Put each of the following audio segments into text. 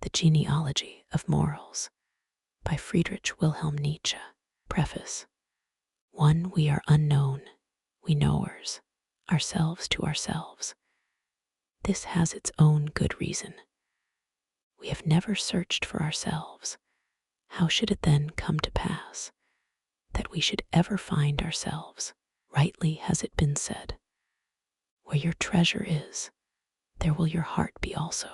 The Genealogy of Morals by Friedrich Wilhelm Nietzsche. Preface. 1. We are unknown, we knowers, ourselves to ourselves. This has its own good reason. We have never searched for ourselves. How should it then come to pass that we should ever find ourselves? Rightly has it been said, where your treasure is, there will your heart be also.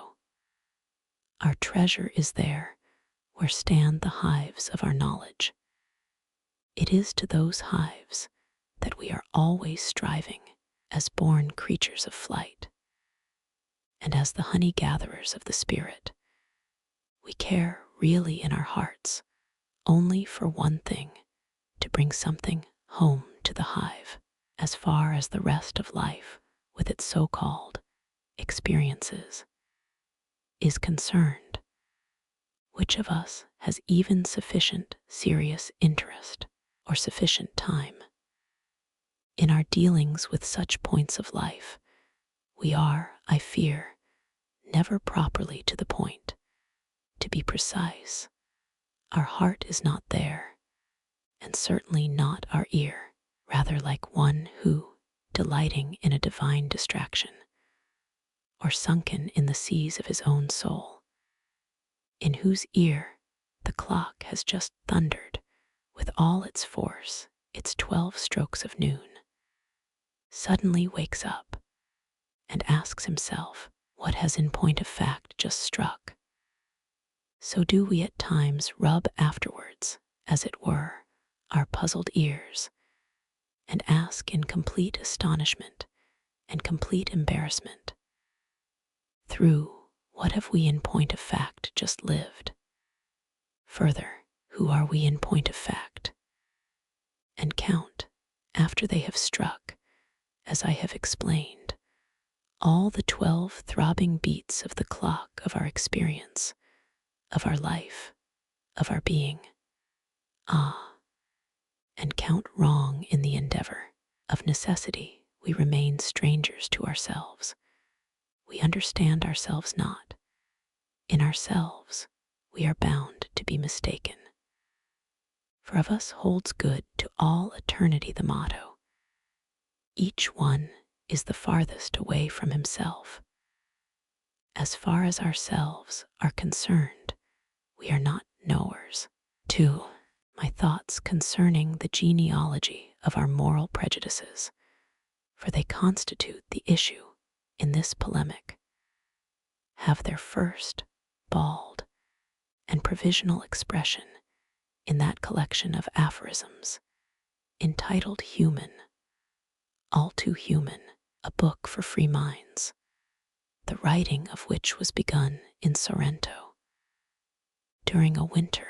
Our treasure is there, where stand the hives of our knowledge. It is to those hives that we are always striving as born creatures of flight. And as the honey-gatherers of the spirit, we care really in our hearts only for one thing, to bring something home to the hive, as far as the rest of life, with its so-called experiences, is concerned. Which of us has even sufficient serious interest or sufficient time? In our dealings with such points of life, we are, I fear, never properly to the point. To be precise, our heart is not there, and certainly not our ear, rather like one who, delighting in a divine distraction, or sunken in the seas of his own soul, in whose ear the clock has just thundered with all its force its 12 strokes of noon, suddenly wakes up and asks himself what has in point of fact just struck. So do we at times rub afterwards, as it were, our puzzled ears, and ask in complete astonishment and complete embarrassment, through what have we in point of fact just lived? Further, who are we in point of fact? And count, after they have struck, as I have explained, all the 12 throbbing beats of the clock of our experience, of our life, of our being. And count wrong in the endeavor. Of necessity, we remain strangers to ourselves. We understand ourselves not. In ourselves, we are bound to be mistaken. For of us holds good to all eternity the motto, each one is the farthest away from himself. As far as ourselves are concerned, we are not knowers. 2. My thoughts concerning the genealogy of our moral prejudices, for they constitute the issue in this polemic, have their first, bald, and provisional expression in that collection of aphorisms entitled Human, All Too Human, a book for free minds, the writing of which was begun in Sorrento during a winter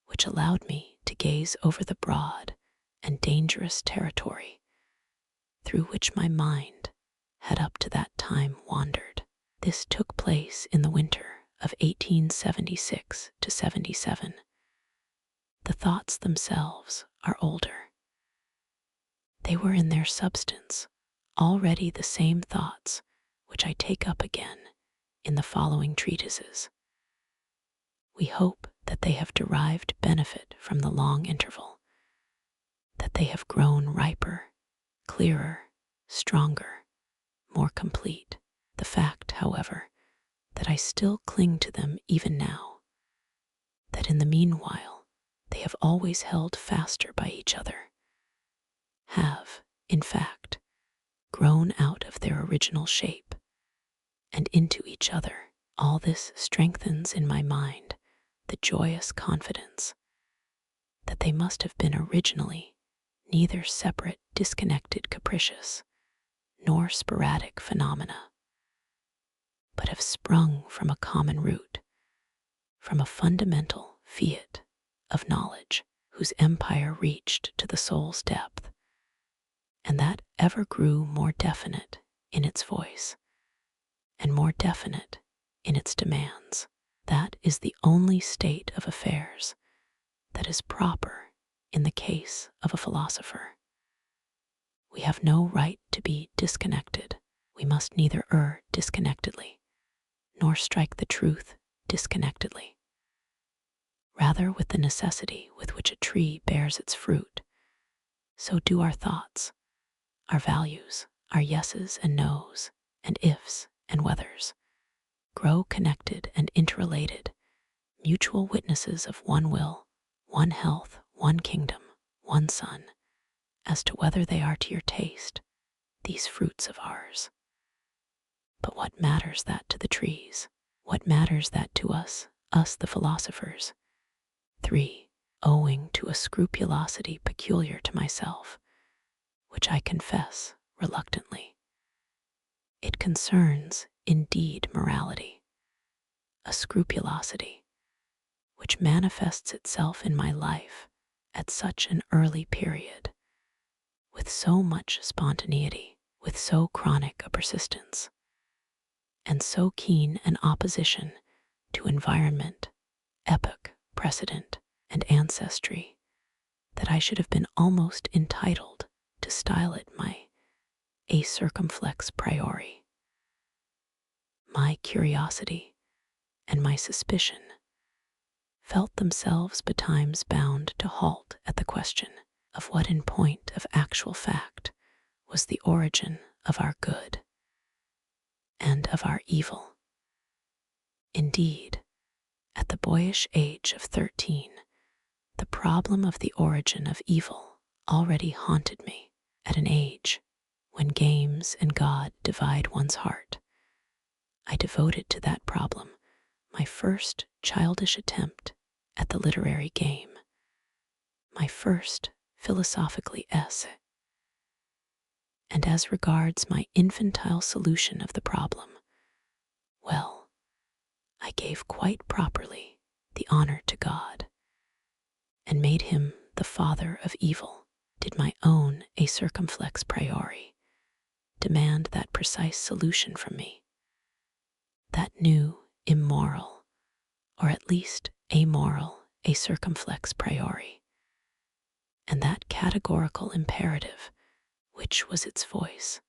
which allowed me to gaze over the broad and dangerous territory through which my mind had up to that time wandered. This took place in the winter of 1876 to 77. The thoughts themselves are older. They were in their substance already the same thoughts which I take up again in the following treatises. We hope that they have derived benefit from the long interval, that they have grown riper, clearer, stronger, more complete. The fact, however, that I still cling to them even now, that in the meanwhile they have always held faster by each other, have, in fact, grown out of their original shape and into each other. All this strengthens in my mind the joyous confidence that they must have been originally neither separate, disconnected, capricious, nor sporadic phenomena, but have sprung from a common root, from a fundamental fiat of knowledge whose empire reached to the soul's depth, and that ever grew more definite in its voice and more definite in its demands. That is the only state of affairs that is proper in the case of a philosopher. We have no right to be disconnected. We must neither err disconnectedly, nor strike the truth disconnectedly. Rather, with the necessity with which a tree bears its fruit, so do our thoughts, our values, our yeses and nos, and ifs and whethers, grow connected and interrelated, mutual witnesses of one will, one health, one kingdom, one sun, as to whether they are to your taste, these fruits of ours. But what matters that to the trees? What matters that to us the philosophers? 3. Owing to a scrupulosity peculiar to myself, which I confess reluctantly. It concerns, indeed, morality, a scrupulosity which manifests itself in my life at such an early period, with so much spontaneity, with so chronic a persistence, and so keen an opposition to environment, epoch, precedent, and ancestry, that I should have been almost entitled to style it my a circumflex priori. My curiosity and my suspicion felt themselves betimes bound to halt at the question of what in point of actual fact was the origin of our good and of our evil. Indeed, at the boyish age of 13, the problem of the origin of evil already haunted me. At an age when games and God divide one's heart, I devoted to that problem my first childish attempt at the literary game, my first philosophically essay. And as regards my infantile solution of the problem, well, I gave quite properly the honor to God, and made him the father of evil. Did my own a circumflex priori demand that precise solution from me, that new, immoral, or at least amoral, a circumflex priori, and that categorical imperative which was its voice?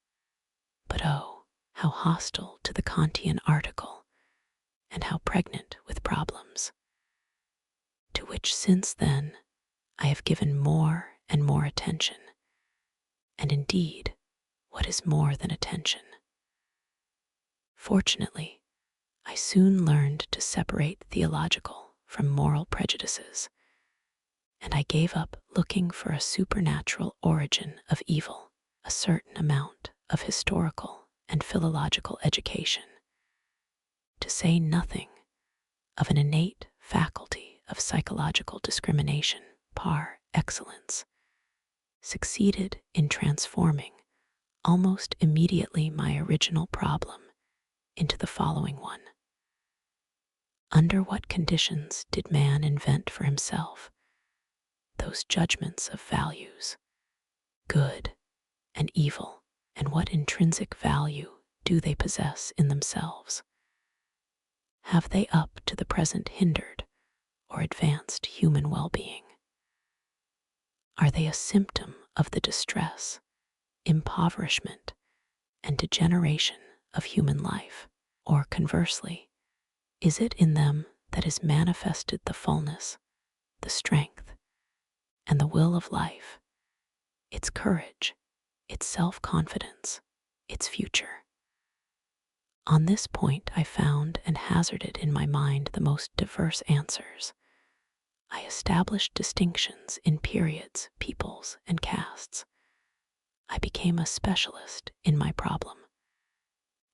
But oh, how hostile to the Kantian article, and how pregnant with problems, to which since then I have given more and more attention, and indeed, what is more than attention? Fortunately, I soon learned to separate theological from moral prejudices, and I gave up looking for a supernatural origin of evil, a certain amount of historical and philological education, to say nothing of an innate faculty of psychological discrimination par excellence, succeeded in transforming almost immediately my original problem into the following one. Under what conditions did man invent for himself those judgments of values, good and evil, and what intrinsic value do they possess in themselves? Have they up to the present hindered or advanced human well-being? Are they a symptom of the distress, impoverishment, and degeneration of human life? Or conversely, is it in them that is manifested the fullness, the strength, and the will of life, its courage, its self-confidence, its future? On this point I found and hazarded in my mind the most diverse answers. I established distinctions in periods, peoples, and castes. I became a specialist in my problem,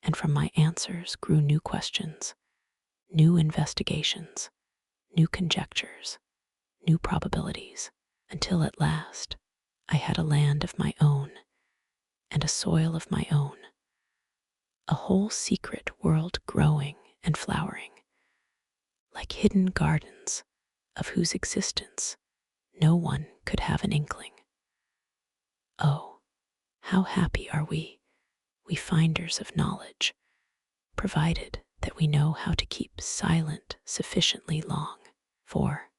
and from my answers grew new questions, new investigations, new conjectures, new probabilities, until at last I had a land of my own and a soil of my own, a whole secret world growing and flowering, like hidden gardens of whose existence no one could have an inkling. Oh, how happy are we finders of knowledge, provided that we know how to keep silent sufficiently long. For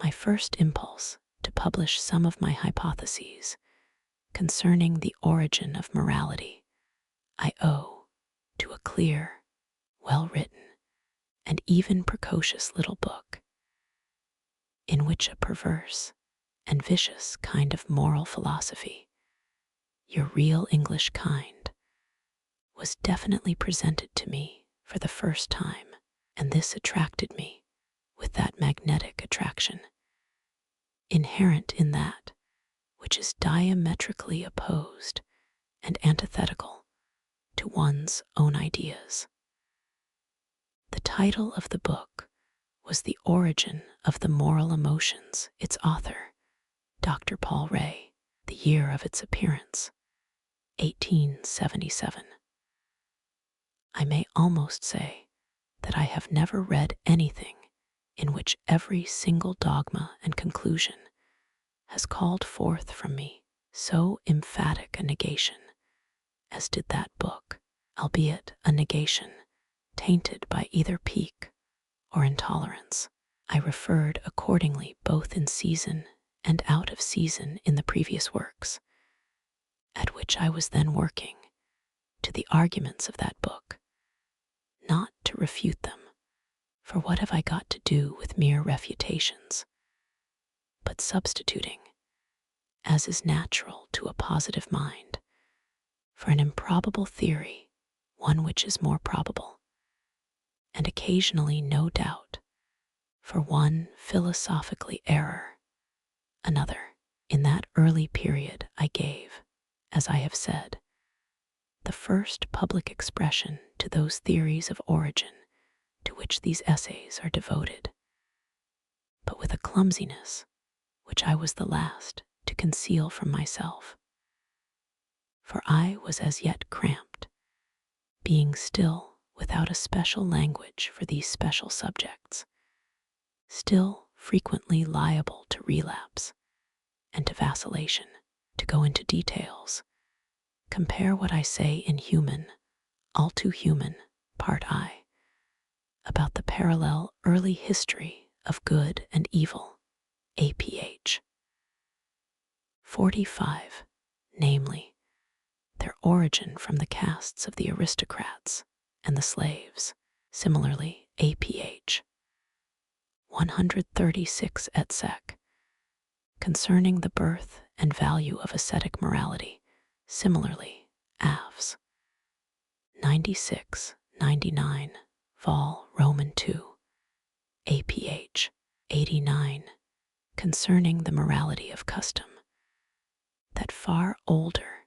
my first impulse to publish some of my hypotheses concerning the origin of morality I owe to a clear, well-written, and even precocious little book, in which a perverse and vicious kind of moral philosophy, your real English kind, was definitely presented to me for the first time, and this attracted me with that magnetic attraction inherent in that which is diametrically opposed and antithetical to one's own ideas. The title of the book was The Origin of the Moral Emotions, its author, Dr. Paul Ray, the year of its appearance, 1877. I may almost say that I have never read anything in which every single dogma and conclusion has called forth from me so emphatic a negation as did that book, albeit a negation tainted by either pique or intolerance. I referred accordingly both in season and out of season in the previous works, at which I was then working, to the arguments of that book, not to refute them, for what have I got to do with mere refutations, but substituting, as is natural to a positive mind, for an improbable theory, one which is more probable, and occasionally, no doubt, for one philosophically error, another. In that early period I gave, as I have said, the first public expression to those theories of origin to which these essays are devoted, but with a clumsiness which I was the last to conceal from myself. For I was as yet cramped, being still without a special language for these special subjects, still frequently liable to relapse and to vacillation. To go into details, compare what I say in Human, All Too Human, Part I, about the parallel early history of good and evil, APH. 45, namely, their origin from the castes of the aristocrats and the slaves, similarly, APH. 136 et seq. Concerning the birth and value of ascetic morality, similarly, AVs. 96, 99, Vol. Roman 2, APH. 89, concerning the morality of custom, that far older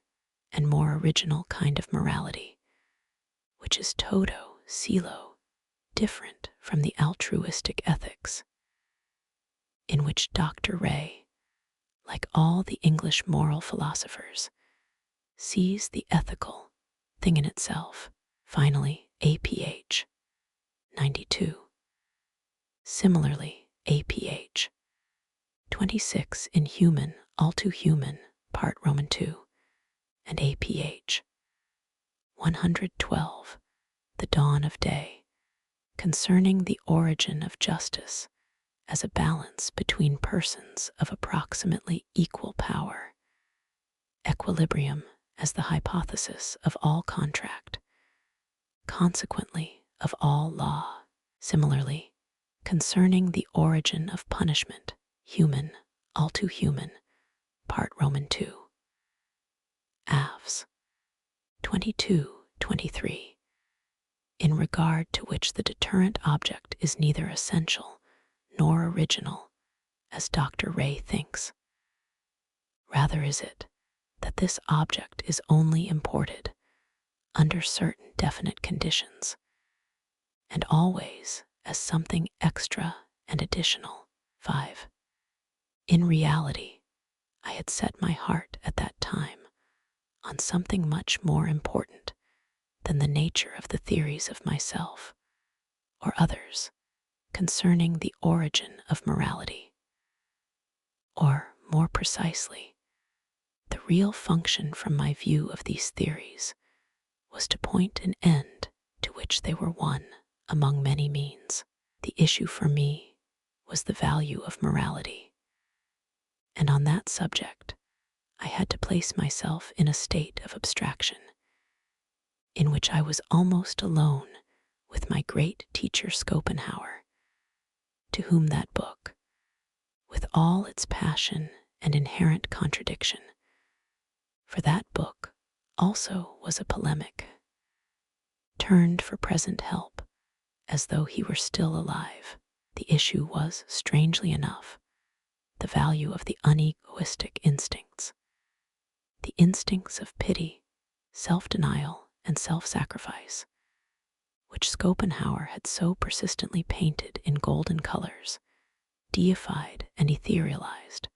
and more original kind of morality, which is toto, silo, different from the altruistic ethics, in which Dr. Ray, like all the English moral philosophers, sees the ethical thing in itself. Finally, APH. 92. Similarly, APH. 26 in Human, All Too Human, Part Roman 2, and APH. 112. The Dawn of Day, concerning the origin of justice as a balance between persons of approximately equal power, equilibrium as the hypothesis of all contract, consequently of all law. Similarly, concerning the origin of punishment, Human, All Too Human, Part Roman 2. AVs. 22, 23. In regard to which the deterrent object is neither essential nor original, as Dr. Ray thinks. Rather is it that this object is only imported under certain definite conditions, and always as something extra and additional. 5. In reality, I had set my heart at that time on something much more important than the nature of the theories of myself or others concerning the origin of morality, or, more precisely, the real function from my view of these theories was to point an end to which they were one among many means. The issue for me was the value of morality, and on that subject I had to place myself in a state of abstraction, in which I was almost alone with my great teacher Schopenhauer, to whom that book, with all its passion and inherent contradiction, for that book also was a polemic, turned for present help as though he were still alive. The issue was, strangely enough, the value of the unegoistic instincts, the instincts of pity, self-denial, and self-sacrifice, which Schopenhauer had so persistently painted in golden colors, deified and etherealized,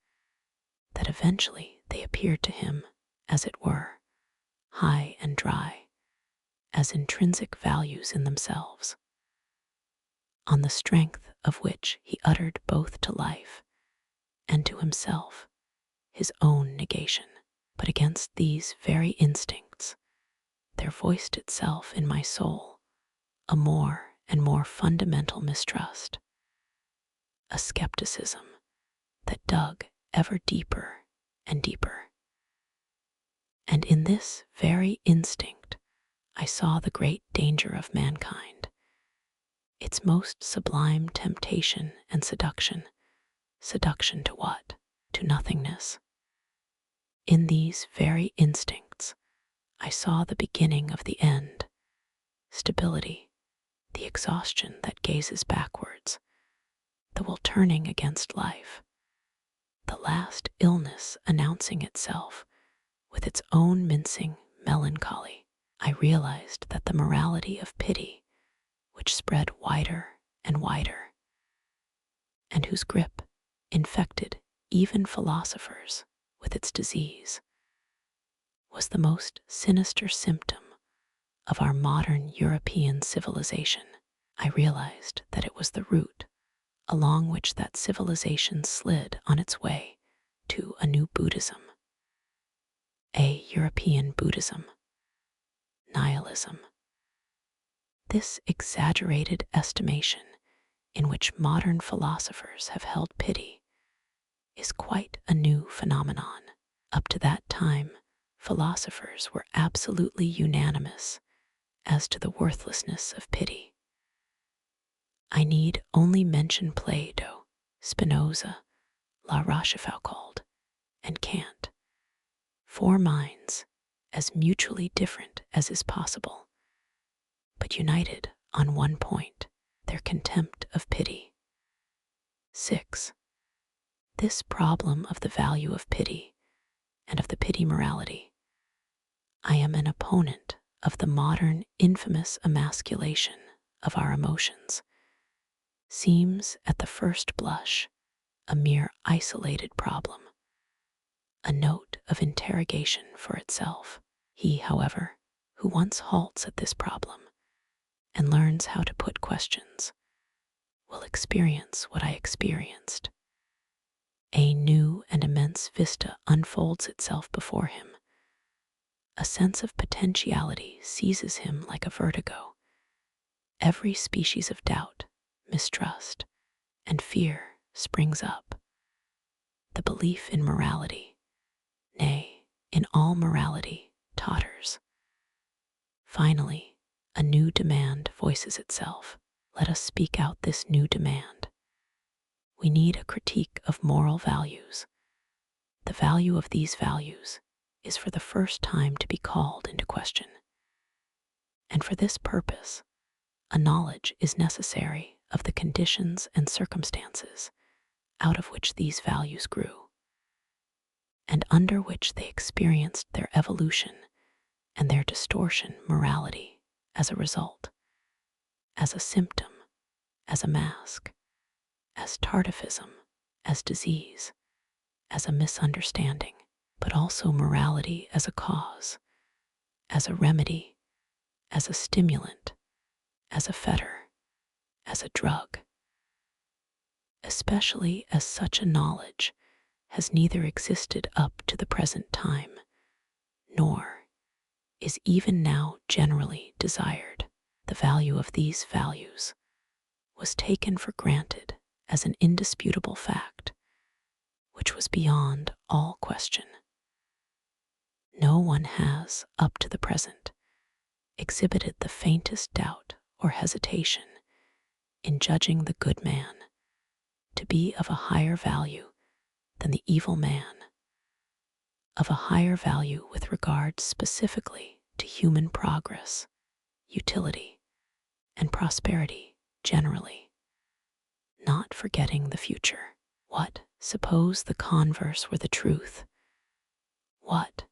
that eventually they appeared to him, as it were, high and dry, as intrinsic values in themselves, on the strength of which he uttered both to life and to himself his own negation. But against these very instincts there voiced itself in my soul a more and more fundamental mistrust, a skepticism that dug ever deeper and deeper. And in this very instinct I saw the great danger of mankind, its most sublime temptation and seduction. Seduction to what? To nothingness. In these very instincts I saw the beginning of the end, stability, the exhaustion that gazes backwards, the will turning against life, the last illness announcing itself with its own mincing melancholy. I realized that the morality of pity, which spread wider and wider, and whose grip infected even philosophers with its disease, was the most sinister symptom of our modern European civilization. I realized that it was the route along which that civilization slid on its way to a new Buddhism, a European Buddhism, nihilism. This exaggerated estimation in which modern philosophers have held pity is quite a new phenomenon. Up to that time, philosophers were absolutely unanimous as to the worthlessness of pity. I need only mention Plato, Spinoza, La Rochefoucauld, and Kant, 4 minds as mutually different as is possible, but united on one point, their contempt of pity. 6. This problem of the value of pity and of the pity morality. I am an opponent of the modern infamous emasculation of our emotions. Seems at the first blush a mere isolated problem, a note of interrogation for itself. He, however, who once halts at this problem and learns how to put questions will experience what I experienced. A new and immense vista unfolds itself before him. A sense of potentiality seizes him like a vertigo. Every species of doubt, mistrust, and fear springs up. The belief in morality, nay, in all morality, totters. Finally, a new demand voices itself. Let us speak out this new demand. We need a critique of moral values. The value of these values is for the first time to be called into question. And for this purpose, a knowledge is necessary of the conditions and circumstances out of which these values grew, and under which they experienced their evolution and their distortion morality as a result, as a symptom, as a mask, as tardivism, as disease, as a misunderstanding, but also morality as a cause, as a remedy, as a stimulant, as a fetter, as a drug, especially as such a knowledge has neither existed up to the present time, nor is even now generally desired. The value of these values was taken for granted as an indisputable fact, which was beyond all question. No one has, up to the present, exhibited the faintest doubt or hesitation in judging the good man to be of a higher value than the evil man, of a higher value with regard specifically to human progress, utility, and prosperity generally, not forgetting the future. What, suppose the converse were the truth? What,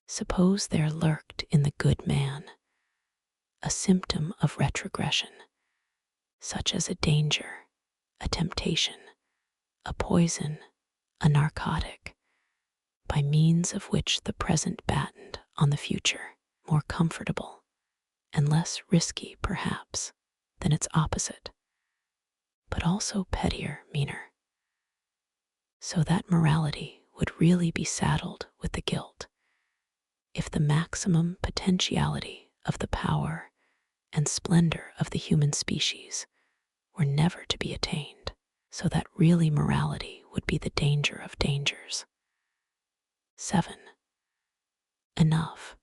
suppose there lurked in the good man a symptom of retrogression, such as a danger, a temptation, a poison, a narcotic, by means of which the present battened on the future, more comfortable and less risky perhaps than its opposite, but also pettier, meaner, so that morality would really be saddled with the guilt if the maximum potentiality of the power and splendor of the human species were never to be attained, so that really morality would be the danger of dangers. 7. Enough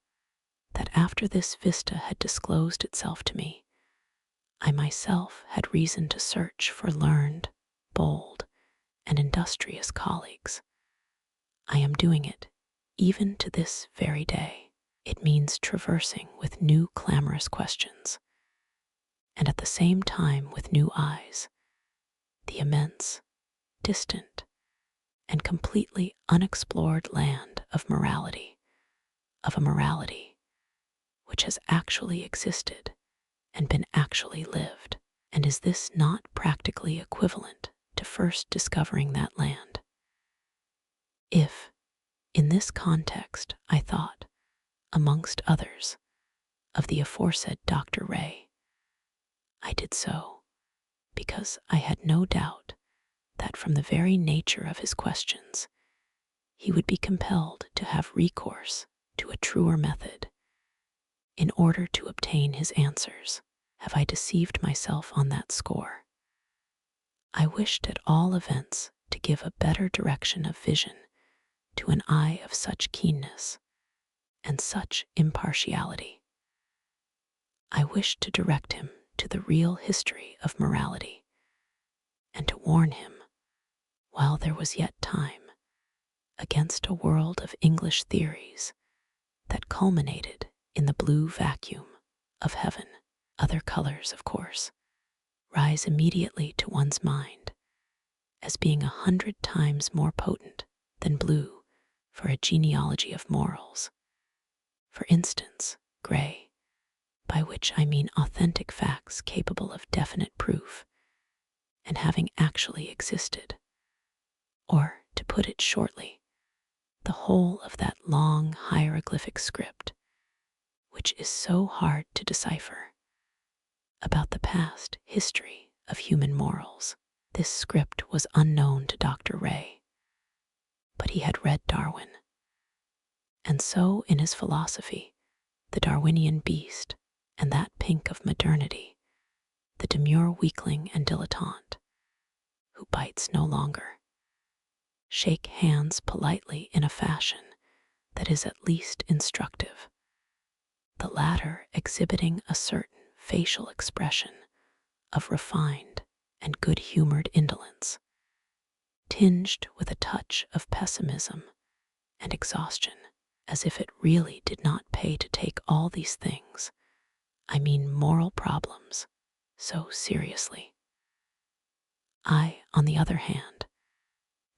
that after this vista had disclosed itself to me, I myself had reason to search for learned, bold, and industrious colleagues. I am doing it even to this very day. It means traversing with new clamorous questions, and at the same time with new eyes, the immense, distant, and completely unexplored land of morality, of a morality which has actually existed and been actually lived. And is this not practically equivalent to first discovering that land? If, in this context, I thought, amongst others, of the aforesaid Dr. Ray, I did so because I had no doubt that from the very nature of his questions, he would be compelled to have recourse to a truer method in order to obtain his answers. Have I deceived myself on that score? I wished at all events to give a better direction of vision to an eye of such keenness and such impartiality. I wished to direct him to the real history of morality and to warn him, while there was yet time, against a world of English theories that culminated in the blue vacuum of heaven. Other colors, of course, rise immediately to one's mind as being 100 times more potent than blue for a genealogy of morals. For instance, gray, by which I mean authentic facts capable of definite proof and having actually existed. Or, to put it shortly, the whole of that long hieroglyphic script, which is so hard to decipher, about the past history of human morals. This script was unknown to Dr. Ray, but he had read Darwin, and so in his philosophy, the Darwinian beast and that pink of modernity, the demure weakling and dilettante, who bites no longer, shake hands politely in a fashion that is at least instructive, the latter exhibiting a certain facial expression of refined and good-humored indolence, tinged with a touch of pessimism and exhaustion, as if it really did not pay to take all these things, I mean moral problems, so seriously. I, on the other hand,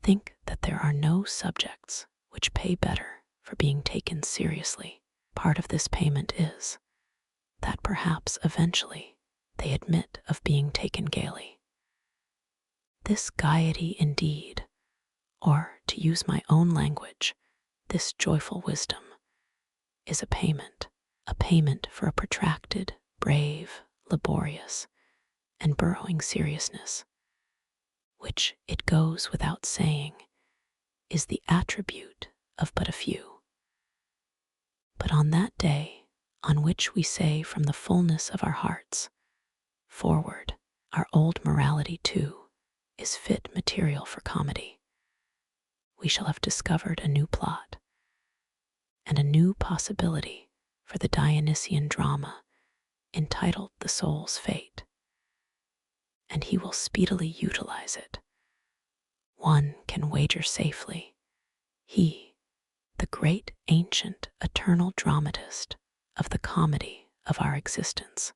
think that there are no subjects which pay better for being taken seriously. Part of this payment is that perhaps eventually they admit of being taken gaily. This gaiety indeed, or to use my own language, this joyful wisdom, is a payment for a protracted, brave, laborious, and burrowing seriousness, which, it goes without saying, is the attribute of but a few. But on that day, on which we say from the fullness of our hearts, forward, our old morality too is fit material for comedy, we shall have discovered a new plot and a new possibility for the Dionysian drama entitled The Soul's Fate, and he will speedily utilize it. One can wager safely, he, the great ancient eternal dramatist of the comedy of our existence,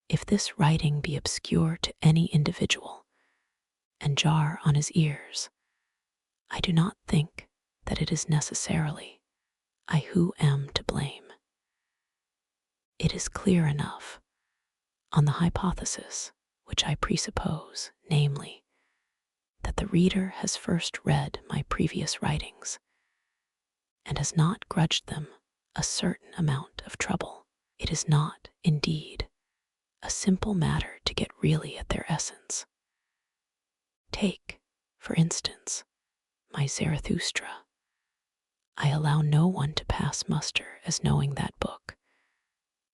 if this writing be obscure to any individual and jar on his ears, I do not think that it is necessarily I who am to blame. It is clear enough, on the hypothesis which I presuppose, namely, that the reader has first read my previous writings and has not grudged them a certain amount of trouble. It is not, indeed, a simple matter to get really at their essence. Take, for instance, my Zarathustra. I allow no one to pass muster as knowing that book,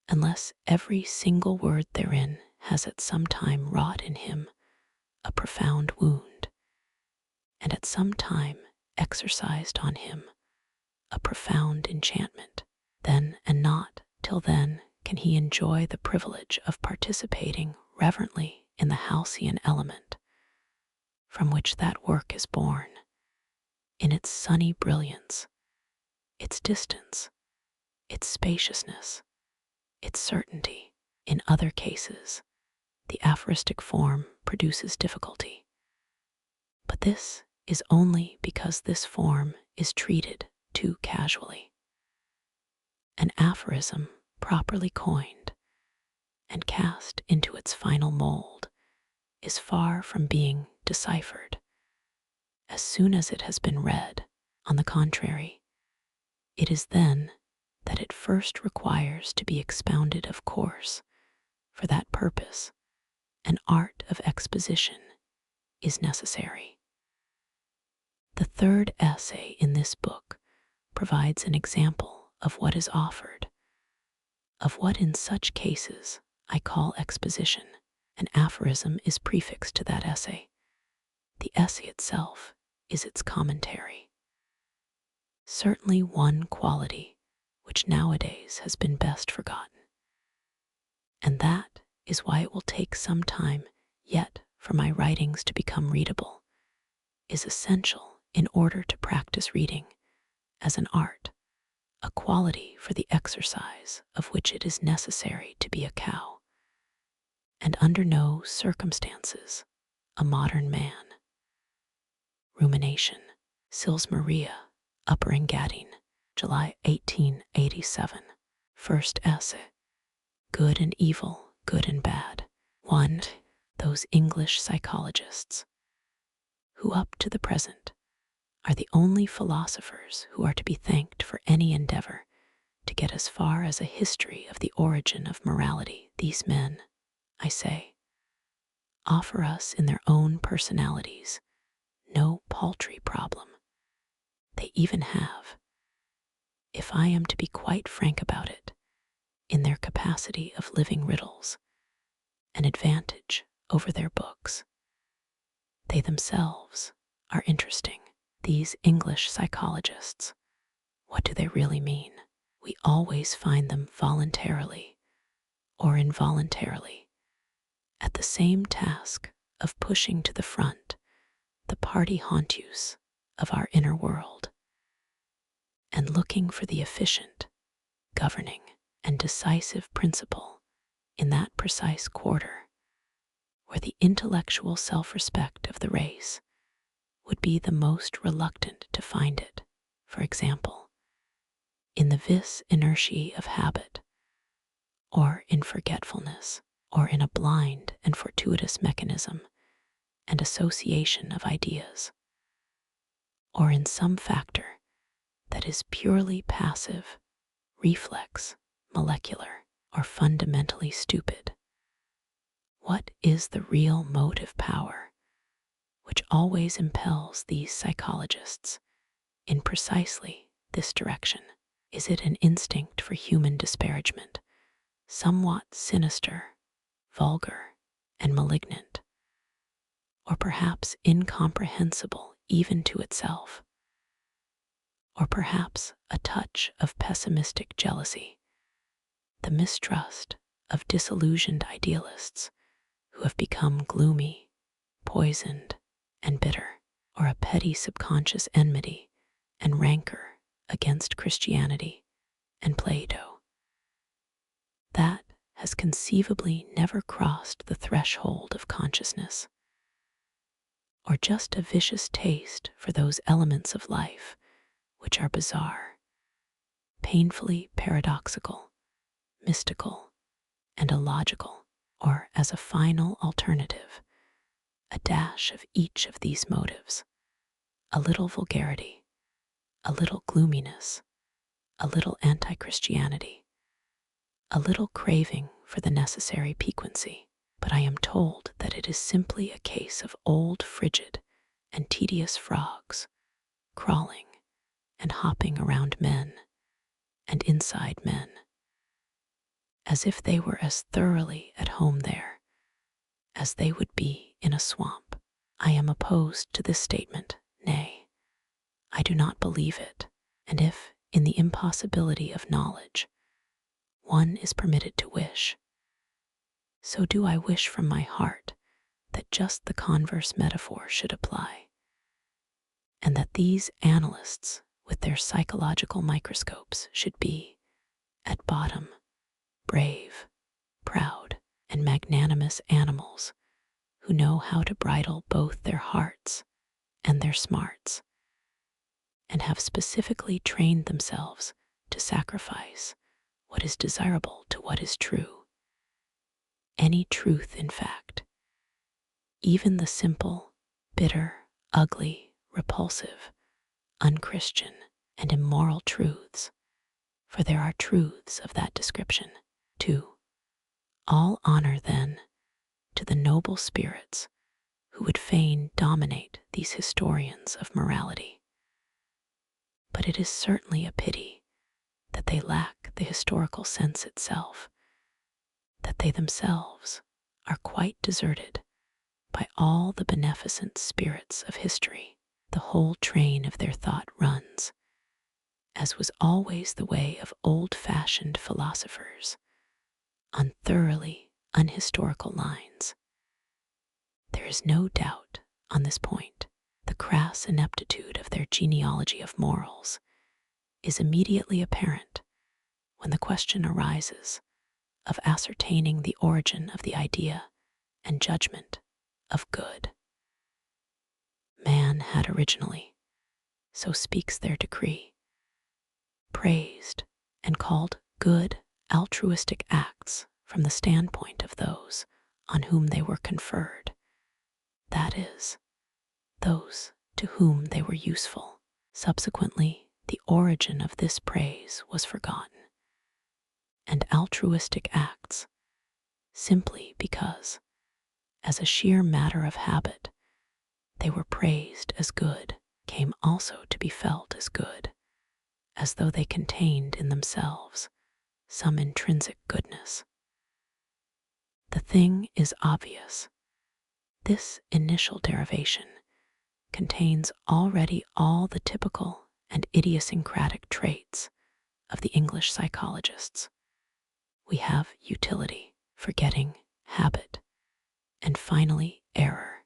unless every single word therein has at some time wrought in him a profound wound, and at some time exercised on him a profound enchantment. Then, and not till then, can he enjoy the privilege of participating reverently in the halcyon element from which that work is born, in its sunny brilliance, its distance, its spaciousness, its certainty. In other cases, the aphoristic form produces difficulty, but this is only because this form is treated too casually. An aphorism properly coined and cast into its final mold is far from being deciphered as soon as it has been read. On the contrary, it is then that it first requires to be expounded. Of course, for that purpose, an art of exposition is necessary. The third essay in this book provides an example of what is offered, of what in such cases I call exposition. An aphorism is prefixed to that essay. The essay itself is its commentary. Certainly one quality which nowadays has been best forgotten, and that is why it will take some time yet for my writings to become readable, is essential in order to practice reading as an art, a quality for the exercise of which it is necessary to be a cow, and under no circumstances a modern man. Rumination, Sils Maria, Upper Engadine, July 1887. First essay, Good and Evil, Good and Bad. 1. Those English psychologists, who up to the present are the only philosophers who are to be thanked for any endeavor to get as far as a history of the origin of morality. These men, I say, offer us in their own personalities no paltry problem. They even have, if I am to be quite frank about it, in their capacity of living riddles, an advantage over their books. They themselves are interesting. These English psychologists, what do they really mean? We always find them voluntarily or involuntarily at the same task of pushing to the front the party hauntus of our inner world, and looking for the efficient, governing, and decisive principle in that precise quarter where the intellectual self-respect of the race would be the most reluctant to find it. For example, in the vis inertiae of habit, or in forgetfulness, or in a blind and fortuitous mechanism and association of ideas, or in some factor that is purely passive, reflex, molecular, or fundamentally stupid. What is the real motive power which always impels these psychologists in precisely this direction? Is it an instinct for human disparagement, somewhat sinister, vulgar, and malignant, or perhaps incomprehensible even to itself? Or perhaps a touch of pessimistic jealousy, the mistrust of disillusioned idealists who have become gloomy, poisoned, and bitter, or a petty subconscious enmity and rancor against Christianity and Plato that has conceivably never crossed the threshold of consciousness, or just a vicious taste for those elements of life which are bizarre, painfully paradoxical, mystical, and illogical, or as a final alternative, a dash of each of these motives, a little vulgarity, a little gloominess, a little anti-Christianity, a little craving for the necessary piquancy. But I am told that it is simply a case of old, frigid, and tedious frogs crawling and hopping around men and inside men, as if they were as thoroughly at home there as they would be in a swamp. I am opposed to this statement, nay, I do not believe it, and if, in the impossibility of knowledge, one is permitted to wish, so do I wish from my heart that just the converse metaphor should apply, and that these analysts with their psychological microscopes should be, at bottom, brave, proud, and magnanimous animals who know how to bridle both their hearts and their smarts, and have specifically trained themselves to sacrifice what is desirable to what is true. Any truth, in fact, even the simple, bitter, ugly, repulsive, unchristian, and immoral truths, for there are truths of that description, too. All honor, then, to the noble spirits who would fain dominate these historians of morality. But it is certainly a pity that they lack the historical sense itself, that they themselves are quite deserted by all the beneficent spirits of history. The whole train of their thought runs, as was always the way of old-fashioned philosophers, on thoroughly unhistorical lines. There is no doubt on this point. The crass ineptitude of their Genealogy of Morals is immediately apparent when the question arises of ascertaining the origin of the idea and judgment of good. Man had originally, so speaks their decree, praised and called good altruistic acts from the standpoint of those on whom they were conferred, that is, those to whom they were useful. Subsequently, the origin of this praise was forgotten, and altruistic acts, simply because, as a sheer matter of habit, they were praised as good, came also to be felt as good, as though they contained in themselves some intrinsic goodness. The thing is obvious. This initial derivation contains already all the typical and idiosyncratic traits of the English psychologists. We have utility, forgetting, habit, and finally error,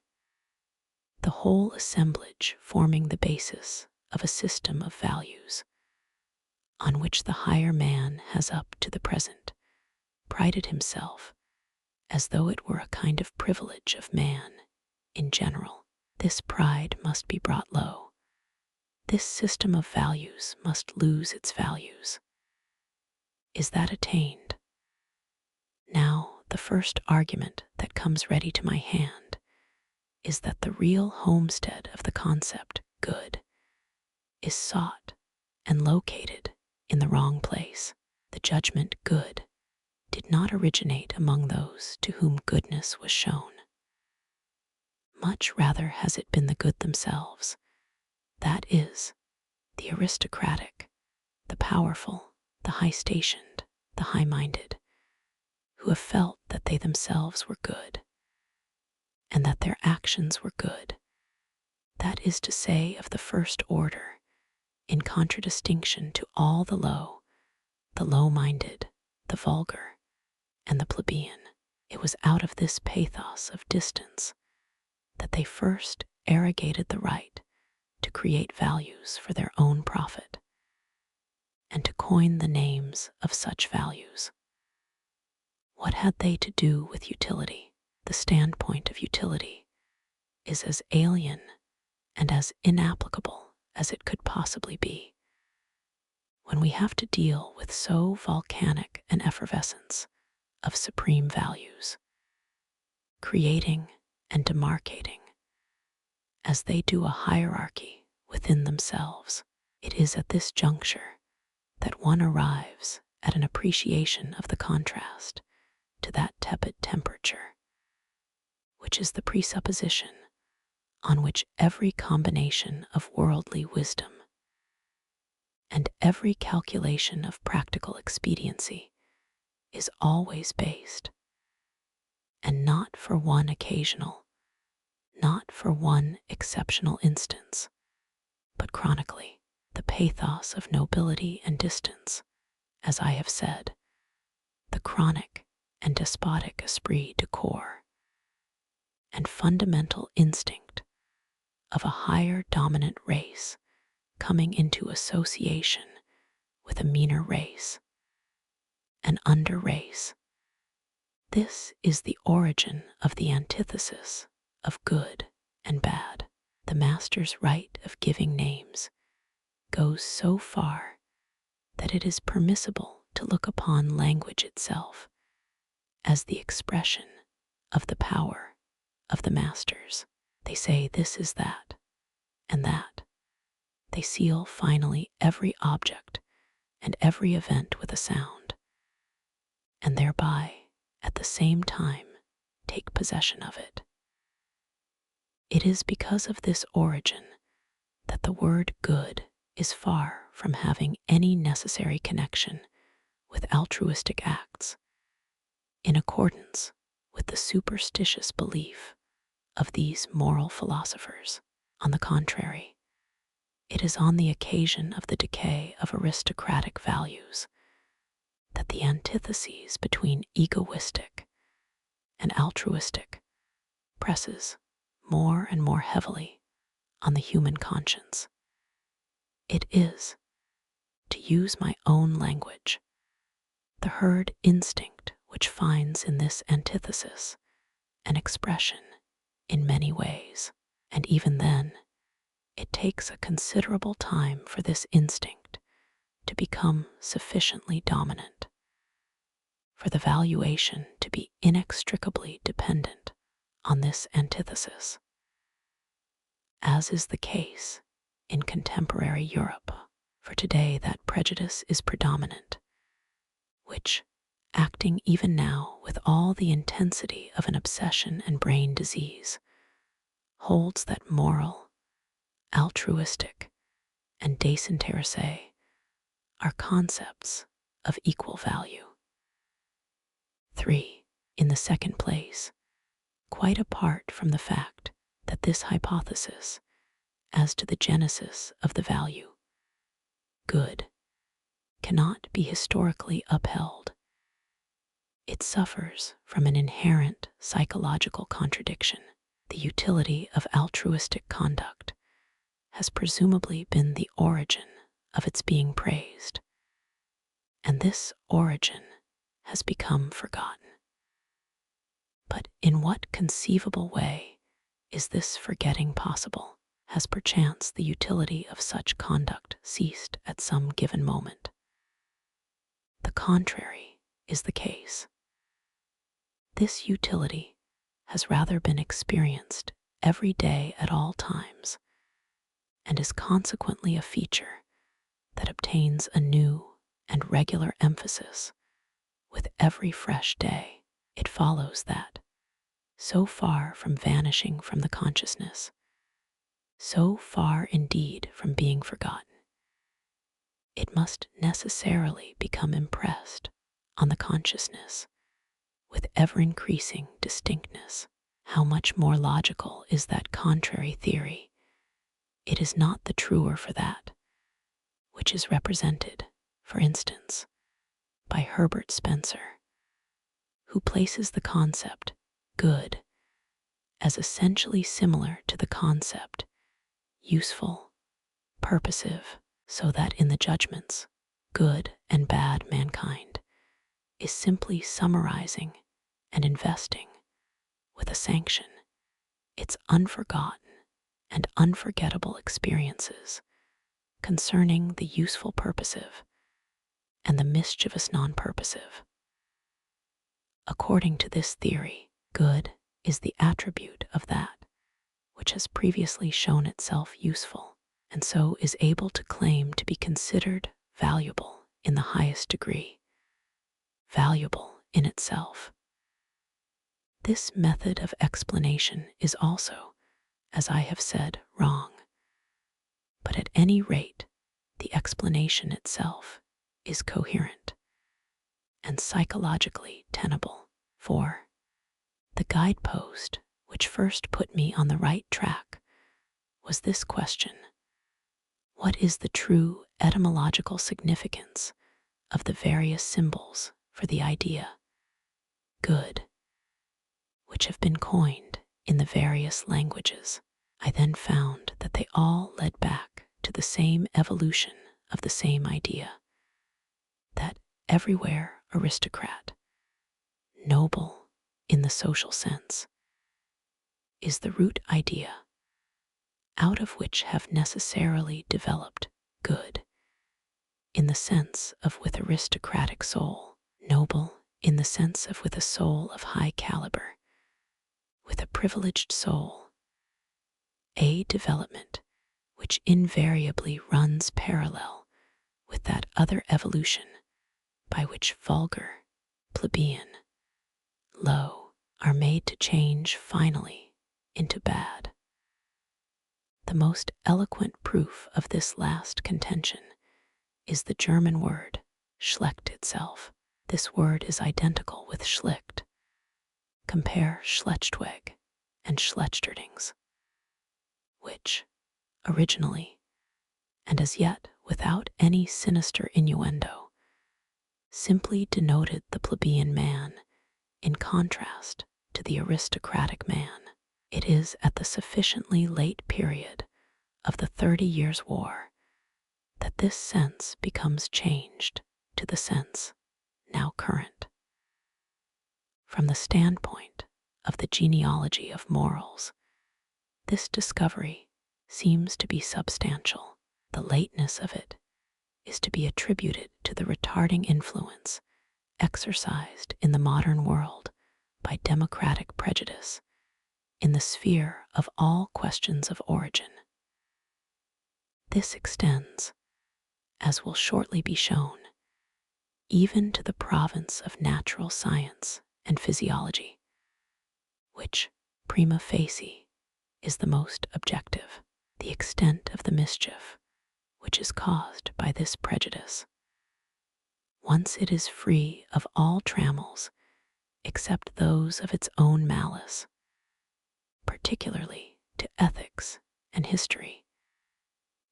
the whole assemblage forming the basis of a system of values on which the higher man has up to the present prided himself as though it were a kind of privilege of man in general. This pride must be brought low. This system of values must lose its values. Is that attained? Now, the first argument that comes ready to my hand is that the real homestead of the concept good is sought and located in the wrong place. The judgment good did not originate among those to whom goodness was shown. Much rather has it been the good themselves, that is, the aristocratic, the powerful, the high-stationed, the high-minded, who have felt that they themselves were good, and that their actions were good, that is to say, of the first order, in contradistinction to all the low-minded, the vulgar, and the plebeian. It was out of this pathos of distance that they first arrogated the right to create values for their own profit and to coin the names of such values. What had they to do with utility? The standpoint of utility is as alien and as inapplicable as it could possibly be. When we have to deal with so volcanic an effervescence of supreme values, creating and demarcating, as they do a hierarchy within themselves, it is at this juncture that one arrives at an appreciation of the contrast to that tepid temperature, which is the presupposition on which every combination of worldly wisdom and every calculation of practical expediency is always based, and not for one occasional, not for one exceptional instance, but chronically. The pathos of nobility and distance, as I have said, the chronic and despotic esprit de corps, and fundamental instinct of a higher dominant race coming into association with a meaner race, an under race. This is the origin of the antithesis of good and bad. The master's right of giving names goes so far that it is permissible to look upon language itself as the expression of the power of the masters. They say this is that, and that. They seal finally every object and every event with a sound, and thereby, at the same time, take possession of it. It is because of this origin that the word good is far from having any necessary connection with altruistic acts, in accordance with the superstitious belief of these moral philosophers. On the contrary, it is on the occasion of the decay of aristocratic values that the antitheses between egoistic and altruistic presses more and more heavily on the human conscience. It is, to use my own language, the herd instinct which finds in this antithesis an expression in many ways, and even then, it takes a considerable time for this instinct to become sufficiently dominant, for the valuation to be inextricably dependent on this antithesis, as is the case in contemporary Europe. For today that prejudice is predominant, which, acting even now with all the intensity of an obsession and brain disease, holds that moral, altruistic, and désinteressé are concepts of equal value. 3. In the second place, quite apart from the fact that this hypothesis as to the genesis of the value, good, cannot be historically upheld, it suffers from an inherent psychological contradiction. The utility of altruistic conduct has presumably been the origin of its being praised, and this origin has become forgotten. But in what conceivable way is this forgetting possible? Has perchance the utility of such conduct ceased at some given moment? The contrary is the case. This utility has rather been experienced every day at all times, and is consequently a feature that obtains a new and regular emphasis with every fresh day. It follows that, so far from vanishing from the consciousness, so far indeed from being forgotten, it must necessarily become impressed on the consciousness with ever-increasing distinctness. How much more logical is that contrary theory? It is not the truer for that, which is represented, for instance, by Herbert Spencer, who places the concept good as essentially similar to the concept useful, purposive, so that in the judgments, good and bad mankind is simply summarizing and investing with a sanction its unforgotten and unforgettable experiences concerning the useful purposive and the mischievous non-purposive. According to this theory, good is the attribute of that which has previously shown itself useful, and so is able to claim to be considered valuable in the highest degree, valuable in itself. This method of explanation is also, as I have said, wrong, but at any rate, the explanation itself is coherent and psychologically tenable, for the guidepost which first put me on the right track was this question: what is the true etymological significance of the various symbols for the idea good, which have been coined in the various languages? I then found that they all led back to the same evolution of the same idea, that everywhere aristocrat, noble in the social sense, is the root idea, out of which have necessarily developed good, in the sense of with aristocratic soul, noble in the sense of with a soul of high caliber, with a privileged soul, a development which invariably runs parallel with that other evolution by which vulgar, plebeian, low are made to change finally into bad. The most eloquent proof of this last contention is the German word schlecht itself. This word is identical with schlicht. Compare Schlechtweg and Schlechterdings, which, originally, and as yet without any sinister innuendo, simply denoted the plebeian man in contrast to the aristocratic man. It is at the sufficiently late period of the 30 Years' War that this sense becomes changed to the sense now current. From the standpoint of the genealogy of morals, this discovery seems to be substantial. The lateness of it is to be attributed to the retarding influence exercised in the modern world by democratic prejudice in the sphere of all questions of origin. This extends, as will shortly be shown, even to the province of natural science and physiology, which, prima facie, is the most objective. The extent of the mischief which is caused by this prejudice, once it is free of all trammels except those of its own malice, particularly to ethics and history,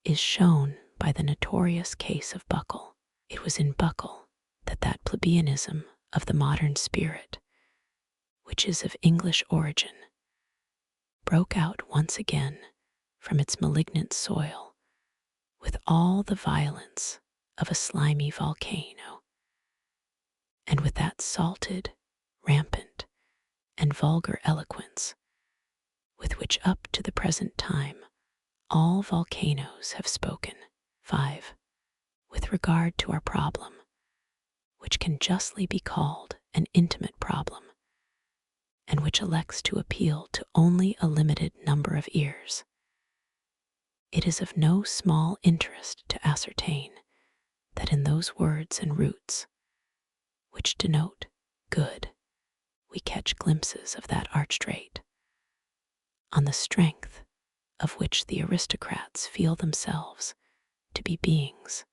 is shown by the notorious case of Buckle. It was in Buckle that that plebeianism of the modern spirit, which is of English origin, broke out once again from its malignant soil with all the violence of a slimy volcano, and with that salted, rampant, and vulgar eloquence with which up to the present time all volcanoes have spoken. 5. With regard to our problem, which can justly be called an intimate problem, and which elects to appeal to only a limited number of ears, it is of no small interest to ascertain that in those words and roots which denote good, we catch glimpses of that architect, on the strength of which the aristocrats feel themselves to be beings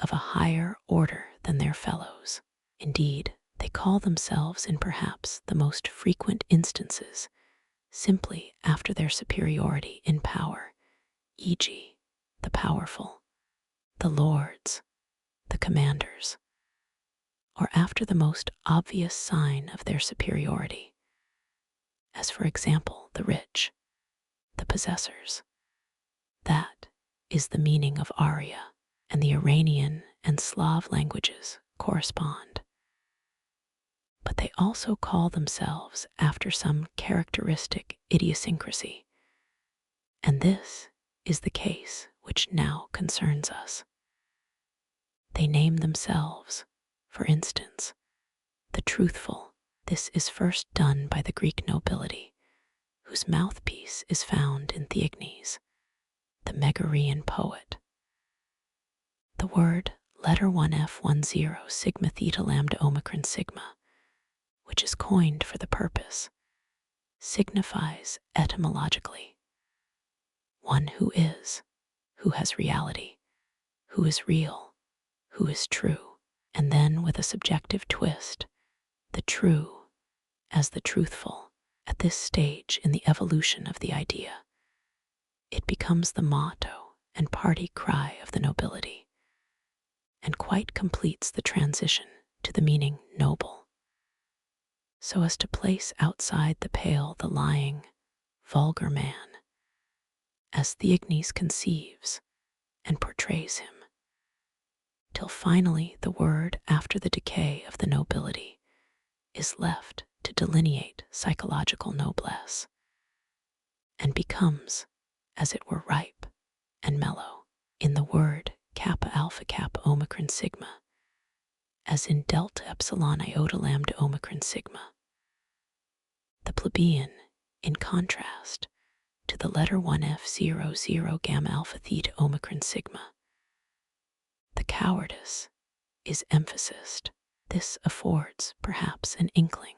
of a higher order than their fellows. Indeed, they call themselves in perhaps the most frequent instances simply after their superiority in power, e.g., the powerful, the lords, the commanders. or after the most obvious sign of their superiority, as for example the rich, the possessors. That is the meaning of Arya, and the Iranian and Slav languages correspond. But they also call themselves after some characteristic idiosyncrasy, and this is the case which now concerns us. They name themselves, for instance, the truthful. This is first done by the Greek nobility, whose mouthpiece is found in Theognis, the Megarian poet. The word letter 1F10 sigma theta lambda omicron sigma, which is coined for the purpose, signifies etymologically one who has reality, who is real, who is true, and then with a subjective twist, the true as the truthful. At this stage in the evolution of the idea, it becomes the motto and party cry of the nobility, and quite completes the transition to the meaning noble, so as to place outside the pale the lying, vulgar man, as Theognis conceives and portrays him, till finally the word after the decay of the nobility is left to delineate psychological noblesse, and becomes, as it were, ripe and mellow, in the word kappa alpha kappa omicron sigma, as in delta epsilon iota lambda omicron sigma. The plebeian, in contrast to the letter 1F00 gamma alpha theta omicron sigma. The cowardice is emphasized. This affords perhaps an inkling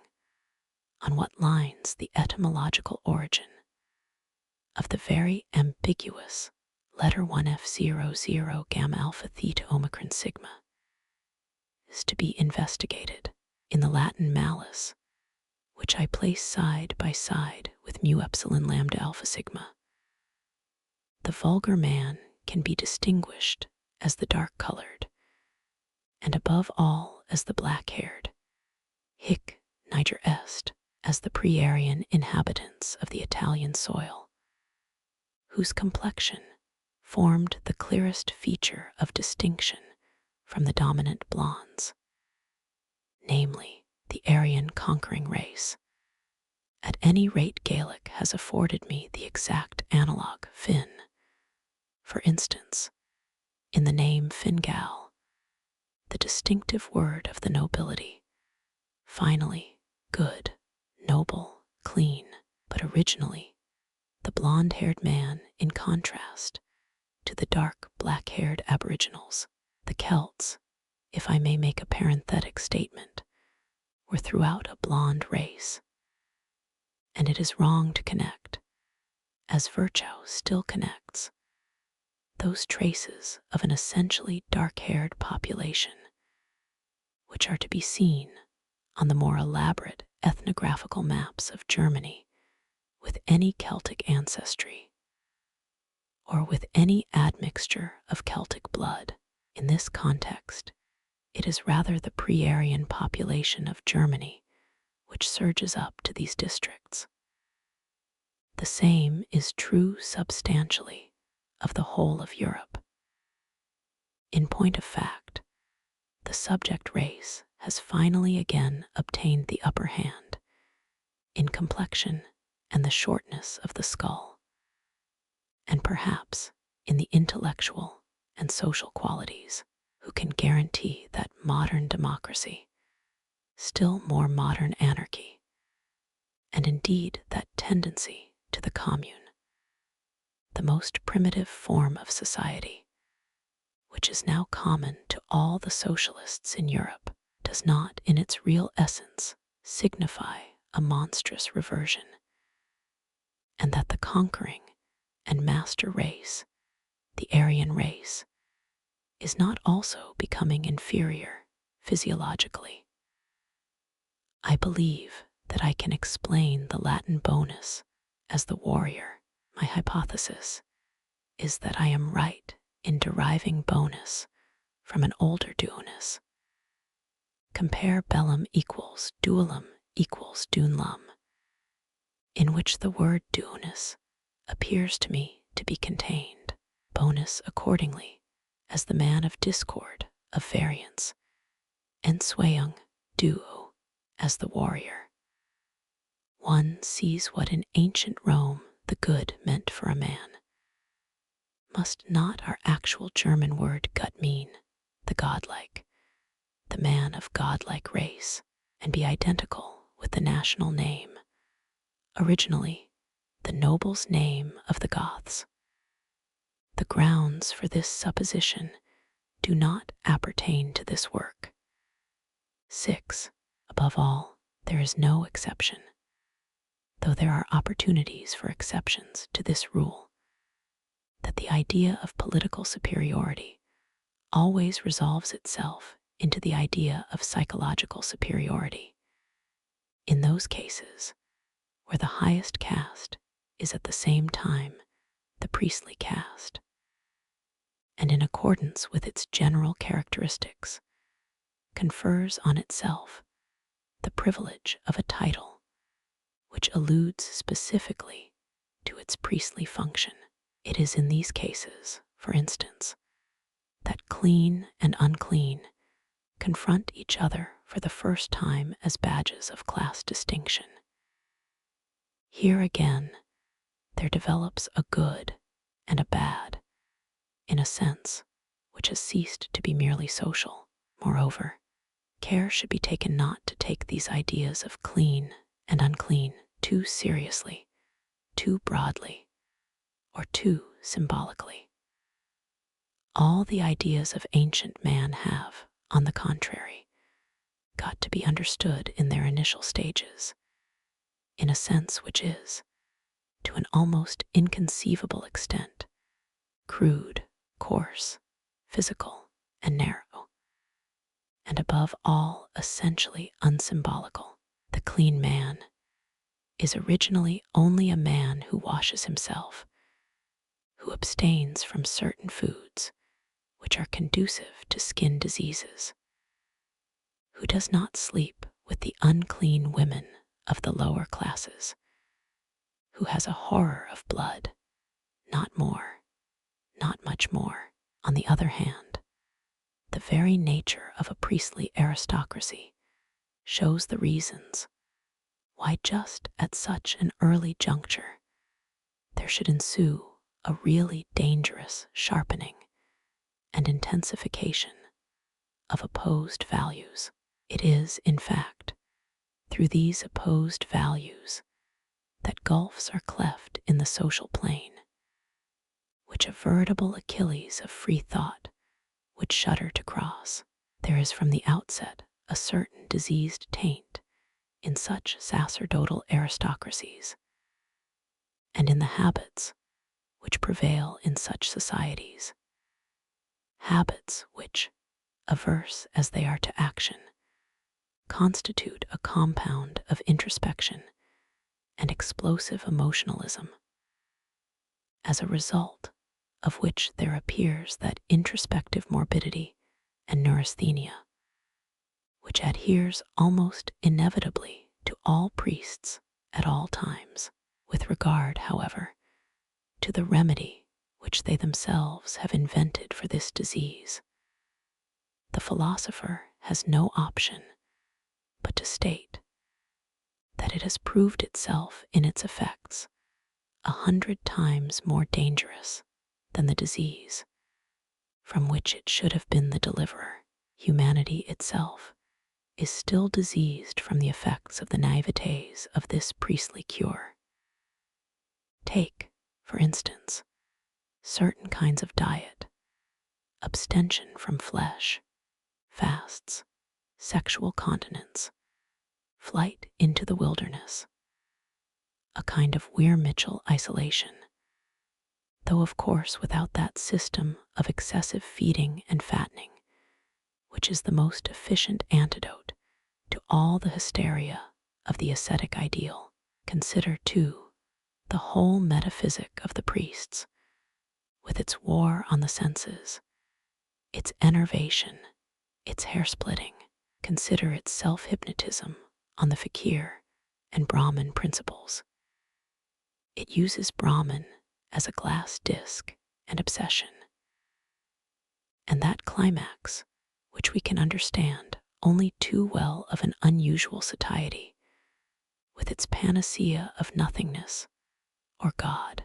on what lines the etymological origin of the very ambiguous letter 1F00 gamma alpha theta omicron sigma is to be investigated in the Latin malus, which I place side by side with mu epsilon lambda alpha sigma. The vulgar man can be distinguished as the dark-colored, and above all as the black-haired, hic niger est, as the pre-Aryan inhabitants of the Italian soil, whose complexion formed the clearest feature of distinction from the dominant blondes, namely the Aryan conquering race. At any rate, Gaelic has afforded me the exact analog Finn. For instance, in the name Fingal, the distinctive word of the nobility, finally, good, noble, clean, but originally, the blonde-haired man in contrast to the dark black-haired aboriginals, the Celts, if I may make a parenthetic statement, were throughout a blonde race. And it is wrong to connect, as Virchow still connects, those traces of an essentially dark-haired population, which are to be seen on the more elaborate ethnographical maps of Germany, with any Celtic ancestry, or with any admixture of Celtic blood. In this context, it is rather the pre-Aryan population of Germany which surges up to these districts. The same is true substantially of the whole of Europe. In point of fact, the subject race has finally again obtained the upper hand in complexion and the shortness of the skull, and perhaps in the intellectual and social qualities, who can guarantee that modern democracy, still more modern anarchy, and indeed that tendency to the commune, the most primitive form of society, which is now common to all the socialists in Europe, does not in its real essence signify a monstrous reversion, and that the conquering and master race, the Aryan race, is not also becoming inferior physiologically. I believe that I can explain the Latin bonus as the warrior. My hypothesis is that I am right in deriving bonus from an older duonis, Compare bellum equals dualum equals dunlum, in which the word duonis appears to me to be contained. Bonus accordingly as the man of discord, of variance, and swayung duo as the warrior. One sees what in ancient Rome the good meant for a man. Must not our actual German word gut mean the godlike, the man of godlike race, and be identical with the national name, originally the noble's name of the Goths? The grounds for this supposition do not appertain to this work. 6. Above all, there is no exception, though there are opportunities for exceptions to this rule, that the idea of political superiority always resolves itself into the idea of psychological superiority. In those cases where the highest caste is at the same time the priestly caste, and in accordance with its general characteristics, confers on itself the privilege of a title which alludes specifically to its priestly function. It is in these cases, for instance, that clean and unclean confront each other for the first time as badges of class distinction. Here again, there develops a good and a bad, in a sense which has ceased to be merely social. Moreover, care should be taken not to take these ideas of clean and unclean too seriously, too broadly, or too symbolically. All the ideas of ancient man have, on the contrary, got to be understood in their initial stages, in a sense which is, to an almost inconceivable extent, crude, coarse, physical, and narrow, and above all essentially unsymbolical. The clean man is originally only a man who washes himself, who abstains from certain foods which are conducive to skin diseases, who does not sleep with the unclean women of the lower classes, who has a horror of blood, not more, not much more. On the other hand, the very nature of a priestly aristocracy shows the reasons why just at such an early juncture there should ensue a really dangerous sharpening and intensification of opposed values. It is, in fact, through these opposed values that gulfs are cleft in the social plane, which a veritable Achilles of free thought would shudder to cross. There is from the outset a certain diseased taint in such sacerdotal aristocracies, and in the habits which prevail in such societies, habits which, averse as they are to action, constitute a compound of introspection and explosive emotionalism, as a result of which there appears that introspective morbidity and neurasthenia, which adheres almost inevitably to all priests at all times, with regard, however, to the remedy which they themselves have invented for this disease. The philosopher has no option but to state that it has proved itself in its effects 100 times more dangerous than the disease from which it should have been the deliverer. Humanity itself is still diseased from the effects of the naivetés of this priestly cure. Take, for instance, certain kinds of diet, abstention from flesh, fasts, sexual continence, flight into the wilderness, a kind of Weir-Mitchell isolation, though of course without that system of excessive feeding and fattening, which is the most efficient antidote to all the hysteria of the ascetic ideal. Consider, too, the whole metaphysic of the priests, with its war on the senses, its enervation, its hair-splitting, Consider its self-hypnotism on the fakir and Brahmin principles. It uses Brahman as a glass disc and obsession. And that climax, which we can understand only too well of an unusual satiety, with its panacea of nothingness or God.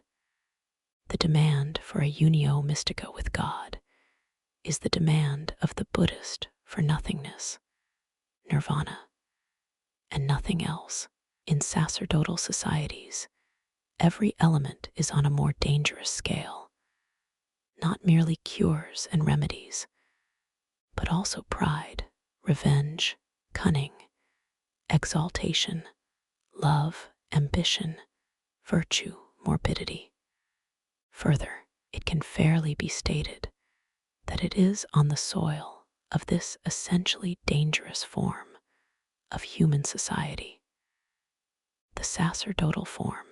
The demand for a unio mystica with God is the demand of the Buddhist for nothingness, nirvana, and nothing else. In sacerdotal societies, every element is on a more dangerous scale, not merely cures and remedies, but also pride, revenge, cunning, exaltation, love, ambition, virtue, morbidity. Further, it can fairly be stated that it is on the soil of this essentially dangerous form of human society, the sacerdotal form,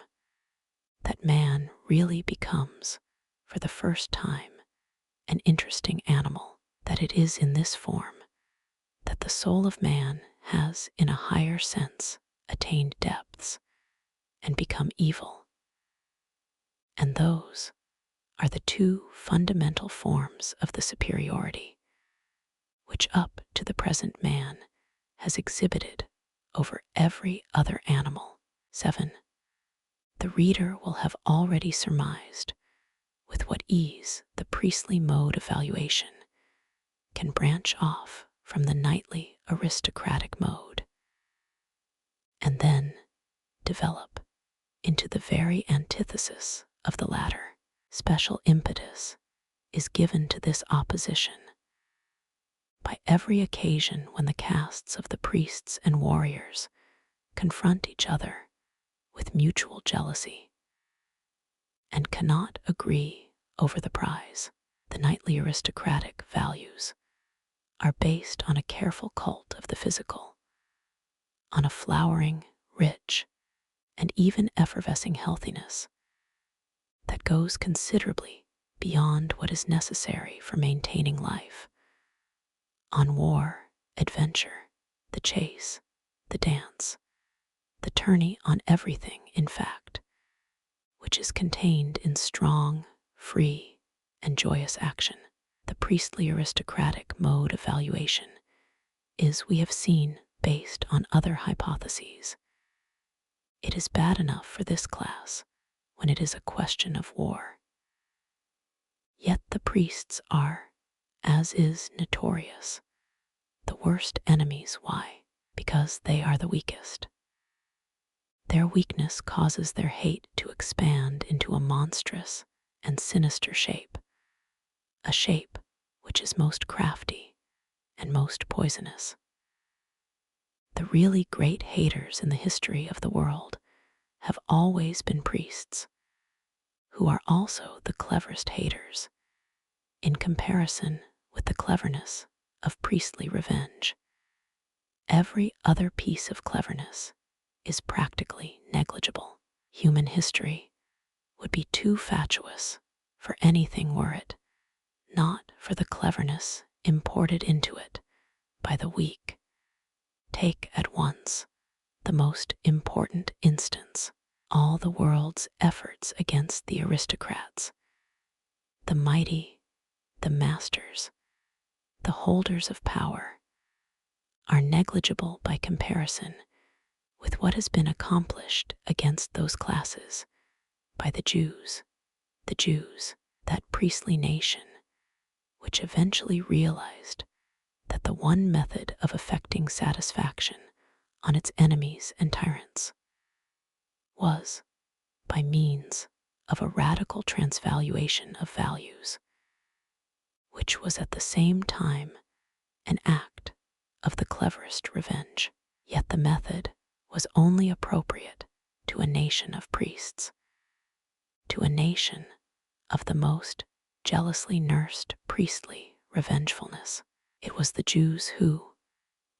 that man really becomes, for the first time, an interesting animal, that it is in this form that the soul of man has, in a higher sense, attained depths and become evil. And those are the two fundamental forms of the superiority, which up to the present man has exhibited over every other animal. 7. The reader will have already surmised with what ease the priestly mode of valuation can branch off from the knightly aristocratic mode, and then develop into the very antithesis of the latter. Special impetus is given to this opposition by every occasion when the castes of the priests and warriors confront each other with mutual jealousy and cannot agree over the prize. The knightly aristocratic values are based on a careful cult of the physical, on a flowering, rich, and even effervescing healthiness that goes considerably beyond what is necessary for maintaining life, on war, adventure, the chase, the dance, the tourney, on everything, in fact, which is contained in strong, free, and joyous action. The priestly aristocratic mode of valuation is, we have seen, based on other hypotheses. It is bad enough for this class when it is a question of war. Yet the priests are, as is notorious, the worst enemies. Why? Because they are the weakest. Their weakness causes their hate to expand into a monstrous and sinister shape, a shape which is most crafty and most poisonous. The really great haters in the history of the world have always been priests, who are also the cleverest haters, in comparison with the cleverness of priestly revenge. Every other piece of cleverness is practically negligible. Human history would be too fatuous for anything were it not for the cleverness imported into it by the weak. Take at once the most important instance, all the world's efforts against the aristocrats, the mighty, the masters, the holders of power, are negligible by comparison with what has been accomplished against those classes by the Jews, that priestly nation, which eventually realized that the one method of effecting satisfaction on its enemies and tyrants was by means of a radical transvaluation of values, which was at the same time an act of the cleverest revenge. Yet the method was only appropriate to a nation of priests, to a nation of the most jealously nursed priestly revengefulness. It was the Jews who,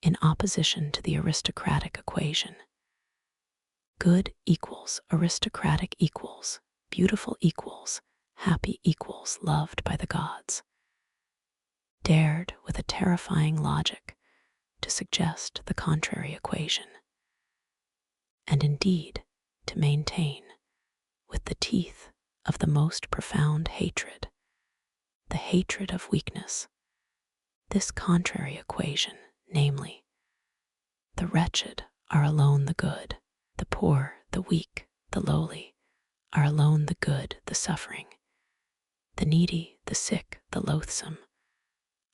in opposition to the aristocratic equation, good equals aristocratic equals beautiful equals happy equals loved by the gods, dared with a terrifying logic to suggest the contrary equation, and indeed to maintain, with the teeth of the most profound hatred, the hatred of weakness, this contrary equation, namely, the wretched are alone the good, the poor, the weak, the lowly, are alone the good, the suffering, the needy, the sick, the loathsome,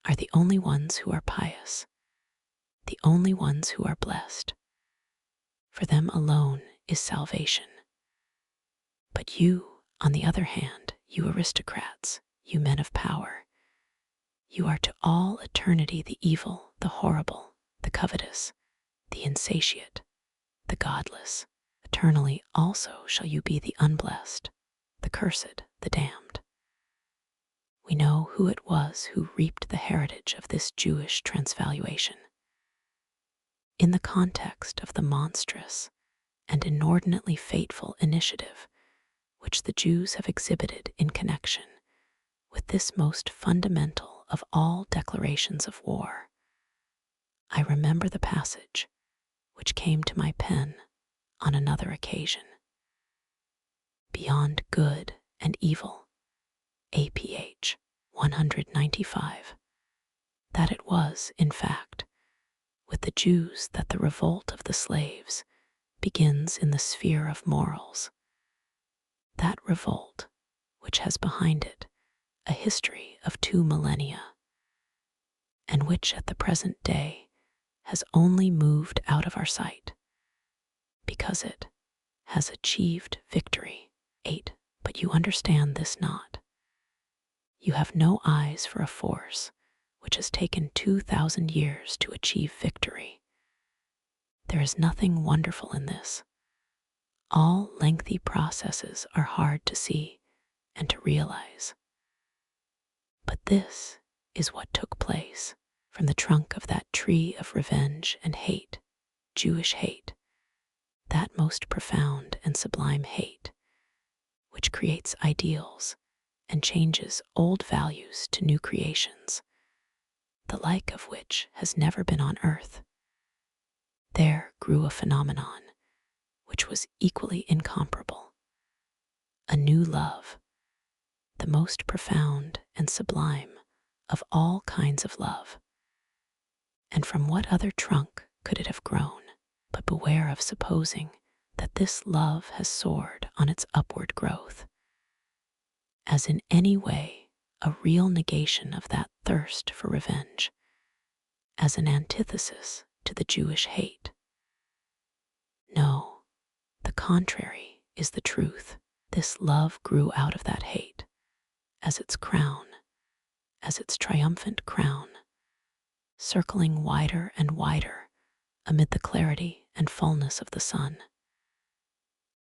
are the only ones who are pious, the only ones who are blessed. For them alone is salvation. But you, on the other hand, you aristocrats, you men of power, you are to all eternity the evil, the horrible, the covetous, the insatiate, the godless. Eternally also shall you be the unblessed, the cursed, the damned. We know who it was who reaped the heritage of this Jewish transvaluation. In the context of the monstrous and inordinately fateful initiative which the Jews have exhibited in connection with this most fundamental of all declarations of war, I remember the passage which came to my pen on another occasion. Beyond good and evil, APH 195, that it was, in fact, with the Jews that the revolt of the slaves begins in the sphere of morals. That revolt which has behind it a history of 2 millennia, and which at the present day has only moved out of our sight, because it has achieved victory. 8. But you understand this not. You have no eyes for a force which has taken 2,000 years to achieve victory. There is nothing wonderful in this. All lengthy processes are hard to see and to realize. But this is what took place from the trunk of that tree of revenge and hate, Jewish hate, that most profound and sublime hate, which creates ideals and changes old values to new creations, the like of which has never been on earth. There grew a phenomenon which was equally incomparable, a new love, the most profound and sublime of all kinds of love. And from what other trunk could it have grown? But beware of supposing that this love has soared on its upward growth, as in any way a real negation of that thirst for revenge, as an antithesis to the Jewish hate. No, the contrary is the truth. This love grew out of that hate, as its crown, as its triumphant crown, circling wider and wider amid the clarity and fullness of the sun,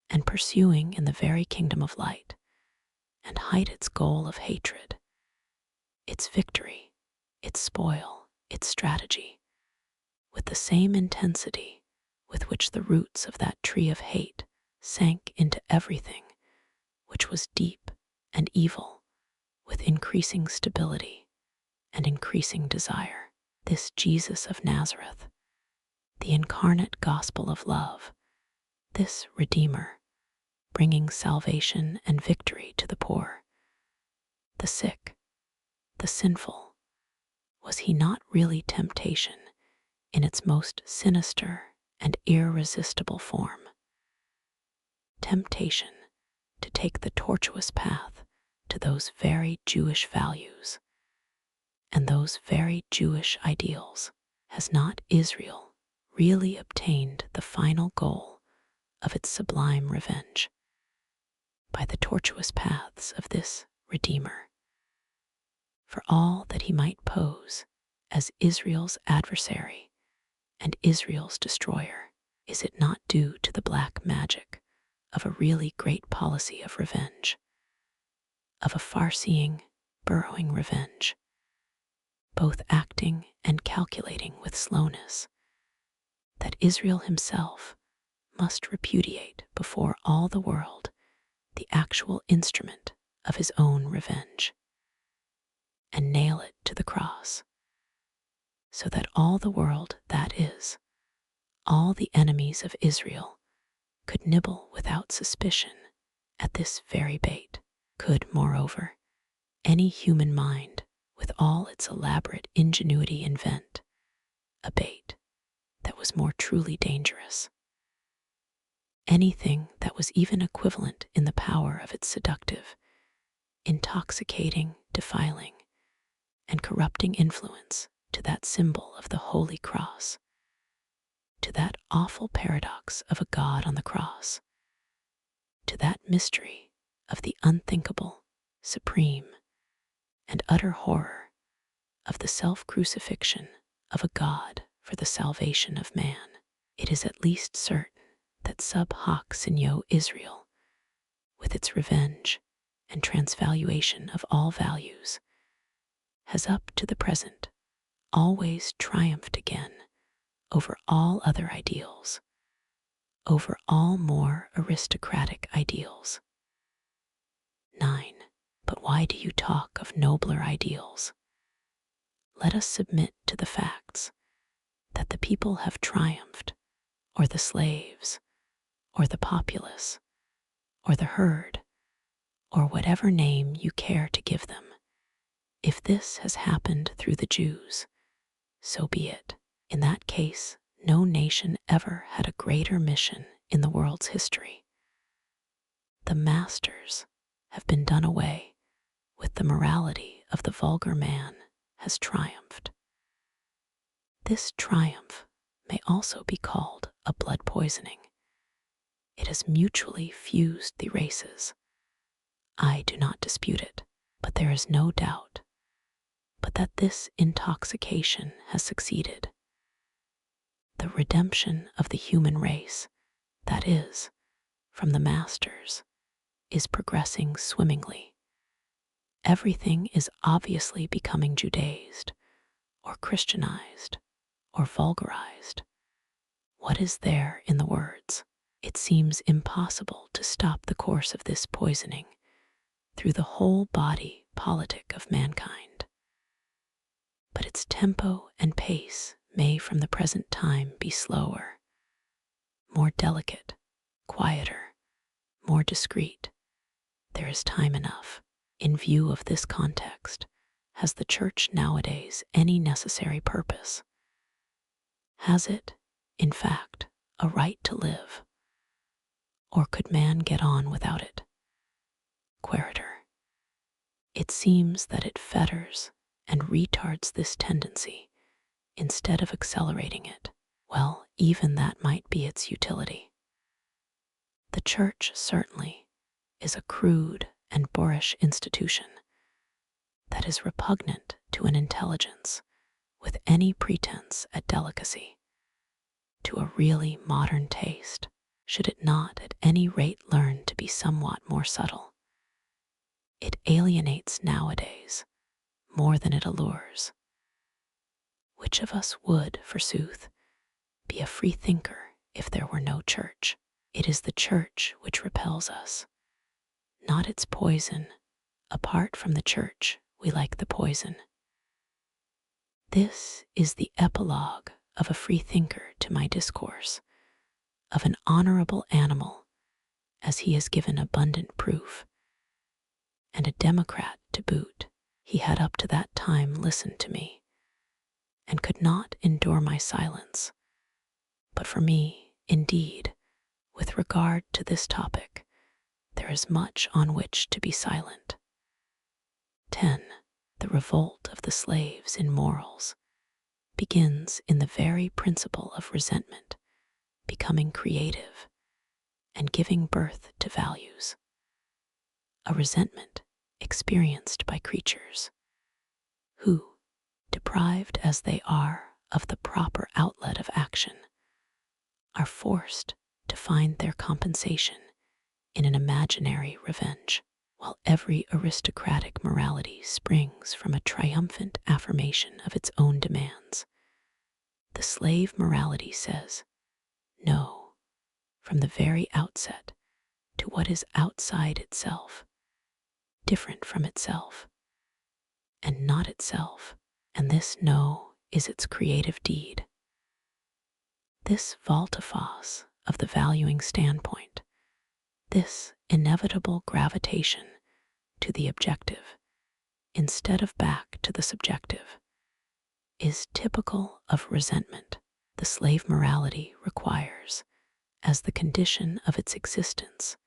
and pursuing in the very kingdom of light and height its goal of hatred, its victory, its spoil, its strategy, with the same intensity with which the roots of that tree of hate sank into everything which was deep and evil, with increasing stability and increasing desire. This Jesus of Nazareth, the incarnate gospel of love, this Redeemer, bringing salvation and victory to the poor, the sick, the sinful, was he not really temptation in its most sinister and irresistible form? Temptation to take the tortuous path to those very Jewish values and those very Jewish ideals. Has not Israel really obtained the final goal of its sublime revenge by the tortuous paths of this Redeemer? For all that he might pose as Israel's adversary and Israel's destroyer, is it not due to the black magic of a really great policy of revenge, of a far-seeing, burrowing revenge, both acting and calculating with slowness, that Israel himself must repudiate before all the world the actual instrument of his own revenge, and nail it to the cross? so that all the world, that is, all the enemies of Israel, could nibble without suspicion at this very bait. Could, moreover, any human mind, with all its elaborate ingenuity, invent a bait that was more truly dangerous? Anything that was even equivalent in the power of its seductive, intoxicating, defiling, and corrupting influence to that symbol of the Holy Cross, to that awful paradox of a God on the cross, to that mystery of the unthinkable, supreme, and utter horror of the self-crucifixion of a God for the salvation of man. It is at least certain that sub hoc signo Israel, with its revenge and transvaluation of all values, has up to the present always triumphed again over all other ideals, over all more aristocratic ideals. 9. But why do you talk of nobler ideals? Let us submit to the facts that the people have triumphed, or the slaves, or the populace, or the herd, or whatever name you care to give them. If this has happened through the Jews, so be it. In that case, no nation ever had a greater mission in the world's history. The masters have been done away with. The morality of the vulgar man has triumphed. This triumph may also be called a blood poisoning. It has mutually fused the races. I do not dispute it, but there is no doubt but that this intoxication has succeeded. The redemption of the human race, that is, from the masters, is progressing swimmingly. Everything is obviously becoming Judaized, or Christianized, or vulgarized. What is there in the words? It seems impossible to stop the course of this poisoning through the whole body politic of mankind. But its tempo and pace may from the present time be slower, more delicate, quieter, more discreet. There is time enough. In view of this context, has the Church nowadays any necessary purpose? Has it, in fact, a right to live? Or could man get on without it? Quaerator. It seems that it fetters and retards this tendency instead of accelerating it. Well, even that might be its utility. The Church, certainly, is a crude and boorish institution that is repugnant to an intelligence with any pretense at delicacy, to a really modern taste. Should it not at any rate learn to be somewhat more subtle? It alienates nowadays more than it allures. Which of us would, forsooth, be a free thinker if there were no Church? It is the Church which repels us, not its poison. Apart from the Church, we like the poison. This is the epilogue of a free thinker to my discourse, of an honorable animal, as he has given abundant proof, and a democrat to boot. He had up to that time listened to me, and could not endure my silence. But for me, indeed, with regard to this topic, there is much on which to be silent. 10. The revolt of the slaves in morals begins in the very principle of resentment, becoming creative, and giving birth to values. A resentment experienced by creatures who, deprived as they are of the proper outlet of action, are forced to find their compensation in an imaginary revenge. While every aristocratic morality springs from a triumphant affirmation of its own demands, the slave morality says no from the very outset to what is outside itself, different from itself, and not itself, and this no is its creative deed. This volte-face of the valuing standpoint, this inevitable gravitation to the objective instead of back to the subjective, is typical of resentment the slave morality requires as the condition of its existence,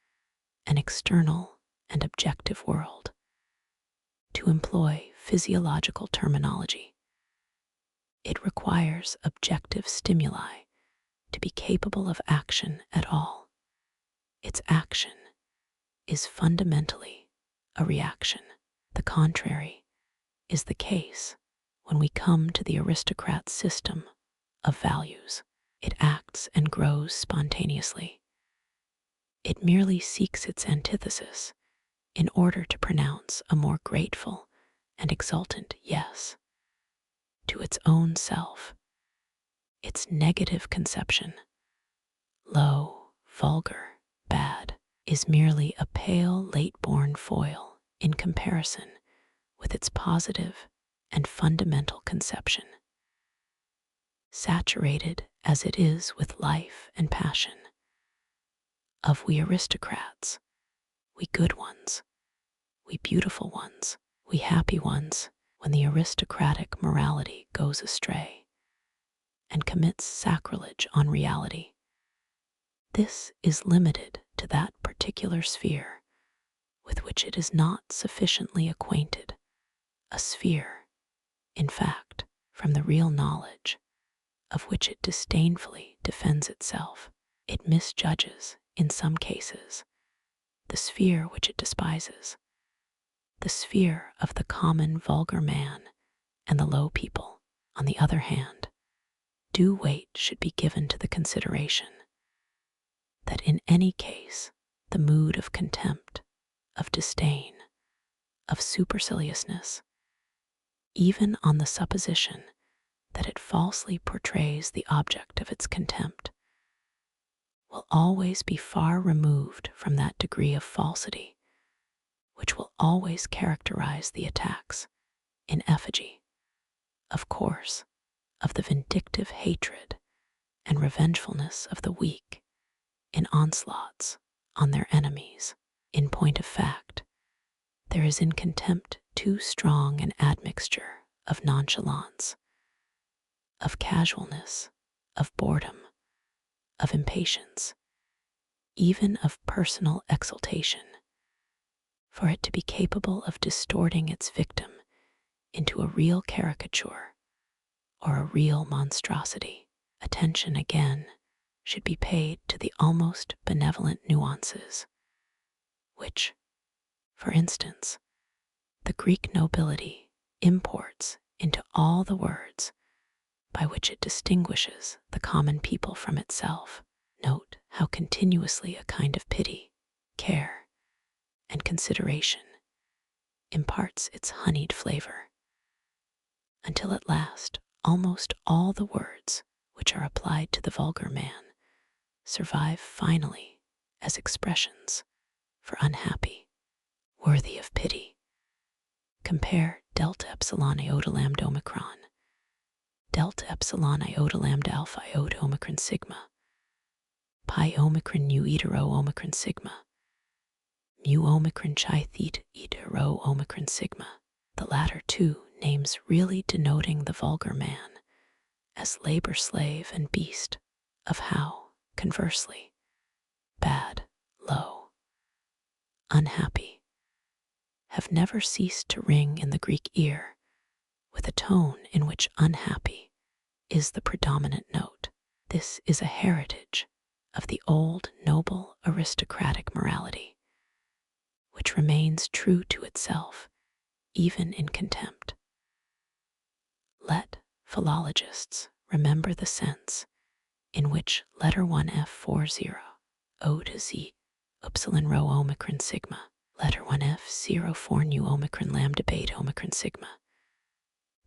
an external and objective world. To employ physiological terminology, it requires objective stimuli to be capable of action at all. Its action is fundamentally a reaction. The contrary is the case when we come to the aristocrat's system of values. It acts and grows spontaneously. It merely seeks its antithesis in order to pronounce a more grateful and exultant yes to its own self. Its negative conception, low, vulgar, bad, is merely a pale, late-born foil in comparison with its positive and fundamental conception. Saturated as it is with life and passion, of we aristocrats, we good ones, we beautiful ones, we happy ones, when the aristocratic morality goes astray and commits sacrilege on reality, this is limited to that particular sphere with which it is not sufficiently acquainted, a sphere, in fact, from the real knowledge of which it disdainfully defends itself. It misjudges, in some cases, the sphere which it despises. The sphere of the common vulgar man and the low people, on the other hand, due weight should be given to the consideration that in any case the mood of contempt, of disdain, of superciliousness, even on the supposition that it falsely portrays the object of its contempt, will always be far removed from that degree of falsity which will always characterize the attacks in effigy, of course, of the vindictive hatred and revengefulness of the weak in onslaughts on their enemies. In point of fact, there is in contempt too strong an admixture of nonchalance, of casualness, of boredom, of impatience, even of personal exultation, for it to be capable of distorting its victim into a real caricature or a real monstrosity. Attention, again, should be paid to the almost benevolent nuances which, for instance, the Greek nobility imports into all the words by which it distinguishes the common people from itself. Note how continuously a kind of pity, care, and consideration imparts its honeyed flavor, until at last almost all the words which are applied to the vulgar man survive finally as expressions for unhappy, worthy of pity. Compare delta epsilon iota lambda omicron, delta epsilon iota lambda alpha iota omicron sigma, pi omicron nu eta rho omicron sigma, mu omicron chi theta eta rho omicron sigma. The latter two names really denoting the vulgar man as labor slave and beast, of how, conversely, bad, low, unhappy, have never ceased to ring in the Greek ear with a tone in which unhappy is the predominant note. This is a heritage of the old noble aristocratic morality, which remains true to itself even in contempt. Let philologists remember the sense in which letter 1F40 O to Z upsilon rho omicron sigma, letter 1F04 nu omicron lambda beta omicron sigma,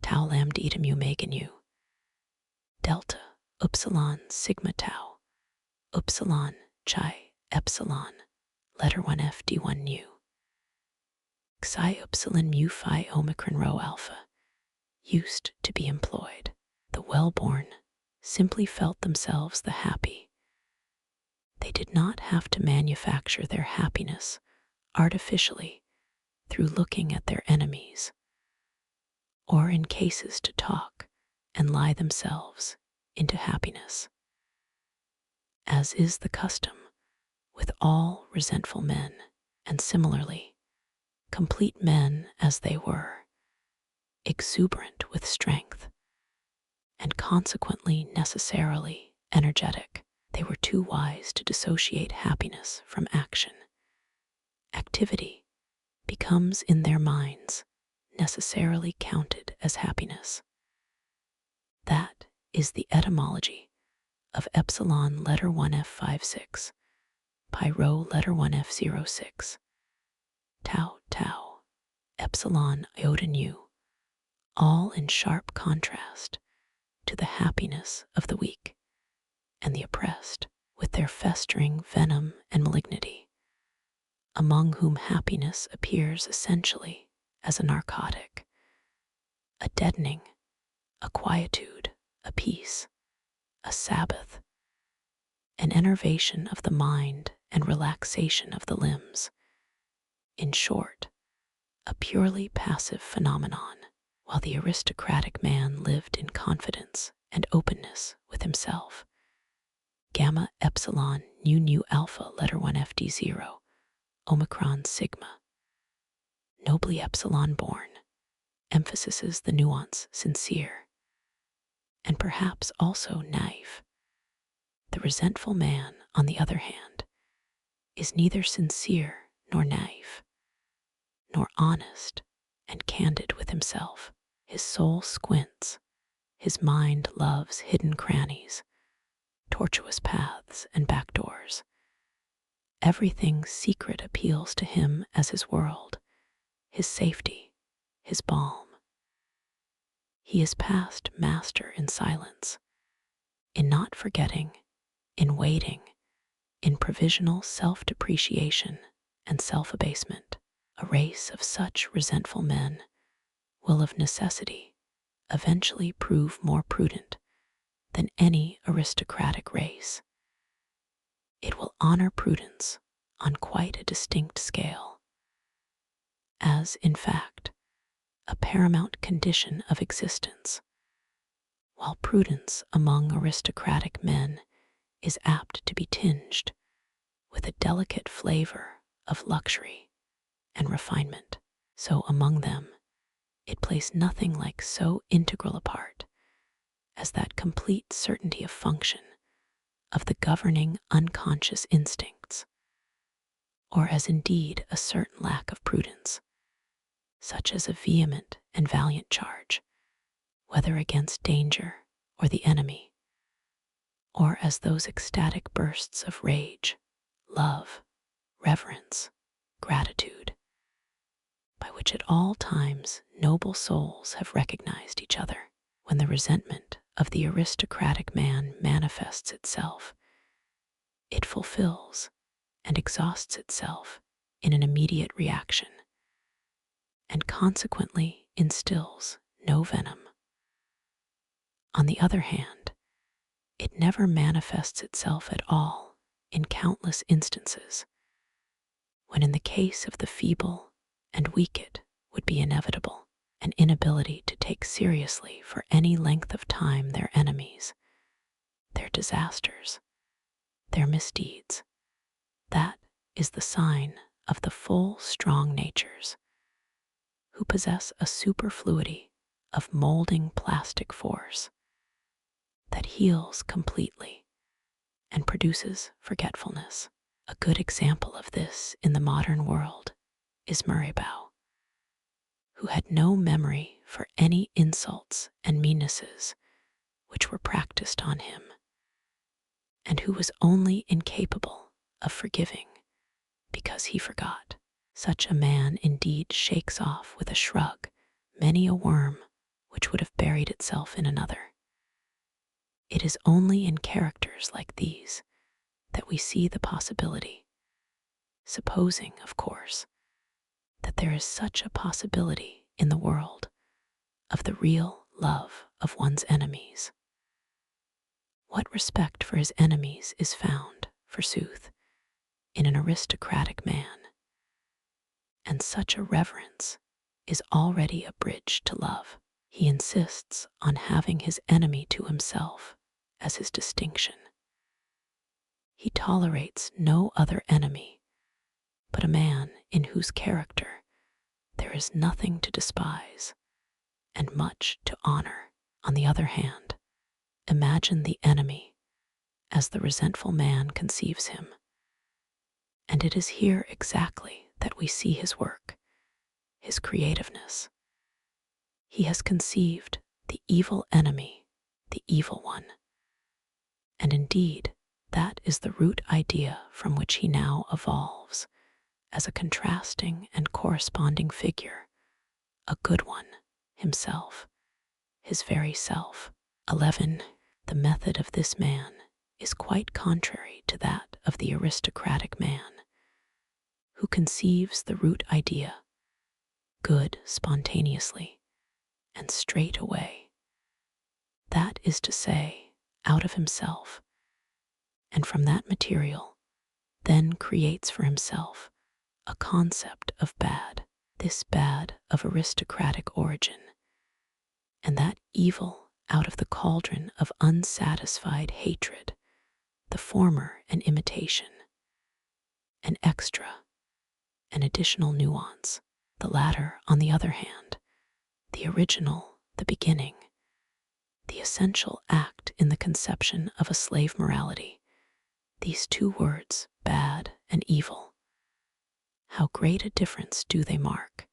tau lambda eta mu omega nu, delta upsilon sigma tau, upsilon chi epsilon, letter 1F D1 nu, xi upsilon mu phi omicron rho alpha used to be employed. The well-born simply felt themselves the happy. They did not have to manufacture their happiness artificially through looking at their enemies, or in cases to talk and lie themselves into happiness. As is the custom with all resentful men, and similarly, complete men as they were, exuberant with strength, and consequently necessarily energetic, they were too wise to dissociate happiness from action. Activity becomes in their minds necessarily counted as happiness. That is the etymology of epsilon letter 1F56, pi rho letter 1F06, tau tau, epsilon iota nu, all in sharp contrast to the happiness of the weak and the oppressed, with their festering venom and malignity, among whom happiness appears essentially as a narcotic, a deadening, a quietude, a peace, a Sabbath, an enervation of the mind and relaxation of the limbs. In short, a purely passive phenomenon, while the aristocratic man lived in confidence and openness with himself. Gamma epsilon nu nu alpha letter 1FD0, omicron sigma. Nobly epsilon born, emphasizes the nuance sincere, and perhaps also naive. The resentful man, on the other hand, is neither sincere nor naive, nor honest and candid with himself. His soul squints, his mind loves hidden crannies, tortuous paths and back doors. Everything secret appeals to him as his world, his safety, his balm. He is past master in silence, in not forgetting, in waiting, in provisional self-depreciation and self-abasement. A race of such resentful men will of necessity eventually prove more prudent than any aristocratic race. It will honor prudence on quite a distinct scale, as, in fact, a paramount condition of existence, while prudence among aristocratic men is apt to be tinged with a delicate flavor of luxury and refinement. So among them, it plays nothing like so integral a part as that complete certainty of function of the governing unconscious instincts, or as indeed a certain lack of prudence, such as a vehement and valiant charge, whether against danger or the enemy, or as those ecstatic bursts of rage, love, reverence, gratitude, by which at all times noble souls have recognized each other. When the resentment of the aristocratic man manifests itself, it fulfills and exhausts itself in an immediate reaction, and consequently instills no venom. On the other hand, it never manifests itself at all in countless instances, when in the case of the feeble and weak it would be inevitable, an inability to take seriously for any length of time their enemies, their disasters, their misdeeds. That is the sign of the full, strong natures, who possess a superfluity of molding plastic force that heals completely and produces forgetfulness. A good example of this in the modern world is Murraybau, who had no memory for any insults and meannesses which were practiced on him, and who was only incapable of forgiving because he forgot. Such a man indeed shakes off with a shrug many a worm which would have buried itself in another. It is only in characters like these that we see the possibility, supposing, of course, that there is such a possibility in the world, of the real love of one's enemies. What respect for his enemies is found, forsooth, in an aristocratic man? And such a reverence is already a bridge to love. He insists on having his enemy to himself as his distinction. He tolerates no other enemy but a man in whose character there is nothing to despise and much to honor. On the other hand, imagine the enemy as the resentful man conceives him, and it is here exactly that we see his work, his creativeness. He has conceived the evil enemy, the evil one, and indeed that is the root idea from which he now evolves as a contrasting and corresponding figure, a good one, himself, his very self. 11. The method of this man is quite contrary to that of the aristocratic man, who conceives the root idea, good, spontaneously and straight away, that is to say, out of himself, and from that material then creates for himself a concept of bad, this bad of aristocratic origin, and that evil out of the cauldron of unsatisfied hatred, the former an imitation, an extra, an additional nuance, the latter, on the other hand, the original, the beginning, the essential act in the conception of a slave morality. These two words, bad and evil, how great a difference do they mark,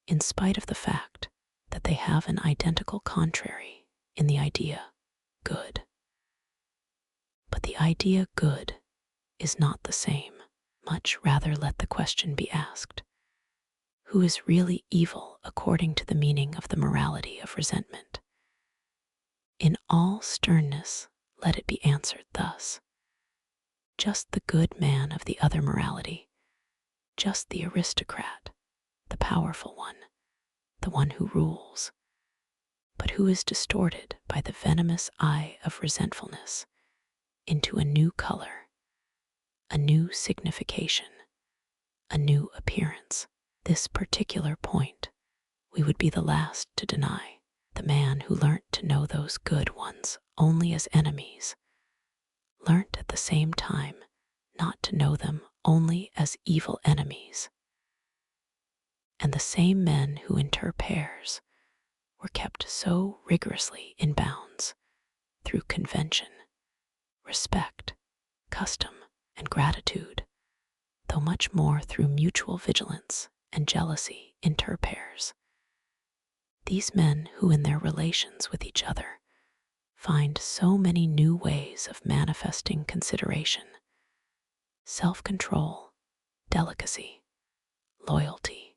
in spite of the fact that they have an identical contrary in the idea good. But the idea good is not the same. Much rather let the question be asked, who is really evil according to the meaning of the morality of resentment? In all sternness, let it be answered thus: just the good man of the other morality, just the aristocrat, the powerful one, the one who rules, but who is distorted by the venomous eye of resentfulness into a new color, a new signification, a new appearance. This particular point we would be the last to deny. The man who learnt to know those good ones only as enemies, learnt at the same time not to know them only as evil enemies. And the same men who inter pairs were kept so rigorously in bounds through convention, respect, custom, and gratitude, though much more through mutual vigilance and jealousy inter pairs. These men who in their relations with each other find so many new ways of manifesting consideration, self-control, delicacy, loyalty,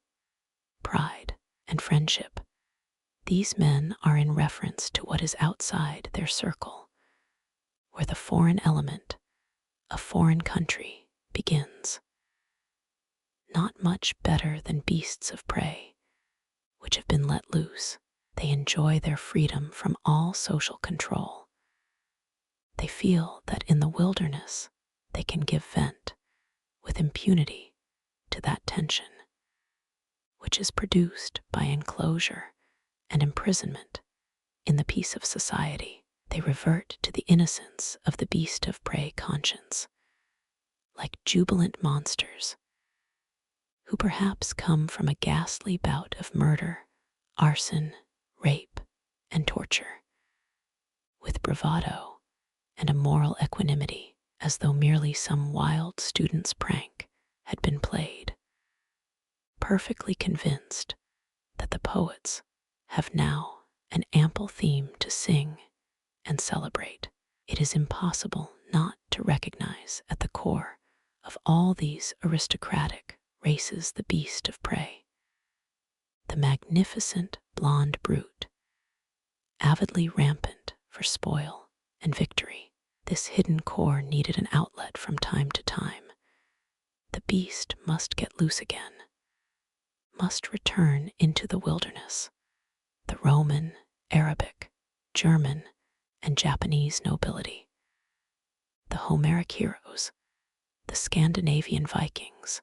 pride, and friendship. These men are in reference to what is outside their circle, where the foreign element, a foreign country, begins. Not much better than beasts of prey, which have been let loose, they enjoy their freedom from all social control. They feel that in the wilderness they can give vent with impunity to that tension, which is produced by enclosure and imprisonment in the peace of society. They revert to the innocence of the beast of prey conscience, like jubilant monsters, who perhaps come from a ghastly bout of murder, arson, rape, and torture, with bravado and a moral equanimity, as though merely some wild student's prank had been played, perfectly convinced that the poets have now an ample theme to sing and celebrate. It is impossible not to recognize at the core of all these aristocratic races the beast of prey, the magnificent blonde brute, avidly rampant for spoil and victory. This hidden core needed an outlet from time to time. The beast must get loose again, must return into the wilderness, the Roman, Arabic, Chinese nobility, the Homeric heroes, the Scandinavian Vikings,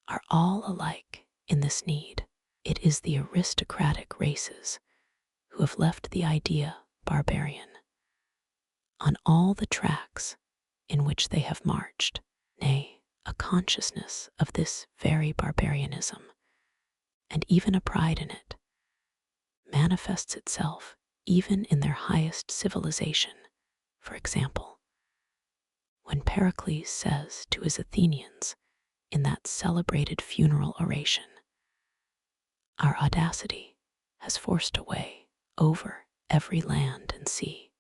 are all alike in this need. It is the aristocratic races who have left the idea barbarian on all the tracks in which they have marched. Nay, a consciousness of this very barbarianism, and even a pride in it, manifests itself even in their highest civilization. For example, when Pericles says to his Athenians in that celebrated funeral oration, "Our audacity has forced a way over every land and sea,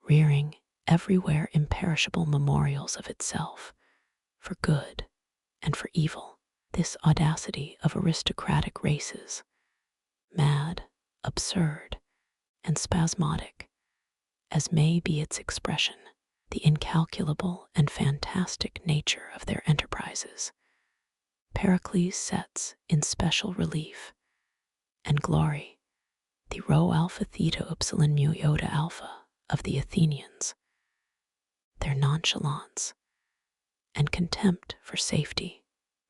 rearing everywhere imperishable memorials of itself for good and for evil." This audacity of aristocratic races, mad, absurd, and spasmodic as may be its expression, the incalculable and fantastic nature of their enterprises, Pericles sets in special relief and glory the rho alpha theta upsilon mu iota alpha of the Athenians, their nonchalance and contempt for safety,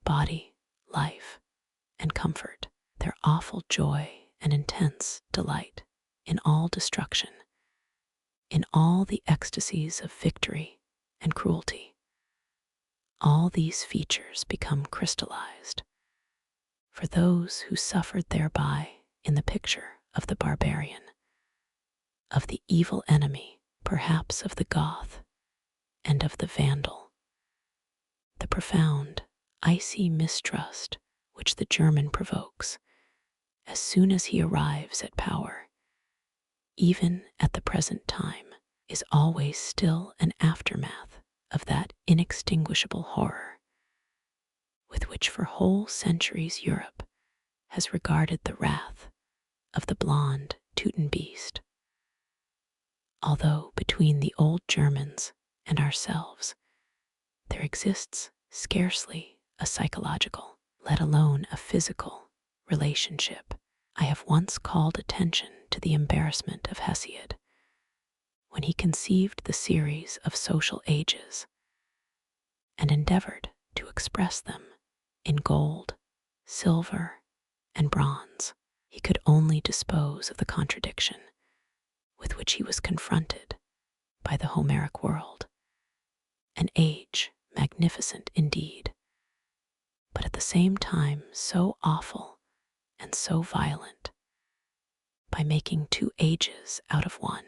body, life, and comfort, their awful joy and intense delight in all destruction, in all the ecstasies of victory and cruelty. All these features become crystallized for those who suffered thereby in the picture of the barbarian, of the evil enemy, perhaps of the Goth and of the Vandal. The profound, icy mistrust which the German provokes as soon as he arrives at power, even at the present time, is always still an aftermath of that inextinguishable horror with which for whole centuries Europe has regarded the wrath of the blonde Teuton beast. Although between the old Germans and ourselves there exists scarcely a psychological, let alone a physical, relationship, I have once called attention to the embarrassment of Hesiod when he conceived the series of social ages and endeavored to express them in gold, silver, and bronze. He could only dispose of the contradiction with which he was confronted by the Homeric world, an age magnificent indeed, but at the same time so awful and so violent, by making two ages out of one,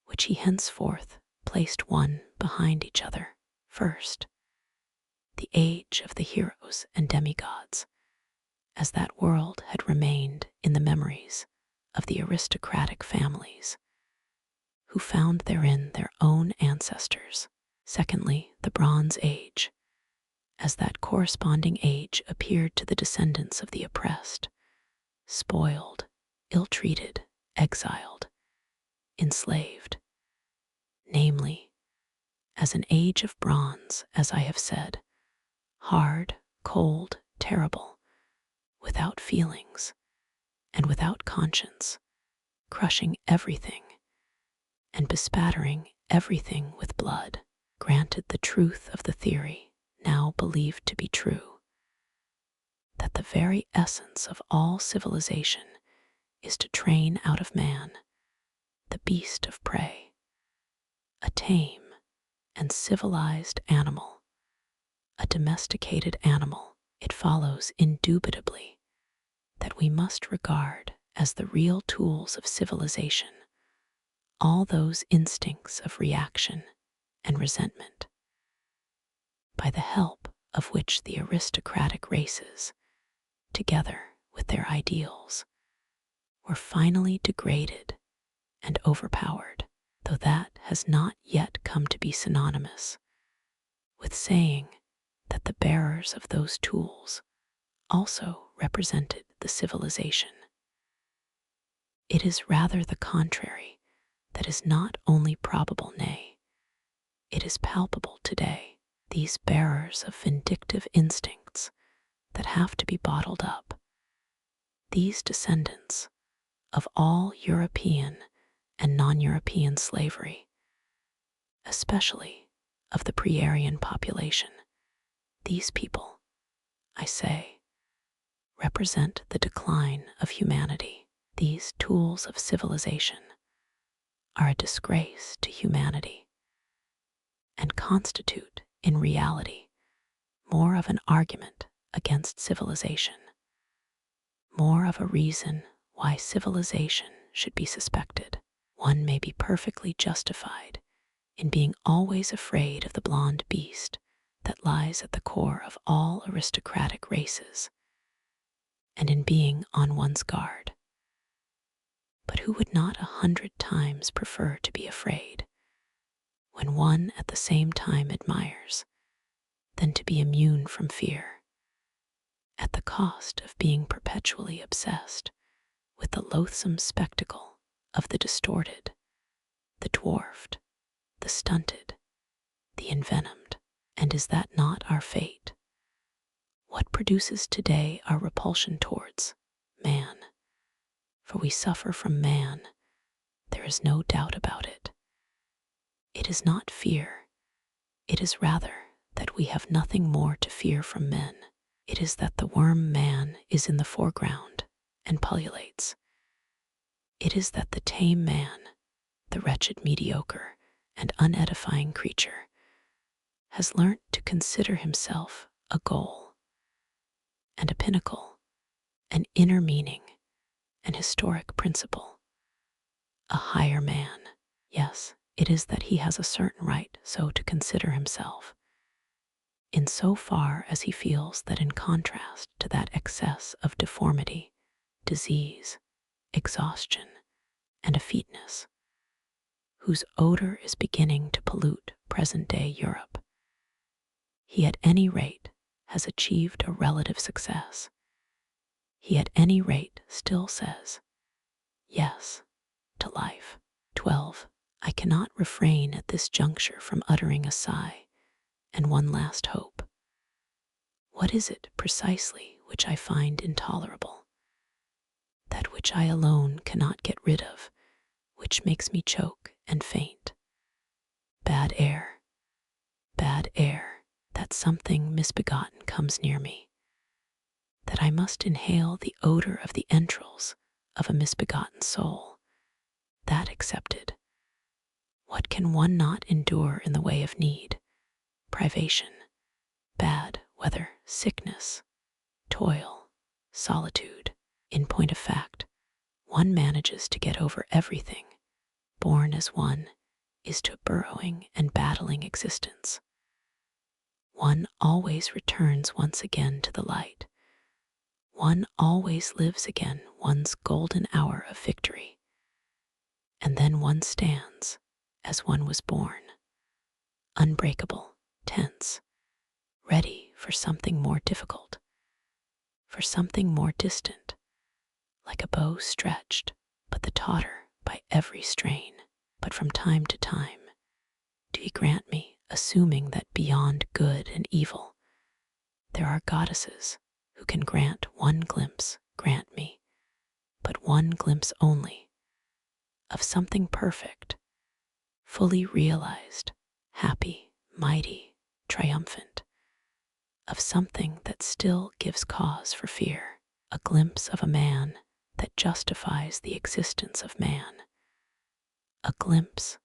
which he henceforth placed one behind each other. First, the age of the heroes and demigods, as that world had remained in the memories of the aristocratic families, who found therein their own ancestors. Secondly, the Bronze Age, as that corresponding age appeared to the descendants of the oppressed, spoiled, ill-treated, exiled, enslaved, namely, as an age of bronze, as I have said, hard, cold, terrible, without feelings, and without conscience, crushing everything, and bespattering everything with blood. Granted the truth of the theory, now believed to be true, that the very essence of all civilization is to train out of man the beast of prey, a tame and civilized animal, a domesticated animal, it follows indubitably that we must regard as the real tools of civilization all those instincts of reaction and resentment, by the help of which the aristocratic races, together with their ideals, were finally degraded and overpowered, though that has not yet come to be synonymous with saying that the bearers of those tools also represented the civilization. It is rather the contrary that is not only probable, nay, it is palpable today. These bearers of vindictive instincts that have to be bottled up, these descendants of all European and non-European slavery, especially of the pre-Aryan population. These people, I say, represent the decline of humanity. These tools of civilization are a disgrace to humanity and constitute, in reality, more of an argument against civilization, more of a reason why civilization should be suspected. One may be perfectly justified in being always afraid of the blonde beast that lies at the core of all aristocratic races, and in being on one's guard. But who would not 100 times prefer to be afraid, when one at the same time admires, than to be immune from fear, at the cost of being perpetually obsessed with the loathsome spectacle of the distorted, the dwarfed, the stunted, the envenomed? And is that not our fate? What produces today our repulsion towards man? For we suffer from man, there is no doubt about it. It is not fear, it is rather that we have nothing more to fear from men. It is that the worm man is in the foreground and pullulates. It is that the tame man, the wretched, mediocre, and unedifying creature, has learnt to consider himself a goal and a pinnacle, an inner meaning, an historic principle, a higher man. Yes, it is that he has a certain right so to consider himself, in so far as he feels that in contrast to that excess of deformity, disease, exhaustion, and effeteness, whose odor is beginning to pollute present-day Europe, he at any rate has achieved a relative success. He at any rate still says yes to life. 12. I cannot refrain at this juncture from uttering a sigh and one last hope. What is it precisely which I find intolerable? That which I alone cannot get rid of, which makes me choke and faint. Bad air, that something misbegotten comes near me, that I must inhale the odor of the entrails of a misbegotten soul, that accepted. What can one not endure in the way of need, privation, bad weather, sickness, toil, solitude? In point of fact, one manages to get over everything, born as one is to a burrowing and battling existence. One always returns once again to the light. One always lives again one's golden hour of victory. And then one stands as one was born, unbreakable, tense, ready for something more difficult, for something more distant, like a bow stretched, but the tauter by every strain. But from time to time, do ye grant me, assuming that beyond good and evil, there are goddesses who can grant one glimpse, grant me, but one glimpse only, of something perfect, fully realized, happy, mighty, triumphant, of something that still gives cause for fear, a glimpse of a man that justifies the existence of man, a glimpse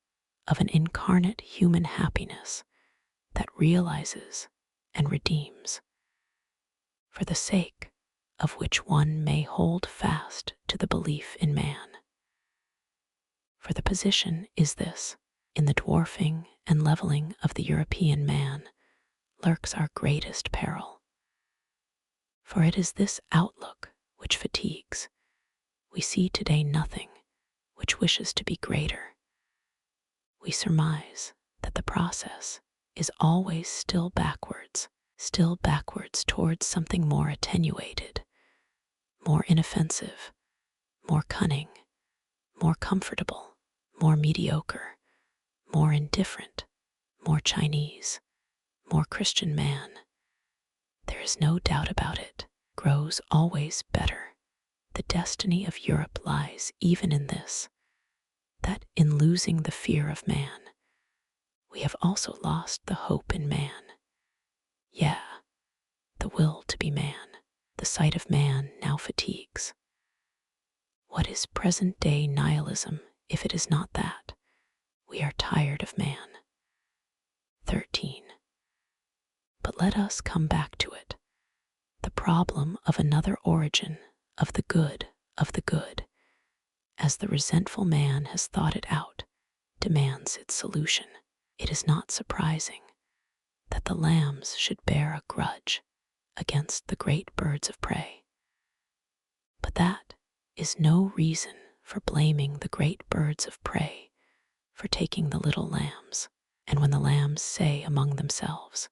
of an incarnate human happiness that realizes and redeems, for the sake of which one may hold fast to the belief in man. For the position is this: in the dwarfing and leveling of the European man lurks our greatest peril. For it is this outlook which fatigues. We see today nothing which wishes to be greater. We surmise that the process is always still backwards towards something more attenuated, more inoffensive, more cunning, more comfortable, more mediocre, more indifferent, more Chinese, more Christian man. There is no doubt about it, grows always better. The destiny of Europe lies even in this, that in losing the fear of man, we have also lost the hope in man. Yeah, the will to be man, the sight of man now fatigues. What is present-day nihilism if it is not that? We are tired of man. 13. But let us come back to it. The problem of another origin, of the good, as the resentful man has thought it out, demands its solution. It is not surprising that the lambs should bear a grudge against the great birds of prey. But that is no reason for blaming the great birds of prey for taking the little lambs. And when the lambs say among themselves,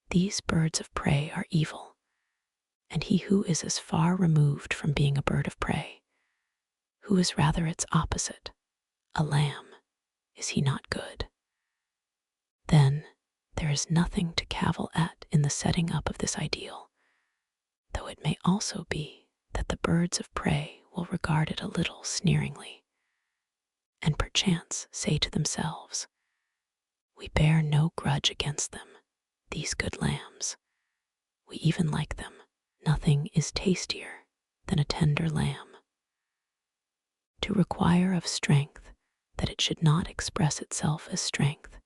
"These birds of prey are evil," and he who is as far removed from being a bird of prey, who is rather its opposite, a lamb, is he not good? Then there is nothing to cavil at in the setting up of this ideal, though it may also be that the birds of prey will regard it a little sneeringly, and perchance say to themselves, "We bear no grudge against them, these good lambs. We even like them. Nothing is tastier than a tender lamb." To require of strength that it should not express itself as strength,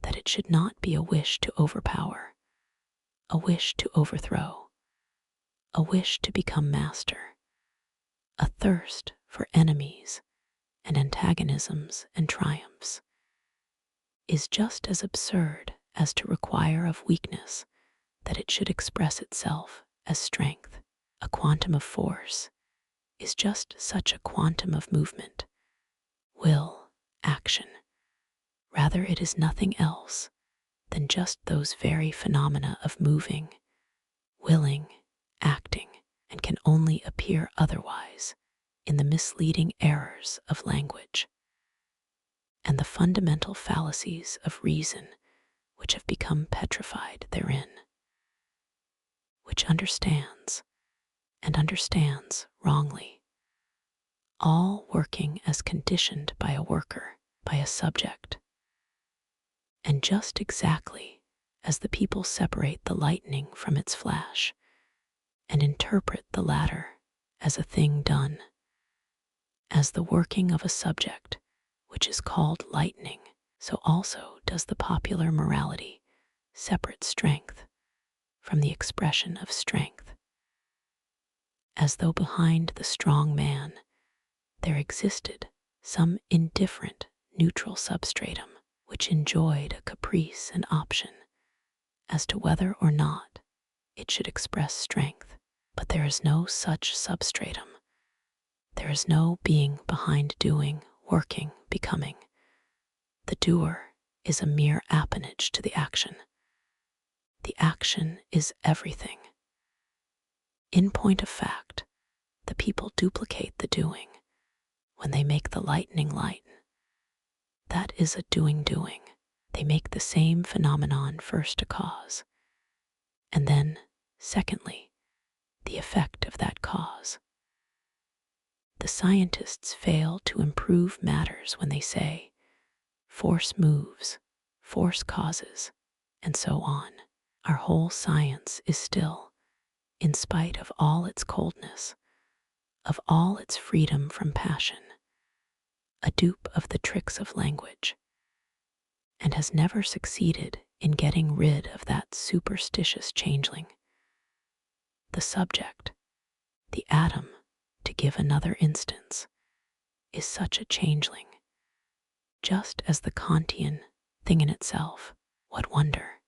that it should not be a wish to overpower, a wish to overthrow, a wish to become master, a thirst for enemies and antagonisms and triumphs, is just as absurd as to require of weakness that it should express itself as strength. A quantum of force is just such a quantum of movement, will, action. Rather, it is nothing else than just those very phenomena of moving, willing, acting, and can only appear otherwise in the misleading errors of language and the fundamental fallacies of reason which have become petrified therein, which understands and understands wrongly, all working as conditioned by a worker, by a subject. And just exactly as the people separate the lightning from its flash and interpret the latter as a thing done, as the working of a subject which is called lightning, so also does the popular morality separate strength from the expression of strength, as though behind the strong man there existed some indifferent neutral substratum which enjoyed a caprice and option as to whether or not it should express strength. But there is no such substratum. There is no being behind doing, working, becoming. The doer is a mere appanage to the action. The action is everything. In point of fact, the people duplicate the doing when they make the lightning lighten. That is a doing. They make the same phenomenon first a cause, and then, secondly, the effect of that cause. The scientists fail to improve matters when they say, force moves, force causes, and so on. Our whole science is still, in spite of all its coldness, of all its freedom from passion, a dupe of the tricks of language, and has never succeeded in getting rid of that superstitious changeling. The subject, the atom, to give another instance, is such a changeling, just as the Kantian thing in itself. What wonder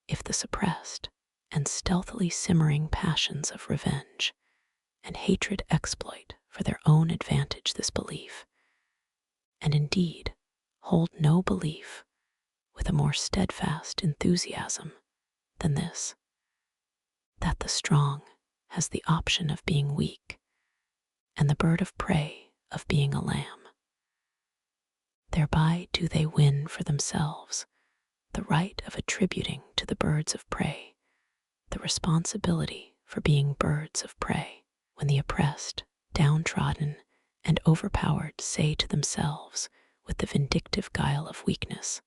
if the suppressed and stealthily simmering passions of revenge and hatred exploit for their own advantage this belief, and indeed hold no belief with a more steadfast enthusiasm than this, that the strong has the option of being weak and the bird of prey of being a lamb. Thereby do they win for themselves the right of attributing to the birds of prey the responsibility for being birds of prey, when the oppressed, downtrodden, and overpowered say to themselves with the vindictive guile of weakness,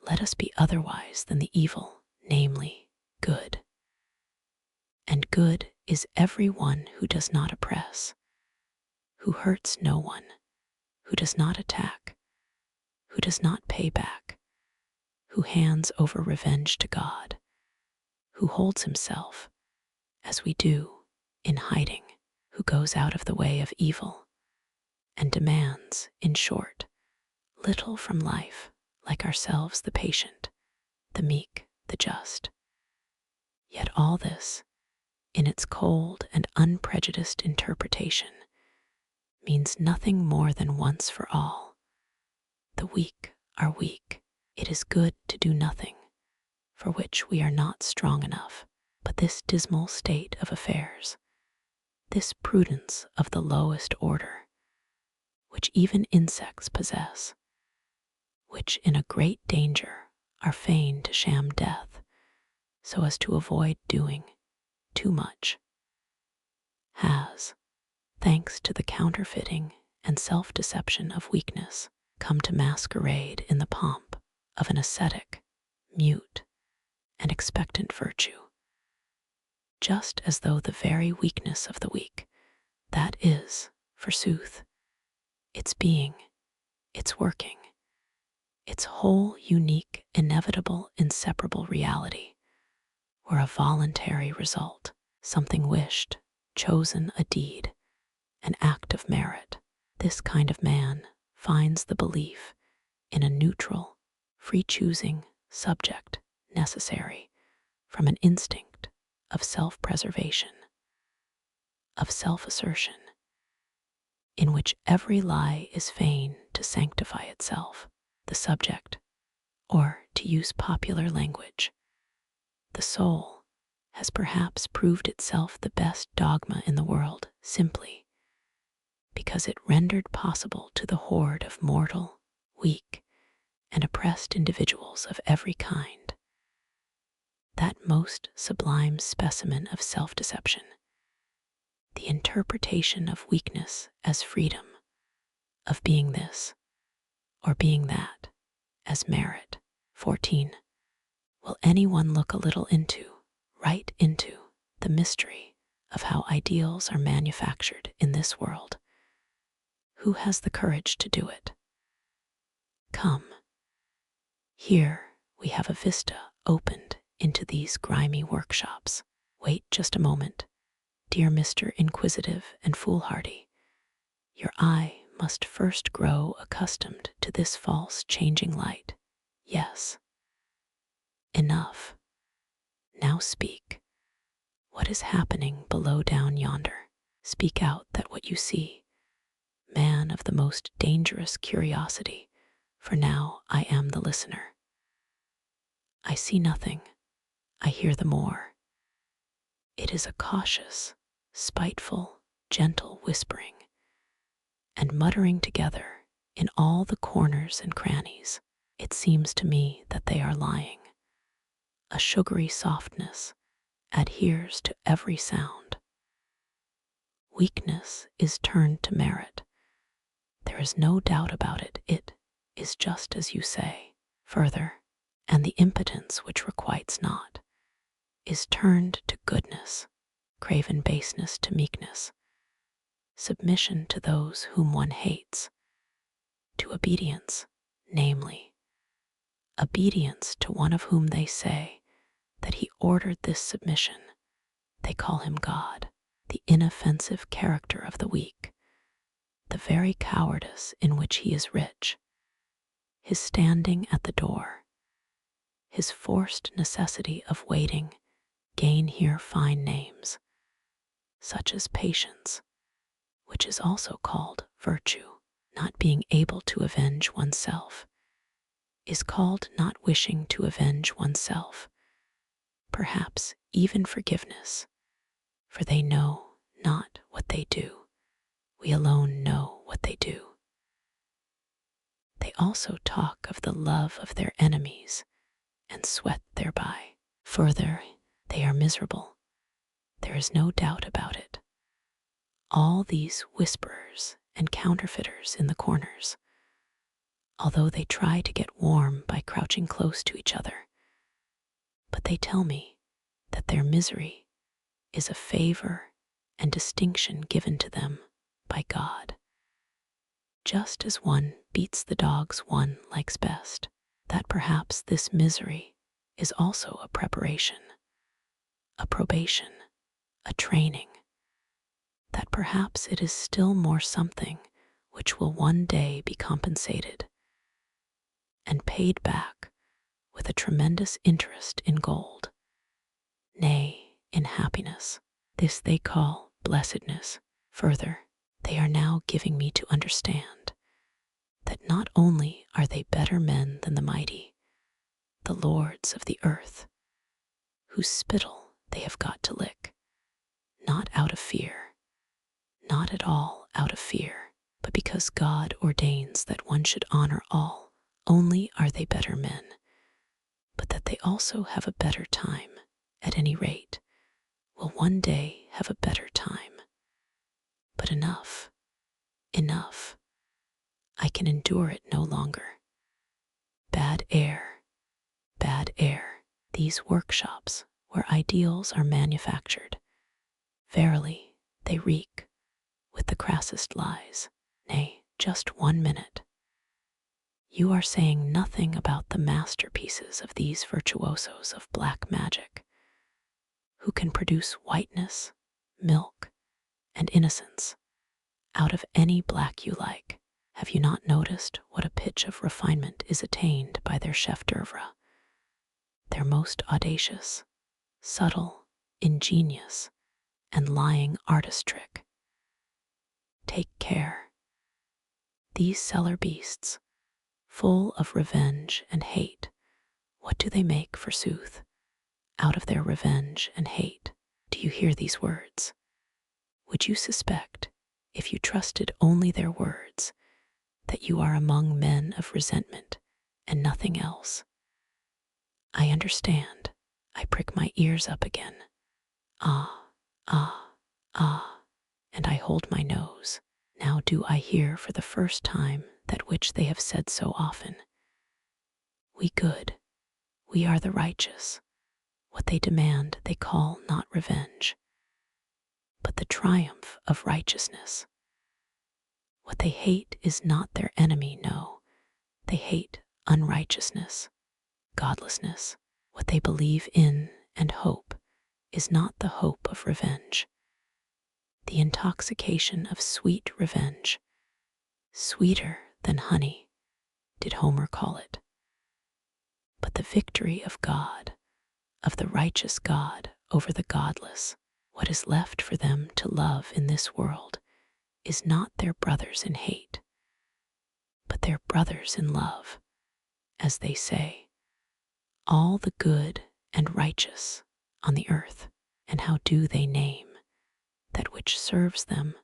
"Let us be otherwise than the evil, namely, good." And good is every one who does not oppress, who hurts no one, who does not attack, who does not pay back, who hands over revenge to God, who holds himself, as we do, in hiding, who goes out of the way of evil, and demands, in short, little from life, like ourselves the patient, the meek, the just. Yet all this, in its cold and unprejudiced interpretation, means nothing more than once for all. The weak are weak. It is good to do nothing, for which we are not strong enough. But this dismal state of affairs, this prudence of the lowest order, which even insects possess, which in a great danger are fain to sham death, so as to avoid doing too much, has, thanks to the counterfeiting and self-deception of weakness, come to masquerade in the pomp of an ascetic, mute, and expectant virtue, just as though the very weakness of the weak, that is, forsooth, its being, its working, its whole unique, inevitable, inseparable reality, were a voluntary result, something wished, chosen, a deed, an act of merit. This kind of man finds the belief in a neutral, free-choosing subject necessary from an instinct of self-preservation, of self-assertion, in which every lie is fain to sanctify itself. The subject, or to use popular language, the soul, has perhaps proved itself the best dogma in the world simply because it rendered possible to the horde of mortal, weak, and oppressed individuals of every kind, that most sublime specimen of self-deception, the interpretation of weakness as freedom, of being this or being that as merit. 14. Will anyone look a little into, right into, the mystery of how ideals are manufactured in this world? Who has the courage to do it? Come. Here we have a vista opened into these grimy workshops. Wait just a moment, dear Mr. Inquisitive and Foolhardy. Your eye must first grow accustomed to this false changing light. Yes. Enough. Now speak. What is happening below down yonder? Speak out that what you see, man of the most dangerous curiosity, for now I am the listener. I see nothing, I hear the more. It is a cautious, spiteful, gentle whispering, and muttering together in all the corners and crannies. It seems to me that they are lying. A sugary softness adheres to every sound. Weakness is turned to merit. There is no doubt about it. It is just as you say. Further, and the impotence which requites not is turned to goodness, craven baseness to meekness, submission to those whom one hates, to obedience, namely, obedience to one of whom they say that he ordered this submission. They call him God, the inoffensive character of the weak, the very cowardice in which he is rich, his standing at the door, his forced necessity of waiting, gain here fine names, such as patience, which is also called virtue. Not being able to avenge oneself is called not wishing to avenge oneself, perhaps even forgiveness, for they know not what they do. We alone know what they do. They also talk of the love of their enemies and sweat thereby. Further, they are miserable. There is no doubt about it. all these whisperers and counterfeiters in the corners, although they try to get warm by crouching close to each other, but they tell me that their misery is a favor and distinction given to them by God. Just as one beats the dogs one likes best, that perhaps this misery is also a preparation, a probation, a training, that perhaps it is still more something which will one day be compensated and paid back with a tremendous interest in gold, nay, in happiness. This they call blessedness. Further, they are now giving me to understand that not only are they better men than the mighty, the lords of the earth, whose spittle they have got to lick, not out of fear, not at all out of fear, but because God ordains that one should honor all. Only are they better men, but that they also have a better time, at any rate, will one day have a better time. But enough, enough. I can endure it no longer. Bad air, these workshops where ideals are manufactured. Verily, they reek with the crassest lies. Nay, just 1 minute. You are saying nothing about the masterpieces of these virtuosos of black magic, who can produce whiteness, milk, and innocence out of any black you like. Have you not noticed what a pitch of refinement is attained by their chef d'oeuvre? Their most audacious, subtle, ingenious, and lying artist trick. Take care. These cellar beasts, full of revenge and hate, what do they make, forsooth, out of their revenge and hate? Do you hear these words? Would you suspect, if you trusted only their words, that you are among men of resentment and nothing else? I understand. I prick my ears up again. Ah, and I hold my nose. Now do I hear for the first time that which they have said so often. We good, we are the righteous. What they demand they call not revenge, but the triumph of righteousness. What they hate is not their enemy, no. They hate unrighteousness, godlessness. What they believe in and hope is not the hope of revenge. The intoxication of sweet revenge, sweeter than honey, did Homer call it. But the victory of God, of the righteous God over the godless, what is left for them to love in this world is not their brothers in hate, but their brothers in love, as they say, all the good and righteous on the earth. And how do they name that which serves them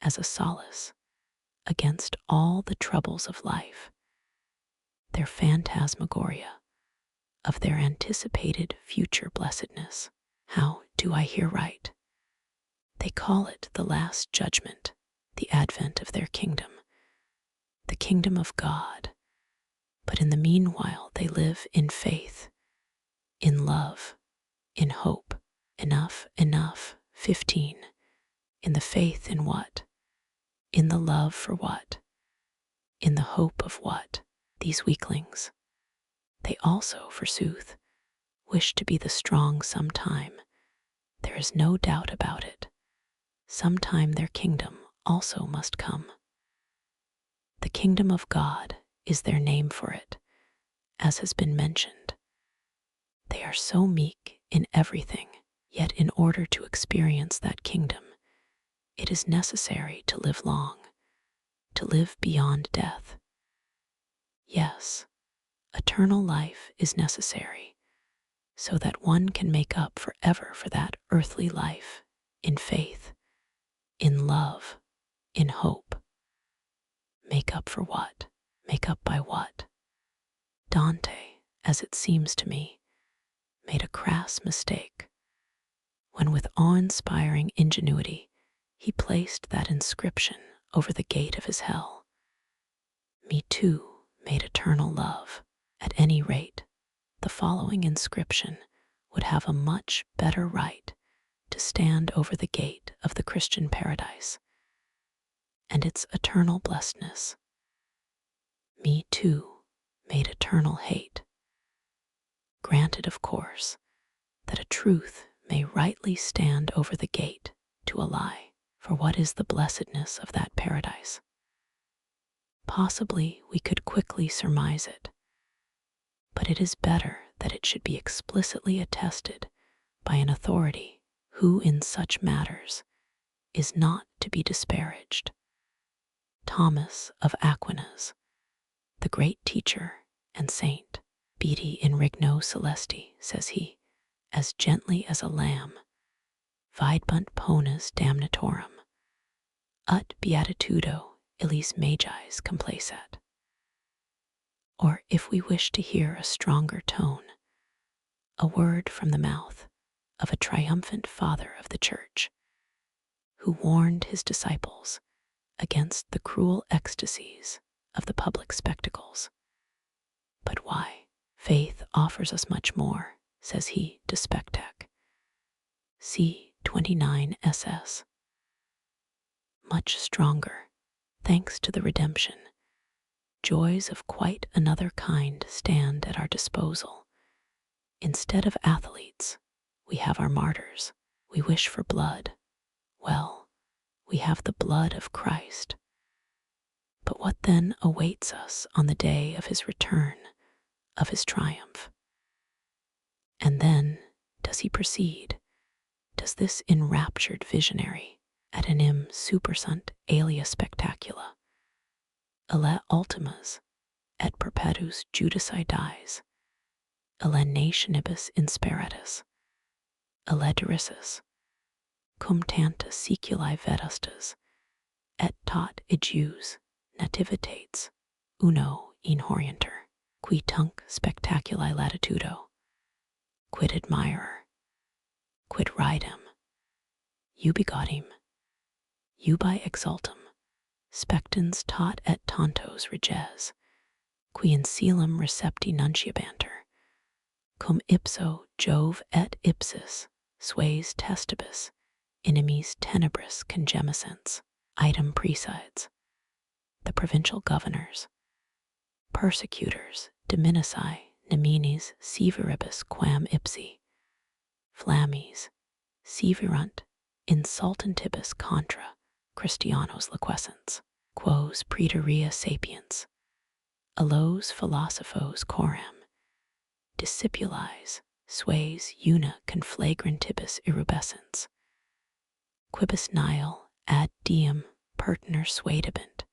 as a solace against all the troubles of life, their phantasmagoria of their anticipated future blessedness? How do I hear right? They call it the last judgment, the advent of their kingdom, the kingdom of God. But in the meanwhile they live in faith, in love, in hope. Enough. 15. In the faith in what? In the love for what? In the hope of what? These weaklings. They also, forsooth, wish to be the strong sometime. There is no doubt about it. Sometime their kingdom also must come. The kingdom of God is their name for it, as has been mentioned. They are so meek in everything, yet in order to experience that kingdom, it is necessary to live long, to live beyond death. Yes, eternal life is necessary, so that one can make up forever for that earthly life in faith, in love, in hope. Make up for what? Make up by what? Dante, as it seems to me, made a crass mistake when with awe-inspiring ingenuity he placed that inscription over the gate of his hell. Me too made eternal love. At any rate, the following inscription would have a much better right to stand over the gate of the Christian paradise and its eternal blessedness. Me too made eternal hate. Granted, of course, that a truth may rightly stand over the gate to a lie, for what is the blessedness of that paradise? Possibly we could quickly surmise it, but it is better that it should be explicitly attested by an authority who in such matters is not to be disparaged. Thomas of Aquinas, the great teacher and saint, Beati in regno celesti, says he, as gently as a lamb, videbunt ponas damnatorum, ut beatitudo illis magis complacet. Or if we wish to hear a stronger tone, a word from the mouth of a triumphant father of the church, who warned his disciples against the cruel ecstasies of the public spectacles. But why? Faith offers us much more, says he to Spectac. C. 29 SS. Much stronger, thanks to the redemption. Joys of quite another kind stand at our disposal. Instead of athletes, we have our martyrs. We wish for blood. Well, we have the blood of Christ. But what then awaits us on the day of his return, of his triumph? And then, does he proceed? Does this enraptured visionary, ad enim supersunt alia spectacula, alle ultimas, et perpetuus judici dies, alle nationibus insperatus, alle derissus, cum tanta seculi vedustas, et tot ejus nativitates, uno in horienter, qui tunc spectaculi latitudo, quid admirer, quid ridem, ubigatim, ubi exultum, spectans tot et tantos reges, qui in coelum recepti nunciabanter, cum ipso Jove et ipsis sues testibus inimis tenebris congemiscens. Item presides, the provincial governors, persecutors diminici neminis severibus quam ipsi, flammis severunt insultantibus contra Christianos liquescens, quos praeterea sapiens, allos philosophos coram, discipulis sues una conflagrantibus irrubescens, quibus nihil ad diem pertiner suadebant,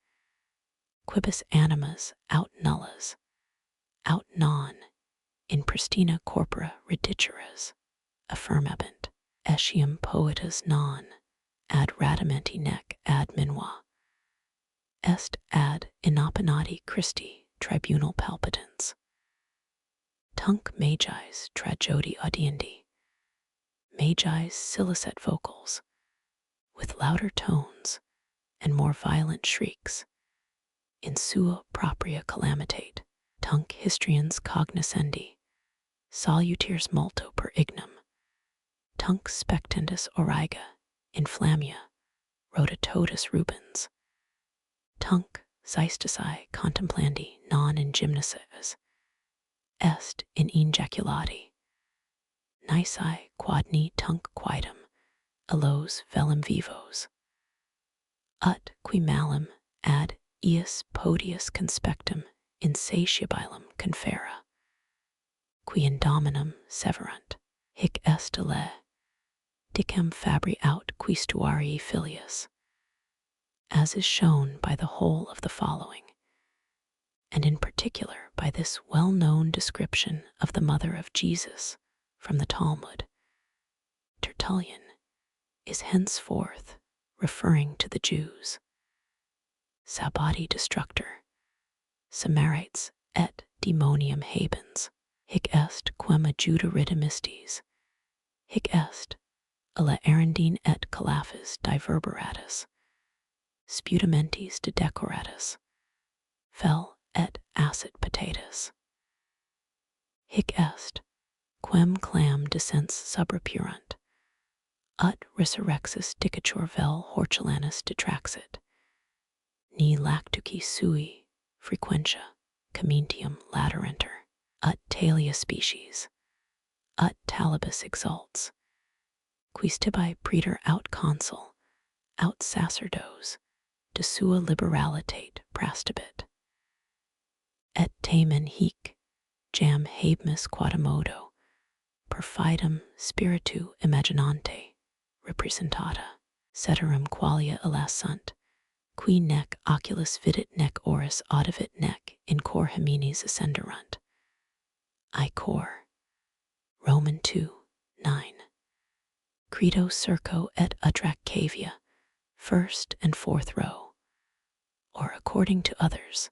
quibus animas aut nullas, aut non in pristina corpora redituras, affirmabant, etiam poetas non ad radimenti nec ad minua, est ad inopinati Christi tribunal palpitans. Tunc magis tragodi audiendi, magis silicet vocals, with louder tones and more violent shrieks, in sua propria calamitate, tunc histriens cognoscendi, salutiers multo per ignum, tunc spectandus origa, inflammia, rotatotus rubens, tunc xystici contemplandi non in gymnases, est in injaculati, nisi quadni tunc quidem, allos velum vivos, ut qui malum ad ius podius conspectum insatiabilum confera, qui in dominum severunt, hic est alle, dicam fabri aut quistuarii filius, as is shown by the whole of the following, and in particular by this well-known description of the mother of Jesus from the Talmud. Tertullian is henceforth referring to the Jews. Sabbati destructor, Samarites et demonium habens, hic est quem adjuta ridimistis, hic est alla erendine et calafes diverberatus, sputamentes dedecoratus, fel et acet potatus. Hic est, quem clam descens subrepurant, ut resurrexus dicatur vel hortulanus detraxit, ni lactuci sui frequentia commentium laterenter, ut talia species, ut talibus exalts, quis tibi praetor aut consul, aut sacerdos, de sua liberalitate prastibit, et tamen hic jam habemus quadmodo perfidum spiritu imaginante representata, ceterum qualia illa sunt, qui nec oculus vidit nec oris audivit nec in cor heminis ascenderunt. I cor. Roman 2:9. Credo circo et utrac cavia, first and fourth row, or according to others,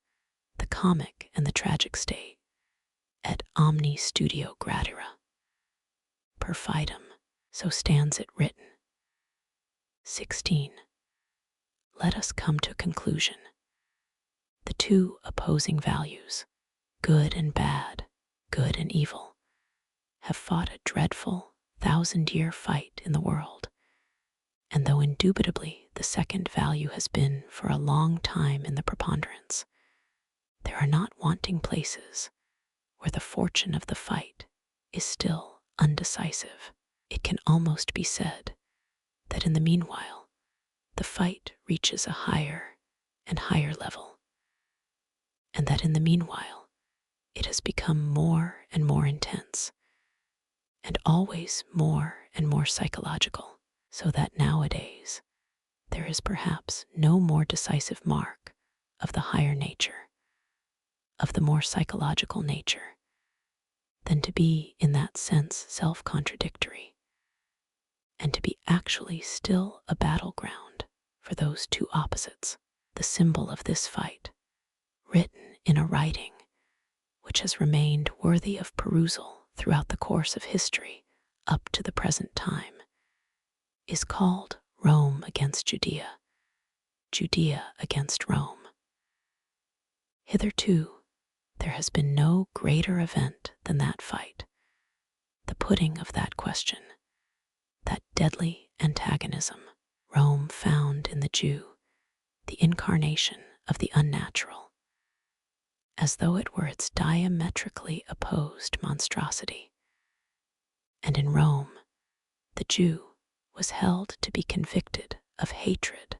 the comic and the tragic state, et omni studio gradira. Perfidum, so stands it written. 16. Let us come to a conclusion. The two opposing values, good and bad, good and evil, have fought a dreadful 1,000-year fight in the world, and though indubitably the second value has been for a long time in the preponderance, there are not wanting places where the fortune of the fight is still undecisive. It can almost be said that in the meanwhile, the fight reaches a higher and higher level, and that in the meanwhile, it has become more and more intense, and always more and more psychological, so that nowadays there is perhaps no more decisive mark of the higher nature, of the more psychological nature, than to be in that sense self-contradictory, and to be actually still a battleground for those two opposites, the symbol of this fight, written in a writing which has remained worthy of perusal throughout the course of history up to the present time, is called Rome against Judea, Judea against Rome. Hitherto, there has been no greater event than that fight, the putting of that question, that deadly antagonism. Rome found in the Jew the incarnation of the unnatural, as though it were its diametrically opposed monstrosity. And in Rome, the Jew was held to be convicted of hatred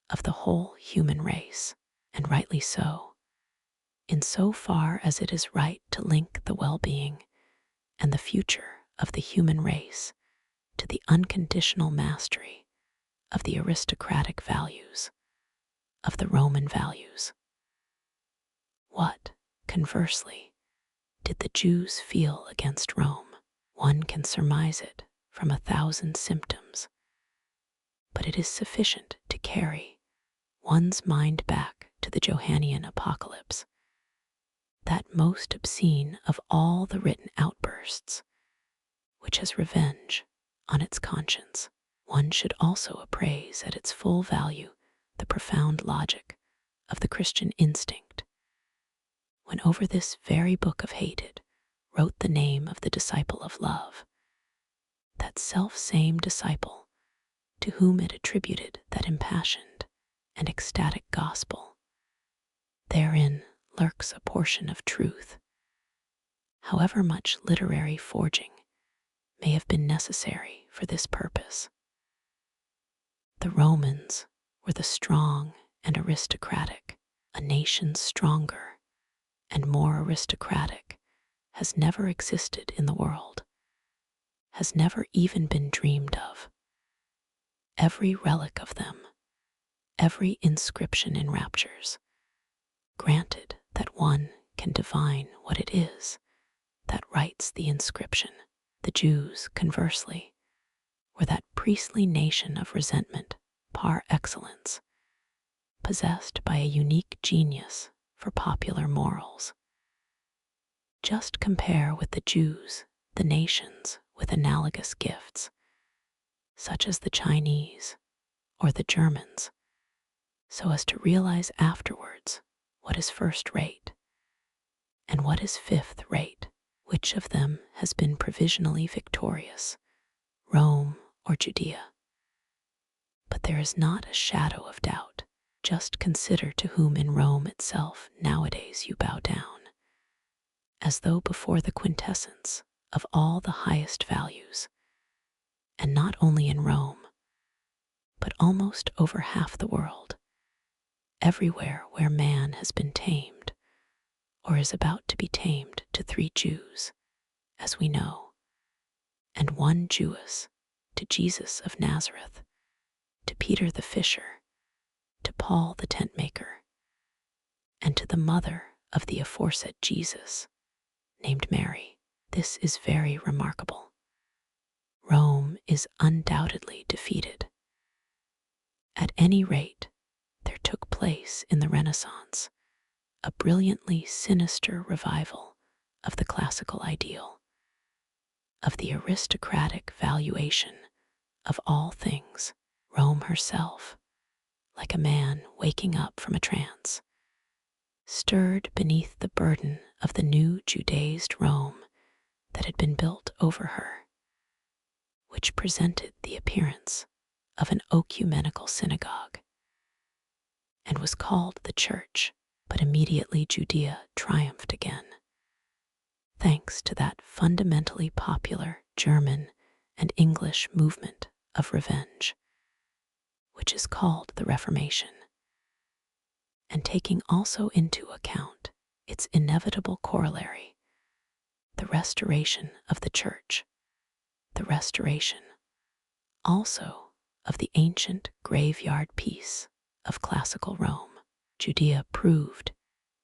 of the whole human race, and rightly so, in so far as it is right to link the well-being and the future of the human race to the unconditional mastery of the aristocratic values, of the Roman values. What, conversely, did the Jews feel against Rome? One can surmise it from 1,000 symptoms, but it is sufficient to carry one's mind back to the Johannian Apocalypse, that most obscene of all the written outbursts, which has revenge on its conscience. One should also appraise at its full value the profound logic of the Christian instinct, when over this very book of hated wrote the name of the disciple of love, that self-same disciple to whom it attributed that impassioned and ecstatic gospel. Therein lurks a portion of truth, however much literary forging may have been necessary for this purpose. The Romans were the strong and aristocratic. A nation stronger and more aristocratic has never existed in the world, has never even been dreamed of. Every relic of them, every inscription in raptures, granted that one can divine what it is that writes the inscription. The Jews, conversely, were that priestly nation of resentment par excellence, possessed by a unique genius for popular morals. Just compare with the Jews the nations with analogous gifts, such as the Chinese or the Germans, so as to realize afterwards what is first rate and what is fifth rate, which of them has been provisionally victorious, Rome or Judea. But there is not a shadow of doubt. Just consider to whom in Rome itself nowadays you bow down, as though before the quintessence of all the highest values, and not only in Rome, but almost over half the world, everywhere where man has been tamed, or is about to be tamed to 3 Jews, as we know, and 1 Jewess, to Jesus of Nazareth, to Peter the fisher, to Paul the tent maker, and to the mother of the aforesaid Jesus, named Mary. This is very remarkable. Rome is undoubtedly defeated. At any rate, there took place in the Renaissance a brilliantly sinister revival of the classical ideal, of the aristocratic valuation of all things. Rome herself, like a man waking up from a trance, stirred beneath the burden of the new Judaized Rome that had been built over her, which presented the appearance of an ecumenical synagogue, and was called the Church, but immediately Judea triumphed again, thanks to that fundamentally popular German and English movement of revenge, which is called the Reformation, and taking also into account its inevitable corollary, the restoration of the Church, the restoration also of the ancient graveyard peace of classical Rome. Judea proved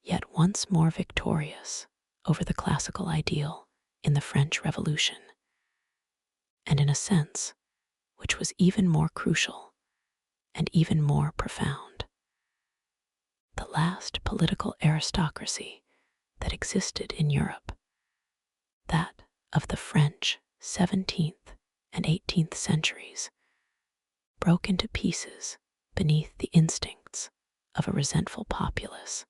yet once more victorious over the classical ideal in the French Revolution, and in a sense which was even more crucial and even more profound. The last political aristocracy that existed in Europe, that of the French 17th and 18th centuries, broke into pieces beneath the instincts of a resentful populace.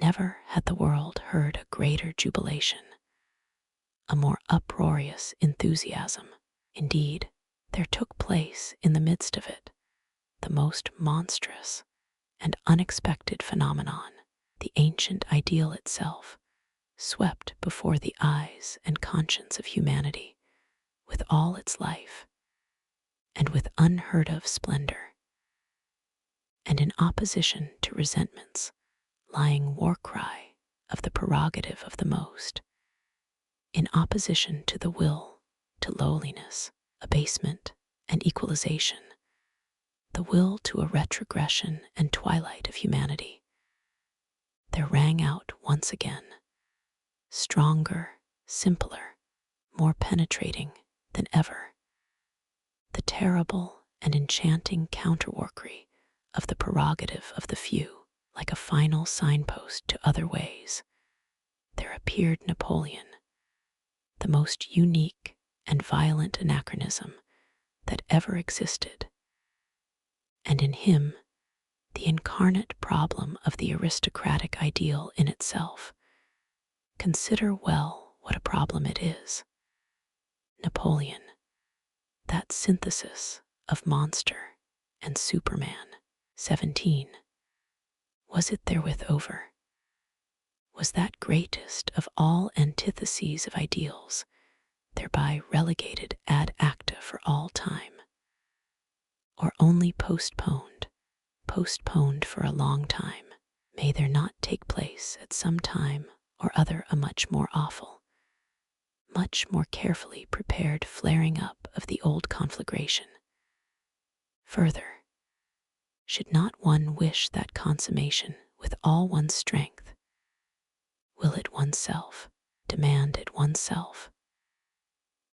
Never had the world heard a greater jubilation, a more uproarious enthusiasm. Indeed, there took place in the midst of it the most monstrous and unexpected phenomenon. The ancient ideal itself swept before the eyes and conscience of humanity with all its life and with unheard of splendor. And in opposition to resentment's lying war cry of the prerogative of the most, in opposition to the will to lowliness, abasement, and equalization, the will to a retrogression and twilight of humanity, there rang out once again, stronger, simpler, more penetrating than ever, the terrible and enchanting counterworkery of the prerogative of the few. Like a final signpost to other ways, there appeared Napoleon, the most unique and violent anachronism that ever existed, and in him the incarnate problem of the aristocratic ideal in itself. Consider well what a problem it is. Napoleon, that synthesis of monster and Superman. 17. Was it therewith over? Was that greatest of all antitheses of ideals thereby relegated ad acta for all time? Or only postponed for a long time? May there not take place at some time or other a much more awful, much more carefully prepared flaring up of the old conflagration? Further, should not one wish that consummation with all one's strength, will it oneself, demand it oneself?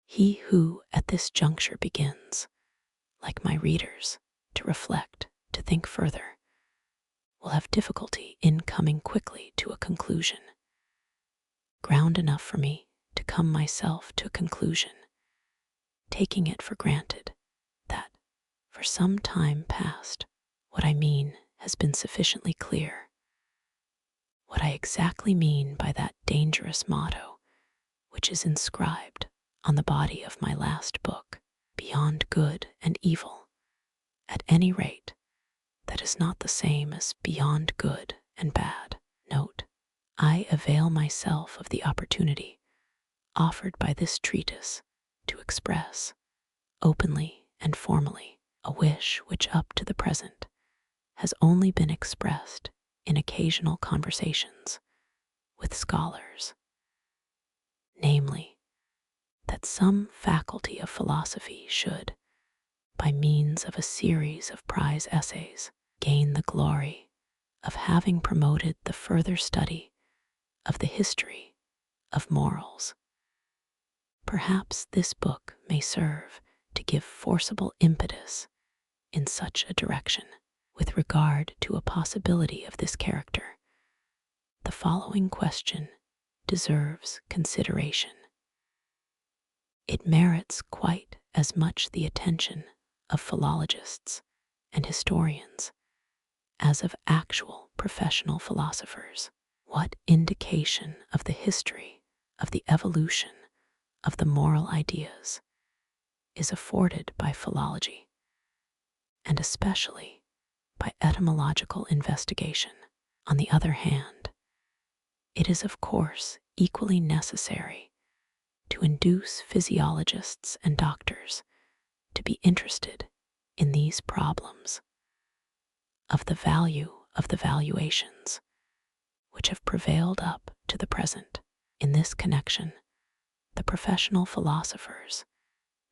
He who at this juncture begins, like my readers, to reflect, to think further, will have difficulty in coming quickly to a conclusion. Ground enough for me to come myself to a conclusion, taking it for granted For some time past, what I mean has been sufficiently clear. What I exactly mean by that dangerous motto, which is inscribed on the body of my last book, beyond good and evil. At any rate, that is not the same as beyond good and bad. Note, I avail myself of the opportunity offered by this treatise to express, openly and formally, a wish which up to the present has only been expressed in occasional conversations with scholars, namely, that some faculty of philosophy should, by means of a series of prize essays, gain the glory of having promoted the further study of the history of morals. Perhaps this book may serve to give forcible impetus in such a direction. With regard to a possibility of this character, the following question deserves consideration. It merits quite as much the attention of philologists and historians as of actual professional philosophers. What indication of the history of the evolution of the moral ideas is afforded by philology, and especially by etymological investigation? On the other hand, it is of course equally necessary to induce physiologists and doctors to be interested in these problems of the value of the valuations which have prevailed up to the present. In this connection, the professional philosophers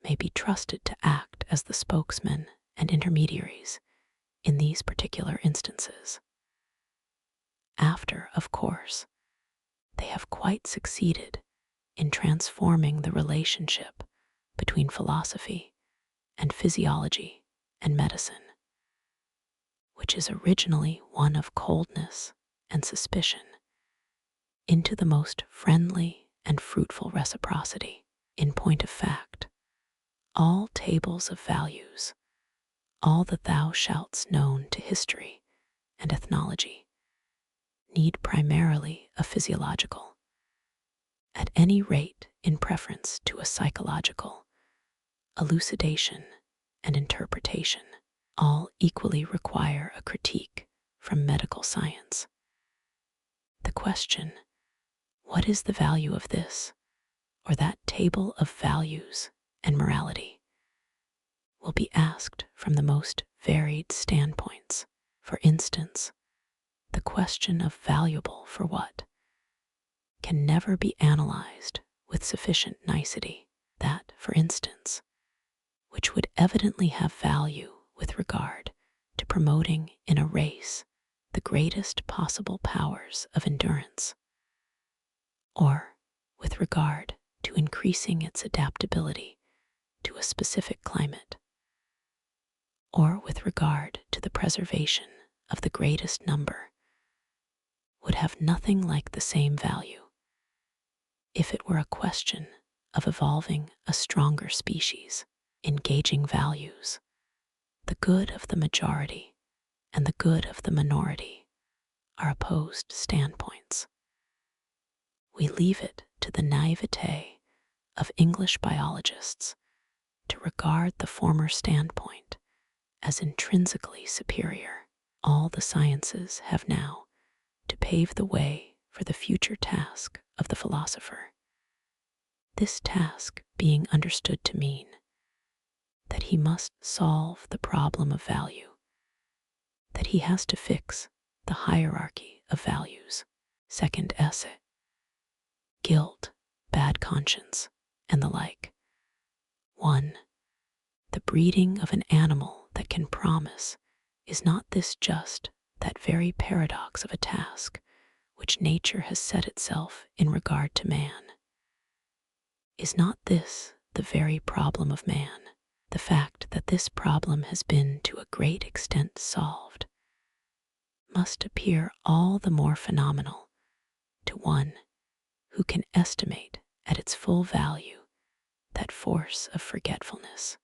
may be trusted to act as the spokesmen and intermediaries in these particular instances. After, of course, they have quite succeeded in transforming the relationship between philosophy and physiology and medicine, which is originally one of coldness and suspicion, into the most friendly and fruitful reciprocity. In point of fact, all tables of values, all the thou shalts known to history and ethnology, need primarily a physiological, at any rate in preference to a psychological, elucidation and interpretation. All equally require a critique from medical science. The question, what is the value of this or that table of values and morality, will be asked from the most varied standpoints. For instance, the question of valuable for what can never be analyzed with sufficient nicety. That, for instance, which would evidently have value with regard to promoting in a race the greatest possible powers of endurance, or with regard to increasing its adaptability to a specific climate, or with regard to the preservation of the greatest number, would have nothing like the same value if it were a question of evolving a stronger species. Engaging values, the good of the majority and the good of the minority, are opposed standpoints. We leave it to the naivete of English biologists to regard the former standpoint as intrinsically superior. All the sciences have now to pave the way for the future task of the philosopher. This task being understood to mean that he must solve the problem of value, that he has to fix the hierarchy of values. Second essay, guilt, bad conscience, and the like. 1. The breeding of an animal that can promise, is not this just that very paradox of a task which nature has set itself in regard to man? Is not this the very problem of man? The fact that this problem has been to a great extent solved must appear all the more phenomenal to one who can estimate at its full value that force of forgetfulness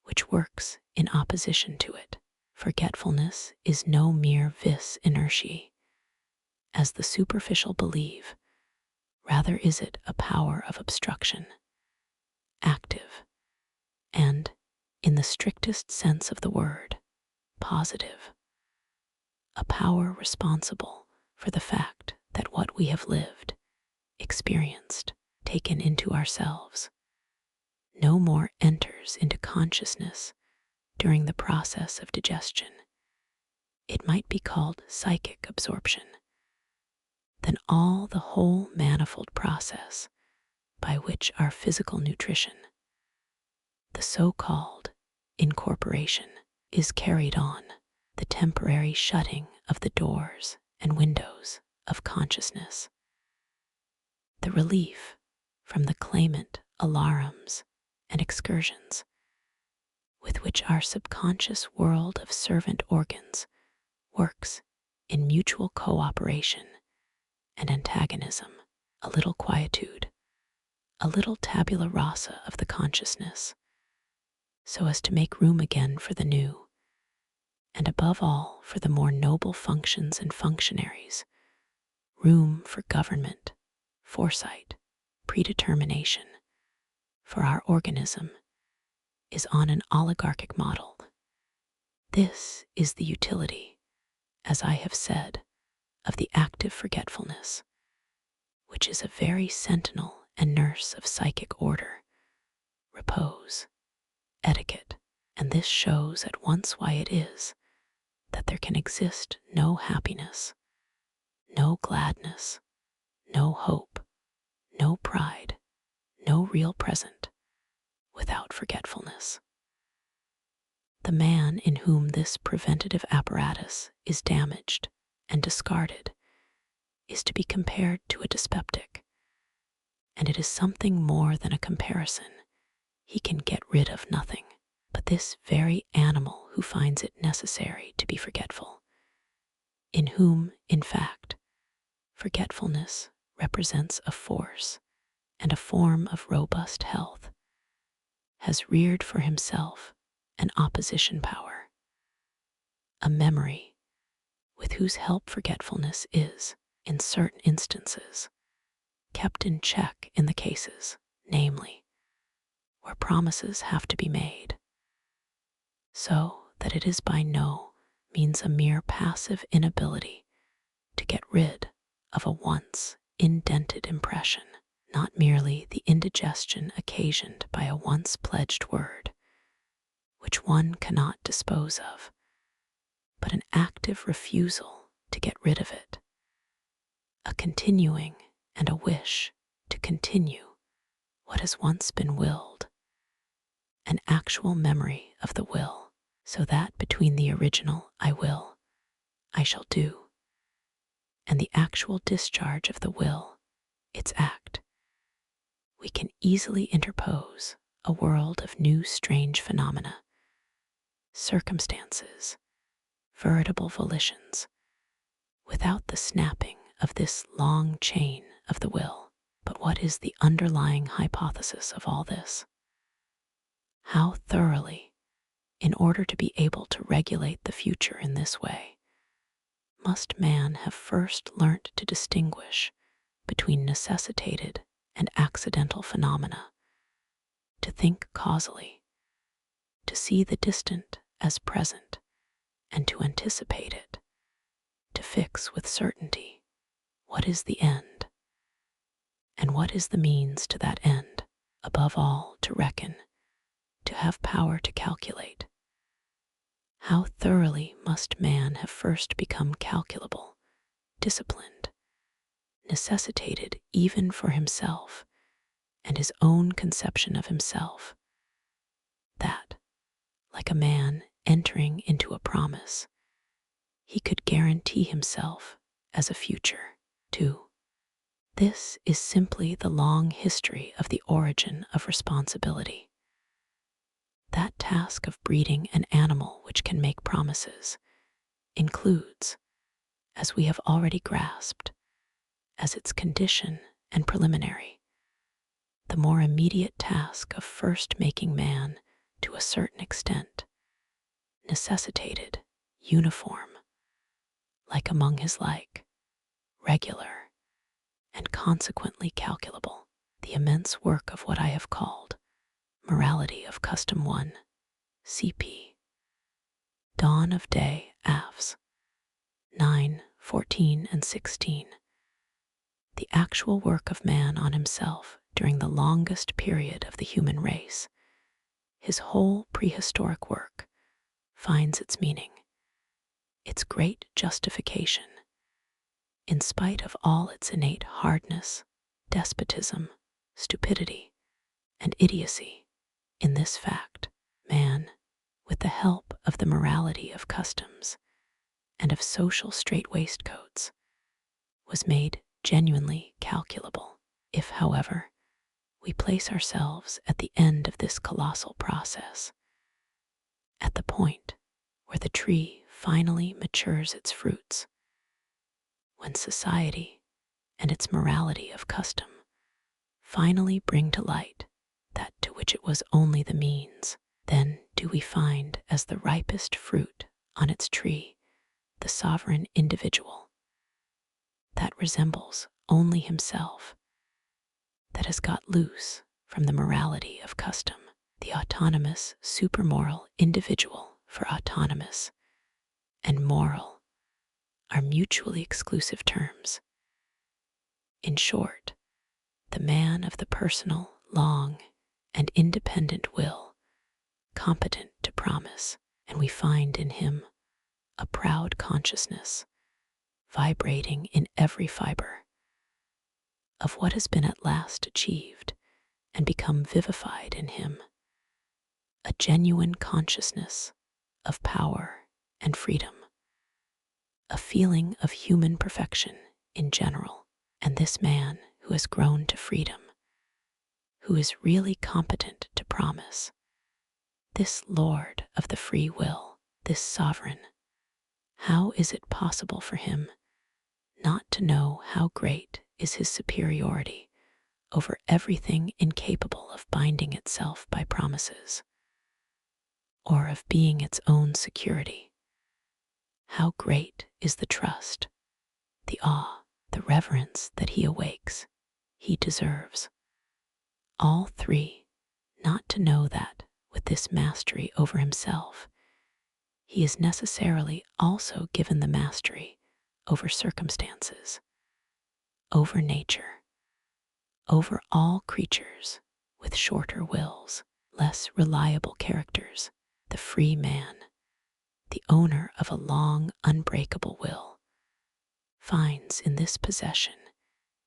which works in opposition to it. Forgetfulness is no mere vis inertiae, as the superficial believe. Rather is it a power of obstruction, active, and, in the strictest sense of the word, positive. A power responsible for the fact that what we have lived, experienced, taken into ourselves, no more enters into consciousness during the process of digestion. It might be called psychic absorption, than all the whole manifold process by which our physical nutrition, the so-called incorporation, is carried on, the temporary shutting of the doors and windows of consciousness, the relief from the clamant alarums and excursions with which our subconscious world of servant organs works in mutual cooperation and antagonism, a little quietude, a little tabula rasa of the consciousness, so as to make room again for the new, and above all for the more noble functions and functionaries, room for government, foresight, predetermination, for our organism is on an oligarchic model. This is the utility, as I have said, of the active forgetfulness, which is a very sentinel and nurse of psychic order, repose, etiquette, and this shows at once why it is that there can exist no happiness, no gladness, no hope, no pride, no real present, without forgetfulness. The man in whom this preventative apparatus is damaged and discarded is to be compared to a dyspeptic, and it is something more than a comparison. He can get rid of nothing but this very animal who finds it necessary to be forgetful, in whom, in fact, forgetfulness represents a force and a form of robust health, has reared for himself an opposition power, a memory with whose help forgetfulness is, in certain instances, kept in check in the cases, namely, where promises have to be made, so that it is by no means a mere passive inability to get rid of a once indented impression, not merely the indigestion occasioned by a once pledged word, which one cannot dispose of, but an active refusal to get rid of it, a continuing and a wish to continue what has once been willed, an actual memory of the will, so that between the original I will, I shall do, and the actual discharge of the will, its act, we can easily interpose a world of new strange phenomena, circumstances, veritable volitions, without the snapping of this long chain of the will. But what is the underlying hypothesis of all this? How thoroughly, in order to be able to regulate the future in this way, must man have first learnt to distinguish between necessitated and accidental phenomena, to think causally, to see the distant as present, and to anticipate it, to fix with certainty what is the end, and what is the means to that end, above all to reckon, to have power to calculate. How thoroughly must man have first become calculable, disciplined, necessitated even for himself and his own conception of himself, that, like a man entering into a promise, he could guarantee himself as a future, too. This is simply the long history of the origin of responsibility. That task of breeding an animal which can make promises includes, as we have already grasped, as its condition and preliminary, the more immediate task of first making man, to a certain extent, necessitated, uniform, like among his like, regular, and consequently calculable. The immense work of what I have called Morality of Custom 1, CP. Dawn of Day, AFS. 9, 14, and 16. The actual work of man on himself during the longest period of the human race, his whole prehistoric work, finds its meaning, its great justification, in spite of all its innate hardness, despotism, stupidity, and idiocy. In this fact, man, with the help of the morality of customs and of social straitwaistcoats, was made genuinely calculable. If, however, we place ourselves at the end of this colossal process, at the point where the tree finally matures its fruits, when society and its morality of custom finally bring to light that to which it was only the means, then do we find as the ripest fruit on its tree the sovereign individual that resembles only himself, that has got loose from the morality of custom, the autonomous supermoral individual. For autonomous and moral are mutually exclusive terms. In short, the man of the personal, long, and independent will, competent to promise, and we find in him a proud consciousness, vibrating in every fiber, of what has been at last achieved and become vivified in him, a genuine consciousness of power and freedom, a feeling of human perfection in general. And this man who has grown to freedom, who is really competent to promise, this lord of the free will, this sovereign, how is it possible for him not to know how great is his superiority over everything incapable of binding itself by promises, or of being its own security? How great is the trust, the awe, the reverence that he awakes, he deserves. All three, not to know that, with this mastery over himself, he is necessarily also given the mastery over circumstances, over nature, over all creatures with shorter wills, less reliable characters. The free man, the owner of a long, unbreakable will, finds in this possession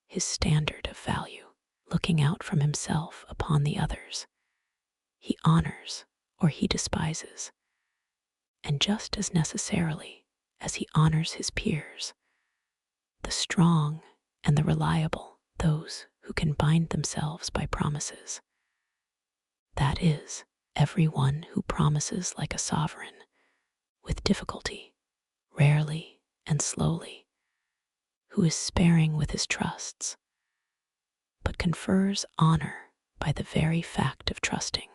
his standard of value. Looking out from himself upon the others, he honors or he despises, and just as necessarily as he honors his peers, the strong and the reliable, those who can bind themselves by promises. That is, every one who promises like a sovereign, with difficulty, rarely and slowly, who is sparing with his trusts, but confers honor by the very fact of trusting,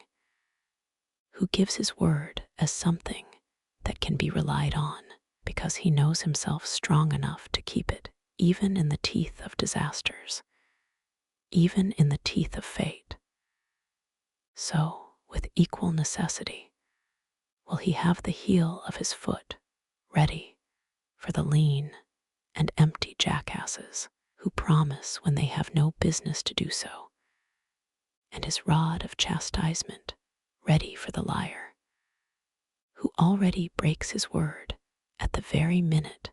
who gives his word as something that can be relied on because he knows himself strong enough to keep it, even in the teeth of disasters, even in the teeth of fate. So, with equal necessity, will he have the heel of his foot ready for the lean and empty jackasses who promise when they have no business to do so, and his rod of chastisement ready for the liar, who already breaks his word at the very minute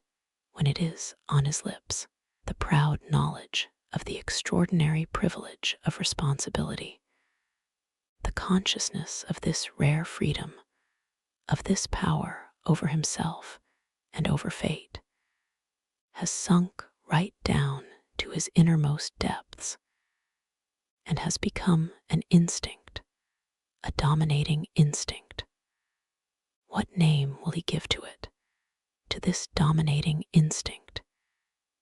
when it is on his lips. The proud knowledge of the extraordinary privilege of responsibility, the consciousness of this rare freedom, of this power over himself and over fate, has sunk right down to his innermost depths and has become an instinct, a dominating instinct. What name will he give to it, to this dominating instinct,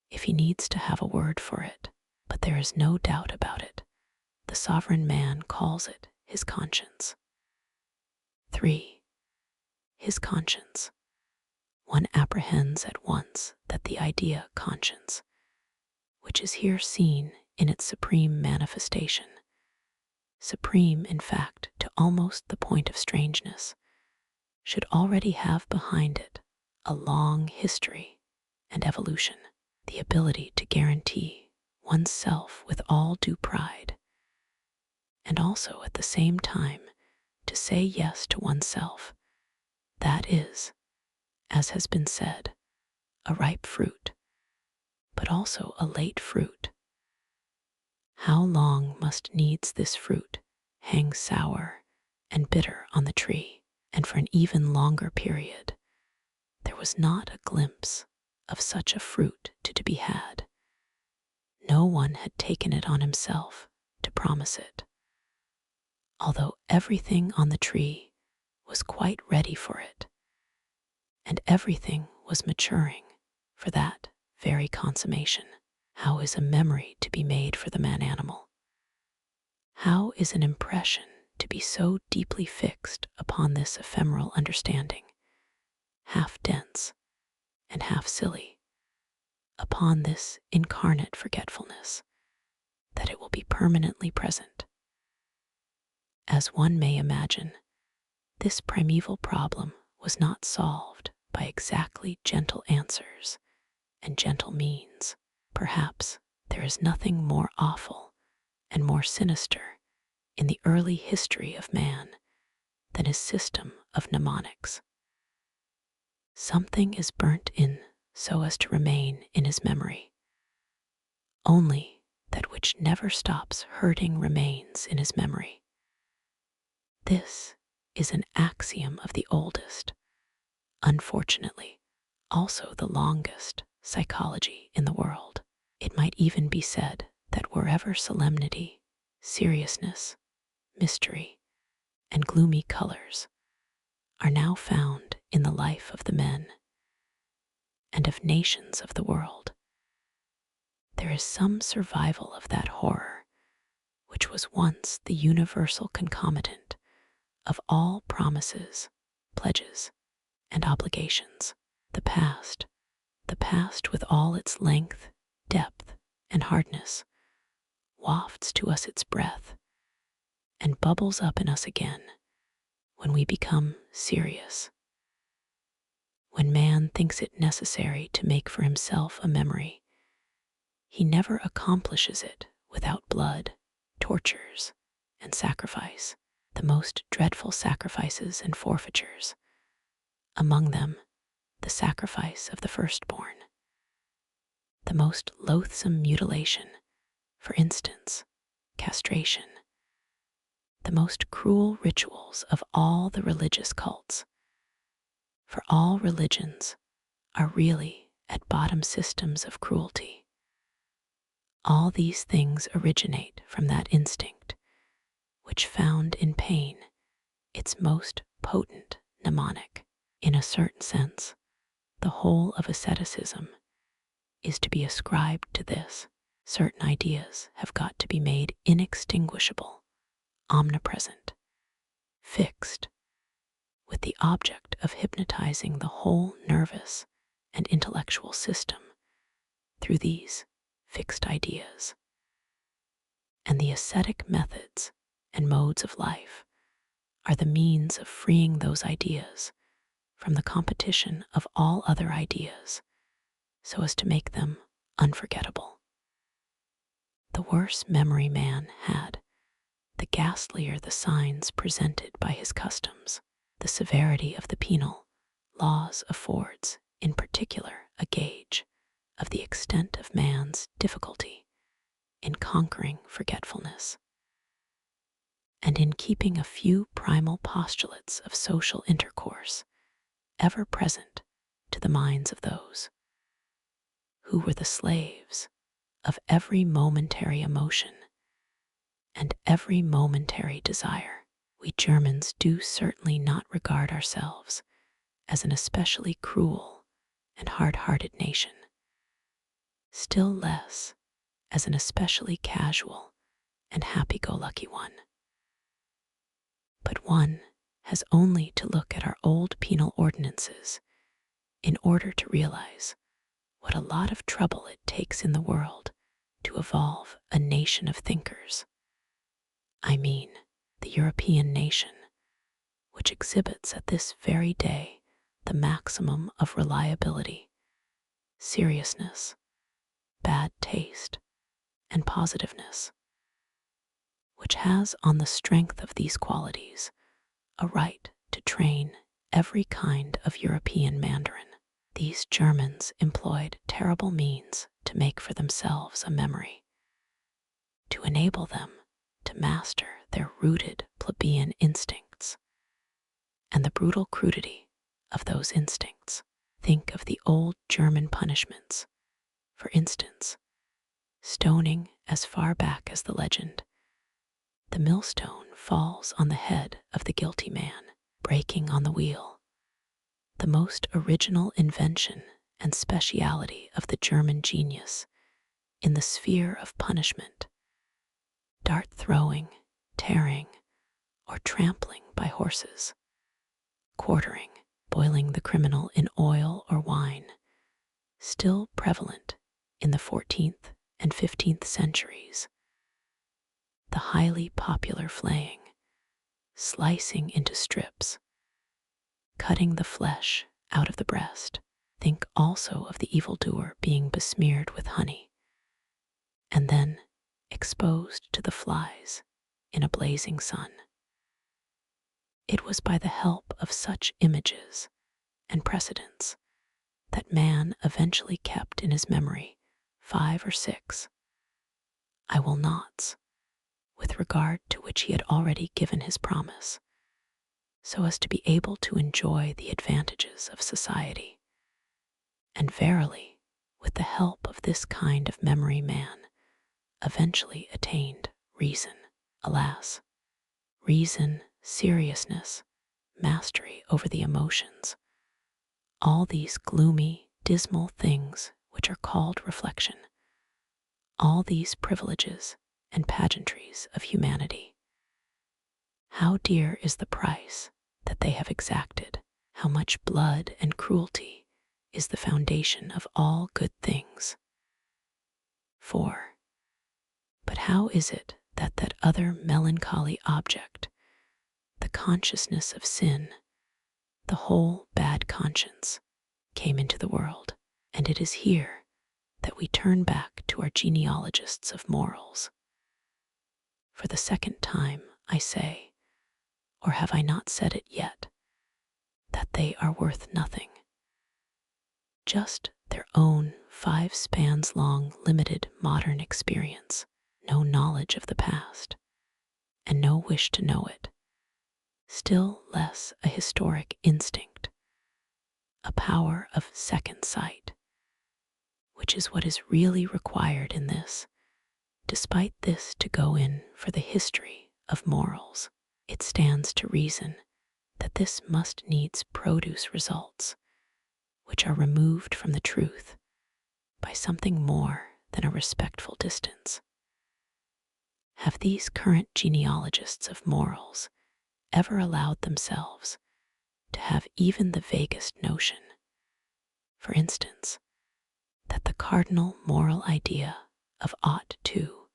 if he needs to have a word for it? But there is no doubt about it. The sovereign man calls it his conscience. 3. his conscience. One apprehends at once that the idea conscience, which is here seen in its supreme manifestation, supreme in fact to almost the point of strangeness, should already have behind it a long history and evolution, the ability to guarantee oneself with all due pride, and also at the same time to say yes to oneself. That is, as has been said, a ripe fruit, but also a late fruit. How long must needs this fruit hang sour and bitter on the tree, and for an even longer period? There was not a glimpse of such a fruit to be had. No one had taken it on himself to promise it, although everything on the tree was quite ready for it, and everything was maturing for that very consummation. How is a memory to be made for the man-animal? How is an impression to be so deeply fixed upon this ephemeral understanding, half dense and half silly, upon this incarnate forgetfulness, that it will be permanently present? As one may imagine, this primeval problem was not solved by exactly gentle answers and gentle means. Perhaps there is nothing more awful and more sinister in the early history of man than his system of mnemonics. Something is burnt in so as to remain in his memory. Only that which never stops hurting remains in his memory. This is an axiom of the oldest, unfortunately, also the longest psychology in the world. It might even be said that wherever solemnity, seriousness, mystery, and gloomy colors are now found in the life of the men and of nations of the world, there is some survival of that horror which was once the universal concomitant of all promises, pledges, and obligations. The past with all its length, depth, and hardness, wafts to us its breath and bubbles up in us again when we become serious. When man thinks it necessary to make for himself a memory, he never accomplishes it without blood, tortures, and sacrifice, the most dreadful sacrifices and forfeitures, among them the sacrifice of the firstborn, the most loathsome mutilation, for instance, castration, the most cruel rituals of all the religious cults. For all religions are really at bottom systems of cruelty. All these things originate from that instinct which found in pain its most potent mnemonic. In a certain sense, the whole of asceticism is to be ascribed to this. Certain ideas have got to be made inextinguishable, omnipresent, fixed, with the object of hypnotizing the whole nervous and intellectual system through these fixed ideas. And the ascetic methods and modes of life are the means of freeing those ideas from the competition of all other ideas so as to make them unforgettable. The worse memory man had, the ghastlier the signs presented by his customs. The severity of the penal laws affords, in particular, a gauge of the extent of man's difficulty in conquering forgetfulness, and in keeping a few primal postulates of social intercourse ever present to the minds of those who were the slaves of every momentary emotion and every momentary desire. We Germans do certainly not regard ourselves as an especially cruel and hard-hearted nation, still less as an especially casual and happy-go-lucky one. But one has only to look at our old penal ordinances in order to realize what a lot of trouble it takes in the world to evolve a nation of thinkers. I mean, the European nation, which exhibits at this very day the maximum of reliability, seriousness, bad taste, and positiveness, which has on the strength of these qualities a right to train every kind of European Mandarin. These Germans employed terrible means to make for themselves a memory, to enable them to master their rooted plebeian instincts and the brutal crudity of those instincts. Think of the old German punishments, for instance, stoning as far back as the legend. The millstone falls on the head of the guilty man, breaking on the wheel. The most original invention and speciality of the German genius in the sphere of punishment, dart throwing, tearing, or trampling by horses, quartering, boiling the criminal in oil or wine, still prevalent in the 14th and 15th centuries. The highly popular flaying, slicing into strips, cutting the flesh out of the breast. Think also of the evildoer being besmeared with honey, and then exposed to the flies in a blazing sun. It was by the help of such images and precedents that man eventually kept in his memory 5 or 6 I will nots, with regard to which he had already given his promise, so as to be able to enjoy the advantages of society. And verily, with the help of this kind of memory, man eventually attained reason. Alas, reason, seriousness, mastery over the emotions, all these gloomy, dismal things which are called reflection, all these privileges and pageantries of humanity. How dear is the price that they have exacted, how much blood and cruelty is the foundation of all good things. 4. But how is it that that other melancholy object, the consciousness of sin, the whole bad conscience, came into the world? And it is here that we turn back to our genealogists of morals. For the second time I say, or have I not said it yet, that they are worth nothing. Just their own 5 spans long limited modern experience, no knowledge of the past, and no wish to know it, still less a historic instinct, a power of second sight, which is what is really required in this. Despite this to go in for the history of morals, it stands to reason that this must needs produce results which are removed from the truth by something more than a respectful distance. Have these current genealogists of morals ever allowed themselves to have even the vaguest notion, for instance, that the cardinal moral idea of ought to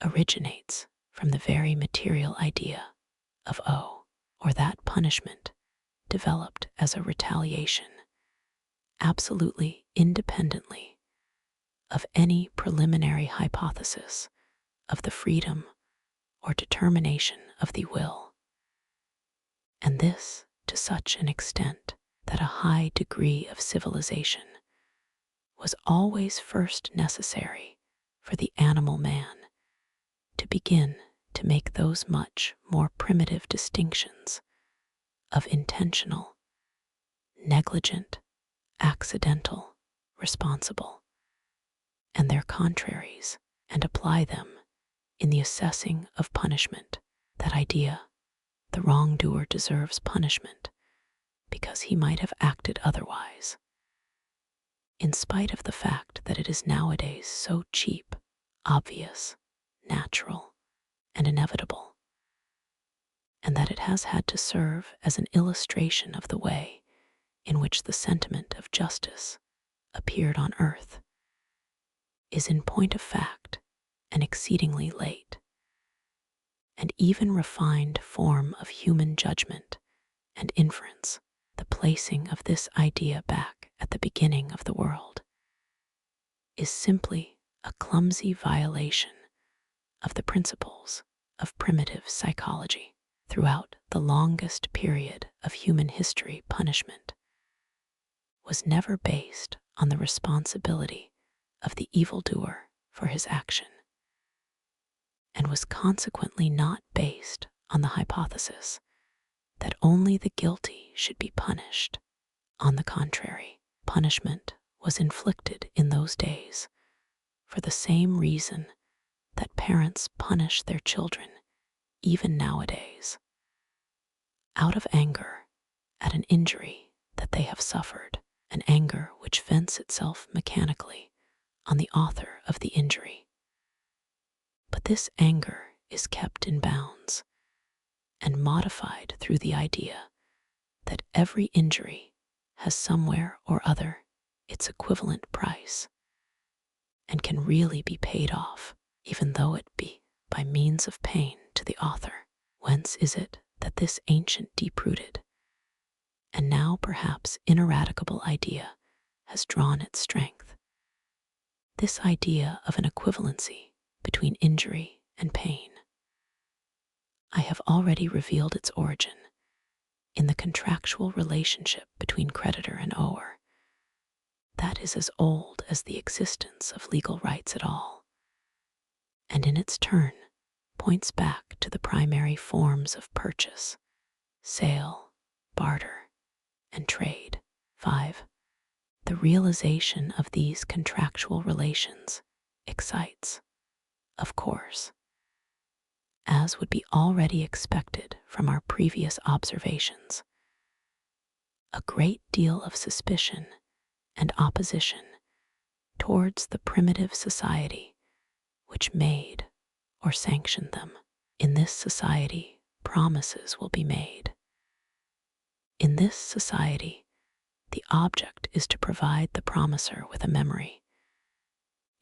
originates from the very material idea of owe, or that punishment developed as a retaliation, absolutely independently of any preliminary hypothesis of the freedom or determination of the will, and this to such an extent that a high degree of civilization was always first necessary for the animal man to begin to make those much more primitive distinctions of intentional, negligent, accidental, responsible, and their contraries, and apply them in the assessing of punishment. That idea, the wrongdoer deserves punishment because he might have acted otherwise. In spite of the fact that it is nowadays so cheap, obvious, natural, and inevitable, and that it has had to serve as an illustration of the way in which the sentiment of justice appeared on earth, is in point of fact an exceedingly late and even refined form of human judgment and inference. The placing of this idea back at the beginning of the world is simply a clumsy violation of the principles of primitive psychology. Throughout the longest period of human history, punishment was never based on the responsibility of the evildoer for his action, and was consequently not based on the hypothesis that only the guilty should be punished. On the contrary, punishment was inflicted in those days for the same reason that parents punish their children even nowadays, out of anger at an injury that they have suffered, an anger which vents itself mechanically on the author of the injury. But this anger is kept in bounds and modified through the idea that every injury has somewhere or other its equivalent price and can really be paid off, even though it be by means of pain to the author. Whence is it that this ancient, deep-rooted, and now perhaps ineradicable idea has drawn its strength? This idea of an equivalency between injury and pain. I have already revealed its origin in the contractual relationship between creditor and ower. That is as old as the existence of legal rights at all, and in its turn points back to the primary forms of purchase, sale, barter, and trade. 5. The realization of these contractual relations excites, of course, as would be already expected from our previous observations, a great deal of suspicion and opposition towards the primitive society which made or sanctioned them. In this society, promises will be made. In this society, the object is to provide the promiser with a memory.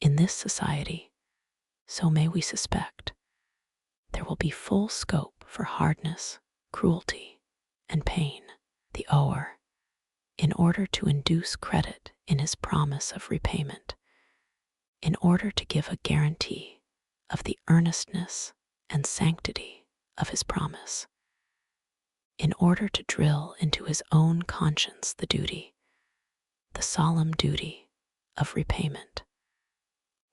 In this society, so may we suspect, there will be full scope for hardness, cruelty, and pain. The ower, in order to induce credit in his promise of repayment, in order to give a guarantee of the earnestness and sanctity of his promise, in order to drill into his own conscience the duty, the solemn duty of repayment,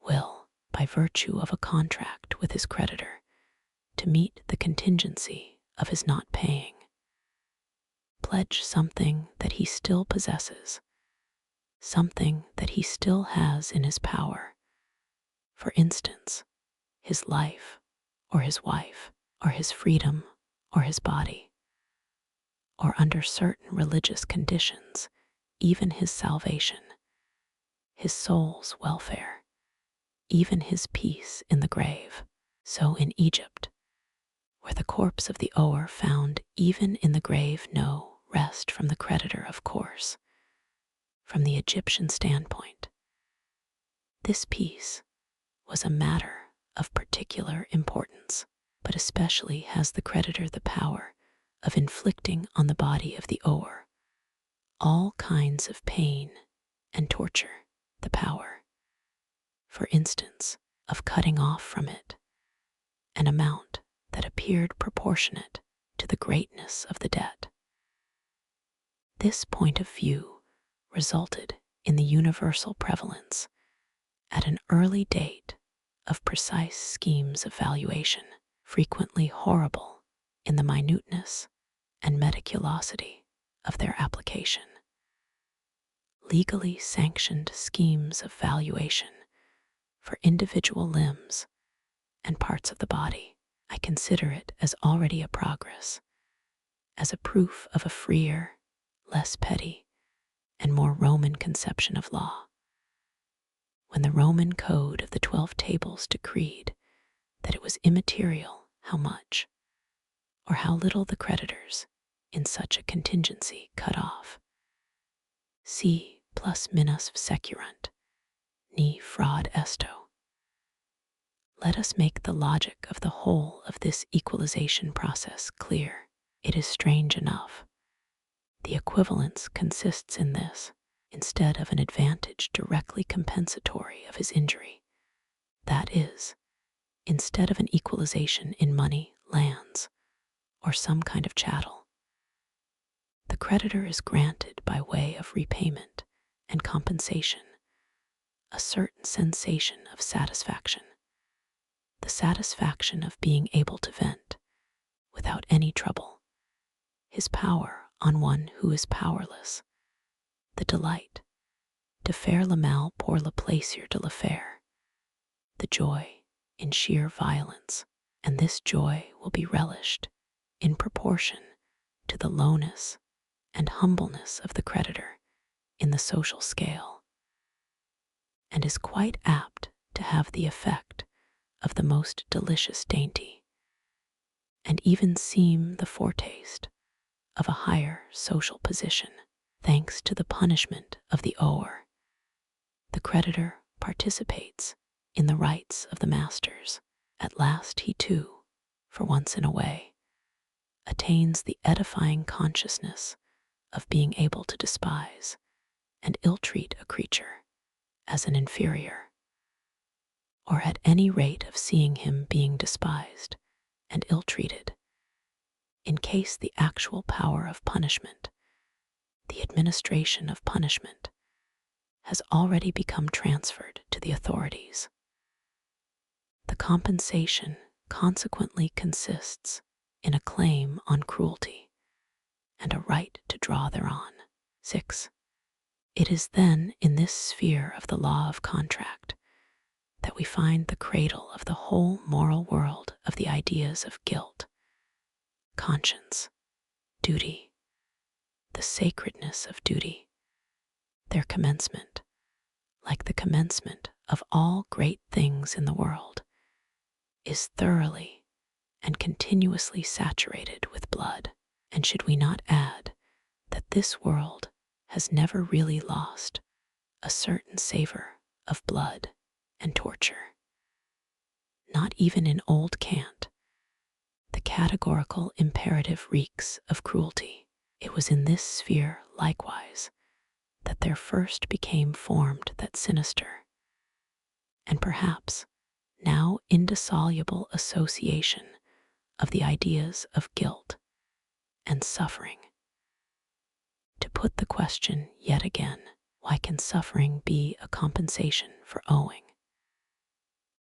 will, by virtue of a contract with his creditor, to meet the contingency of his not paying, pledge something that he still possesses, something that he still has in his power, for instance, his life, or his wife, or his freedom, or his body, or under certain religious conditions, even his salvation, his soul's welfare, even his peace in the grave. So in Egypt, where the corpse of the ower found even in the grave no rest from the creditor, of course, from the Egyptian standpoint, this peace was a matter of particular importance, but especially has the creditor the power of inflicting on the body of the ower all kinds of pain and torture, the power, for instance, of cutting off from it an amount that appeared proportionate to the greatness of the debt. This point of view resulted in the universal prevalence at an early date of precise schemes of valuation, frequently horrible in the minuteness and meticulosity of their application. Legally sanctioned schemes of valuation for individual limbs and parts of the body. I consider it as already a progress, as a proof of a freer, less petty, and more Roman conception of law. When the Roman Code of the 12 Tables decreed that it was immaterial how much or how little the creditors, in such a contingency, cut off. Si plus minus securunt, ni fraud esto. Let us make the logic of the whole of this equalization process clear. It is strange enough. The equivalence consists in this: instead of an advantage directly compensatory of his injury, that is, instead of an equalization in money, lands, or some kind of chattel, the creditor is granted by way of repayment and compensation a certain sensation of satisfaction, the satisfaction of being able to vent, without any trouble, his power on one who is powerless, the delight de faire le mal pour le plaisir de le faire, the joy in sheer violence, and this joy will be relished in proportion to the lowness and humbleness of the creditor in the social scale, and is quite apt to have the effect of the most delicious dainty, and even seem the foretaste of a higher social position. Thanks to the punishment of the ower, the creditor participates in the rights of the masters. At last he too, for once in a way, attains the edifying consciousness of being able to despise and ill-treat a creature as an inferior, or at any rate of seeing him being despised and ill-treated, in case the actual power of punishment, the administration of punishment, has already become transferred to the authorities. The compensation consequently consists in a claim on cruelty and a right to draw thereon. 6. It is then in this sphere of the law of contract that we find the cradle of the whole moral world of the ideas of guilt, conscience, duty, the sacredness of duty, their commencement, like the commencement of all great things in the world, is thoroughly and continuously saturated with blood. And should we not add that this world has never really lost a certain savor of blood and torture? Not even in old Kant, the categorical imperative reeks of cruelty. It was in this sphere, likewise, that there first became formed that sinister, and perhaps now indissoluble association of the ideas of guilt and suffering. To put the question yet again, why can suffering be a compensation for owing?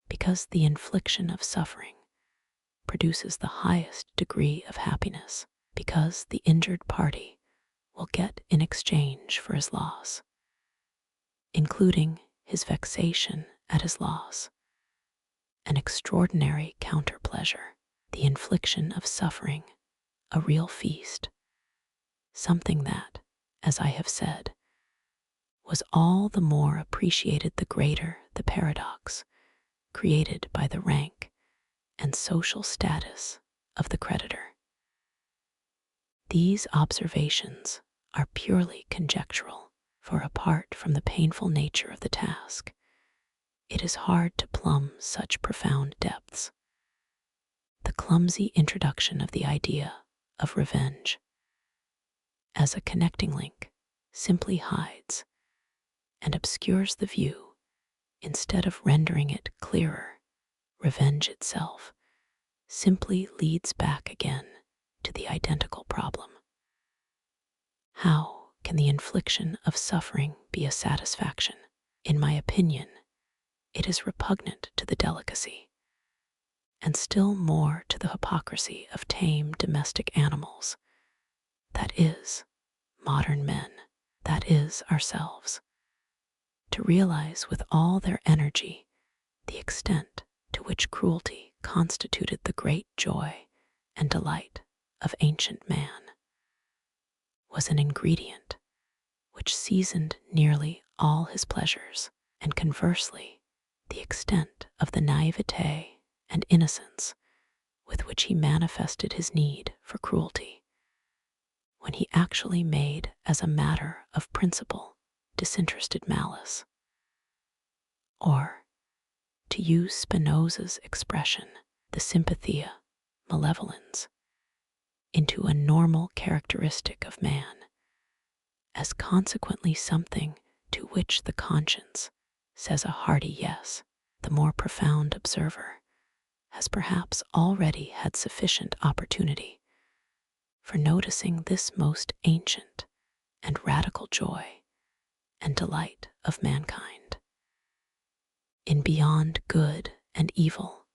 Because the infliction of suffering produces the highest degree of happiness, because the injured party will get in exchange for his loss, including his vexation at his loss, an extraordinary counter-pleasure, the infliction of suffering, a real feast, something that, as I have said, was all the more appreciated the greater the paradox created by the rank and social status of the creditor. These observations are purely conjectural, for apart from the painful nature of the task, it is hard to plumb such profound depths. The clumsy introduction of the idea of revenge as a connecting link simply hides and obscures the view instead of rendering it clearer. Revenge itself simply leads back again to the identical problem. How can the infliction of suffering be a satisfaction? In my opinion, it is repugnant to the delicacy, and still more to the hypocrisy of tame domestic animals, that is, modern men, that is, ourselves, to realize with all their energy the extent to which cruelty constituted the great joy and delight of ancient man, was an ingredient which seasoned nearly all his pleasures, and conversely, the extent of the naivete and innocence with which he manifested his need for cruelty, when he actually made as a matter of principle disinterested malice. Or, to use Spinoza's expression, the sympathia malevolens, into a normal characteristic of man, as consequently something to which the conscience says a hearty yes. The more profound observer has perhaps already had sufficient opportunity for noticing this most ancient and radical joy and delight of mankind. In Beyond Good and Evil,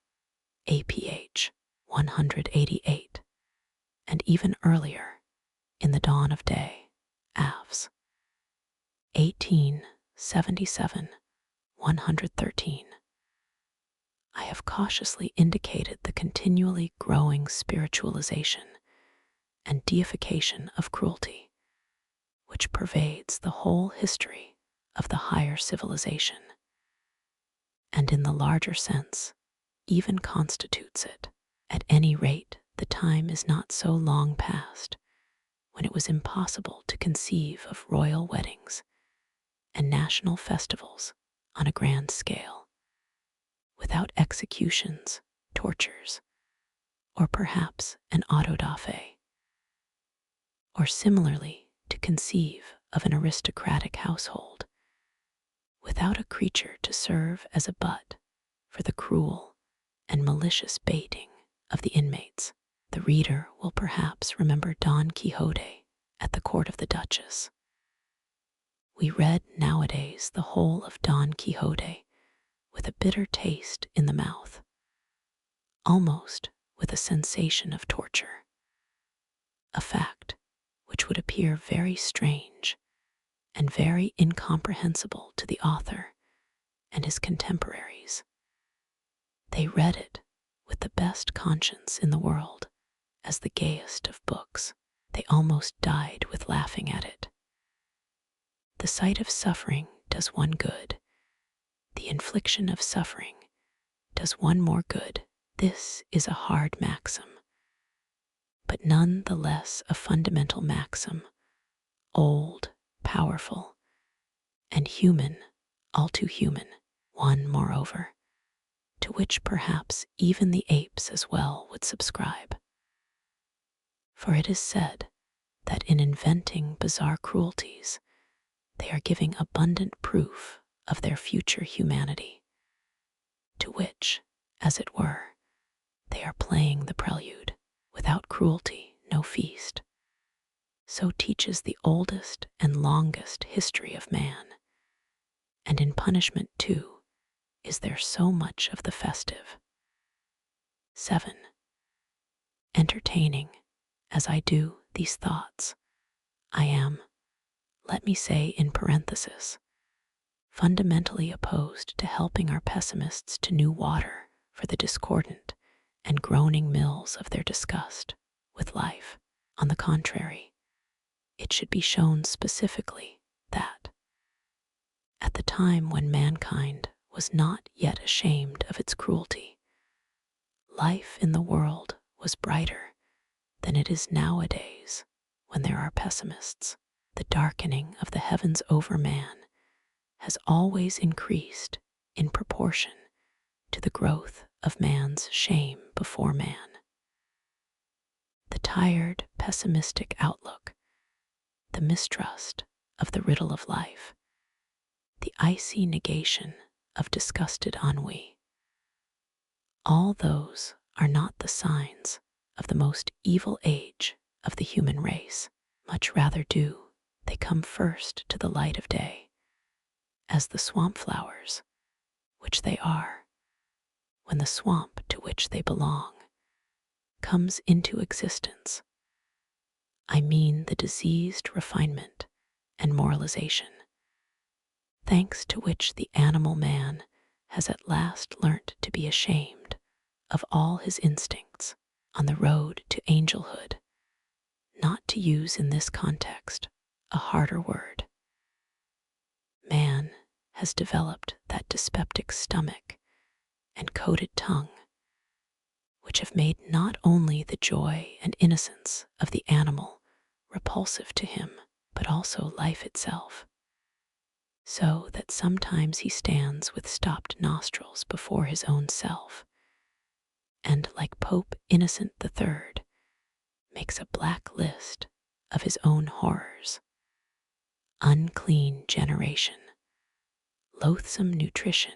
APH 188, and even earlier, in The Dawn of Day, AVS 1877, 113, I have cautiously indicated the continually growing spiritualization and deification of cruelty, which pervades the whole history of the higher civilization, and in the larger sense, even constitutes it. At any rate, the time is not so long past when it was impossible to conceive of royal weddings and national festivals on a grand scale without executions, tortures, or perhaps an autodafé, or similarly to conceive of an aristocratic household without a creature to serve as a butt for the cruel and malicious baiting of the inmates. The reader will perhaps remember Don Quixote at the court of the Duchess. We read nowadays the whole of Don Quixote with a bitter taste in the mouth, almost with a sensation of torture, a fact which would appear very strange and very incomprehensible to the author and his contemporaries. They read it with the best conscience in the world as the gayest of books. They almost died with laughing at it. The sight of suffering does one good. The infliction of suffering does one more good. This is a hard maxim, but none the less a fundamental maxim, old, powerful, and human, all too human, one, moreover, to which perhaps even the apes as well would subscribe. For it is said that in inventing bizarre cruelties, they are giving abundant proof of their future humanity, to which, as it were, they are playing the prelude. Without cruelty, no feast. So teaches the oldest and longest history of man. And in punishment, too, is there so much of the festive. 7. Entertaining, as I do, these thoughts, I am, let me say in parenthesis, fundamentally opposed to helping our pessimists to new water for the discordant and groaning mills of their disgust with life. On the contrary, it should be shown specifically that, at the time when mankind was not yet ashamed of its cruelty, life in the world was brighter than it is nowadays when there are pessimists. The darkening of the heavens over man has always increased in proportion to the growth of man's shame before man. The tired, pessimistic outlook, the mistrust of the riddle of life, the icy negation of disgusted ennui, all those are not the signs of the most evil age of the human race. Much rather do they come first to the light of day, as the swamp flowers, which they are, when the swamp to which they belong comes into existence. I mean the diseased refinement and moralization, thanks to which the animal man has at last learnt to be ashamed of all his instincts on the road to angelhood, not to use in this context a harder word. Man has developed that dyspeptic stomach and coated tongue which have made not only the joy and innocence of the animal repulsive to him, but also life itself, so that sometimes he stands with stopped nostrils before his own self, and, like Pope Innocent III, makes a black list of his own horrors: unclean generation, loathsome nutrition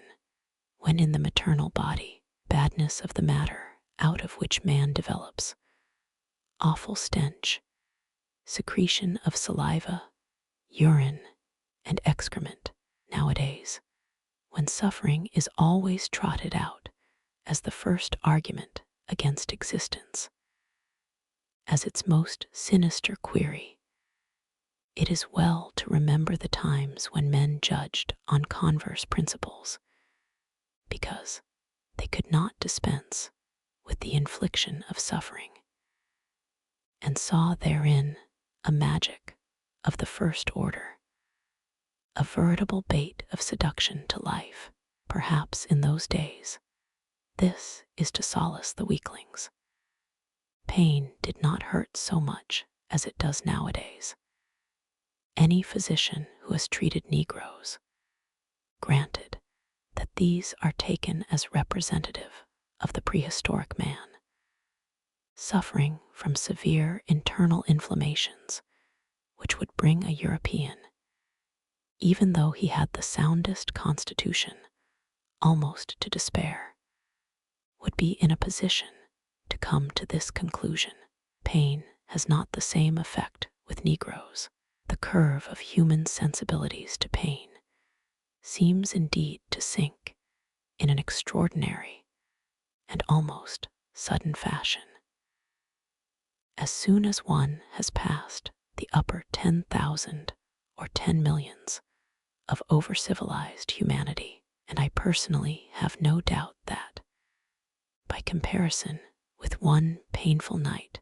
when in the maternal body, badness of the matter out of which man develops, awful stench, secretion of saliva, urine, and excrement. Nowadays, when suffering is always trotted out as the first argument against existence, as its most sinister query, it is well to remember the times when men judged on converse principles, because they could not dispense with the infliction of suffering, and saw therein a magic of the first order, a veritable bait of seduction to life. Perhaps in those days, this is to solace the weaklings. Pain did not hurt so much as it does nowadays. Any physician who has treated Negroes, granted that these are taken as representative of the prehistoric man, suffering from severe internal inflammations which would bring a European, even though he had the soundest constitution, almost to despair, would be in a position to come to this conclusion: pain has not the same effect with Negroes. The curve of human sensibilities to pain seems indeed to sink in an extraordinary and almost sudden fashion. As soon as one has passed the upper 10,000 or 10 millions of over-civilized humanity, and I personally have no doubt that, by comparison with one painful night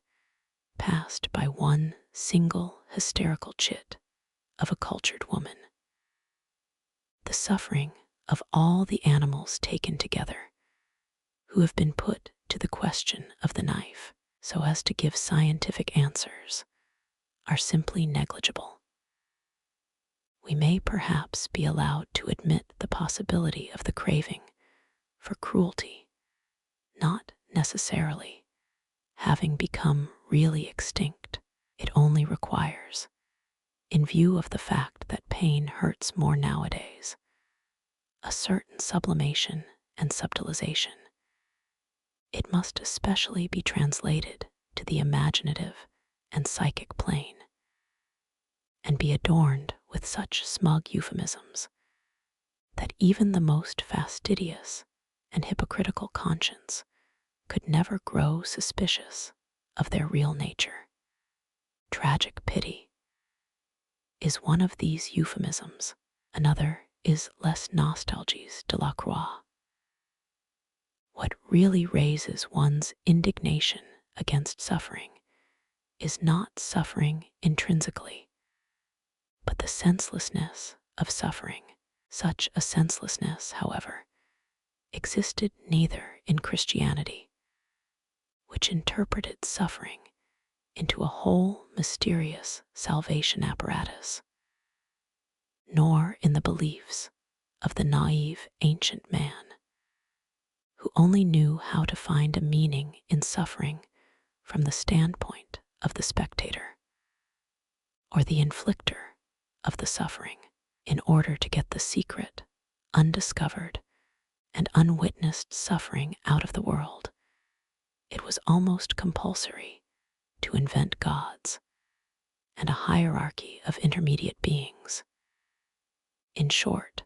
passed by one single hysterical chit of a cultured woman, the suffering of all the animals taken together who have been put to the question of the knife so as to give scientific answers are simply negligible. We may perhaps be allowed to admit the possibility of the craving for cruelty not necessarily having become really extinct. It only requires, in view of the fact that pain hurts more nowadays, a certain sublimation and subtilization. It must especially be translated to the imaginative and psychic plane, and be adorned with such smug euphemisms that even the most fastidious and hypocritical conscience could never grow suspicious of their real nature. Tragic pity is one of these euphemisms. Another is les nostalgies de la croix. What really raises one's indignation against suffering is not suffering intrinsically, but the senselessness of suffering. Such a senselessness, however, existed neither in Christianity, which interpreted suffering into a whole mysterious salvation apparatus, nor in the beliefs of the naive ancient man, who only knew how to find a meaning in suffering from the standpoint of the spectator, or the inflictor of the suffering. In order to get the secret, undiscovered, and unwitnessed suffering out of the world, it was almost compulsory to invent gods and a hierarchy of intermediate beings. In short,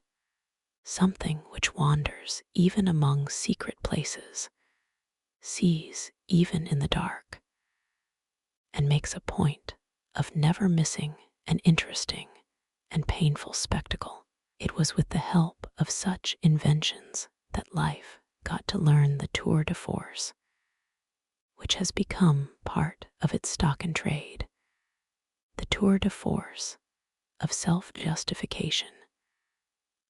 something which wanders even among secret places, sees even in the dark, and makes a point of never missing an interesting and painful spectacle. It was with the help of such inventions that life got to learn the tour de force, which has become part of its stock and trade, the tour de force of self-justification,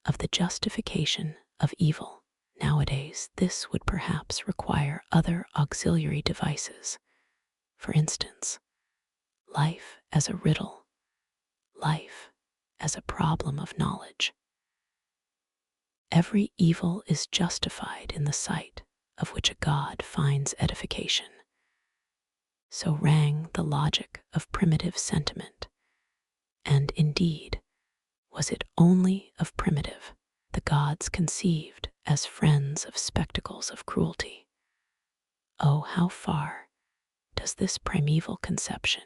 of the justification of evil. Nowadays, this would perhaps require other auxiliary devices. For instance, life as a riddle, life as a problem of knowledge. Every evil is justified in the sight of which a god finds edification. So rang the logic of primitive sentiment, and indeed, was it only of primitive, the gods conceived as friends of spectacles of cruelty. Oh, how far does this primeval conception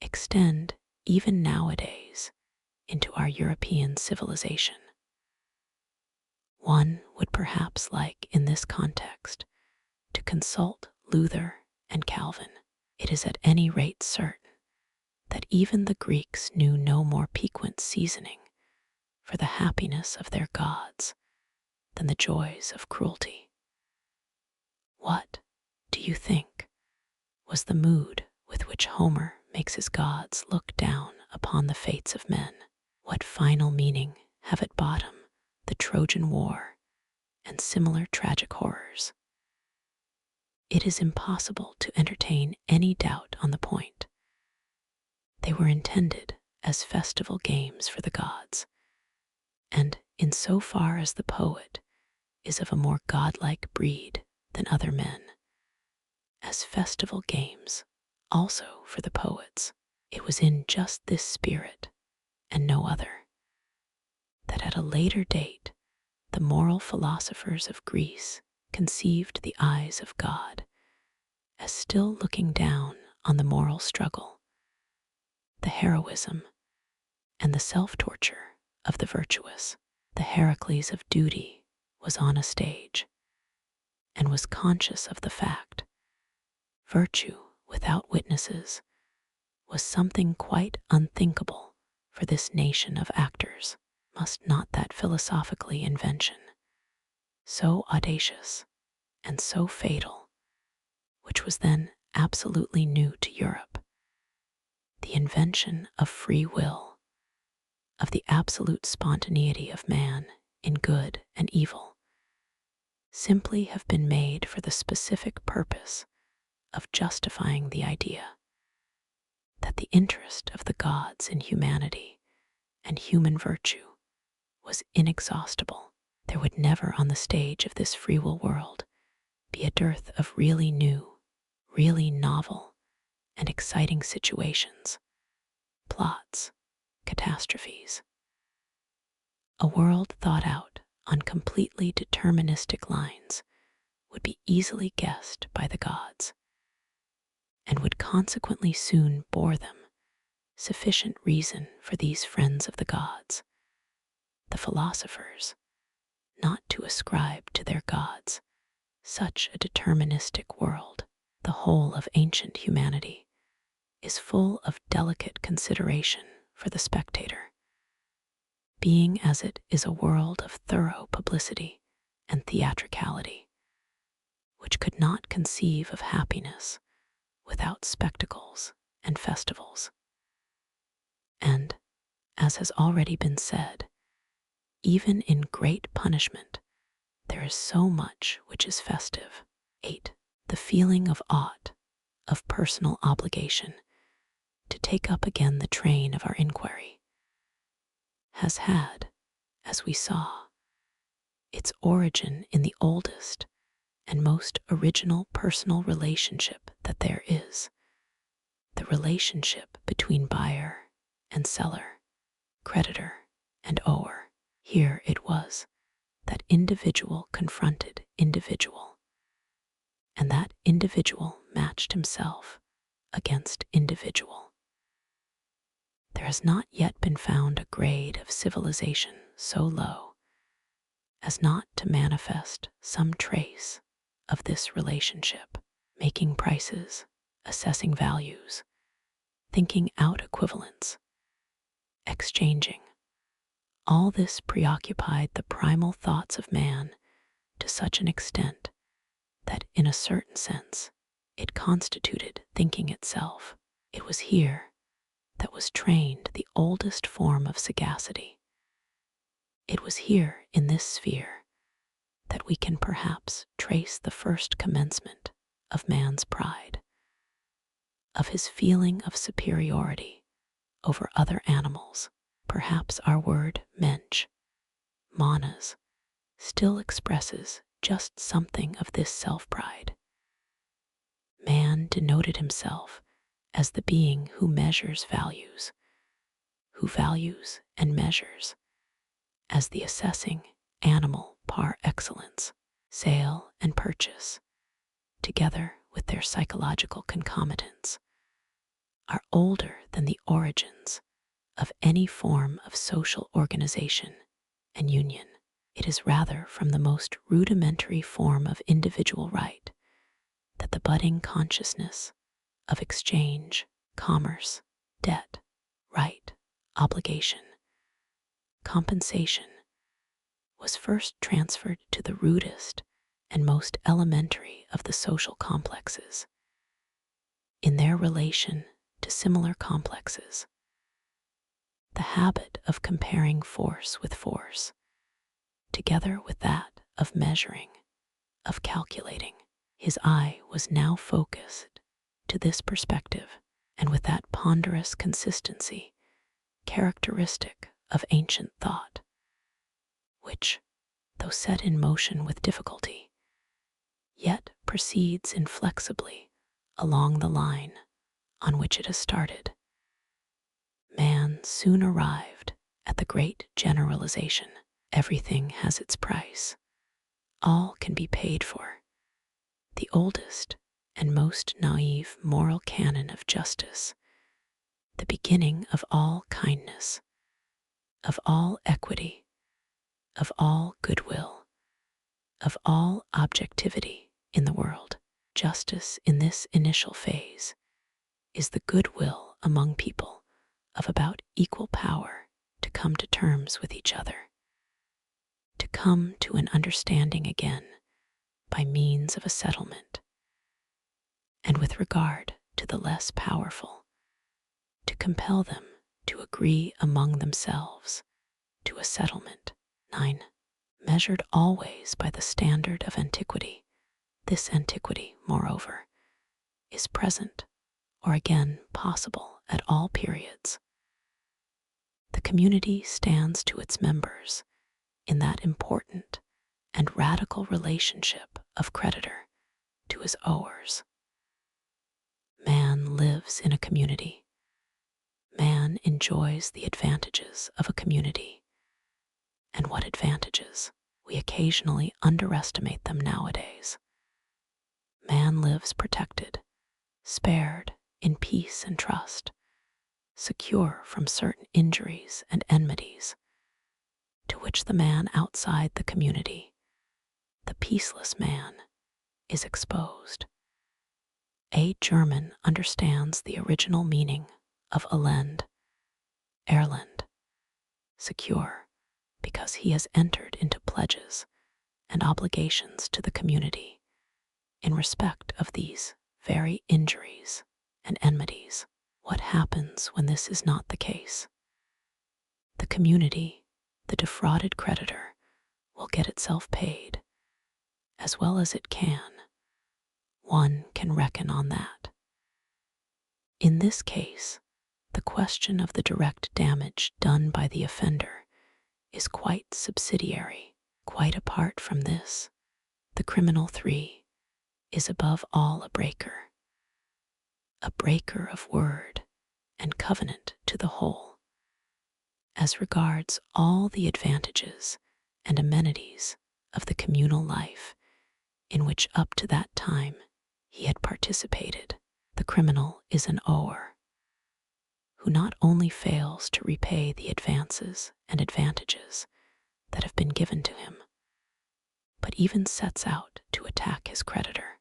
extend even nowadays into our European civilization? One would perhaps like, in this context, to consult Luther and Calvin. It is at any rate certain that even the Greeks knew no more piquant seasoning for the happiness of their gods than the joys of cruelty. What, do you think, was the mood with which Homer makes his gods look down upon the fates of men? What final meaning have at bottom the Trojan War and similar tragic horrors? It is impossible to entertain any doubt on the point. They were intended as festival games for the gods, and in so far as the poet is of a more godlike breed than other men, as festival games also for the poets, it was in just this spirit, and no other, that at a later date the moral philosophers of Greece conceived the eyes of God as still looking down on the moral struggle, the heroism, and the self-torture of the virtuous. The Heracles of duty was on a stage, and was conscious of the fact virtue without witnesses was something quite unthinkable for this nation of actors. Must not that philosophical invention, so audacious and so fatal, which was then absolutely new to Europe, the invention of free will, of the absolute spontaneity of man in good and evil, simply have been made for the specific purpose of justifying the idea that the interest of the gods in humanity and human virtue was inexhaustible. There would never on the stage of this free will world be a dearth of really new, really novel, and exciting situations, plots, catastrophes. A world thought out on completely deterministic lines would be easily guessed by the gods, and would consequently soon bore them sufficient reason for these friends of the gods, the philosophers, not to ascribe to their gods such a deterministic world. The whole of ancient humanity is full of delicate consideration for the spectator, being as it is a world of thorough publicity and theatricality, which could not conceive of happiness without spectacles and festivals. And, as has already been said, even in great punishment, there is so much which is festive. 8. The feeling of ought, of personal obligation, to take up again the train of our inquiry, has had, as we saw, its origin in the oldest and most original personal relationship that there is, the relationship between buyer and seller, creditor and ower. Here it was that individual confronted individual, and that individual matched himself against individual. There has not yet been found a grade of civilization so low as not to manifest some trace of this relationship, making prices, assessing values, thinking out equivalents, exchanging. All this preoccupied the primal thoughts of man to such an extent that, in a certain sense, it constituted thinking itself. It was here that was trained the oldest form of sagacity. It was here, in this sphere, that we can perhaps trace the first commencement of man's pride, of his feeling of superiority over other animals. Perhaps our word mensch, manas, still expresses just something of this self-pride. Man denoted himself as the being who measures values, who values and measures, as the assessing animal par excellence. Sale and purchase, together with their psychological concomitants, are older than the origins of any form of social organization and union. It is rather from the most rudimentary form of individual right that the budding consciousness of exchange, commerce, debt, right, obligation, compensation was first transferred to the rudest and most elementary of the social complexes. In their relation to similar complexes, the habit of comparing force with force, together with that of measuring, of calculating, his eye was now focused to this perspective, and with that ponderous consistency characteristic of ancient thought, which, though set in motion with difficulty, yet proceeds inflexibly along the line on which it has started. Man soon arrived at the great generalization. Everything has its price. All can be paid for. The oldest and most naive moral canon of justice, the beginning of all kindness, of all equity, of all goodwill, of all objectivity in the world. Justice in this initial phase is the goodwill among people of about equal power to come to terms with each other, to come to an understanding again by means of a settlement, and with regard to the less powerful, to compel them to agree among themselves to a settlement. 9. Measured always by the standard of antiquity, this antiquity, moreover, is present or again possible at all periods. The community stands to its members in that important and radical relationship of creditor to his owers. Man lives in a community. Man enjoys the advantages of a community. And what advantages? We occasionally underestimate them nowadays. Man lives protected, spared in peace and trust, secure from certain injuries and enmities, to which the man outside the community, the peaceless man, is exposed. A German understands the original meaning of elend, Erland, secure, because he has entered into pledges and obligations to the community in respect of these very injuries and enmities. What happens when this is not the case? The community, the defrauded creditor, will get itself paid as well as it can. One can reckon on that. In this case, the question of the direct damage done by the offender is quite subsidiary. Quite apart from this, the criminal 3 is above all a breaker of word and covenant to the whole, as regards all the advantages and amenities of the communal life in which up to that time he had participated. The criminal is an ower, who not only fails to repay the advances and advantages that have been given to him, but even sets out to attack his creditor.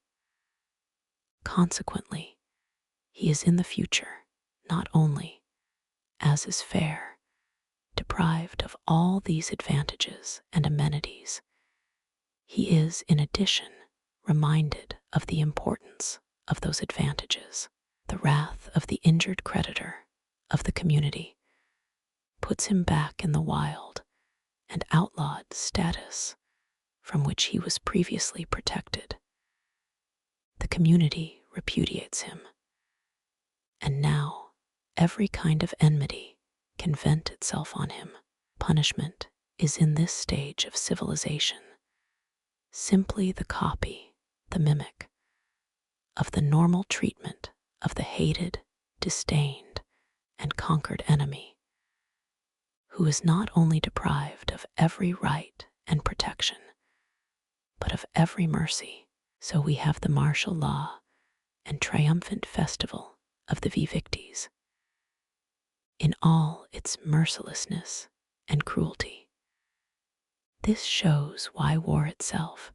Consequently, he is in the future not only, as is fair, deprived of all these advantages and amenities, he is in addition reminded of the importance of those advantages. The wrath of the injured creditor of the community puts him back in the wild and outlawed status from which he was previously protected. The community repudiates him, and now every kind of enmity can vent itself on him. Punishment is in this stage of civilization simply the copy, the mimic, of the normal treatment of the hated, disdained, and conquered enemy, who is not only deprived of every right and protection, but of every mercy. So we have the martial law and triumphant festival of the Victis, in all its mercilessness and cruelty. This shows why war itself,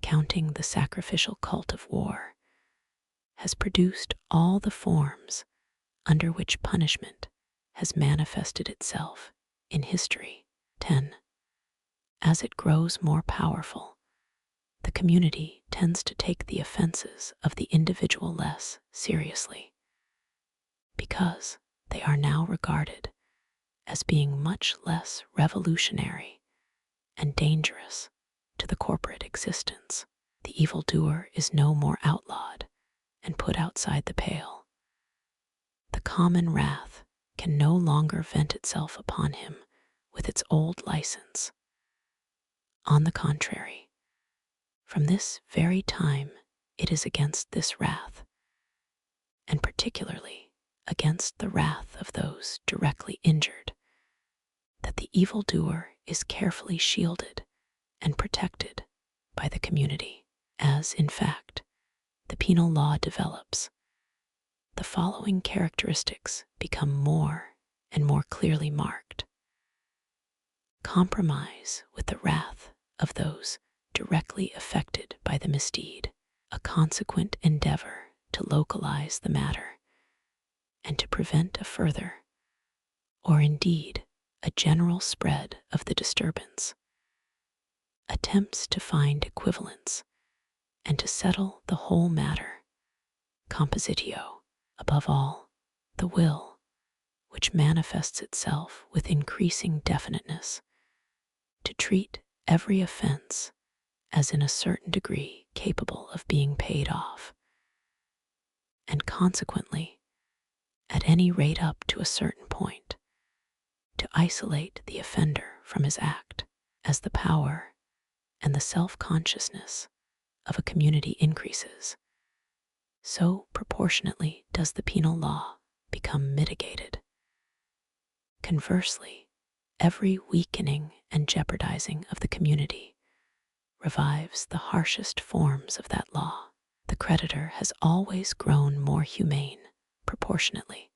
counting the sacrificial cult of war, has produced all the forms under which punishment has manifested itself in history. 10. As it grows more powerful, the community tends to take the offenses of the individual less seriously, because they are now regarded as being much less revolutionary and dangerous to the corporate existence. The evildoer is no more outlawed and put outside the pale. The common wrath can no longer vent itself upon him with its old license. On the contrary, from this very time it is against this wrath, and particularly against the wrath of those directly injured, that the evildoer is carefully shielded and protected by the community. As, in fact, the penal law develops, the following characteristics become more and more clearly marked. Compromise with the wrath of those directly affected by the misdeed, a consequent endeavor to localize the matter and to prevent a further, or indeed a general spread of the disturbance, attempts to find equivalents and to settle the whole matter, compositio, above all, the will, which manifests itself with increasing definiteness, to treat every offense as in a certain degree capable of being paid off, and consequently, at any rate up to a certain point, to isolate the offender from his act. As the power and the self-consciousness of a community increases, so proportionately does the penal law become mitigated. Conversely, every weakening and jeopardizing of the community revives the harshest forms of that law. The creditor has always grown more humane proportionately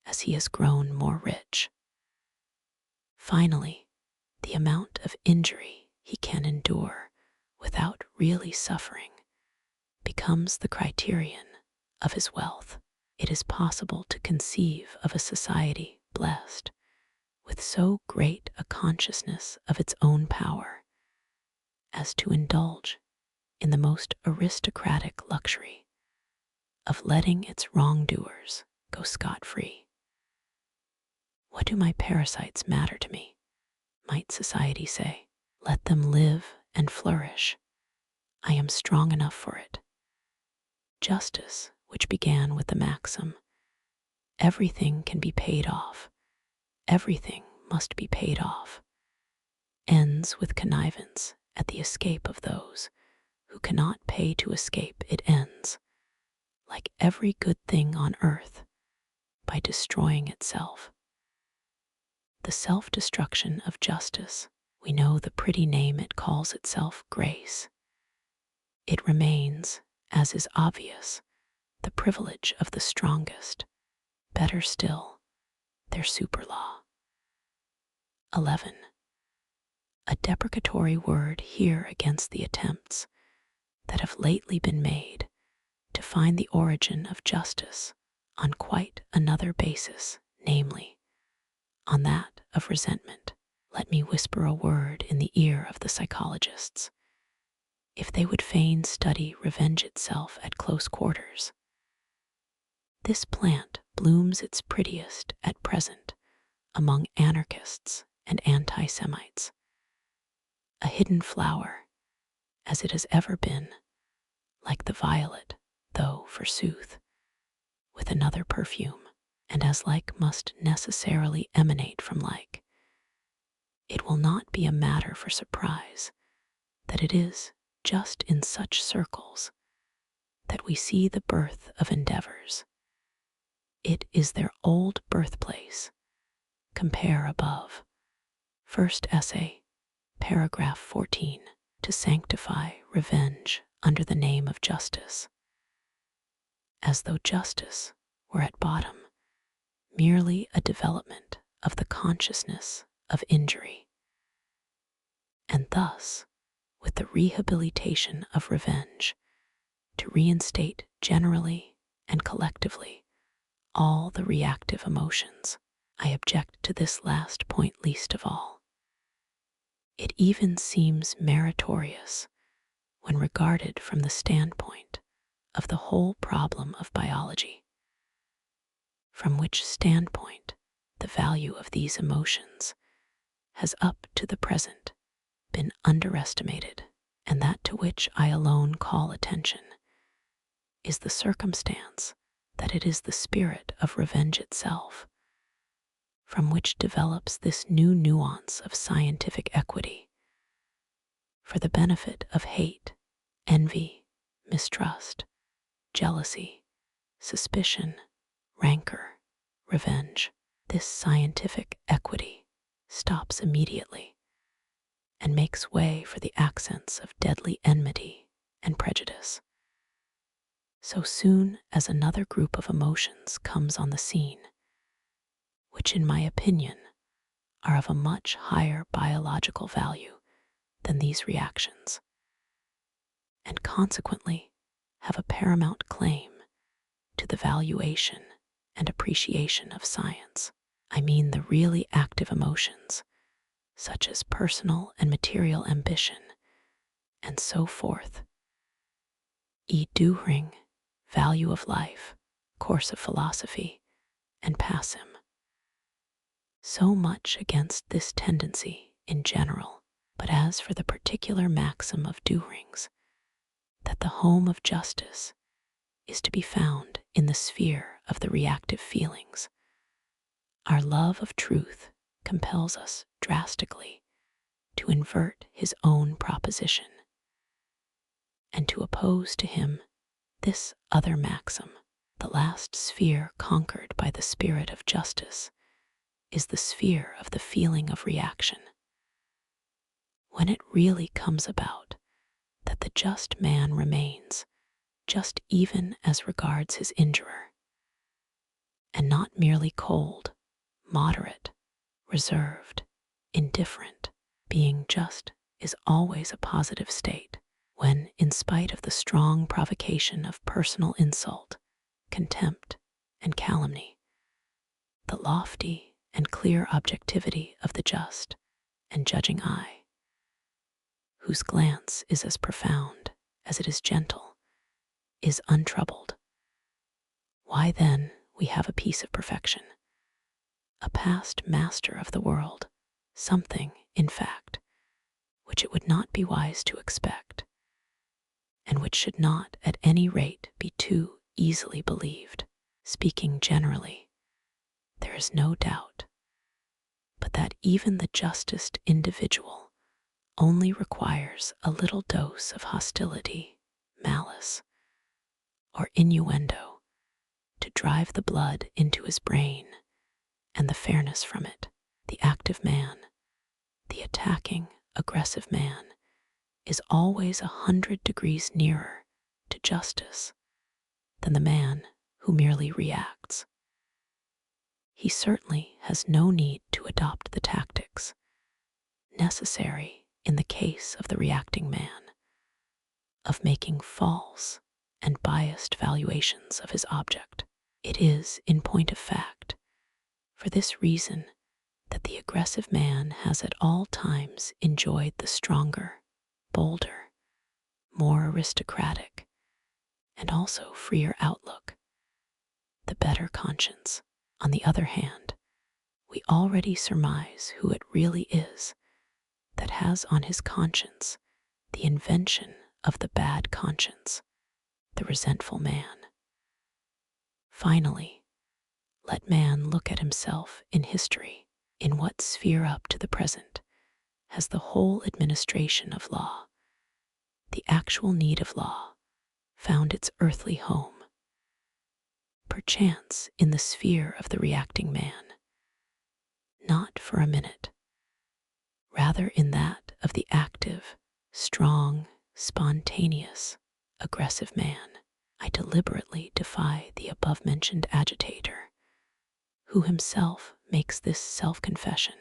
as he has grown more rich. Finally, the amount of injury he can endure without really suffering becomes the criterion of his wealth. It is possible to conceive of a society blessed with so great a consciousness of its own power as to indulge in the most aristocratic luxury of letting its wrongdoers go scot-free. What do my parasites matter to me? Might society say. Let them live and flourish. I am strong enough for it. Justice, which began with the maxim, everything can be paid off, everything must be paid off, ends with connivance at the escape of those who cannot pay to escape. It ends, like every good thing on earth, by destroying itself. The self-destruction of justice, we know the pretty name it calls itself, grace. It remains, as is obvious, the privilege of the strongest, better still, their super-law. 11. A deprecatory word here against the attempts that have lately been made to find the origin of justice on quite another basis, namely, on that of resentment. Let me whisper a word in the ear of the psychologists, if they would fain study revenge itself at close quarters. This plant blooms its prettiest at present among anarchists and anti-Semites, a hidden flower, as it has ever been, like the violet, though, forsooth, with another perfume, and as like must necessarily emanate from like. It will not be a matter for surprise that it is just in such circles that we see the birth of endeavors. It is their old birthplace. Compare above. First essay, paragraph 14, to sanctify revenge under the name of justice, as though justice were at bottom merely a development of the consciousness of injury. And thus, with the rehabilitation of revenge, to reinstate generally and collectively all the reactive emotions. I object to this last point least of all. It even seems meritorious when regarded from the standpoint of the whole problem of biology, from which standpoint the value of these emotions has up to the present been underestimated, and that to which I alone call attention is the circumstance that it is the spirit of revenge itself from which develops this new nuance of scientific equity for the benefit of hate, envy, mistrust, jealousy, suspicion, rancor, revenge. This scientific equity stops immediately and makes way for the accents of deadly enmity and prejudice. So soon as another group of emotions comes on the scene, which in my opinion are of a much higher biological value than these reactions, and consequently have a paramount claim to the valuation and appreciation of science. I mean the really active emotions, such as personal and material ambition, and so forth. Doing, value of life, course of philosophy, and passim. So much against this tendency in general, but as for the particular maxim of doings, that the home of justice is to be found in the sphere of the reactive feelings, our love of truth compels us drastically to invert his own proposition, and to oppose to him this other maxim. The last sphere conquered by the spirit of justice is the sphere of the feeling of reaction, when it really comes about that the just man remains just even as regards his injurer, and not merely cold, moderate, reserved, indifferent. Being just is always a positive state, when, in spite of the strong provocation of personal insult, contempt, and calumny, the lofty and clear objectivity of the just and judging eye, whose glance is as profound as it is gentle, is untroubled. Why then we have a piece of perfection, a past master of the world, something, in fact, which it would not be wise to expect, and which should not at any rate be too easily believed. Speaking generally, there is no doubt but that even the justest individual only requires a little dose of hostility, malice, or innuendo to drive the blood into his brain and the fairness from it. The active man, the attacking, aggressive man, is always 100 degrees nearer to justice than the man who merely reacts. He certainly has no need to adopt the tactics necessary in the case of the reacting man, of making false and biased valuations of his object. It is, in point of fact, for this reason that the aggressive man has at all times enjoyed the stronger, bolder, more aristocratic, and also freer outlook, the better conscience. On the other hand, we already surmise who it really is that has on his conscience the invention of the bad conscience, the resentful man. Finally, let man look at himself in history. In what sphere up to the present has the whole administration of law, the actual need of law, found its earthly home? Perchance in the sphere of the reacting man, not for a minute, rather in that of the active, strong, spontaneous, aggressive man. I deliberately defy the above-mentioned agitator, who himself makes this self-confession.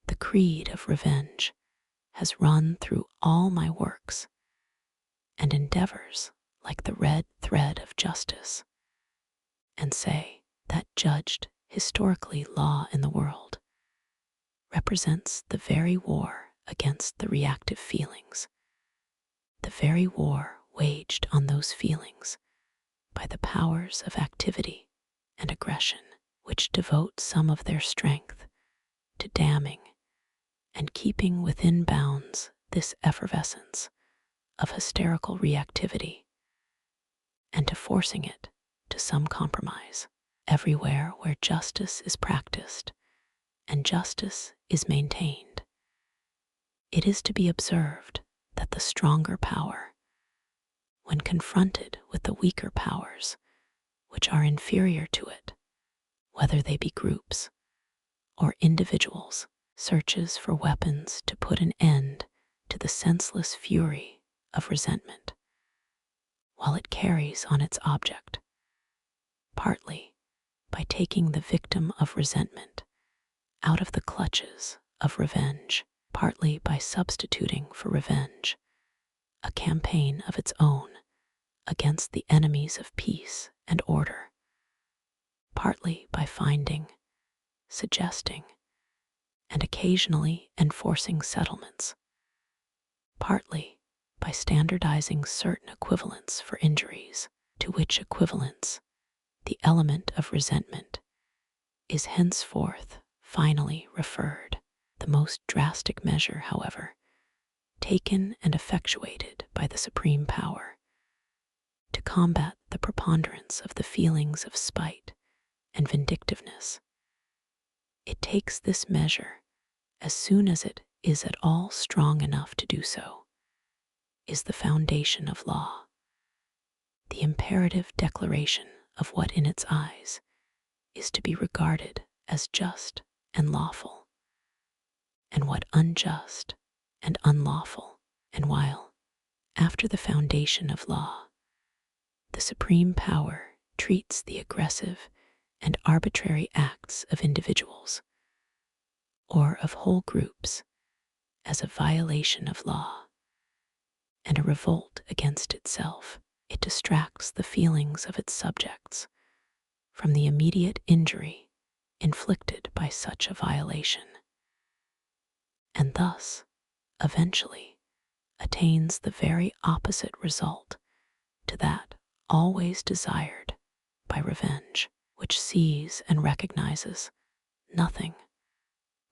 The creed of revenge has run through all my works, and endeavors like the red thread of justice, and say that judged historically law in the world represents the very war against the reactive feelings, the very war waged on those feelings by the powers of activity and aggression, which devote some of their strength to damming and keeping within bounds this effervescence of hysterical reactivity, and to forcing it to some compromise. Everywhere where justice is practiced and justice is maintained, it is to be observed that the stronger power, when confronted with the weaker powers which are inferior to it, whether they be groups or individuals, searches for weapons to put an end to the senseless fury of resentment, while it carries on its object, partly by taking the victim of resentment out of the clutches of revenge, partly by substituting for revenge a campaign of its own against the enemies of peace and order, partly by finding, suggesting, and occasionally enforcing settlements, partly by standardizing certain equivalents for injuries, to which equivalents the element of resentment is henceforth finally referred. The most drastic measure, however, taken and effectuated by the supreme power to combat the preponderance of the feelings of spite and vindictiveness. It takes this measure as soon as it is at all strong enough to do so, is the foundation of law, the imperative declaration of what in its eyes is to be regarded as just and lawful, and what unjust and unlawful. And while, after the foundation of law, the supreme power treats the aggressive and arbitrary acts of individuals or of whole groups as a violation of law and a revolt against itself, it distracts the feelings of its subjects from the immediate injury inflicted by such a violation, and thus eventually attains the very opposite result to that always desired by revenge, which sees and recognizes nothing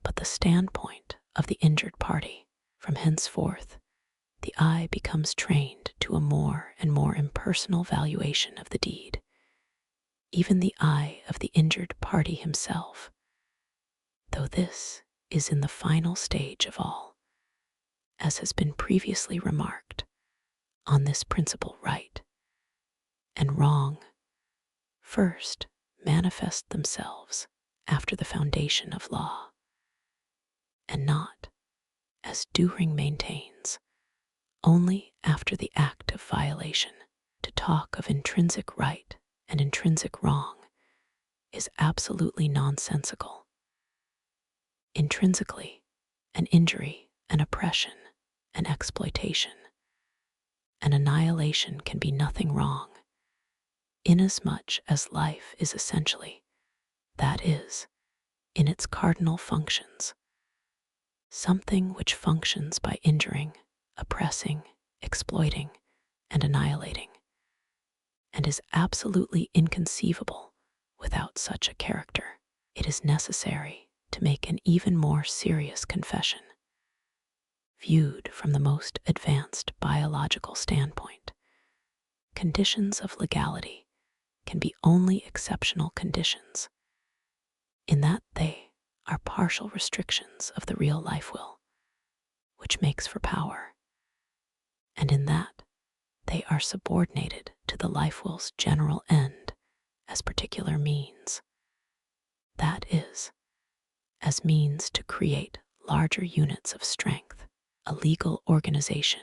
but the standpoint of the injured party. From henceforth, the eye becomes trained to a more and more impersonal valuation of the deed, even the eye of the injured party himself, though this is in the final stage of all. As has been previously remarked, on this principle right and wrong first manifest themselves after the foundation of law, and not, as Dühring maintains, only after the act of violation. To talk of intrinsic right and intrinsic wrong is absolutely nonsensical. Intrinsically, an injury, an oppression, an exploitation, an annihilation can be nothing wrong, inasmuch as life is essentially, that is, in its cardinal functions, something which functions by injuring, oppressing, exploiting, and annihilating, and is absolutely inconceivable without such a character. It is necessary to make an even more serious confession. viewed from the most advanced biological standpoint. Conditions of legality can be only exceptional conditions, in that they are partial restrictions of the real life will, which makes for power, and in that they are subordinated to the life will's general end as particular means. That is, as means to create larger units of strength, a legal organization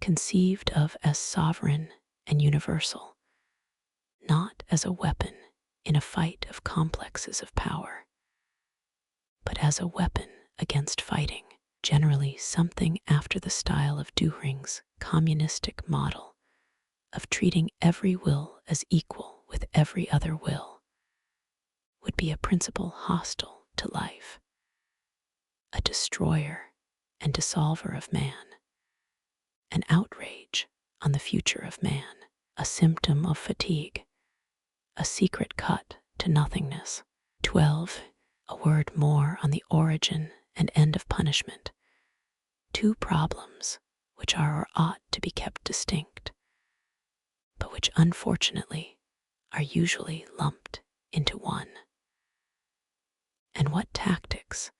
conceived of as sovereign and universal, not as a weapon in a fight of complexes of power, but as a weapon against fighting, generally something after the style of Dühring's communistic model of treating every will as equal with every other will, would be a principle hostile to life, a destroyer and dissolver of man, an outrage on the future of man, a symptom of fatigue, a secret cut to nothingness. 12. A word more on the origin and end of punishment. Two problems which are or ought to be kept distinct, but which unfortunately are usually lumped into one. And what tactics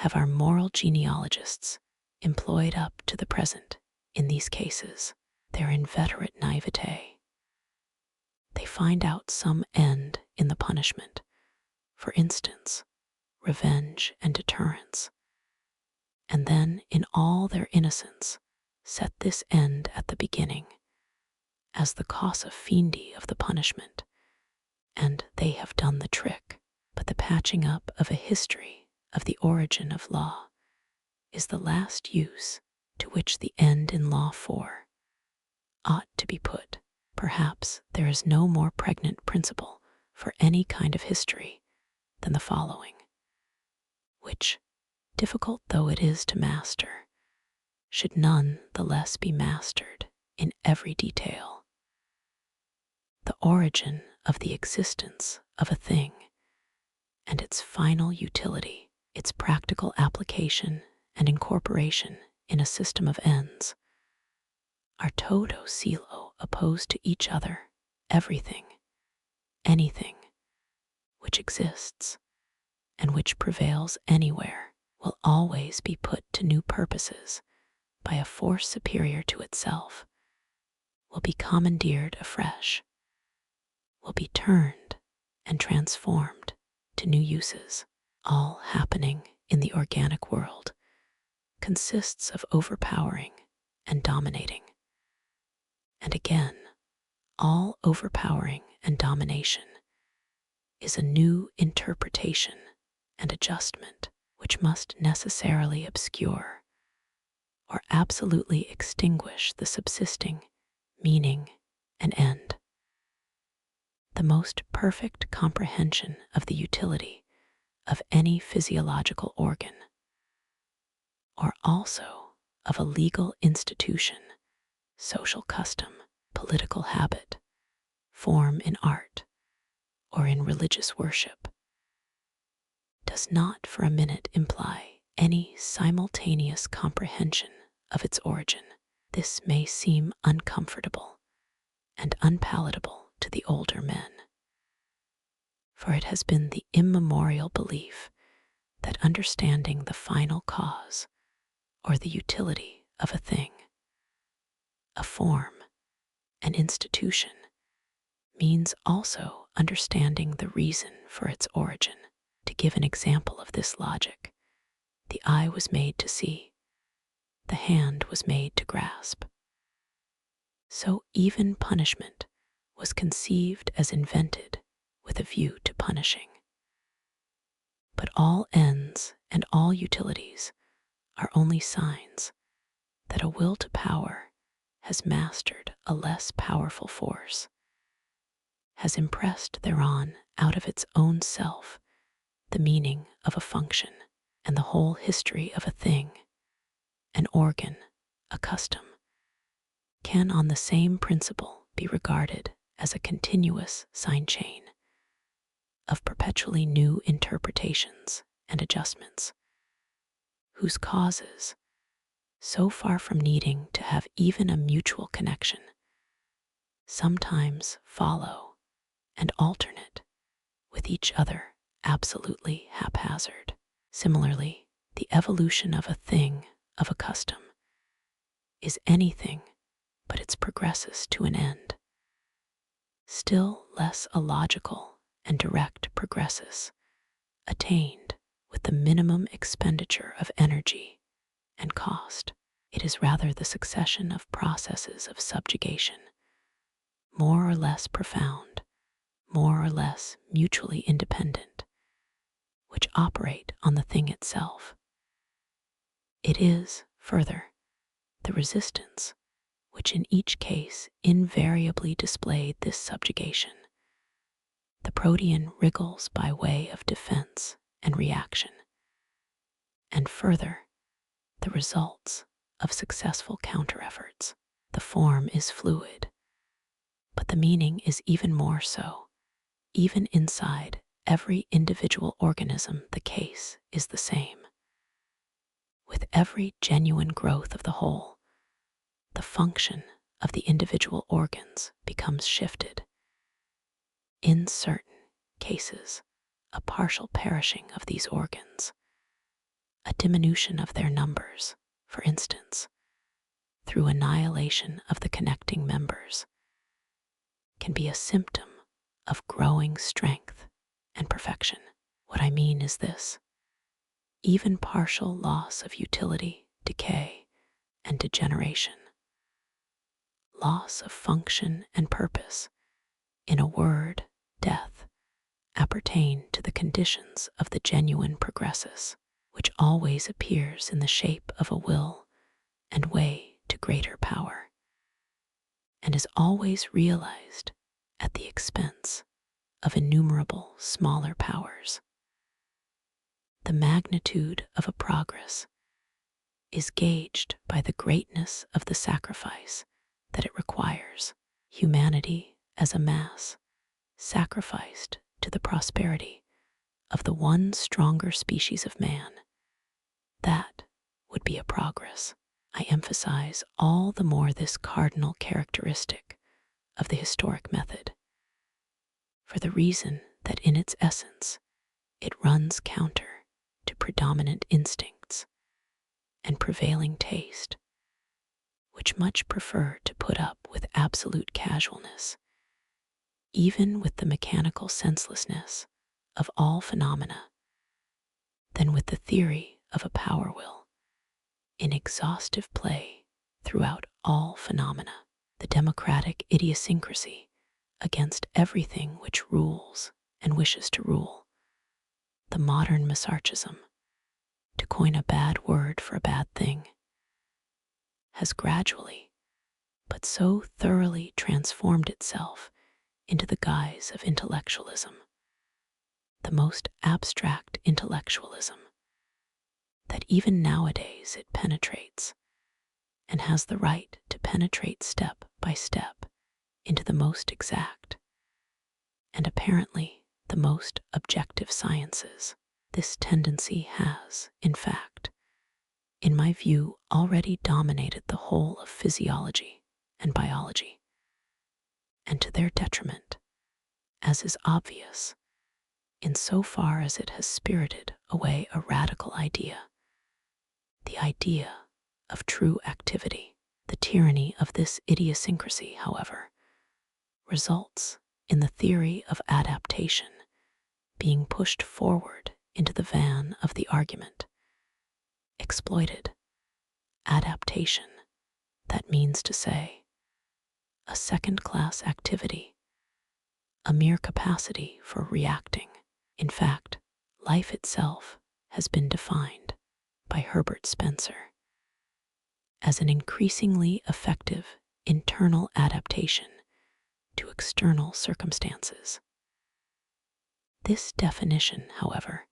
have our moral genealogists employed up to the present in these cases? Their inveterate naivete. They find out some end in the punishment, for instance, revenge and deterrence, and then in all their innocence set this end at the beginning as the causa findi of the punishment, and they have done the trick. But the patching up of a history of the origin of law is the last use to which the end in law 4 ought to be put. Perhaps there is no more pregnant principle for any kind of history than the following, which, difficult though it is to master, should none the less be mastered in every detail. The origin of the existence of a thing and its final utility, its practical application and incorporation in a system of ends, are toto silo opposed to each other. Everything, anything, which exists and which prevails anywhere will always be put to new purposes by a force superior to itself, will be commandeered afresh, will be turned and transformed to new uses. All happening in the organic world consists of overpowering and dominating. And again, all overpowering and domination is a new interpretation and adjustment which must necessarily obscure or absolutely extinguish the subsisting meaning and end. The most perfect comprehension of the utility of any physiological organ, or also of a legal institution, social custom, political habit, form in art, or in religious worship, does not for a minute imply any simultaneous comprehension of its origin. This may seem uncomfortable and unpalatable to the older men, for it has been the immemorial belief that understanding the final cause or the utility of a thing, a form, an institution, means also understanding the reason for its origin. To give an example of this logic, the eye was made to see, the hand was made to grasp. So even punishment was conceived as invented with a view to punishing. But all ends and all utilities are only signs that a will to power has mastered a less powerful force, has impressed thereon out of its own self the meaning of a function and the whole history of a thing, an organ, a custom, can on the same principle be regarded as a continuous sign chain of perpetually new interpretations and adjustments, whose causes so far from needing to have even a mutual connection, sometimes follow and alternate with each other absolutely haphazard. Similarly, the evolution of a thing, of a custom, is anything but its progresses to an end. Still less a logical and direct progresses, attained with the minimum expenditure of energy and cost. It is rather the succession of processes of subjugation, more or less profound, more or less mutually independent, which operate on the thing itself. It is, further, the resistance which in each case invariably displayed this subjugation. The protean wriggles by way of defense and reaction, and further, the results of successful counter-efforts. The form is fluid, but the meaning is even more so. Even inside every individual organism, the case is the same. With every genuine growth of the whole, the function of the individual organs becomes shifted. In certain cases, a partial perishing of these organs, a diminution of their numbers, for instance, through annihilation of the connecting members, can be a symptom of growing strength and perfection. What I mean is this: even partial loss of utility, decay, and degeneration, loss of function and purpose, in a word, death, appertain to the conditions of the genuine progressus, which always appears in the shape of a will and way to greater power, and is always realized at the expense of innumerable smaller powers. The magnitude of a progress is gauged by the greatness of the sacrifice that it requires. Humanity as a mass sacrificed to the prosperity of the one stronger species of man, that would be a progress. I emphasize all the more this cardinal characteristic of the historic method, for the reason that in its essence it runs counter to predominant instincts and prevailing taste, which much prefer to put up with absolute casualness, even with the mechanical senselessness of all phenomena, than with the theory of a power will in exhaustive play throughout all phenomena. The democratic idiosyncrasy against everything which rules and wishes to rule, the modern misarchism, to coin a bad word for a bad thing, has gradually, but so thoroughly transformed itself into the guise of intellectualism, the most abstract intellectualism, that even nowadays it penetrates, and has the right to penetrate step by step into the most exact, and apparently the most objective sciences. This tendency has, in fact, in my view, already dominated the whole of physiology and biology, and to their detriment, as is obvious, in so far as it has spirited away a radical idea, the idea of true activity. The tyranny of this idiosyncrasy, however, results in the theory of adaptation being pushed forward into the van of the argument, exploited. Adaptation, that means to say, a second-class activity, a mere capacity for reacting. In fact, life itself has been defined by Herbert Spencer as an increasingly effective internal adaptation to external circumstances. This definition, however,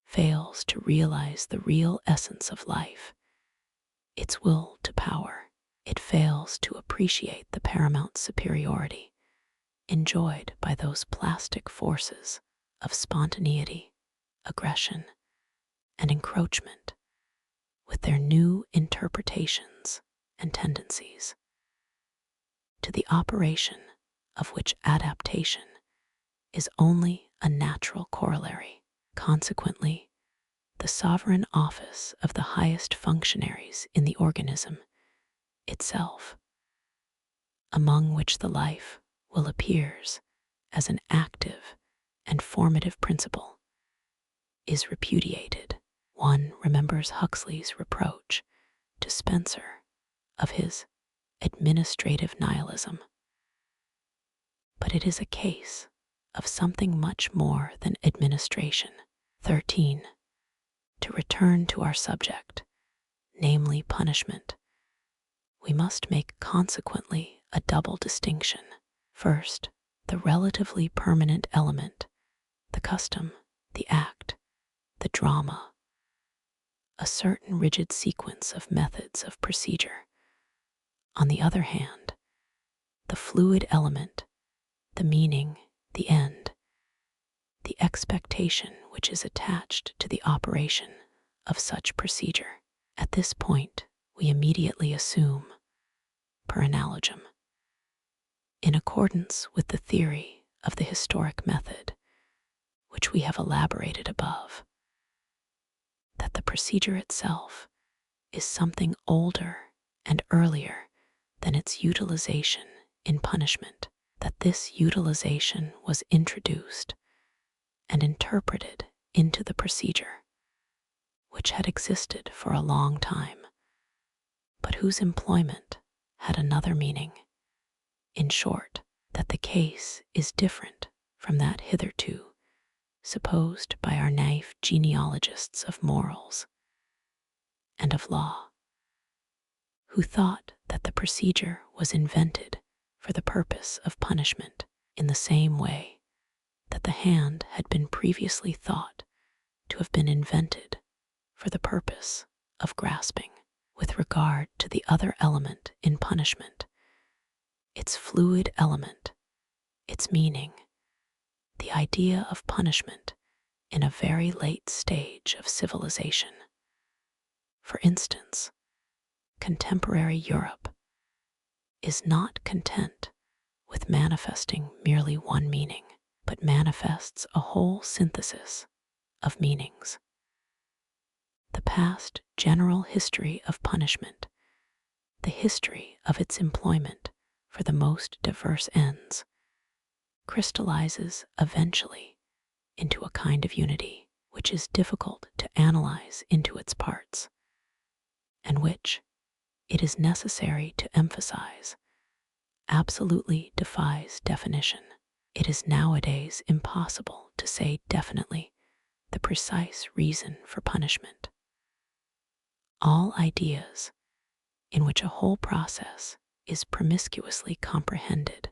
fails to realize the real essence of life, its will to power. It fails to appreciate the paramount superiority enjoyed by those plastic forces of spontaneity, aggression, and encroachment, with their new internal interpretations and tendencies, to the operation of which adaptation is only a natural corollary. Consequently, the sovereign office of the highest functionaries in the organism itself, among which the life will appears as an active and formative principle, is repudiated. One remembers Huxley's reproach to Spencer of his administrative nihilism. But it is a case of something much more than administration. 13. To return to our subject, namely punishment, we must make consequently a double distinction. First, the relatively permanent element, the custom, the act, the drama, a certain rigid sequence of methods of procedure. On the other hand, the fluid element, the meaning, the end, the expectation which is attached to the operation of such procedure. At this point, we immediately assume, per analogy, in accordance with the theory of the historic method, which we have elaborated above, that the procedure itself is something older and earlier than its utilization in punishment, that this utilization was introduced and interpreted into the procedure, which had existed for a long time, but whose employment had another meaning. In short, that the case is different from that hitherto supposed by our naive genealogists of morals and of law, who thought that the procedure was invented for the purpose of punishment in the same way that the hand had been previously thought to have been invented for the purpose of grasping. With regard to the other element in punishment, its fluid element, its meaning, the idea of punishment in a very late stage of civilization. For instance, contemporary Europe is not content with manifesting merely one meaning, but manifests a whole synthesis of meanings. The past general history of punishment, the history of its employment for the most diverse ends, crystallizes eventually into a kind of unity which is difficult to analyze into its parts, and which, it is necessary to emphasize, absolutely defies definition. It is nowadays impossible to say definitely the precise reason for punishment. All ideas in which a whole process is promiscuously comprehended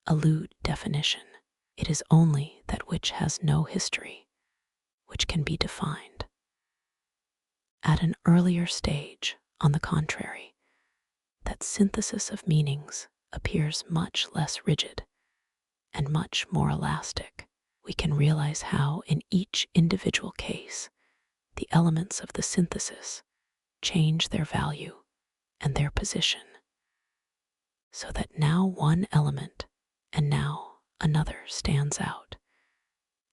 elude definition. It is only that which has no history which can be defined. At an earlier stage, on the contrary, that synthesis of meanings appears much less rigid and much more elastic. We can realize how, in each individual case, the elements of the synthesis change their value and their position, so that now one element and now another stands out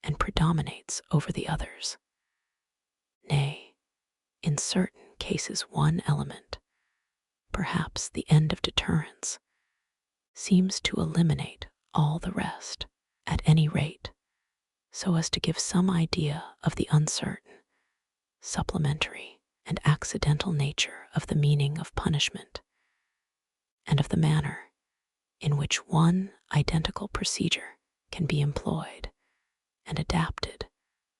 and predominates over the others. Nay, in certain cases one element, perhaps the end of deterrence, seems to eliminate all the rest, at any rate, so as to give some idea of the uncertain, supplementary, and accidental nature of the meaning of punishment, and of the manner in which one identical procedure can be employed and adapted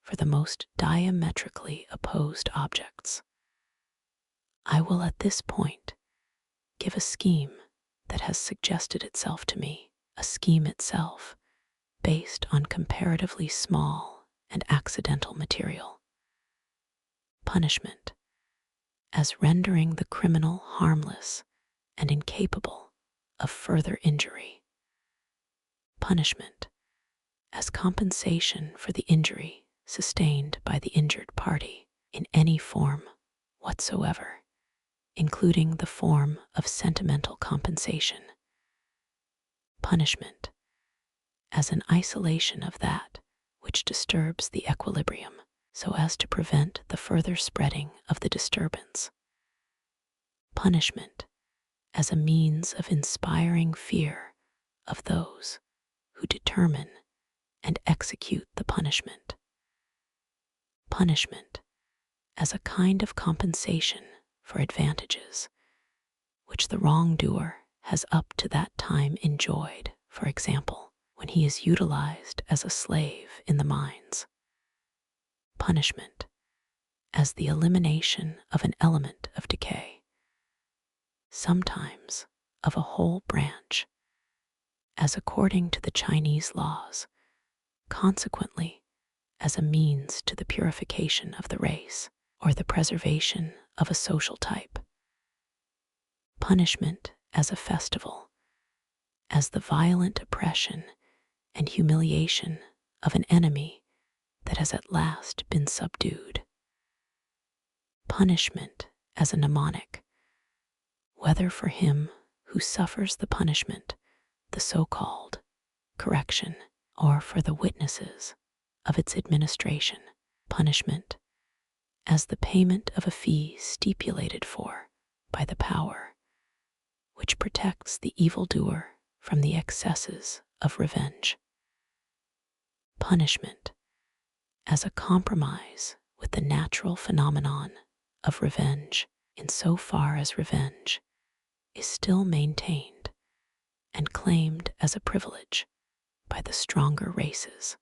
for the most diametrically opposed objects. I will at this point give a scheme that has suggested itself to me, a scheme itself based on comparatively small and accidental material. Punishment as rendering the criminal harmless and incapable of further injury. Punishment as compensation for the injury sustained by the injured party in any form whatsoever, including the form of sentimental compensation. Punishment as an isolation of that which disturbs the equilibrium, so as to prevent the further spreading of the disturbance. Punishment as a means of inspiring fear of those who determine and execute the punishment. Punishment as a kind of compensation for advantages which the wrongdoer has up to that time enjoyed, for example, when he is utilized as a slave in the mines. Punishment as the elimination of an element of decay, sometimes of a whole branch, as according to the Chinese laws, consequently as a means to the purification of the race or the preservation of a social type. Punishment as a festival, as the violent oppression and humiliation of an enemy that has at last been subdued. Punishment as a mnemonic, whether for him who suffers the punishment, the so-called correction, or for the witnesses of its administration. Punishment as the payment of a fee stipulated for by the power, which protects the evildoer from the excesses of revenge. Punishment as a compromise with the natural phenomenon of revenge, in so far as revenge is still maintained and claimed as a privilege by the stronger races.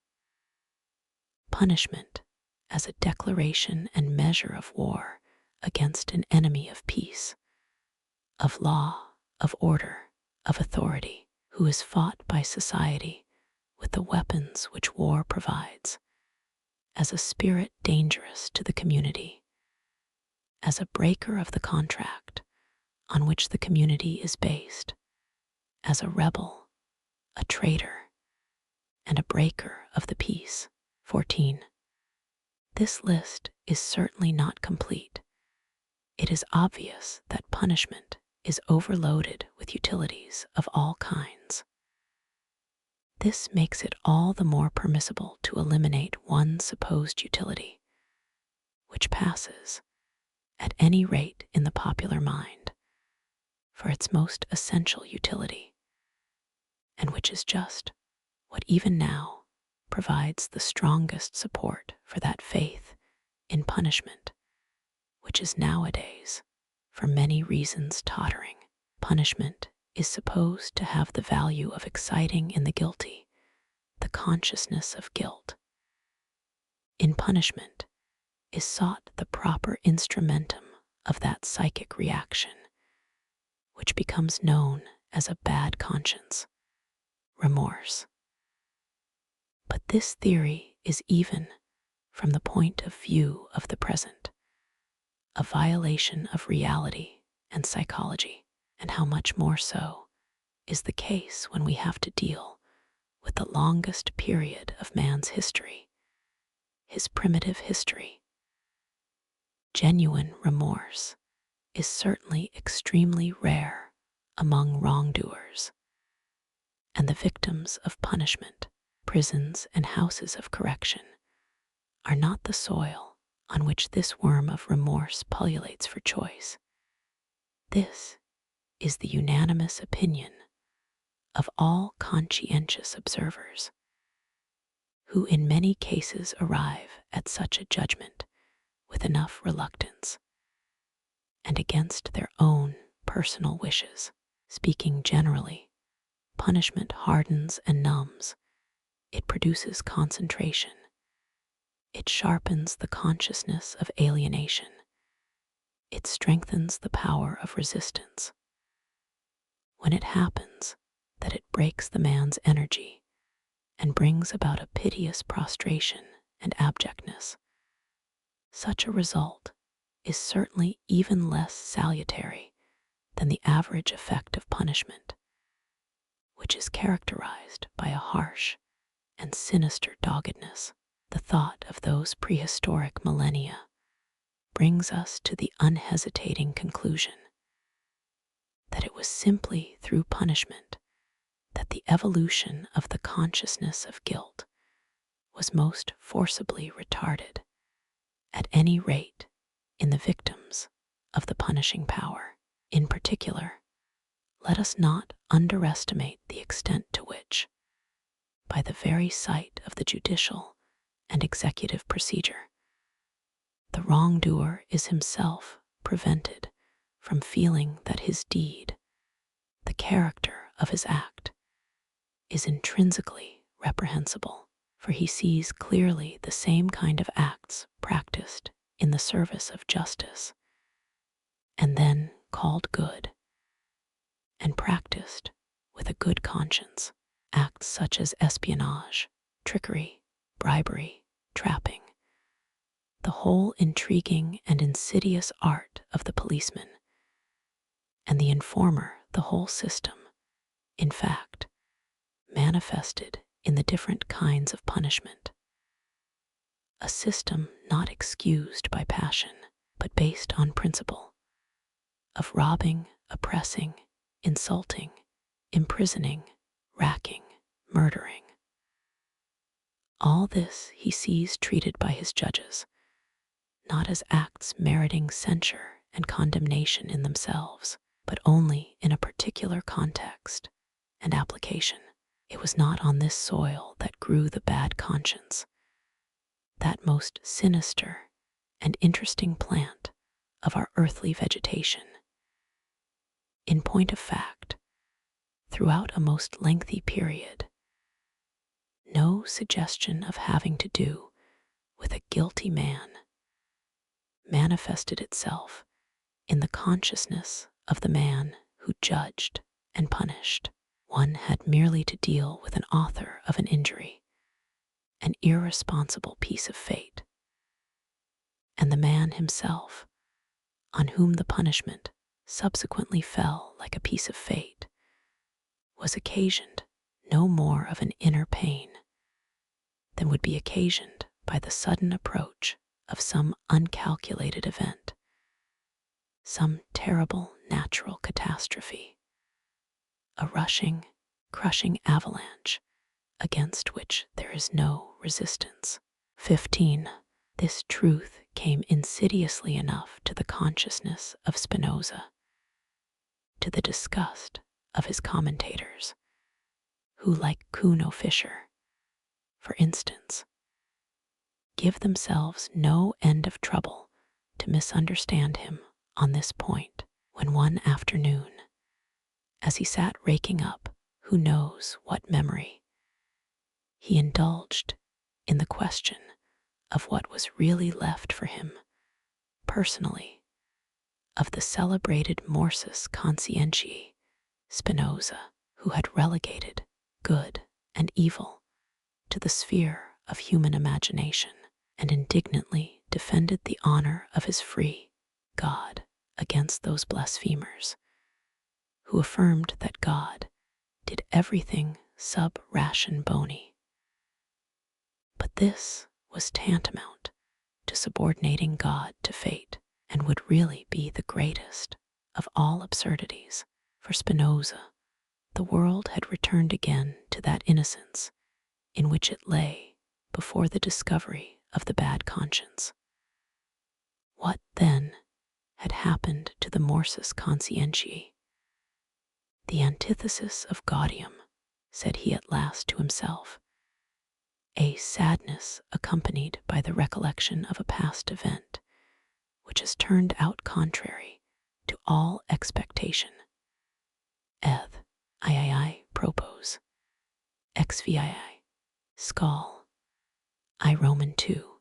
Punishment as a declaration and measure of war against an enemy of peace, of law, of order, of authority, who is fought by society with the weapons which war provides, as a spirit dangerous to the community, as a breaker of the contract on which the community is based, as a rebel, a traitor, and a breaker of the peace. 14. This list is certainly not complete. It is obvious that punishment is overloaded with utilities of all kinds. This makes it all the more permissible to eliminate one supposed utility, which passes, at any rate in the popular mind, for its most essential utility, and which is just what even now provides the strongest support for that faith in punishment, which is nowadays, for many reasons, tottering. Punishment is supposed to have the value of exciting in the guilty the consciousness of guilt. In punishment is sought the proper instrumentum of that psychic reaction, which becomes known as a bad conscience, remorse. But this theory is, even from the point of view of the present, a violation of reality and psychology, and how much more so is the case when we have to deal with the longest period of man's history, his primitive history. Genuine remorse is certainly extremely rare among wrongdoers, and the victims of punishment, prisons and houses of correction, are not the soil on which this worm of remorse pullulates for choice. This is the unanimous opinion of all conscientious observers, who in many cases arrive at such a judgment with enough reluctance, and against their own personal wishes. Speaking generally, punishment hardens and numbs. It produces concentration. It sharpens the consciousness of alienation. It strengthens the power of resistance. When it happens that it breaks the man's energy and brings about a piteous prostration and abjectness, such a result is certainly even less salutary than the average effect of punishment, which is characterized by a harsh and sinister doggedness. The thought of those prehistoric millennia brings us to the unhesitating conclusion that it was simply through punishment that the evolution of the consciousness of guilt was most forcibly retarded, at any rate in the victims of the punishing power. In particular, let us not underestimate the extent to which, by the very sight of the judicial and executive procedure, the wrongdoer is himself prevented from feeling that his deed, the character of his act, is intrinsically reprehensible, for he sees clearly the same kind of acts practiced in the service of justice, and then called good, and practiced with a good conscience, acts such as espionage, trickery, bribery, trapping, the whole intriguing and insidious art of the policeman, and the informer, the whole system, in fact, manifested in the different kinds of punishment. A system not excused by passion, but based on principle, of robbing, oppressing, insulting, imprisoning, racking, murdering. All this he sees treated by his judges, not as acts meriting censure and condemnation in themselves, but only in a particular context and application. It was not on this soil that grew the bad conscience, that most sinister and interesting plant of our earthly vegetation. In point of fact, throughout a most lengthy period, no suggestion of having to do with a guilty man manifested itself in the consciousness of the man who judged and punished. One had merely to deal with an author of an injury, an irresponsible piece of fate, and the man himself, on whom the punishment subsequently fell like a piece of fate, was occasioned no more of an inner pain than would be occasioned by the sudden approach of some uncalculated event, some terrible natural catastrophe, a rushing, crushing avalanche against which there is no resistance. 15. This truth came insidiously enough to the consciousness of Spinoza, to the disgust of his commentators, who, like Kuno Fischer, for instance, give themselves no end of trouble to misunderstand him on this point, when one afternoon, as he sat raking up who knows what memory, he indulged in the question of what was really left for him, personally, of the celebrated morsus conscientiae, Spinoza, who had relegated good and evil to the sphere of human imagination, and indignantly defended the honor of his free God against those blasphemers who affirmed that God did everything sub ration boni. But this was tantamount to subordinating God to fate, and would really be the greatest of all absurdities. For Spinoza, the world had returned again to that innocence in which it lay before the discovery of the bad conscience. What, then, had happened to the morsus conscientiae? The antithesis of gaudium, said he at last to himself, a sadness accompanied by the recollection of a past event, which has turned out contrary to all expectation. Eth, I propose, ex vii, Schol, I Roman 2.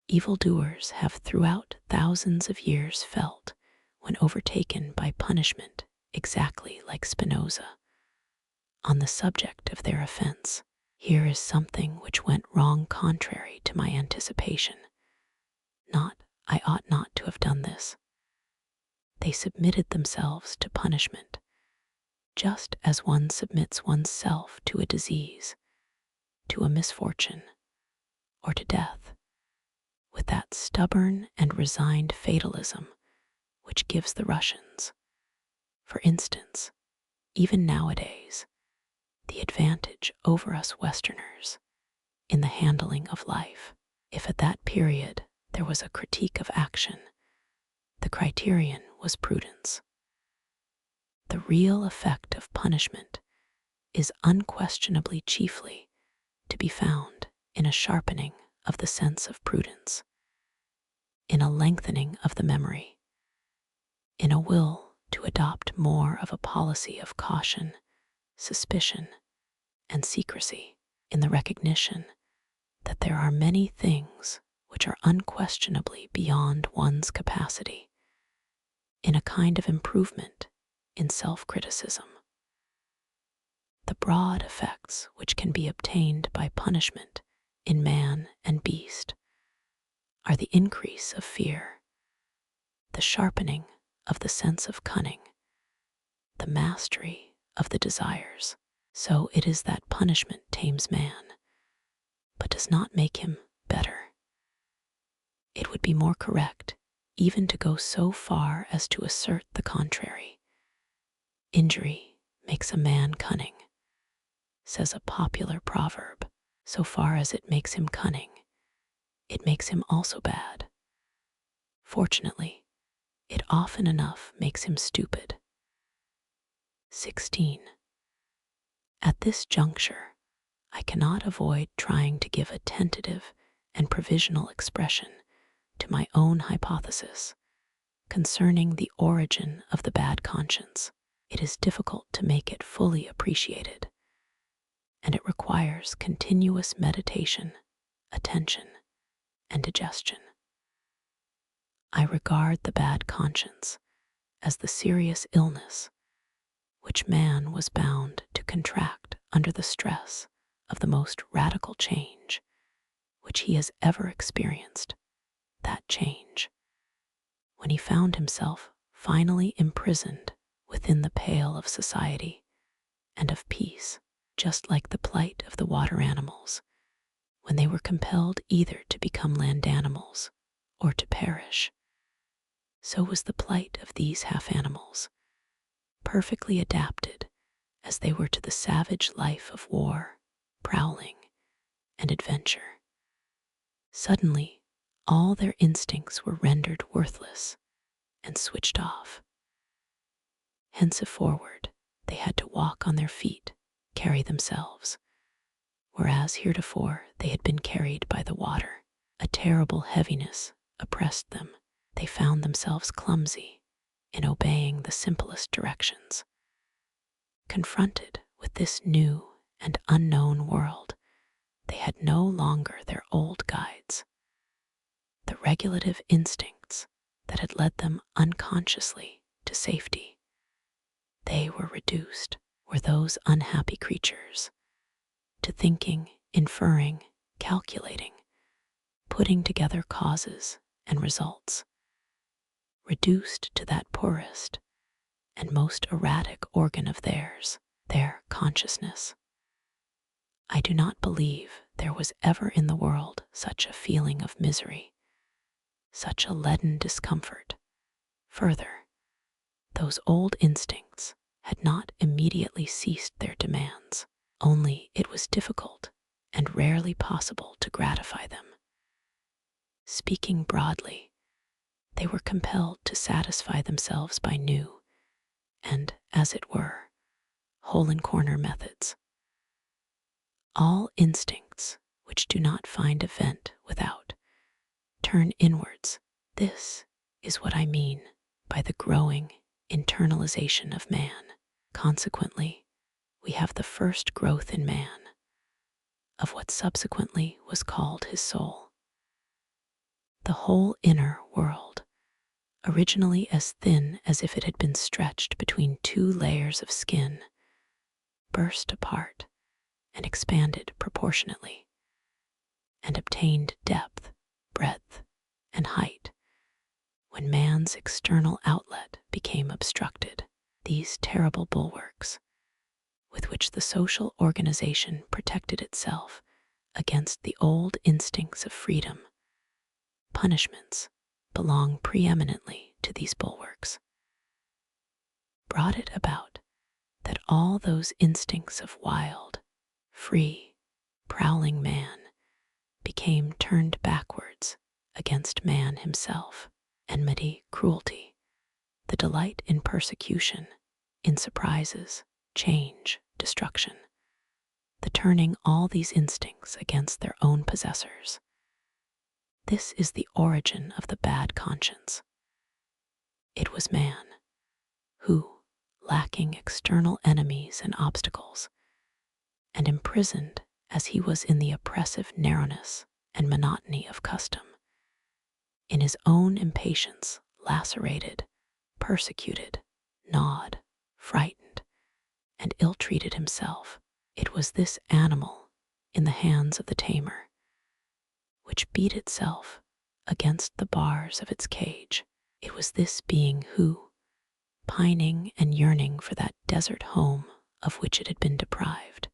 Evildoers have throughout thousands of years felt, when overtaken by punishment exactly like Spinoza, on the subject of their offense. Here is something which went wrong contrary to my anticipation. Not, I ought not to have done this. They submitted themselves to punishment, just as one submits one's self to a disease, to a misfortune, or to death, with that stubborn and resigned fatalism which gives the Russians, for instance, even nowadays, the advantage over us Westerners in the handling of life. If at that period there was a critique of action, the criterion was prudence. The real effect of punishment is unquestionably chiefly to be found in a sharpening of the sense of prudence, in a lengthening of the memory, in a will to adopt more of a policy of caution, suspicion, and secrecy, in the recognition that there are many things which are unquestionably beyond one's capacity, in a kind of improvement in self-criticism. The broad effects which can be obtained by punishment in man and beast are the increase of fear, the sharpening of the sense of cunning, the mastery of the desires. So it is that punishment tames man, but does not make him better. It would be more correct even to go so far as to assert the contrary. Injury makes a man cunning, says a popular proverb. So far as it makes him cunning, it makes him also bad. Fortunately, it often enough makes him stupid. 16. At this juncture, I cannot avoid trying to give a tentative and provisional expression to my own hypothesis concerning the origin of the bad conscience. It is difficult to make it fully appreciated, and it requires continuous meditation, attention, and digestion. I regard the bad conscience as the serious illness which man was bound to contract under the stress of the most radical change which he has ever experienced, that change when he found himself finally imprisoned within the pale of society and of peace, just like the plight of the water animals when they were compelled either to become land animals or to perish. So was the plight of these half-animals, perfectly adapted as they were to the savage life of war, prowling, and adventure. Suddenly, all their instincts were rendered worthless and switched off. Henceforward, they had to walk on their feet, carry themselves, whereas heretofore they had been carried by the water. A terrible heaviness oppressed them. They found themselves clumsy in obeying the simplest directions. Confronted with this new and unknown world, they had no longer their old guides. The regulative instincts that had led them unconsciously to safety. They were reduced, were those unhappy creatures, to thinking, inferring, calculating, putting together causes and results. Reduced to that poorest and most erratic organ of theirs, their consciousness. I do not believe there was ever in the world such a feeling of misery, such a leaden discomfort. Further, those old instincts had not immediately ceased their demands, only it was difficult and rarely possible to gratify them. Speaking broadly, they were compelled to satisfy themselves by new and, as it were, hole-and-corner methods. All instincts which do not find a vent without turn inwards. This is what I mean by the growing internalization of man. Consequently, we have the first growth in man of what subsequently was called his soul. The whole inner world, originally as thin as if it had been stretched between two layers of skin, burst apart and expanded proportionately, and obtained depth, breadth, and height when man's external outlet became obstructed. These terrible bulwarks, with which the social organization protected itself against the old instincts of freedom, punishments belong preeminently to these bulwarks, brought it about that all those instincts of wild, free, prowling man became turned backwards against man himself. Enmity, cruelty, the delight in persecution, in surprises, change, destruction, the turning all these instincts against their own possessors. This is the origin of the bad conscience. It was man who, lacking external enemies and obstacles, and imprisoned as he was in the oppressive narrowness and monotony of custom, in his own impatience lacerated, persecuted, gnawed, frightened, and ill-treated himself. It was this animal in the hands of the tamer, which beat itself against the bars of its cage. It was this being who, pining and yearning for that desert home of which it had been deprived,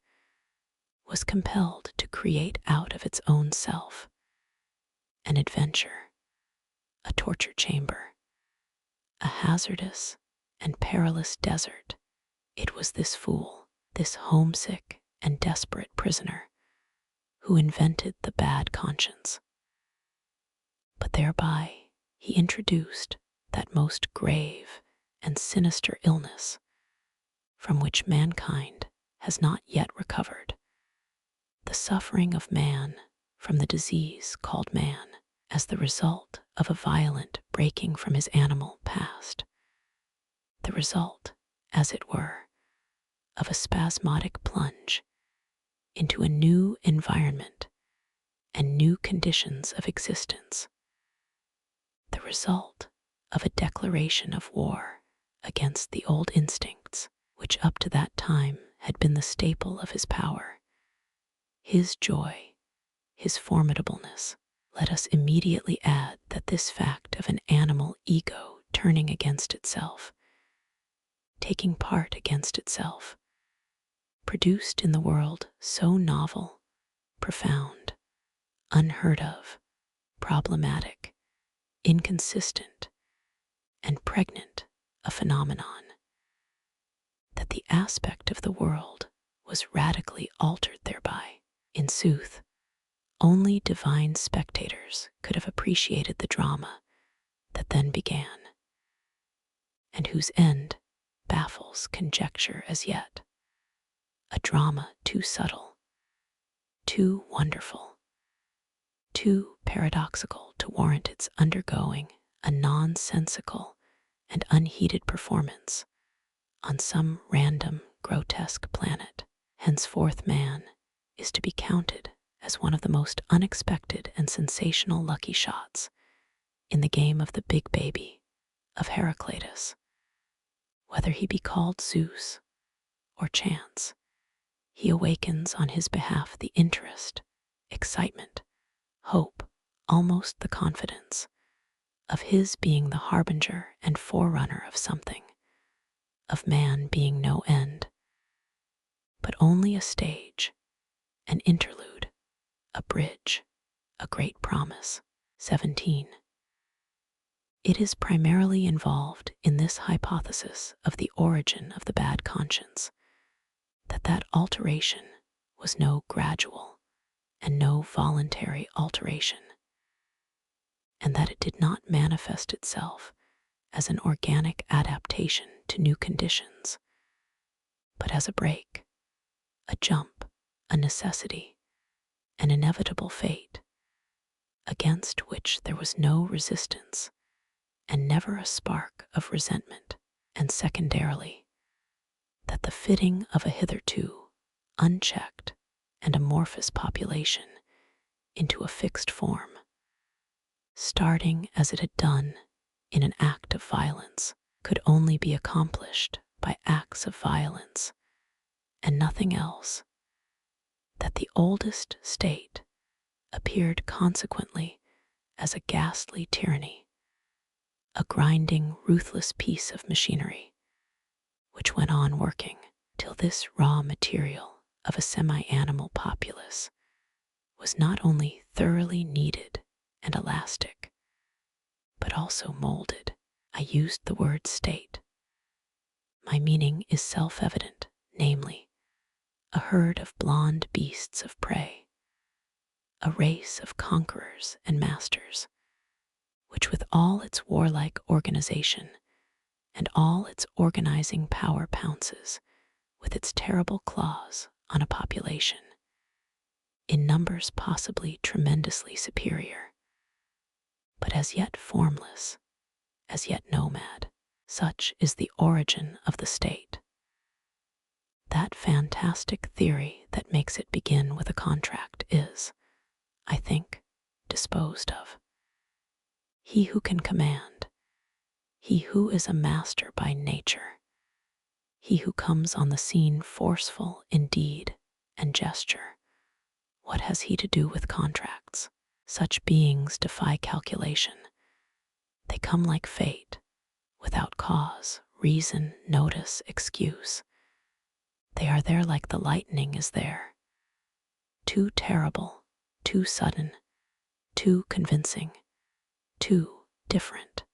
was compelled to create out of its own self an adventure, a torture chamber, a hazardous and perilous desert. It was this fool, this homesick and desperate prisoner, who invented the bad conscience. But thereby he introduced that most grave and sinister illness from which mankind has not yet recovered, the suffering of man from the disease called man, as the result of a violent breaking from his animal past, the result, as it were, of a spasmodic plunge into a new environment and new conditions of existence, the result of a declaration of war against the old instincts which up to that time had been the staple of his power, his joy, his formidableness. Let us immediately add that this fact of an animal ego turning against itself, taking part against itself, produced in the world so novel, profound, unheard of, problematic, inconsistent, and pregnant a phenomenon, that the aspect of the world was radically altered thereby. In sooth, only divine spectators could have appreciated the drama that then began, and whose end baffles conjecture as yet. A drama too subtle, too wonderful, too paradoxical to warrant its undergoing a nonsensical and unheeded performance on some random, grotesque planet. Henceforth man is to be counted as one of the most unexpected and sensational lucky shots in the game of the big baby of Heraclitus. Whether he be called Zeus or chance, he awakens on his behalf the interest, excitement, hope, almost the confidence of his being the harbinger and forerunner of something, of man being no end, but only a stage, an interlude, a bridge, a great promise. 17. It is primarily involved in this hypothesis of the origin of the bad conscience, that alteration was no gradual and no voluntary alteration, and that it did not manifest itself as an organic adaptation to new conditions, but as a break, a jump, a necessity, an inevitable fate, against which there was no resistance and never a spark of resentment, and secondarily, that the fitting of a hitherto unchecked and amorphous population into a fixed form, starting as it had done in an act of violence, could only be accomplished by acts of violence and nothing else, that the oldest state appeared consequently as a ghastly tyranny, a grinding, ruthless piece of machinery, which went on working till this raw material of a semi-animal populace was not only thoroughly kneaded and elastic, but also molded. I used the word state. My meaning is self-evident, namely, a herd of blonde beasts of prey, a race of conquerors and masters, which with all its warlike organization and all its organizing power pounces with its terrible claws on a population, in numbers possibly tremendously superior, but as yet formless, as yet nomad. Such is the origin of the state. That fantastic theory that makes it begin with a contract is, I think, disposed of. He who can command, he who is a master by nature, he who comes on the scene forceful in deed and gesture, what has he to do with contracts? Such beings defy calculation. They come like fate, without cause, reason, notice, excuse. They are there like the lightning is there. Too terrible, too sudden, too convincing, too different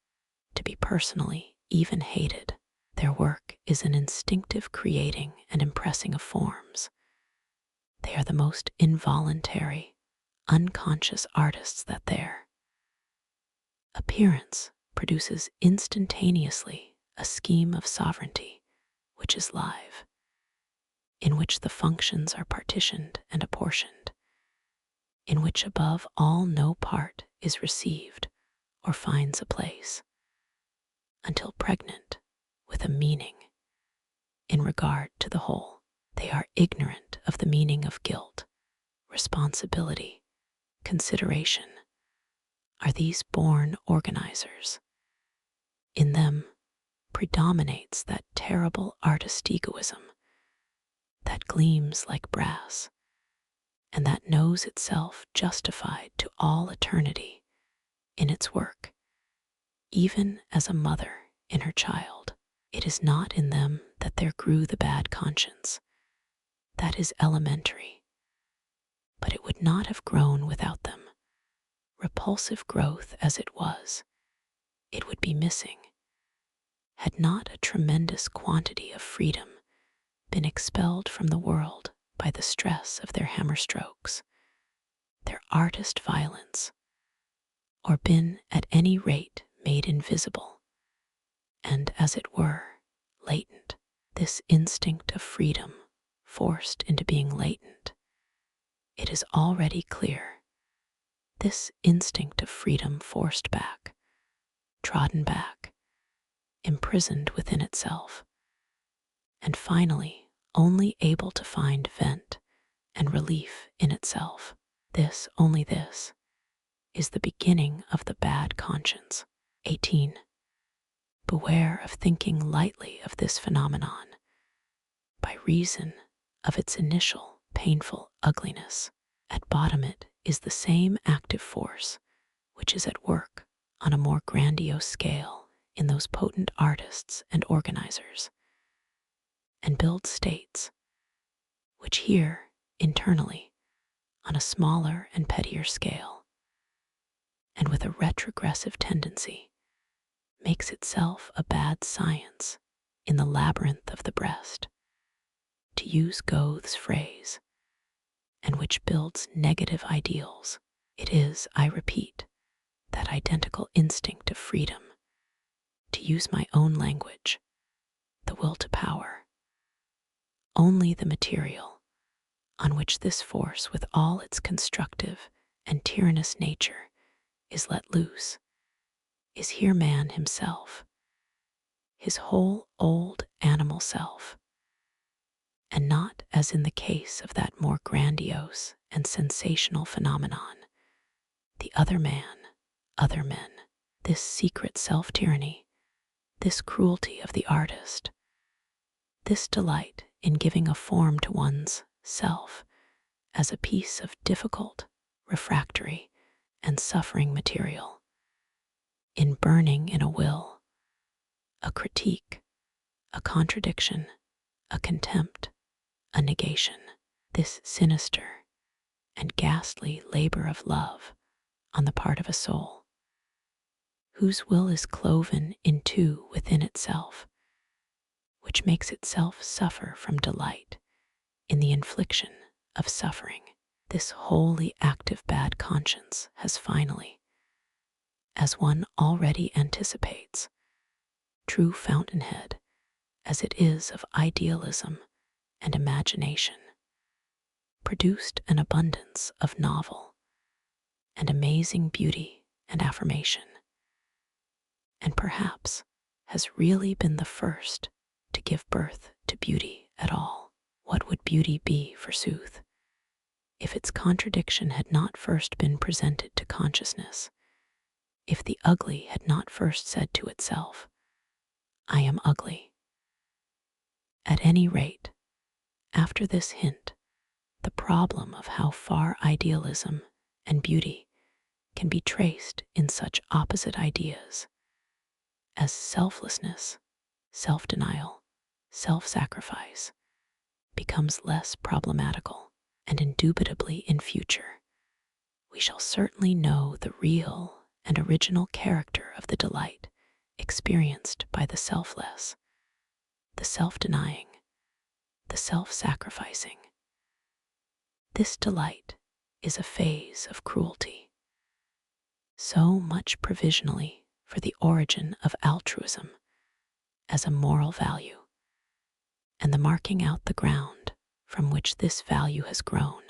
to be personally even hated. Their work is an instinctive creating and impressing of forms. They are the most involuntary, unconscious artists that there. Appearance produces instantaneously a scheme of sovereignty, which is live, in which the functions are partitioned and apportioned, in which above all no part is received or finds a place, until pregnant with a meaning in regard to the whole. They are ignorant of the meaning of guilt, responsibility, consideration. Are these born organizers? In them predominates that terrible artist egoism that gleams like brass and that knows itself justified to all eternity in its work, even as a mother in her child. It is not in them that there grew the bad conscience. That is elementary, but it would not have grown without them. Repulsive growth as it was, it would be missing, had not a tremendous quantity of freedom been expelled from the world by the stress of their hammer strokes, their artist violence, or been at any rate made invisible, and as it were, latent. This instinct of freedom forced into being latent. It is already clear. This instinct of freedom forced back, trodden back, imprisoned within itself, and finally only able to find vent and relief in itself. This, only this, is the beginning of the bad conscience. 18. Beware of thinking lightly of this phenomenon by reason of its initial painful ugliness. At bottom it is the same active force which is at work on a more grandiose scale in those potent artists and organizers, and builds states which here, internally, on a smaller and pettier scale, and with a retrogressive tendency, makes itself a bad science in the labyrinth of the breast, to use Goethe's phrase, and which builds negative ideals. It is, I repeat, that identical instinct of freedom, to use my own language, the will to power. Only the material on which this force with all its constructive and tyrannous nature is let loose is here man himself, his whole old animal self, and not as in the case of that more grandiose and sensational phenomenon, the other man, other men, this secret self-tyranny, this cruelty of the artist, this delight in giving a form to one's self as a piece of difficult, refractory, and suffering material, in burning in a will, a critique, a contradiction, a contempt, a negation, this sinister and ghastly labor of love on the part of a soul, whose will is cloven in two within itself, which makes itself suffer from delight in the infliction of suffering. This wholly active bad conscience has finally, as one already anticipates, true fountainhead as it is of idealism and imagination, produced an abundance of novel and amazing beauty and affirmation, and perhaps has really been the first to give birth to beauty at all. What would beauty be, forsooth, if its contradiction had not first been presented to consciousness, if the ugly had not first said to itself, I am ugly? At any rate, after this hint, the problem of how far idealism and beauty can be traced in such opposite ideas as selflessness, self-denial, self-sacrifice becomes less problematical, and indubitably in future we shall certainly know the real and original character of the delight experienced by the selfless, the self-denying, the self-sacrificing. This delight is a phase of cruelty, so much provisionally for the origin of altruism as a moral value, and the marking out the ground from which this value has grown.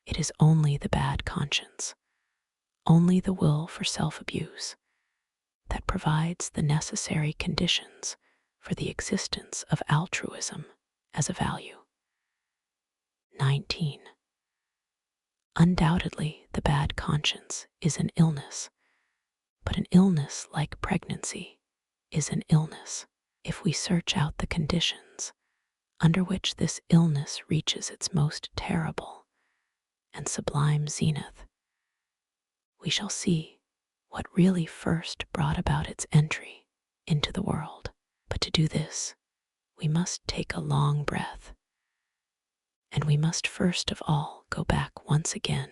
It is only the bad conscience, only the will for self-abuse, that provides the necessary conditions for the existence of altruism as a value. 19. Undoubtedly, the bad conscience is an illness, but an illness like pregnancy is an illness if we search out the conditions under which this illness reaches its most terrible and sublime zenith. We shall see what really first brought about its entry into the world. But to do this, we must take a long breath, and we must first of all go back once again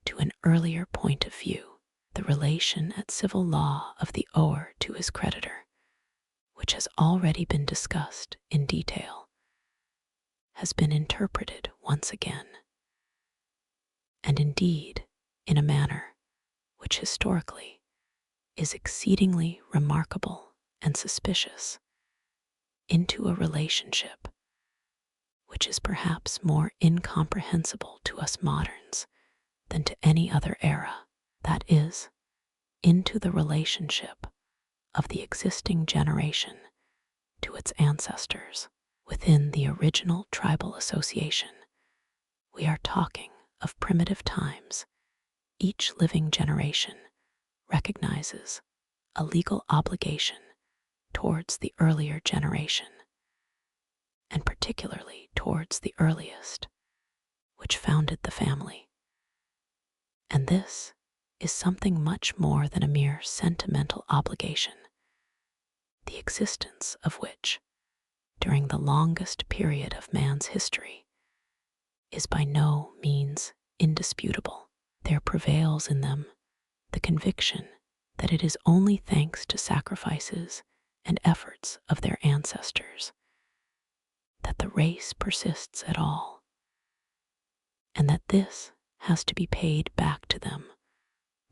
to an earlier point of view, the relation at civil law of the ower to his creditor, which has already been discussed in detail, has been interpreted once again, and indeed in a manner which historically is exceedingly remarkable and suspicious, into a relationship which is perhaps more incomprehensible to us moderns than to any other era, that is, into the relationship of the existing generation to its ancestors. Within the original tribal association, we are talking of primitive times. Each living generation recognizes a legal obligation towards the earlier generation, and particularly towards the earliest, which founded the family. And this is something much more than a mere sentimental obligation, the existence of which, during the longest period of man's history, is by no means indisputable. There prevails in them the conviction that it is only thanks to sacrifices and efforts of their ancestors that the race persists at all, and that this has to be paid back to them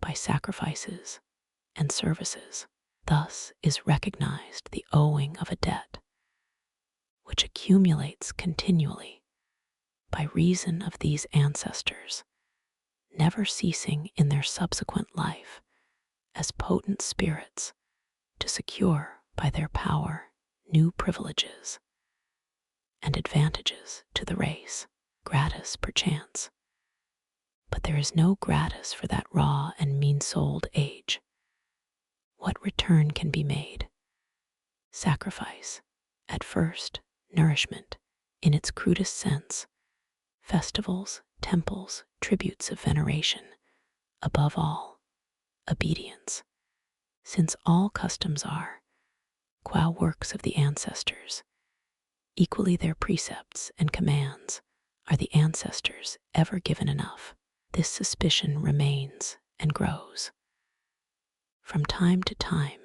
by sacrifices and services. Thus is recognized the owing of a debt which accumulates continually by reason of these ancestors never ceasing in their subsequent life as potent spirits to secure by their power new privileges and advantages to the race, gratis perchance. But there is no gratis for that raw and mean-souled age. What return can be made? Sacrifice, at first, nourishment, in its crudest sense, festivals, temples, tributes of veneration, above all, obedience, since all customs are, qua works of the ancestors, equally their precepts and commands are the ancestors ever given enough. This suspicion remains and grows. From time to time,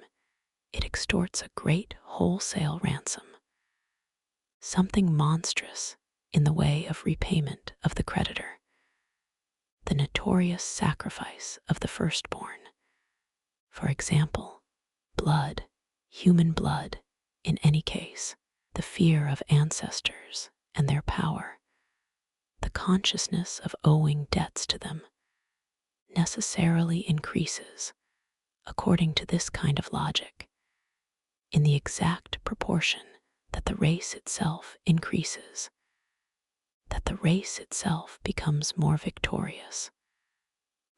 it extorts a great wholesale ransom, something monstrous in the way of repayment of the creditor, the notorious sacrifice of the firstborn. For example, blood, human blood, in any case, the fear of ancestors and their power, the consciousness of owing debts to them, necessarily increases, according to this kind of logic, in the exact proportion that the race itself increases, that the race itself becomes more victorious,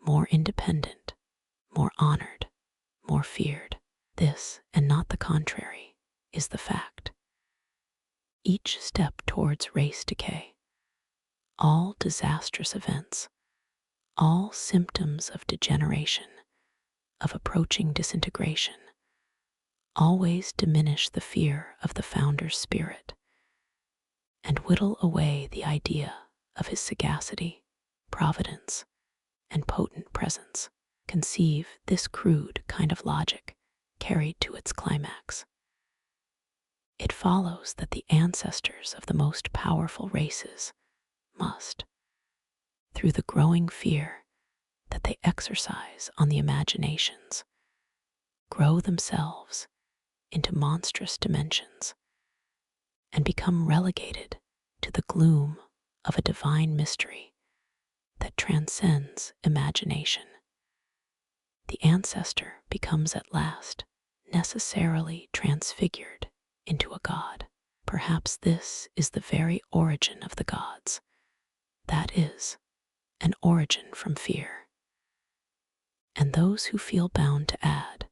more independent, more honored, more feared. This, and not the contrary, is the fact. Each step towards race decay, all disastrous events, all symptoms of degeneration, of approaching disintegration, always diminish the fear of the founder's spirit and whittle away the idea of his sagacity, providence, and potent presence. Conceive this crude kind of logic carried to its climax. It follows that the ancestors of the most powerful races must, through the growing fear that they exercise on the imaginations, grow themselves into monstrous dimensions and become relegated to the gloom of a divine mystery that transcends imagination. The ancestor becomes at last necessarily transfigured into a god. Perhaps this is the very origin of the gods, that is, an origin from fear. And those who feel bound to add,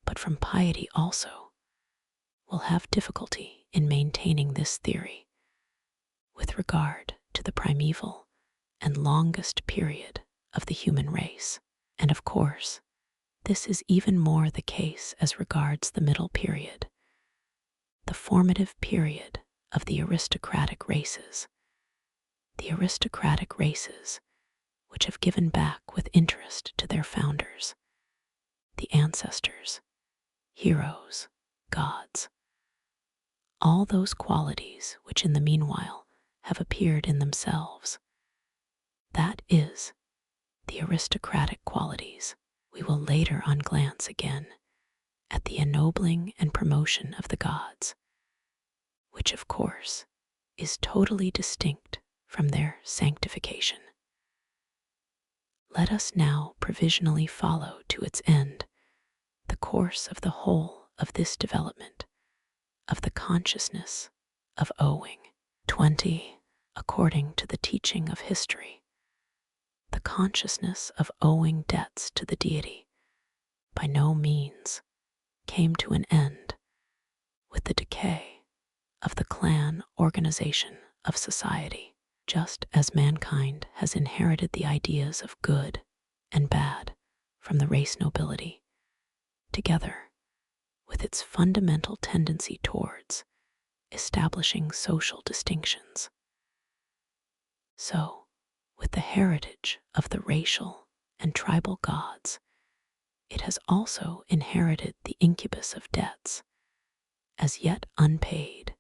but from piety also, will have difficulty in maintaining this theory with regard to the primeval and longest period of the human race. And of course, this is even more the case as regards the middle period, the formative period of the aristocratic races which have given back with interest to their founders, the ancestors, heroes, gods, all those qualities which in the meanwhile have appeared in themselves. That is, the aristocratic qualities. We will later on glance again at the ennobling and promotion of the gods, which of course is totally distinct from their sanctification. Let us now provisionally follow to its end the course of the whole of this development of the consciousness of owing. 20. According to the teaching of history, the consciousness of owing debts to the deity by no means came to an end with the decay of the clan organization of society, just as mankind has inherited the ideas of good and bad from the race nobility, together with its fundamental tendency towards establishing social distinctions. So, with the heritage of the racial and tribal gods, it has also inherited the incubus of debts, as yet unpaid,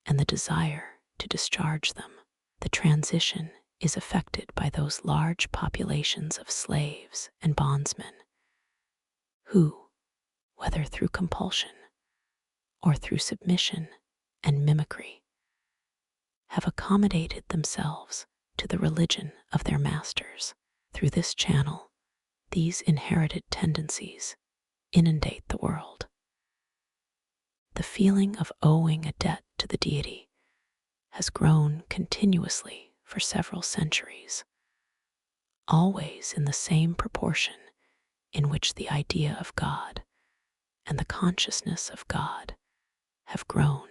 and the desire to discharge them. The transition is effected by those large populations of slaves and bondsmen, who, whether through compulsion or through submission and mimicry, have accommodated themselves to the religion of their masters. Through this channel, these inherited tendencies inundate the world. The feeling of owing a debt to the deity has grown continuously for several centuries, always in the same proportion in which the idea of God and the consciousness of God have grown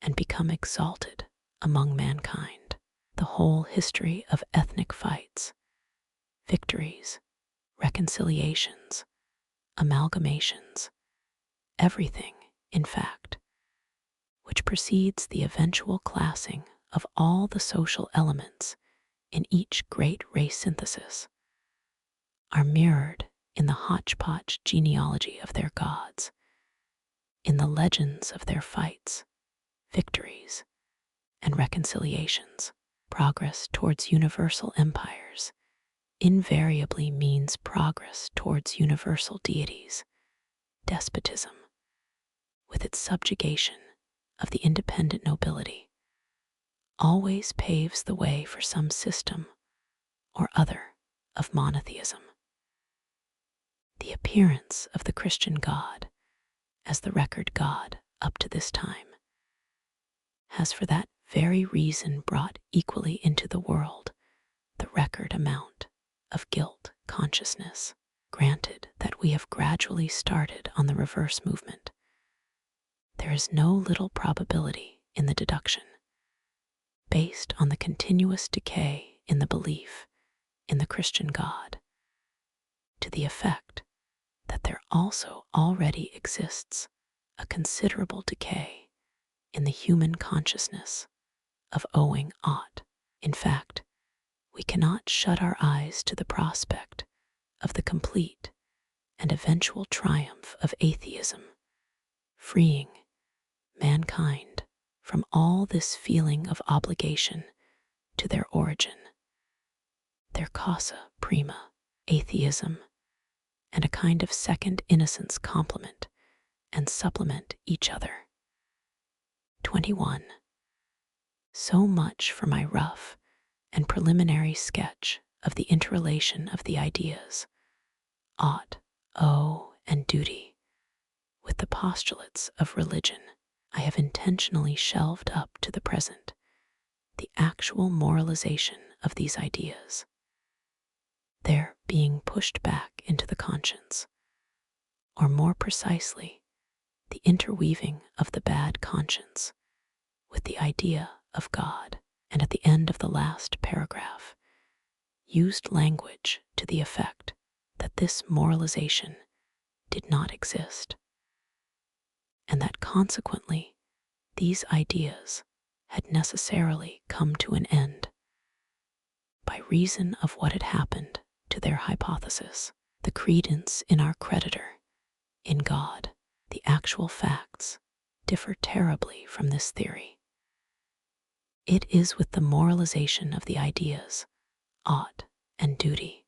and become exalted among mankind. The whole history of ethnic fights, victories, reconciliations, amalgamations, everything, in fact, which precedes the eventual classing of all the social elements in each great race synthesis, are mirrored in the hodgepodge genealogy of their gods, in the legends of their fights, victories, and reconciliations. Progress towards universal empires invariably means progress towards universal deities. Despotism, with its subjugation of the independent nobility, always paves the way for some system or other of monotheism. The appearance of the Christian God as the record God up to this time has for that very reason brought equally into the world the record amount of guilt consciousness. Granted that we have gradually started on the reverse movement, there is no little probability in the deduction, based on the continuous decay in the belief in the Christian God, to the effect that there also already exists a considerable decay in the human consciousness of owing aught. In fact, we cannot shut our eyes to the prospect of the complete and eventual triumph of atheism, freeing mankind from all this feeling of obligation to their origin, their causa prima, atheism, and a kind of second innocence complement and supplement each other. 21. So much for my rough and preliminary sketch of the interrelation of the ideas, ought, owe, and duty, with the postulates of religion. I have intentionally shelved up to the present the actual moralization of these ideas, their being pushed back into the conscience, or more precisely, the interweaving of the bad conscience with the idea of God. And at the end of the last paragraph, used language to the effect that this moralization did not exist, and that consequently these ideas had necessarily come to an end by reason of what had happened to their hypothesis. The credence in our creditor, in God, the actual facts, differ terribly from this theory. It is with the moralization of the ideas, ought and duty,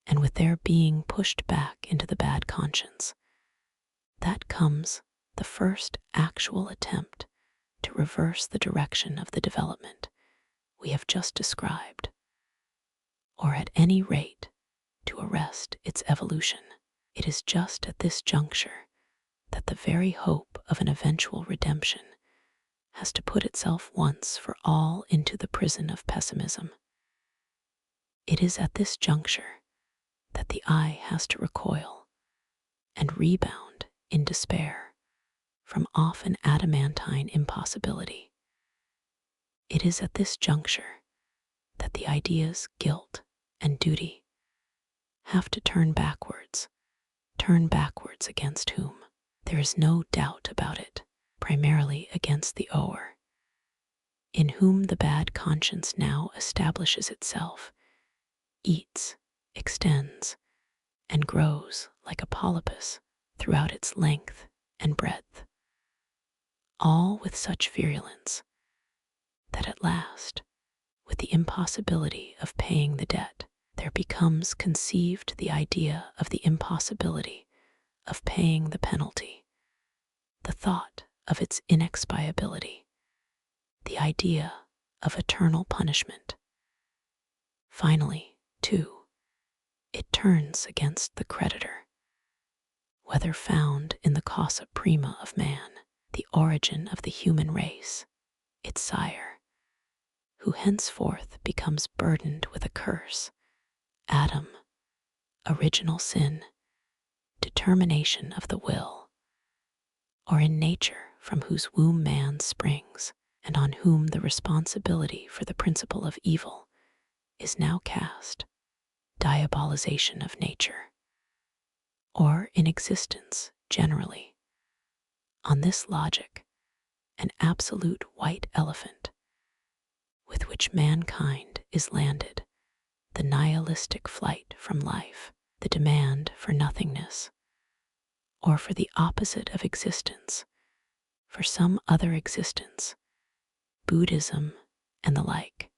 and with their being pushed back into the bad conscience, that comes the first actual attempt to reverse the direction of the development we have just described, or at any rate to arrest its evolution. It is just at this juncture that the very hope of an eventual redemption has to put itself once for all into the prison of pessimism. It is at this juncture that the eye has to recoil and rebound in despair from off an adamantine impossibility. It is at this juncture that the ideas guilt and duty have to turn backwards against whom? There is no doubt about it, primarily against the ower, in whom the bad conscience now establishes itself, eats, extends, and grows like a polypus throughout its length and breadth, all with such virulence that at last, with the impossibility of paying the debt, there becomes conceived the idea of the impossibility of paying the penalty, the thought of its inexpiability, the idea of eternal punishment. Finally, too, it turns against the creditor, whether found in the causa prima of man, the origin of the human race, its sire, who henceforth becomes burdened with a curse, Adam, original sin, determination of the will, or in nature from whose womb man springs, and on whom the responsibility for the principle of evil is now cast, diabolization of nature, or in existence generally. On this logic, an absolute white elephant, with which mankind is landed, the nihilistic flight from life, the demand for nothingness, or for the opposite of existence, for some other existence, Buddhism and the like,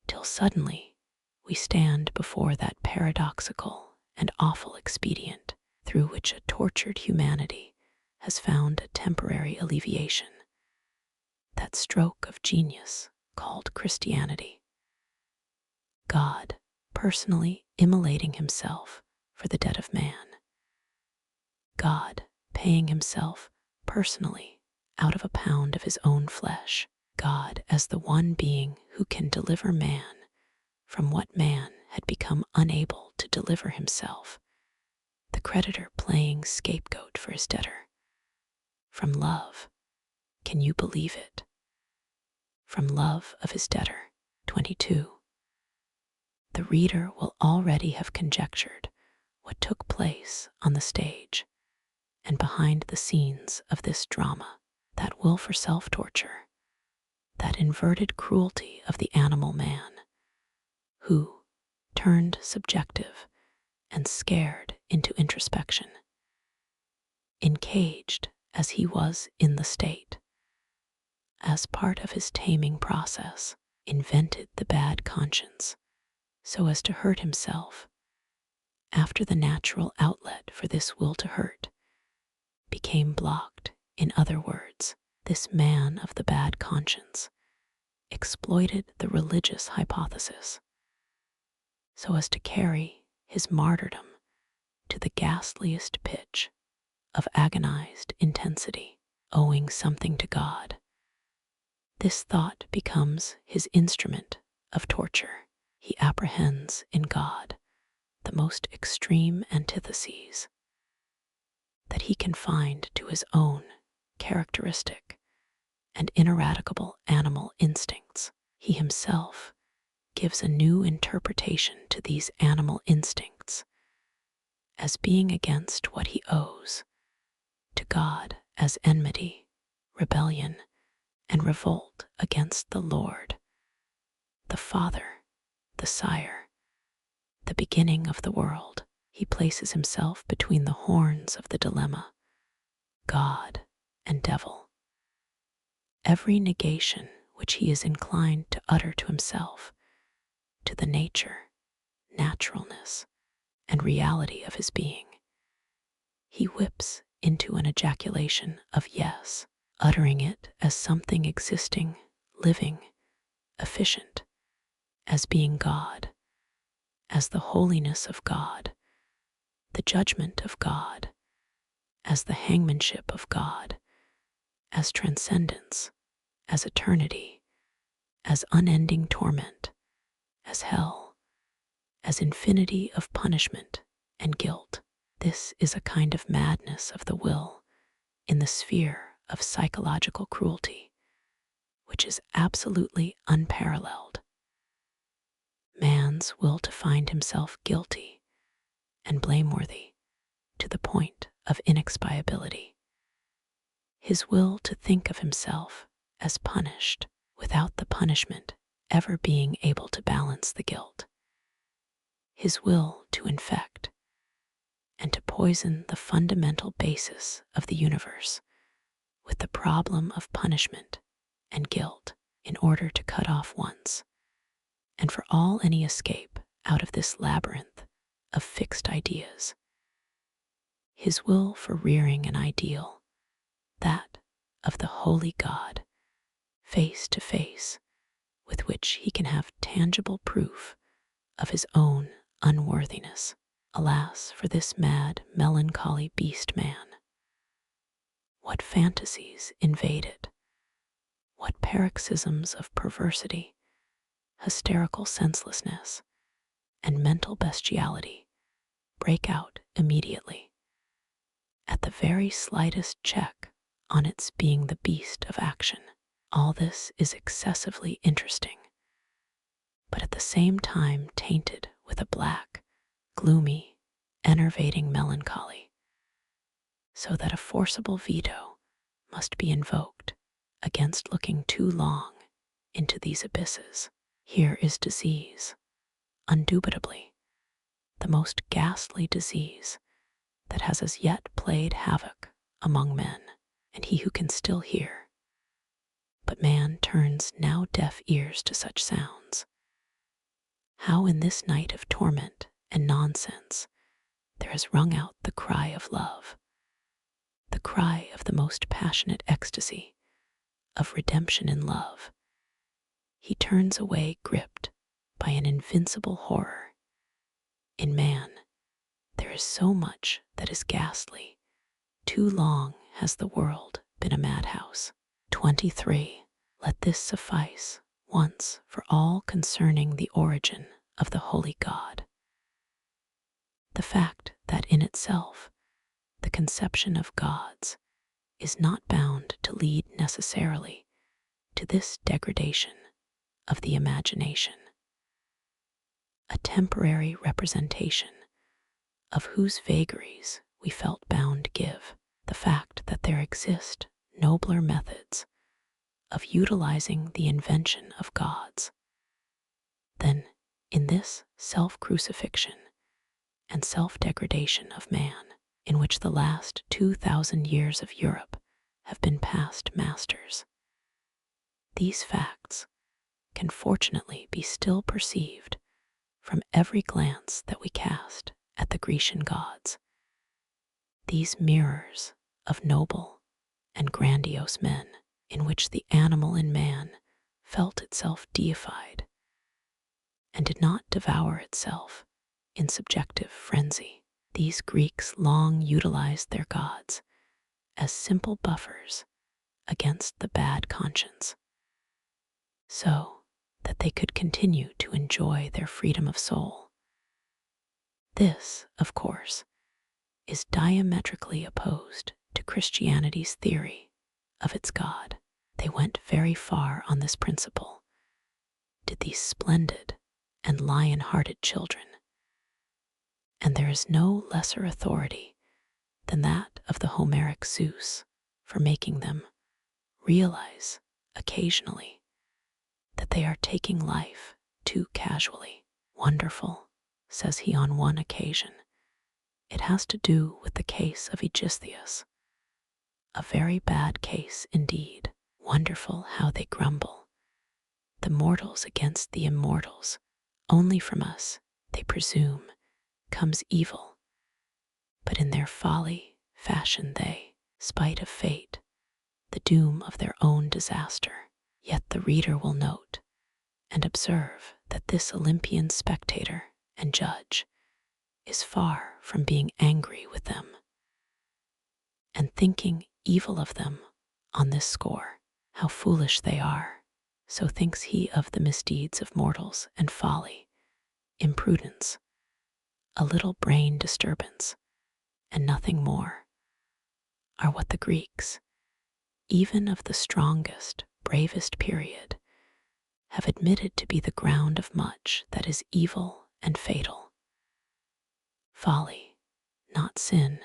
till suddenly we stand before that paradoxical and awful expedient through which a tortured humanity has found a temporary alleviation, that stroke of genius called Christianity. God personally immolating himself for the debt of man. God paying himself personally out of a pound of his own flesh. God as the one being who can deliver man from what man had become unable to deliver himself. The creditor playing scapegoat for his debtor. From love, can you believe it? From love of his debtor. 22. The reader will already have conjectured what took place on the stage and behind the scenes of this drama, that will for self-torture, that inverted cruelty of the animal man, who, turned subjective and scared into introspection, encaged as he was in the state, as part of his taming process, invented the bad conscience so as to hurt himself, after the natural outlet for this will to hurt became blocked. In other words, this man of the bad conscience exploited the religious hypothesis so as to carry his martyrdom to the ghastliest pitch of agonized intensity, owing something to God. This thought becomes his instrument of torture. He apprehends in God the most extreme antitheses that he can find to his own characteristic and ineradicable animal instincts. He himself gives a new interpretation to these animal instincts as being against what he owes to God, as enmity, rebellion, and revolt against the Lord, the Father, the Sire, the beginning of the world. He places himself between the horns of the dilemma, God and devil. Every negation which he is inclined to utter to himself, to the nature, naturalness, and reality of his being, he whips into an ejaculation of yes, uttering it as something existing, living, efficient, as being God, as the holiness of God, the judgment of God, as the hangmanship of God, as transcendence, as eternity, as unending torment, as hell, as infinity of punishment and guilt. This is a kind of madness of the will in the sphere of psychological cruelty, which is absolutely unparalleled. Man's will to find himself guilty and blameworthy to the point of inexpiability. His will to think of himself as punished without the punishment ever being able to balance the guilt. His will to infect and to poison the fundamental basis of the universe with the problem of punishment and guilt in order to cut off once and for all any escape out of this labyrinth of fixed ideas. His will for rearing an ideal, that of the holy God, face to face, with which he can have tangible proof of his own unworthiness. Alas for this mad, melancholy beast man. What fantasies invade it, what paroxysms of perversity, hysterical senselessness, and mental bestiality break out immediately, at the very slightest check on its being the beast of action. All this is excessively interesting, but at the same time tainted with a black, gloomy, enervating melancholy, so that a forcible veto must be invoked against looking too long into these abysses. Here is disease, undoubtedly, the most ghastly disease that has as yet played havoc among men, and he who can still hear. But man turns now deaf ears to such sounds. How in this night of torment and nonsense there has rung out the cry of love, the cry of the most passionate ecstasy, of redemption in love. He turns away gripped by an invincible horror. In man, there is so much that is ghastly. Too long has the world been a madhouse. 23. Let this suffice once for all concerning the origin of the holy God. The fact that in itself the conception of gods is not bound to lead necessarily to this degradation of the imagination. A temporary representation of whose vagaries we felt bound give, the fact that there exist nobler methods of utilizing the invention of gods than in this self-crucifixion and self-degradation of man, in which the last 2,000 years of Europe have been past masters. These facts can fortunately be still perceived from every glance that we cast at the Grecian gods. These mirrors of noble and grandiose men, in which the animal in man felt itself deified and did not devour itself in subjective frenzy. These Greeks long utilized their gods as simple buffers against the bad conscience, so that they could continue to enjoy their freedom of soul. This, of course, is diametrically opposed to Christianity's theory of its God. They went very far on this principle, did these splendid and lion-hearted children, and there is no lesser authority than that of the Homeric Zeus for making them realize occasionally that they are taking life too casually. Wonderful, says he on one occasion. It has to do with the case of Aegisthus. A very bad case indeed. Wonderful how they grumble, the mortals against the immortals. Only from us, they presume, comes evil, but in their folly fashion they, spite of fate, the doom of their own disaster. Yet the reader will note and observe that this Olympian spectator and judge is far from being angry with them and thinking evil of them on this score. How foolish they are, so thinks he of the misdeeds of mortals, and folly, imprudence, a little brain disturbance, and nothing more, are what the Greeks, even of the strongest, bravest period, have admitted to be the ground of much that is evil and fatal. Folly, not sin,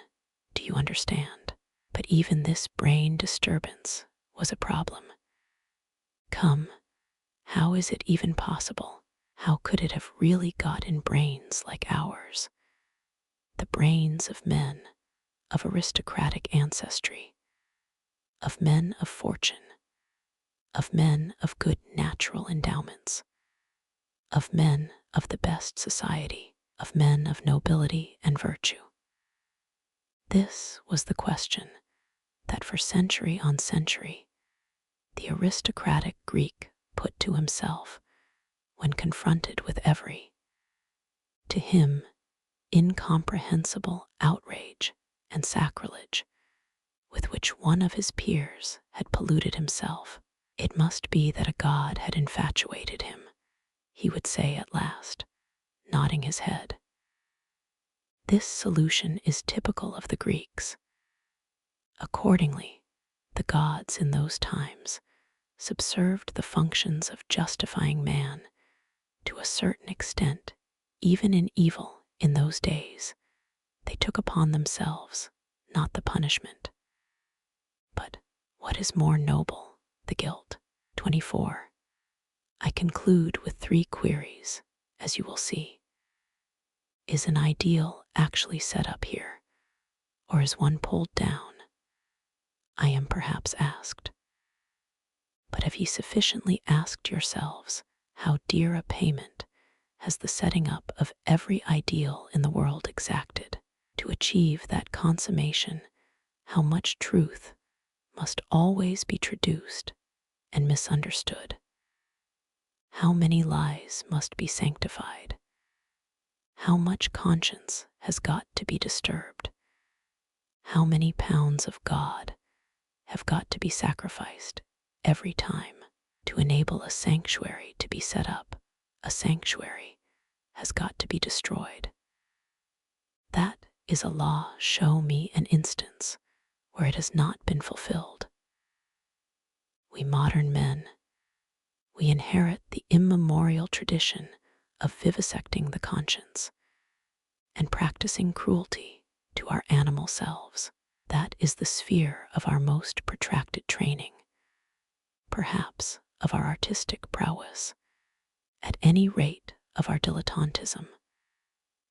do you understand? But even this brain disturbance was a problem. Come, how is it even possible? How could it have really got in brains like ours? The brains of men of aristocratic ancestry, of men of fortune, of men of good natural endowments, of men of the best society, of men of nobility and virtue. This was the question that for century on century the aristocratic Greek put to himself when confronted with every, to him, incomprehensible outrage and sacrilege with which one of his peers had polluted himself. It must be that a god had infatuated him, he would say at last, nodding his head. This solution is typical of the Greeks. Accordingly, the gods in those times subserved the functions of justifying man to a certain extent. Even in evil in those days, they took upon themselves not the punishment, but what is more noble, the guilt. 24. I conclude with 3 queries, as you will see. Is an ideal actually set up here, or is one pulled down? I am perhaps asked. But have ye sufficiently asked yourselves how dear a payment has the setting up of every ideal in the world exacted? To achieve that consummation, how much truth must always be traduced and misunderstood? How many lies must be sanctified? How much conscience has got to be disturbed? How many pounds of God have got to be sacrificed every time to enable a sanctuary to be set up? A sanctuary has got to be destroyed. That is a law. Show me an instance where it has not been fulfilled. We modern men, we inherit the immemorial tradition of vivisecting the conscience and practicing cruelty to our animal selves. That is the sphere of our most protracted training, perhaps of our artistic prowess, at any rate of our dilettantism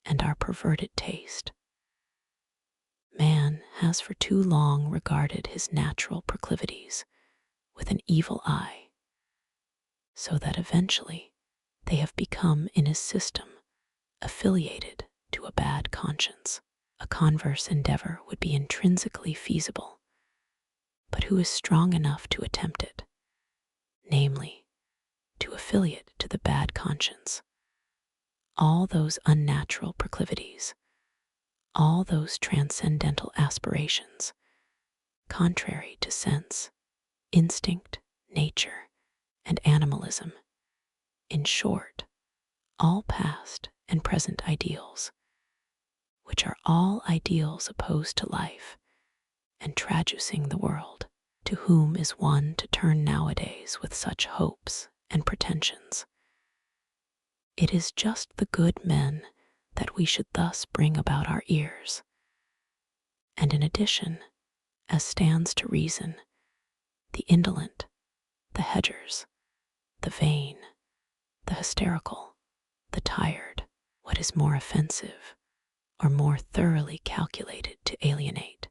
and our perverted taste. Man has for too long regarded his natural proclivities with an evil eye, so that eventually they have become in his system affiliated to a bad conscience. A converse endeavor would be intrinsically feasible, but who is strong enough to attempt it, namely, to affiliate to the bad conscience all those unnatural proclivities, all those transcendental aspirations, contrary to sense, instinct, nature, and animalism, in short, all past and present ideals, which are all ideals opposed to life and traducing the world? To whom is one to turn nowadays with such hopes and pretensions? It is just the good men that we should thus bring about our ears. And in addition, as stands to reason, the indolent, the hedgers, the vain, the hysterical, the tired, what is more offensive or more thoroughly calculated to alienate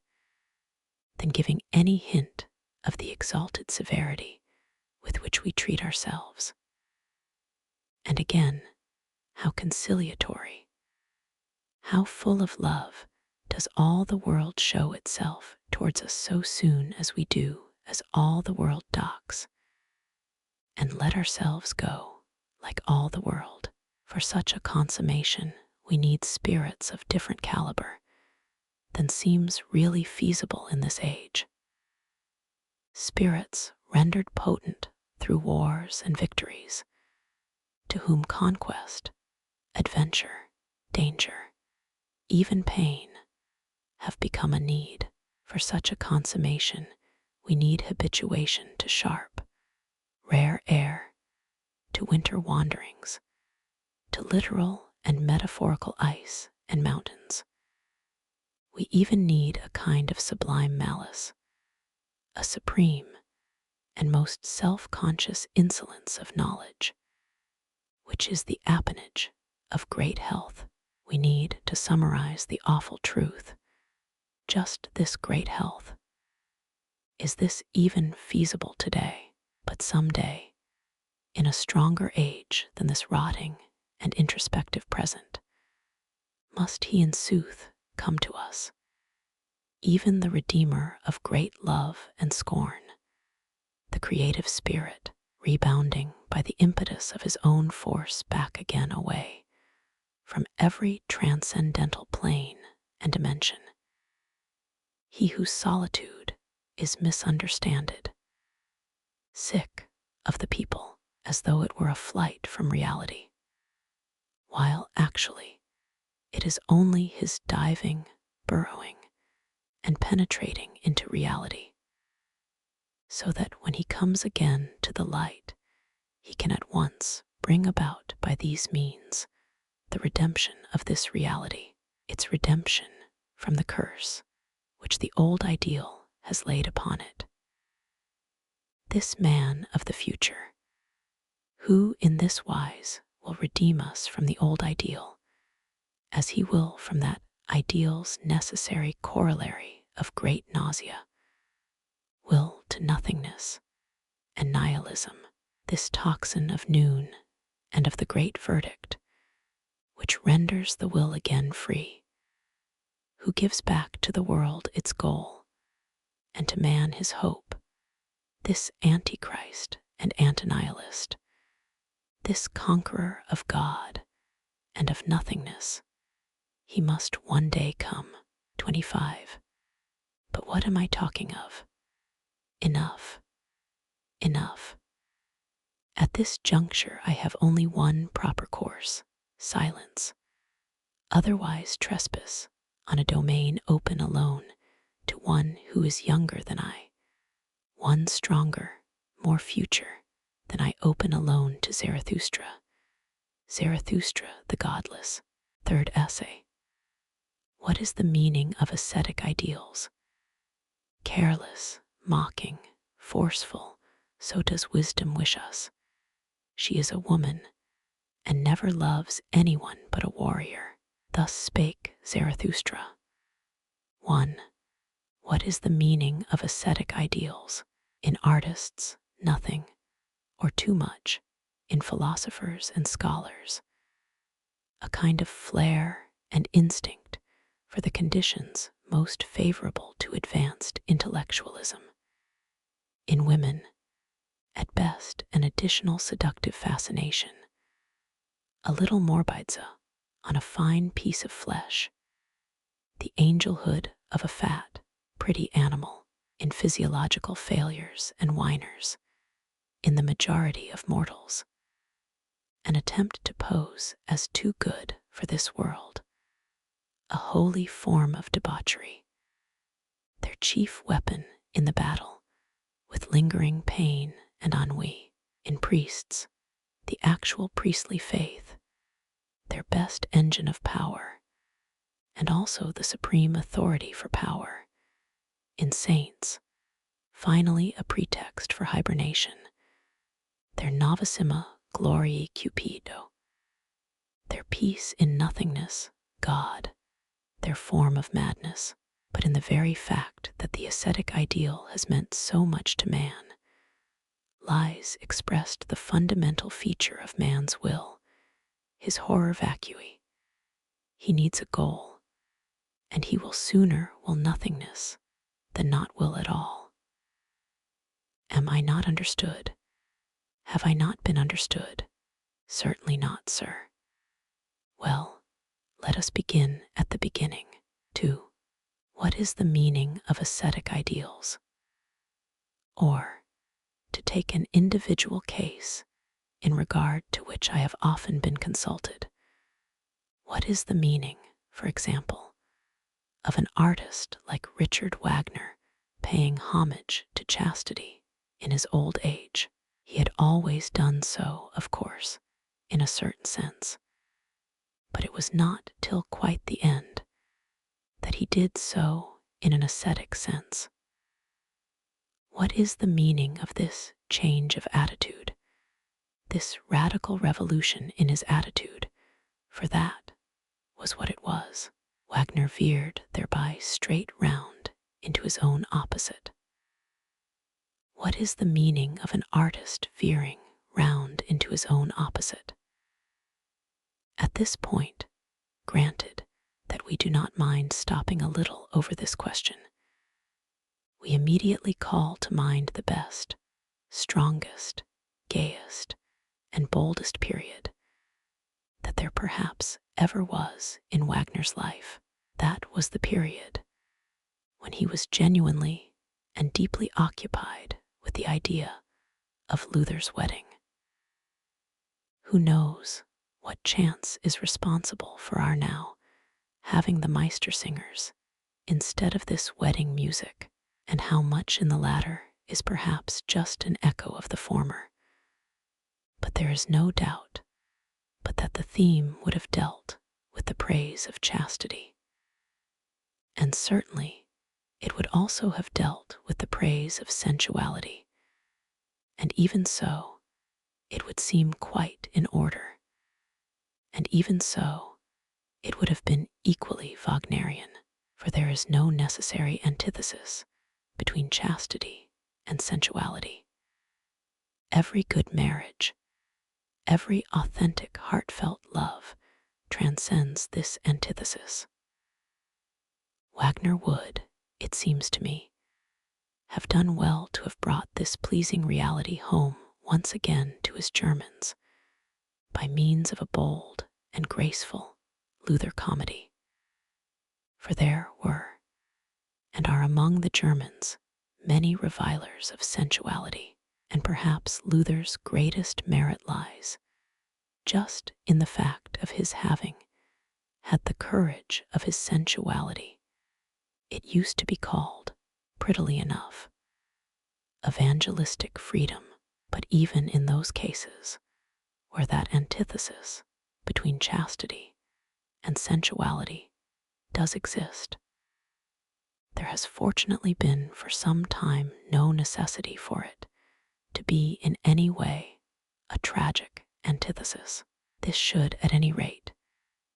than giving any hint of the exalted severity with which we treat ourselves? And again, how conciliatory, how full of love does all the world show itself towards us so soon as we do as all the world docks, and let ourselves go like all the world. For such a consummation we need spirits of different caliber than seems really feasible in this age. Spirits rendered potent through wars and victories, to whom conquest, adventure, danger, even pain have become a need. For such a consummation we need habituation to sharp, rare air, to winter wanderings, to literal and metaphorical ice and mountains. We even need a kind of sublime malice, a supreme and most self-conscious insolence of knowledge, which is the appanage of great health. We need, to summarize the awful truth, just this great health. Is this even feasible today? But some day, in a stronger age than this rotting and introspective present, must he in sooth come to us, even the Redeemer of great love and scorn, the creative spirit rebounding by the impetus of his own force back again away from every transcendental plane and dimension. He whose solitude is misunderstanded, sick of the people as though it were a flight from reality, while actually it is only his diving, burrowing, and penetrating into reality, so that when he comes again to the light, he can at once bring about by these means the redemption of this reality, its redemption from the curse which the old ideal has laid upon it. This man of the future, who in this wise will redeem us from the old ideal as he will from that ideal's necessary corollary of great nausea, will to nothingness and nihilism, this toxin of noon and of the great verdict, which renders the will again free, who gives back to the world its goal, and to man his hope, this antichrist and antinihilist, this conqueror of God and of nothingness, he must one day come. 25. But what am I talking of? Enough. Enough. At this juncture I have only one proper course, silence. Otherwise trespass on a domain open alone to one who is younger than I, one stronger, more future than I open alone to Zarathustra. Zarathustra the godless. Third essay. What is the meaning of ascetic ideals? Careless, mocking, forceful, so does wisdom wish us. She is a woman, and never loves anyone but a warrior. Thus spake Zarathustra. 1. What is the meaning of ascetic ideals? In artists, nothing, or too much. In philosophers and scholars, a kind of flair and instinct for the conditions most favorable to advanced intellectualism. In women, at best an additional seductive fascination, a little morbidza on a fine piece of flesh, the angelhood of a fat, pretty animal in physiological failures and whiners, in the majority of mortals, an attempt to pose as too good for this world, a holy form of debauchery, their chief weapon in the battle with lingering pain and ennui. In priests, the actual priestly faith, their best engine of power, and also the supreme authority for power. In saints, finally a pretext for hibernation, their novissima gloriae cupido, their peace in nothingness, God, their form of madness. But in the very fact that the ascetic ideal has meant so much to man, lies expressed the fundamental feature of man's will, his horror vacui. He needs a goal, and he will sooner will nothingness than not will at all. Am I not understood? Have I not been understood? Certainly not, sir. Well, let us begin at the beginning. 2. What is the meaning of ascetic ideals? Or, to take an individual case in regard to which I have often been consulted, what is the meaning, for example, of an artist like Richard Wagner paying homage to chastity in his old age? He had always done so, of course, in a certain sense, but it was not till quite the end that he did so in an ascetic sense. What is the meaning of this change of attitude, this radical revolution in his attitude? For that was what it was. Wagner veered thereby straight round into his own opposite. What is the meaning of an artist veering round into his own opposite? At this point, granted that we do not mind stopping a little over this question, we immediately call to mind the best, strongest, gayest, and boldest period that there perhaps ever was in Wagner's life. That was the period when he was genuinely and deeply occupied with the idea of Luther's wedding. Who knows what chance is responsible for our now having the Meistersingers instead of this wedding music, and how much in the latter is perhaps just an echo of the former. But there is no doubt but that the theme would have dealt with the praise of chastity. And certainly it would also have dealt with the praise of sensuality. And even so, it would seem quite in order. And even so, it would have been equally Wagnerian, for there is no necessary antithesis between chastity and sensuality. Every good marriage, every authentic, heartfelt love transcends this antithesis. Wagner would, it seems to me, have done well to have brought this pleasing reality home once again to his Germans by means of a bold and graceful Luther comedy. For there were, and are among the Germans, many revilers of sensuality, and perhaps Luther's greatest merit lies just in the fact of his having had the courage of his sensuality. It used to be called, prettily enough, evangelistic freedom, but even in those cases where that antithesis between chastity and sensuality does exist, there has fortunately been for some time no necessity for it to be in any way a tragic antithesis. This should, at any rate,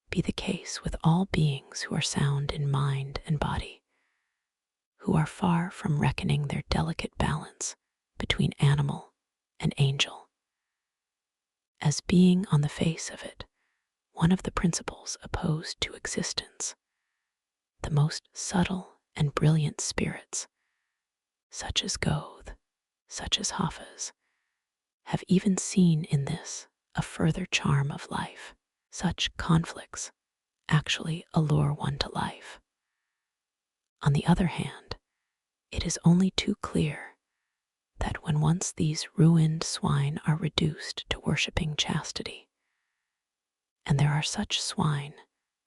be the case with all beings who are sound in mind and body, who are far from reckoning their delicate balance between animal and angel as being on the face of it one of the principles opposed to existence. The most subtle and brilliant spirits, such as Goethe, such as Hafiz, have even seen in this a further charm of life. Such conflicts actually allure one to life. On the other hand, it is only too clear that when once these ruined swine are reduced to worshipping chastity, and there are such swine,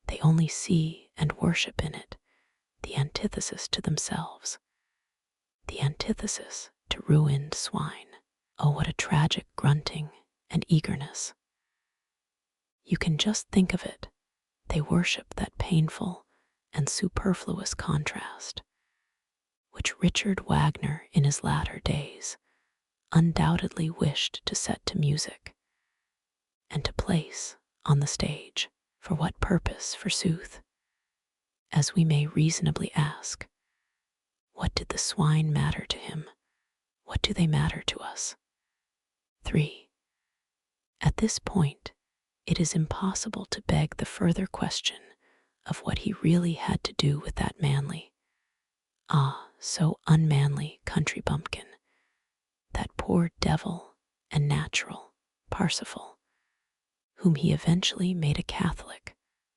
they only see and worship in it the antithesis to themselves, the antithesis to ruined swine. Oh, what a tragic grunting and eagerness. You can just think of it. They worship that painful and superfluous contrast, which Richard Wagner in his latter days undoubtedly wished to set to music and to place on the stage. For what purpose, forsooth? As we may reasonably ask, what did the swine matter to him? What do they matter to us? 3. At this point, it is impossible to beg the further question of what he really had to do with that manly, so unmanly country bumpkin, that poor devil and natural Parsifal, whom he eventually made a Catholic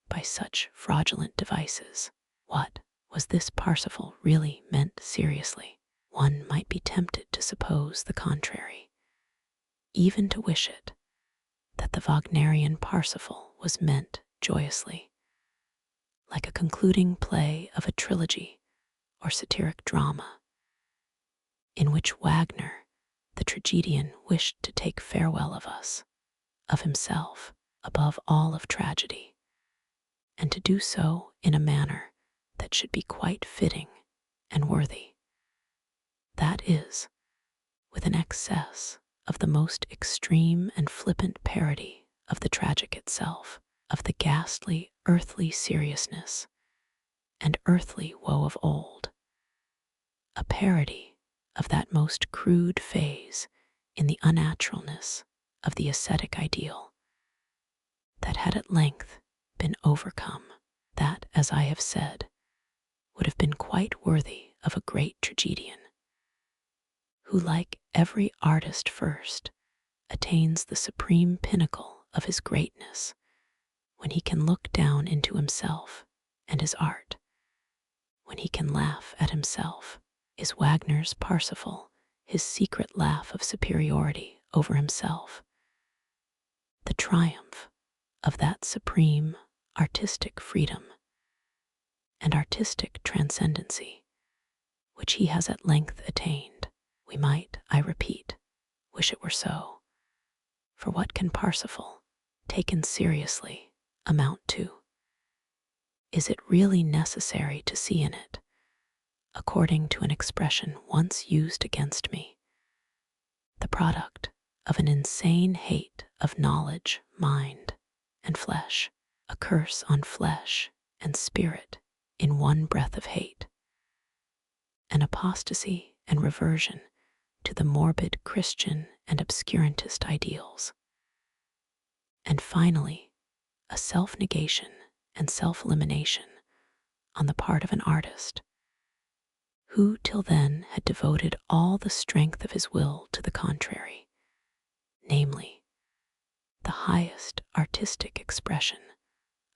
by such fraudulent devices. What was this Parsifal really meant seriously? One might be tempted to suppose the contrary, even to wish it, that the Wagnerian Parsifal was meant joyously, like a concluding play of a trilogy or satiric drama, in which Wagner, the tragedian, wished to take farewell of us, of himself, above all of tragedy, and to do so in a manner that should be quite fitting and worthy. That is, with an excess of the most extreme and flippant parody of the tragic itself, of the ghastly earthly seriousness and earthly woe of old, a parody of that most crude phase in the unnaturalness of the ascetic ideal that had at length been overcome, that, as I have said, would have been quite worthy of a great tragedian, who, like every artist first, attains the supreme pinnacle of his greatness when he can look down into himself and his art, when he can laugh at himself. Is Wagner's Parsifal his secret laugh of superiority over himself, the triumph of that supreme artistic freedom and artistic transcendency which he has at length attained? We might, I repeat, wish it were so, for what can Parsifal, taken seriously, amount to? Is it really necessary to see in it, according to an expression once used against me, the product of an insane hate of knowledge, mind, and flesh, a curse on flesh and spirit in one breath of hate, an apostasy and reversion to the morbid Christian and obscurantist ideals, and finally, a self-negation and self-elimination on the part of an artist who till then had devoted all the strength of his will to the contrary, namely, the highest artistic expression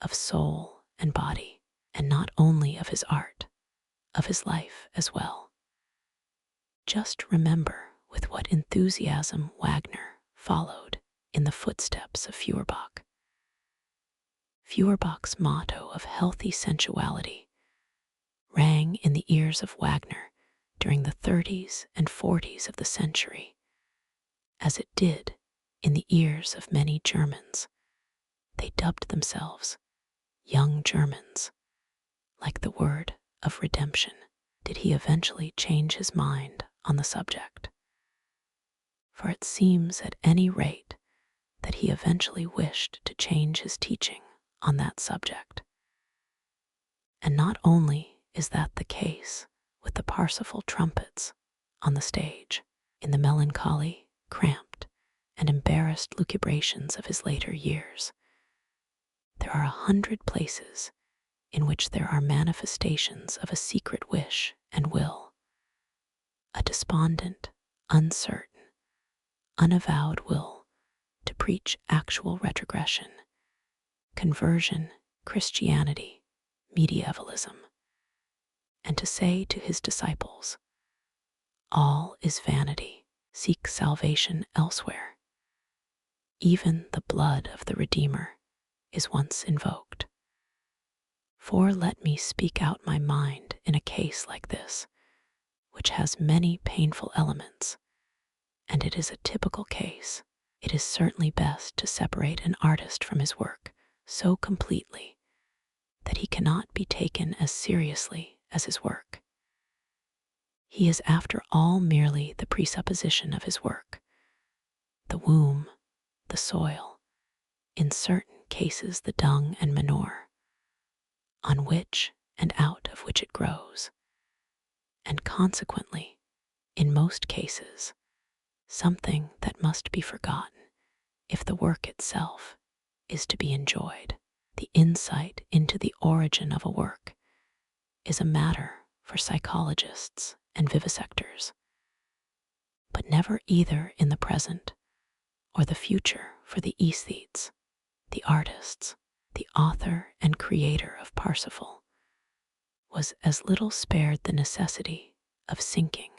of soul and body, and not only of his art, of his life as well. Just remember with what enthusiasm Wagner followed in the footsteps of Feuerbach. Feuerbach's motto of healthy sensuality rang in the ears of Wagner during the 30s and 40s of the century, as it did in the ears of many Germans. They dubbed themselves young Germans, like the word of redemption. Did he eventually change his mind on the subject? For it seems at any rate that he eventually wished to change his teaching on that subject. And not only is that the case with the Parsifal trumpets on the stage, in the melancholy, cramped, and embarrassed lucubrations of his later years, there are 100 places in which there are manifestations of a secret wish and will, a despondent, uncertain, unavowed will to preach actual retrogression, conversion, Christianity, medievalism, and to say to his disciples, all is vanity, seek salvation elsewhere. Even the blood of the Redeemer is once invoked. For let me speak out my mind in a case like this, which has many painful elements, and it is a typical case. It is certainly best to separate an artist from his work so completely that he cannot be taken as seriously as his work. He is after all merely the presupposition of his work, the womb, the soil, in certain cases the dung and manure, on which and out of which it grows, and consequently, in most cases, something that must be forgotten if the work itself is to be enjoyed. The insight into the origin of a work is a matter for psychologists and vivisectors, but never either in the present or the future for the aesthetes, the artists. The author and creator of Parsifal was as little spared the necessity of sinking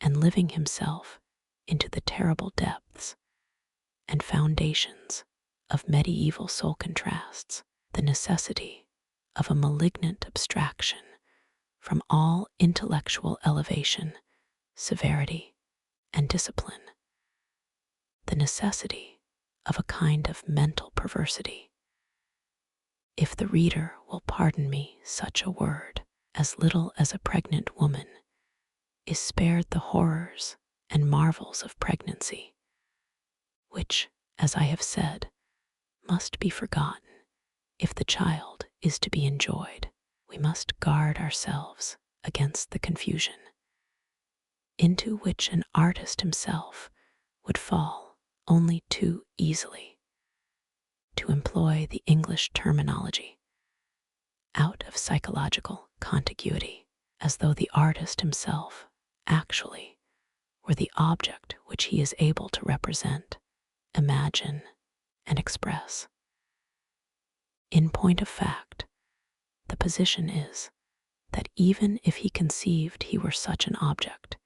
and living himself into the terrible depths and foundations of medieval soul contrasts, the necessity of a malignant abstraction from all intellectual elevation, severity, and discipline, the necessity of a kind of mental perversity. If the reader will pardon me such a word, as little as a pregnant woman is spared the horrors and marvels of pregnancy, which, as I have said, must be forgotten if the child is to be enjoyed. We must guard ourselves against the confusion into which an artist himself would fall only too easily, to employ the English terminology, out of psychological contiguity, as though the artist himself actually were the object which he is able to represent, imagine, and express. In point of fact, the position is that even if he conceived he were such an object,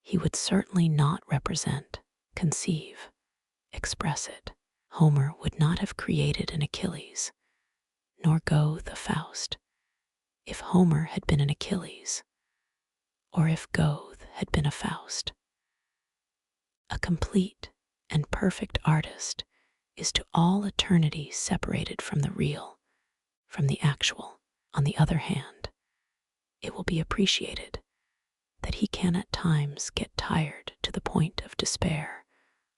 he would certainly not represent, conceive, express it. Homer would not have created an Achilles, nor Goethe a Faust, if Homer had been an Achilles, or if Goethe had been a Faust. A complete and perfect artist is to all eternity separated from the real, from the actual. On the other hand, it will be appreciated that he can at times get tired to the point of despair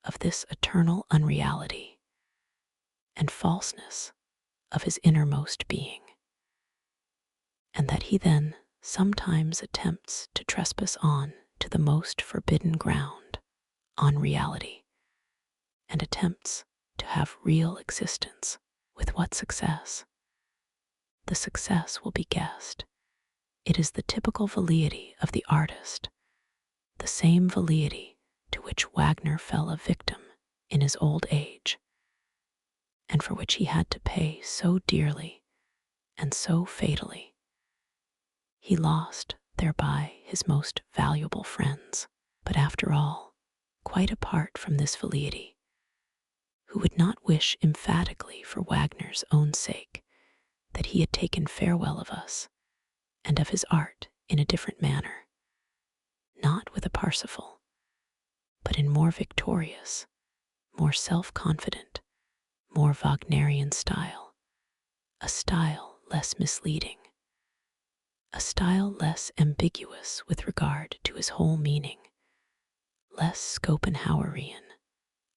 of this eternal unreality, and falseness of his innermost being, and that he then sometimes attempts to trespass on to the most forbidden ground, on reality, and attempts to have real existence. With what success? The success will be guessed. It is the typical velleity of the artist, the same velleity to which Wagner fell a victim in his old age, and for which he had to pay so dearly and so fatally. He lost thereby his most valuable friends. But after all, quite apart from this velleity, who would not wish emphatically for Wagner's own sake that he had taken farewell of us and of his art in a different manner, not with a Parsifal, but in more victorious, more self-confident, more Wagnerian style, a style less misleading, a style less ambiguous with regard to his whole meaning, less Schopenhauerian,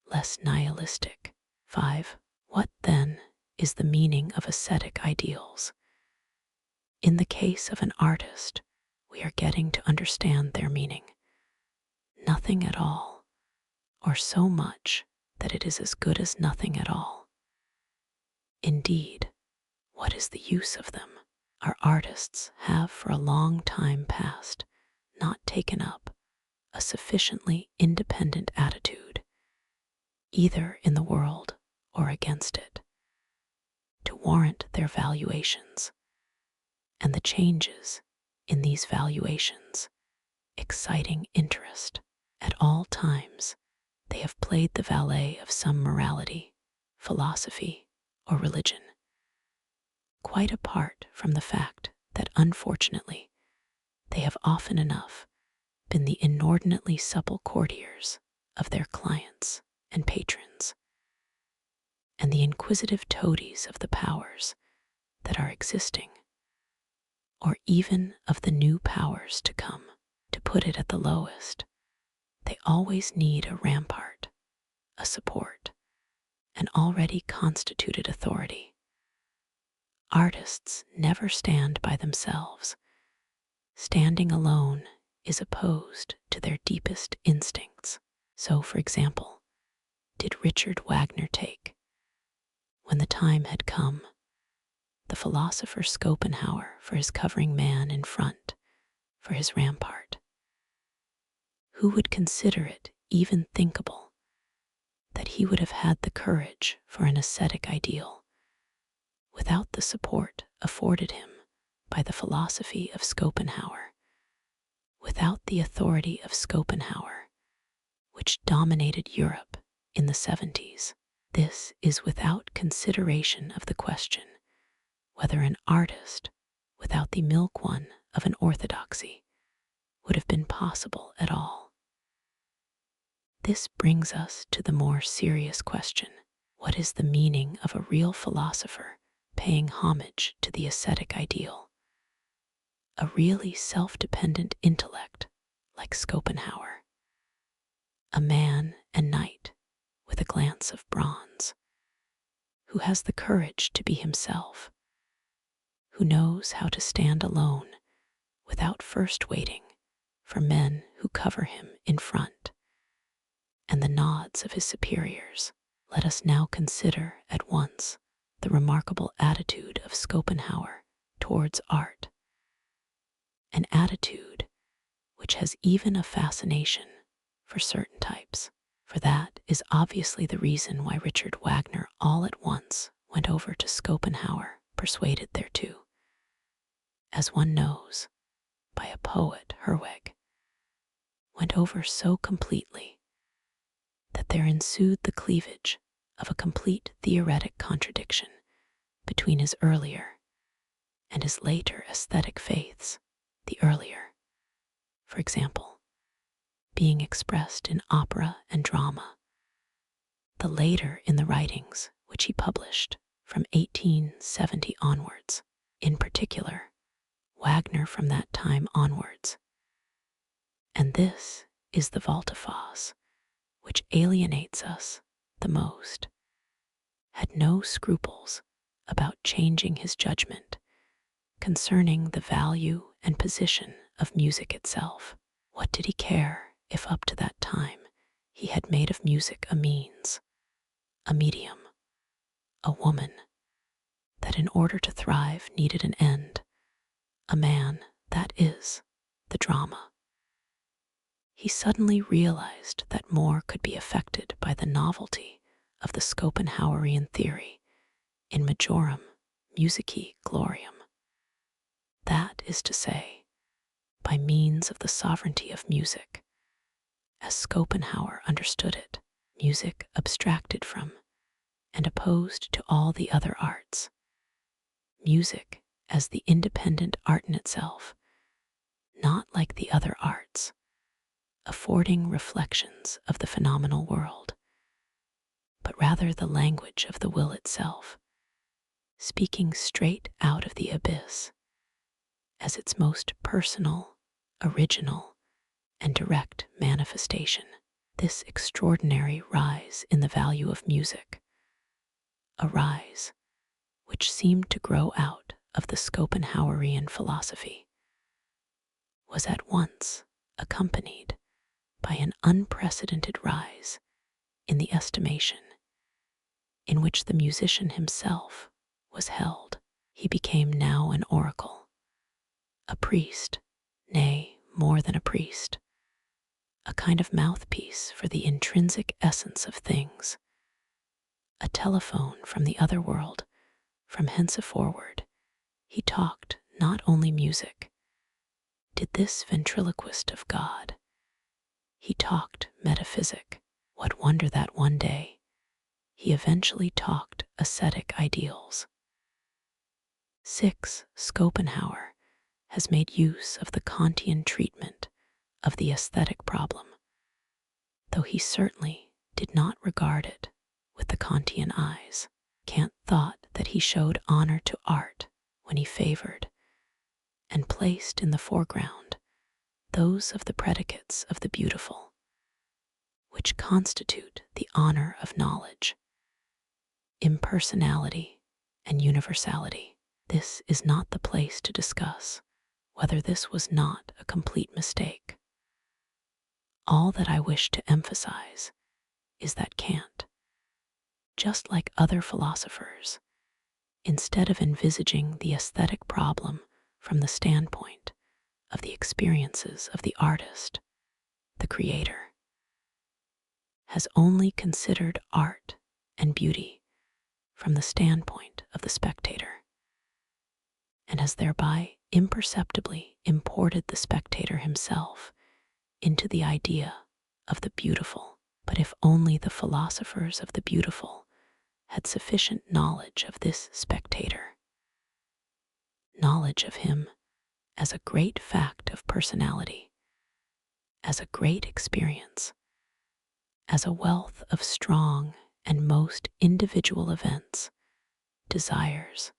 less nihilistic. 5. What, then, is the meaning of ascetic ideals? In the case of an artist, we are getting to understand their meaning. Nothing at all, or so much that it is as good as nothing at all. Indeed, what is the use of them? Our artists have for a long time past not taken up a sufficiently independent attitude, either in the world or against it, to warrant their valuations, and the changes in these valuations exciting interest. At all times, they have played the valet of some morality, philosophy, or religion, quite apart from the fact that unfortunately they have often enough been the inordinately supple courtiers of their clients and patrons, and the inquisitive toadies of the powers that are existing, or even of the new powers to come. To put it at the lowest, they always need a rampart, a support, an already constituted authority. Artists never stand by themselves. Standing alone is opposed to their deepest instincts. So, for example, did Richard Wagner take, when the time had come, the philosopher Schopenhauer for his covering man in front, for his rampart. Who would consider it even thinkable that he would have had the courage for an ascetic ideal without the support afforded him by the philosophy of Schopenhauer, without the authority of Schopenhauer, which dominated Europe in the 70s? This is without consideration of the question whether an artist without the milk one of an orthodoxy would have been possible at all. This brings us to the more serious question: what is the meaning of a real philosopher paying homage to the ascetic ideal? A really self-dependent intellect like Schopenhauer, a man and knight with a glance of bronze, who has the courage to be himself, who knows how to stand alone without first waiting for men who cover him in front and the nods of his superiors. Let us now consider at once the remarkable attitude of Schopenhauer towards art, an attitude which has even a fascination for certain types. For that is obviously the reason why Richard Wagner all at once went over to Schopenhauer, persuaded thereto, as one knows, by a poet, Herweg, went over so completely that there ensued the cleavage of a complete theoretic contradiction between his earlier and his later aesthetic faiths. The earlier, for example, being expressed in opera and drama, the later in the writings which he published from 1870 onwards, in particular, Wagner from that time onwards. And this is the volte-face which alienates us the most, had no scruples about changing his judgment concerning the value and position of music itself. What did he care if up to that time he had made of music a means, a medium, a woman that in order to thrive needed an end, a man, that is, the drama? He suddenly realized that more could be effected by the novelty of the Schopenhauerian theory in majorum musicae gloriam. That is to say, by means of the sovereignty of music, as Schopenhauer understood it, music abstracted from and opposed to all the other arts, music as the independent art in itself, not like the other arts, affording reflections of the phenomenal world, but rather the language of the will itself, speaking straight out of the abyss as its most personal, original, and direct manifestation. This extraordinary rise in the value of music, a rise which seemed to grow out of the Schopenhauerian philosophy, was at once accompanied by an unprecedented rise in the estimation in which the musician himself was held. He became now an oracle, a priest, nay, more than a priest, a kind of mouthpiece for the intrinsic essence of things, a telephone from the other world. From henceforward, he talked not only music, did this ventriloquist of God. He talked metaphysic. What wonder that one day he eventually talked ascetic ideals. 6. Schopenhauer has made use of the Kantian treatment of the aesthetic problem, though he certainly did not regard it with the Kantian eyes. Kant thought that he showed honor to art when he favored and placed in the foreground those of the predicates of the beautiful, which constitute the honor of knowledge, impersonality, and universality. This is not the place to discuss whether this was not a complete mistake. All that I wish to emphasize is that Kant, just like other philosophers, instead of envisaging the aesthetic problem from the standpoint of the experiences of the artist, the creator, has only considered art and beauty from the standpoint of the spectator, and has thereby imperceptibly imported the spectator himself into the idea of the beautiful. But if only the philosophers of the beautiful had sufficient knowledge of this spectator, knowledge of him as a great fact of personality, as a great experience, as a wealth of strong and most individual events, desires,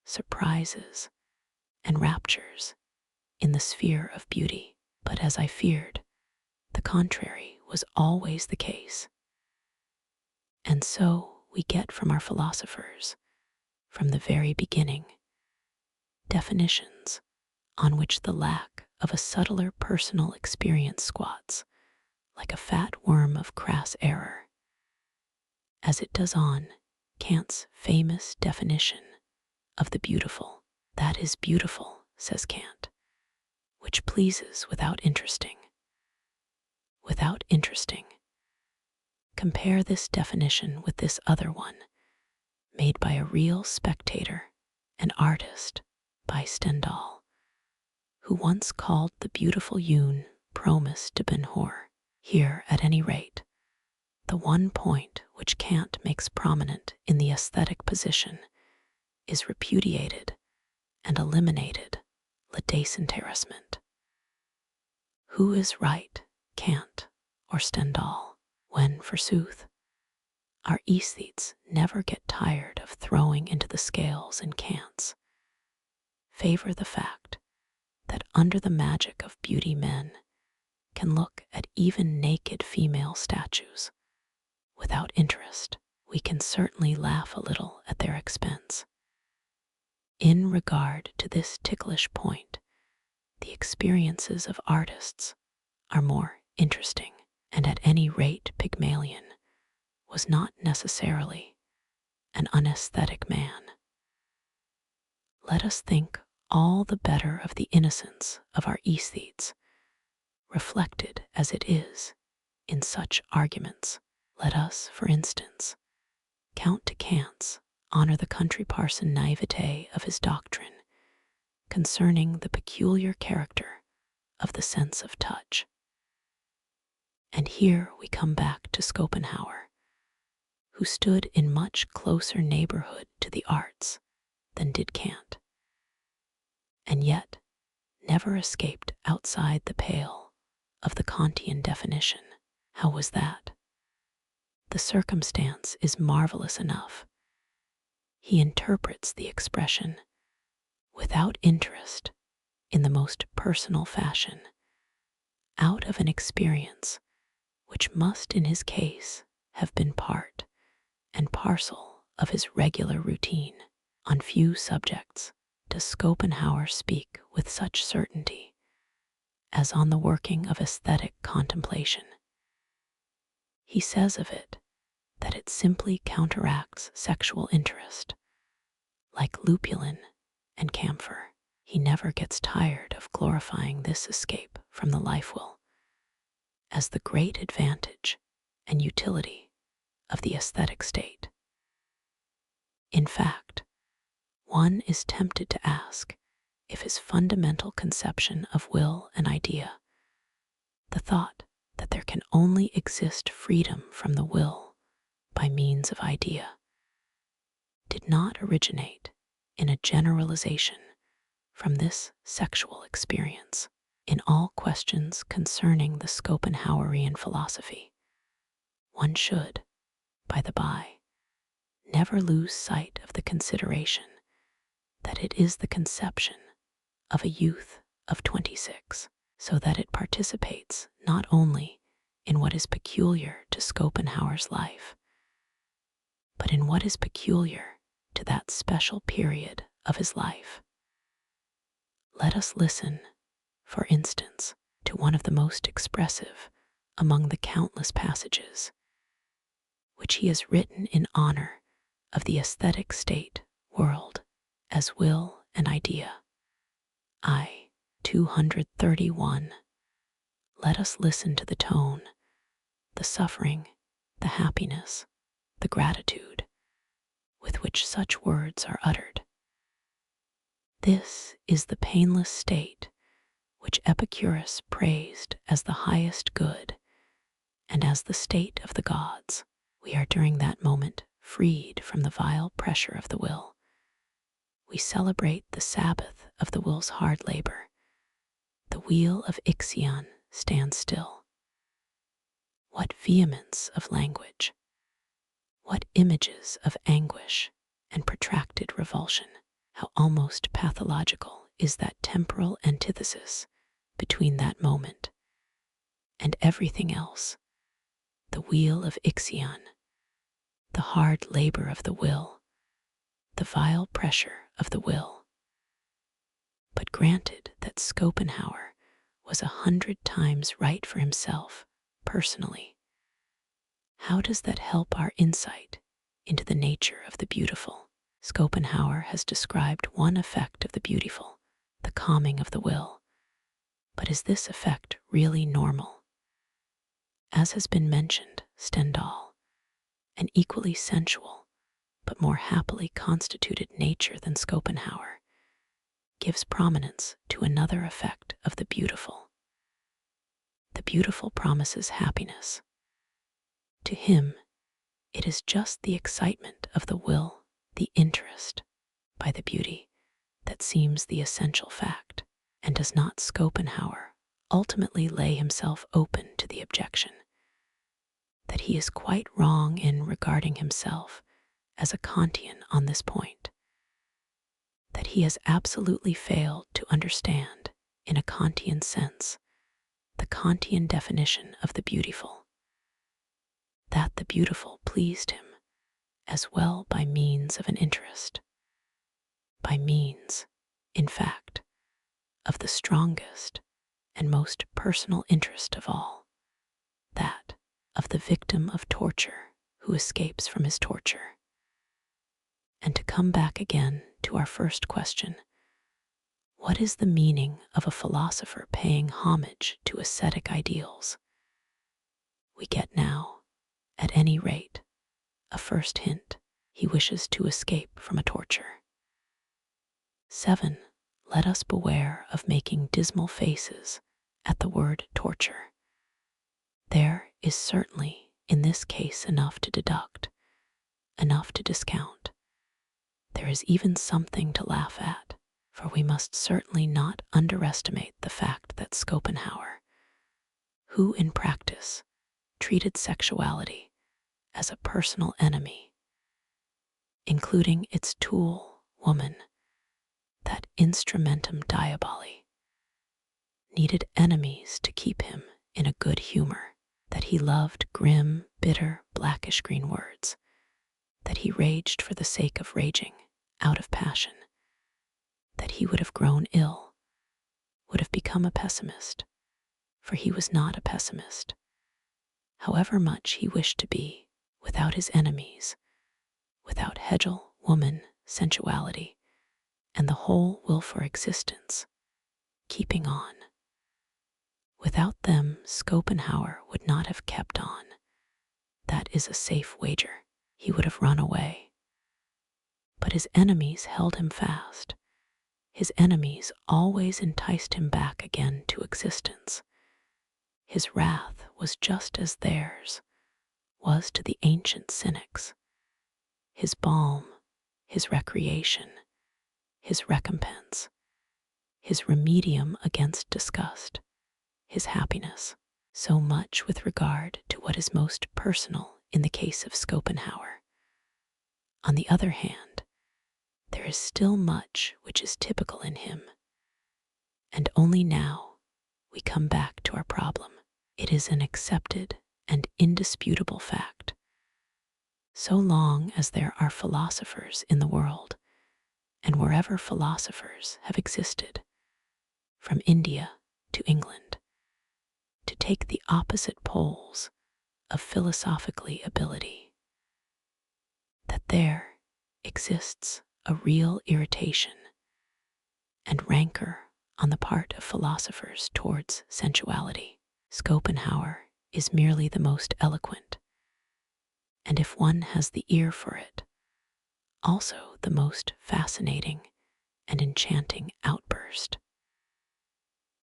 surprises, and raptures in the sphere of beauty. But as I feared, the contrary was always the case. And so we get from our philosophers, from the very beginning, definitions on which the lack of a subtler personal experience squats like a fat worm of crass error, as it does on Kant's famous definition of the beautiful. That is beautiful, says Kant, which pleases without interesting. Without interesting. Compare this definition with this other one, made by a real spectator, an artist, by Stendhal, who once called the beautiful Une promise de Ben Hur. Here, at any rate, the one point which Kant makes prominent in the aesthetic position is repudiated and eliminated le désinteressement. Who is right, Kant or Stendhal, when, forsooth, our aesthetes never get tired of throwing into the scales in Kant's favor the fact that under the magic of beauty men can look at even naked female statues without interest, we can certainly laugh a little at their expense. In regard to this ticklish point, the experiences of artists are more interesting, and at any rate Pygmalion was not necessarily an unaesthetic man. Let us think all the better of the innocence of our aesthetes, reflected as it is in such arguments. Let us, for instance, count to Kant's honor the country parson naivete of his doctrine concerning the peculiar character of the sense of touch. And here we come back to Schopenhauer, who stood in much closer neighborhood to the arts than did Kant, and yet never escaped outside the pale of the Kantian definition. How was that? The circumstance is marvelous enough. He interprets the expression without interest in the most personal fashion, out of an experience which must in his case have been part and parcel of his regular routine. On few subjects does Schopenhauer speak with such certainty as on the working of aesthetic contemplation. He says of it that it simply counteracts sexual interest, like lupulin and camphor. He never gets tired of glorifying this escape from the life will as the great advantage and utility of the aesthetic state. In fact, one is tempted to ask if his fundamental conception of will and idea, the thought that there can only exist freedom from the will by means of idea, did not originate in a generalization from this sexual experience. In all questions concerning the Schopenhauerian philosophy, one should, by the by, never lose sight of the consideration that it is the conception of a youth of 26, so that it participates not only in what is peculiar to Schopenhauer's life, but in what is peculiar to that special period of his life. Let us listen, for instance, to one of the most expressive among the countless passages which he has written in honor of the aesthetic state, world, as will and idea. 231. Let us listen to the tone, the suffering, the happiness, the gratitude with which such words are uttered. This is the painless state which Epicurus praised as the highest good and as the state of the gods. We are during that moment freed from the vile pressure of the will. We celebrate the Sabbath of the will's hard labor. The wheel of Ixion stands still. What vehemence of language! What images of anguish and protracted revulsion! How almost pathological is that temporal antithesis between that moment and everything else. The wheel of Ixion, the hard labor of the will, the vile pressure of the will. But granted that Schopenhauer was 100 times right for himself, personally, how does that help our insight into the nature of the beautiful? Schopenhauer has described one effect of the beautiful, the calming of the will. But is this effect really normal? As has been mentioned, Stendhal, an equally sensual but more happily constituted nature than Schopenhauer, gives prominence to another effect of the beautiful. The beautiful promises happiness. To him, it is just the excitement of the will, the interest by the beauty, that seems the essential fact. And does not Schopenhauer ultimately lay himself open to the objection that he is quite wrong in regarding himself as a Kantian on this point, that he has absolutely failed to understand, in a Kantian sense, the Kantian definition of the beautiful, that the beautiful pleased him as well by means of an interest, by means, in fact, of the strongest and most personal interest of all, that of the victim of torture who escapes from his torture. And to come back again to our first question, what is the meaning of a philosopher paying homage to ascetic ideals? We get now, at any rate, a first hint. He wishes to escape from a torture. 7. Let us beware of making dismal faces at the word torture. There is certainly in this case enough to deduct, enough to discount. There is even something to laugh at, for we must certainly not underestimate the fact that Schopenhauer, who in practice treated sexuality as a personal enemy, including its tool, woman, that instrumentum diaboli, needed enemies to keep him in a good humor, that he loved grim, bitter, blackish-green words, that he raged for the sake of raging, out of passion, that he would have grown ill, would have become a pessimist, for he was not a pessimist, however much he wished to be, without his enemies, without Hegel, woman, sensuality, and the whole will for existence, keeping on. Without them, Schopenhauer would not have kept on. That is a safe wager. He would have run away. But his enemies held him fast. His enemies always enticed him back again to existence. His wrath was just as theirs was to the ancient cynics. His balm, his recreation, his recompense, his remedium against disgust, his happiness, so much with regard to what is most personal in the case of Schopenhauer. On the other hand, there is still much which is typical in him, and only now we come back to our problem. It is an accepted and indisputable fact. So long as there are philosophers in the world, and wherever philosophers have existed, from India to England, to take the opposite poles of philosophically ability, that there exists a real irritation and rancor on the part of philosophers towards sensuality. Schopenhauer is merely the most eloquent, and if one has the ear for it, also the most fascinating and enchanting outburst.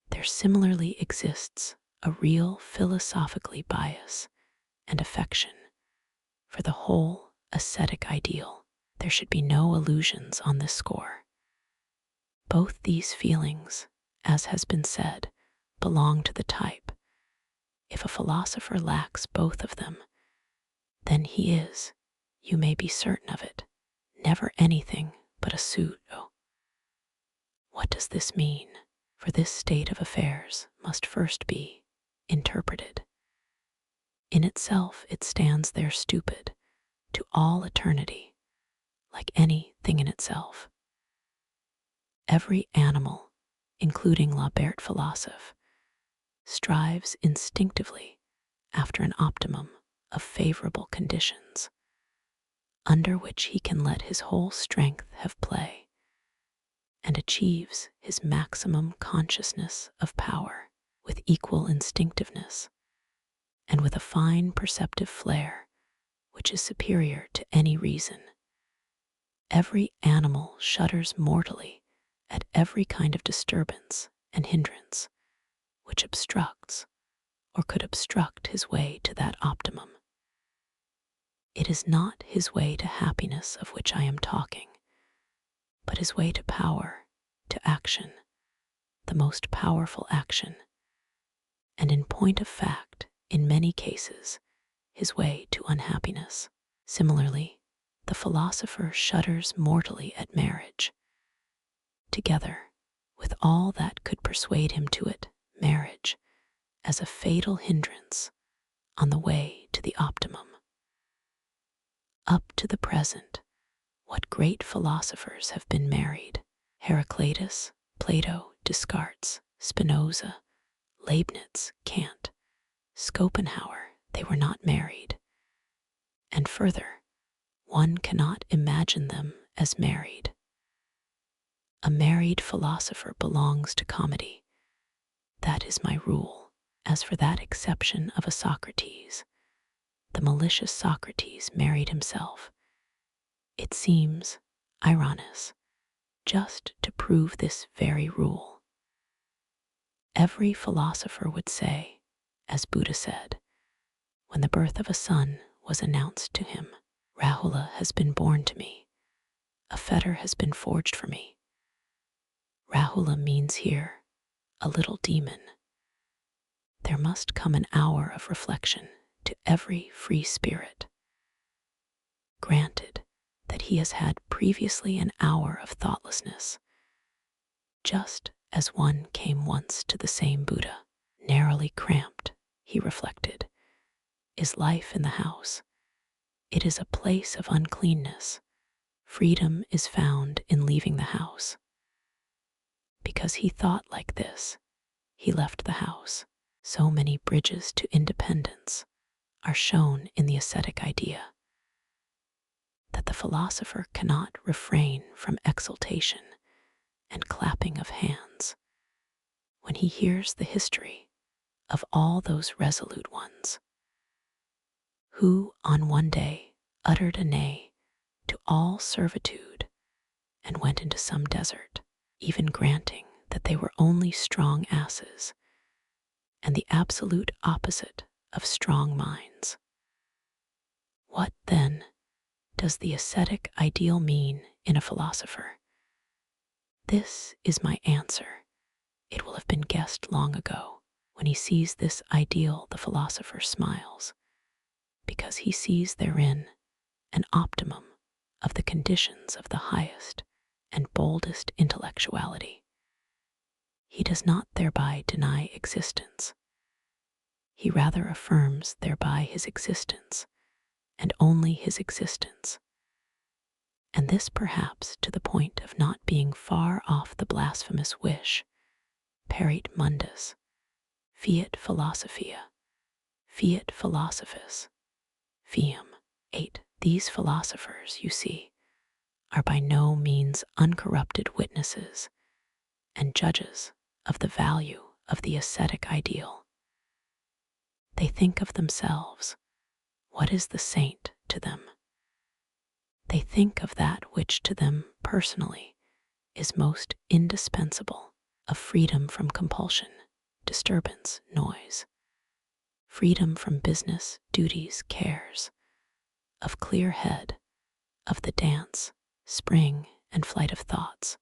There similarly exists a real philosophically bias and affection for the whole ascetic ideal. There should be no illusions on this score. Both these feelings, as has been said, belong to the type. If a philosopher lacks both of them, then he is, you may be certain of it, never anything but a pseudo. What does this mean? For this state of affairs must first be interpreted. In itself it stands there stupid to all eternity, like anything in itself. Every animal, including l'Abert philosophe, strives instinctively after an optimum of favorable conditions, under which he can let his whole strength have play, and achieves his maximum consciousness of power with equal instinctiveness, and with a fine perceptive flair which is superior to any reason. Every animal shudders mortally at every kind of disturbance and hindrance which obstructs or could obstruct his way to that optimum. It is not his way to happiness of which I am talking, but his way to power, to action, the most powerful action, and in point of fact, in many cases, his way to unhappiness. Similarly, the philosopher shudders mortally at marriage. Together, with all that could persuade him to it, marriage, as a fatal hindrance on the way to the optimum. Up to the present, what great philosophers have been married? Heraclitus, Plato, Descartes, Spinoza, Leibniz, Kant, Schopenhauer, they were not married. And further, one cannot imagine them as married. A married philosopher belongs to comedy. That is my rule. As for that exception of a Socrates, the malicious Socrates married himself. It seems, Ironis, just to prove this very rule. Every philosopher would say, as Buddha said, when the birth of a son was announced to him, Rahula has been born to me, a fetter has been forged for me. Rahula means here a little demon. There must come an hour of reflection to every free spirit. Granted that he has had previously an hour of thoughtlessness, just as one came once to the same Buddha. Narrowly cramped, he reflected, is life in the house. It is a place of uncleanness. Freedom is found in leaving the house. Because he thought like this, he left the house. So many bridges to independence are shown in the ascetic idea, that the philosopher cannot refrain from exultation and clapping of hands when he hears the history of all those resolute ones who on one day uttered a nay to all servitude and went into some desert, even granting that they were only strong asses and the absolute opposite of strong minds. What, then, does the ascetic ideal mean in a philosopher? This is my answer. It will have been guessed long ago. When he sees this ideal, the philosopher smiles, because he sees therein an optimum of the conditions of the highest and boldest intellectuality. He does not thereby deny existence. He rather affirms thereby his existence, and only his existence. And this perhaps to the point of not being far off the blasphemous wish, perit mundus, fiat philosophia, fiat philosophus, fium. 8. These philosophers, you see, are by no means uncorrupted witnesses and judges of the value of the ascetic ideal. They think of themselves. What is the saint to them? They think of that which to them personally is most indispensable, of freedom from compulsion, disturbance, noise, freedom from business, duties, cares, of clear head, of the dance, spring, and flight of thoughts,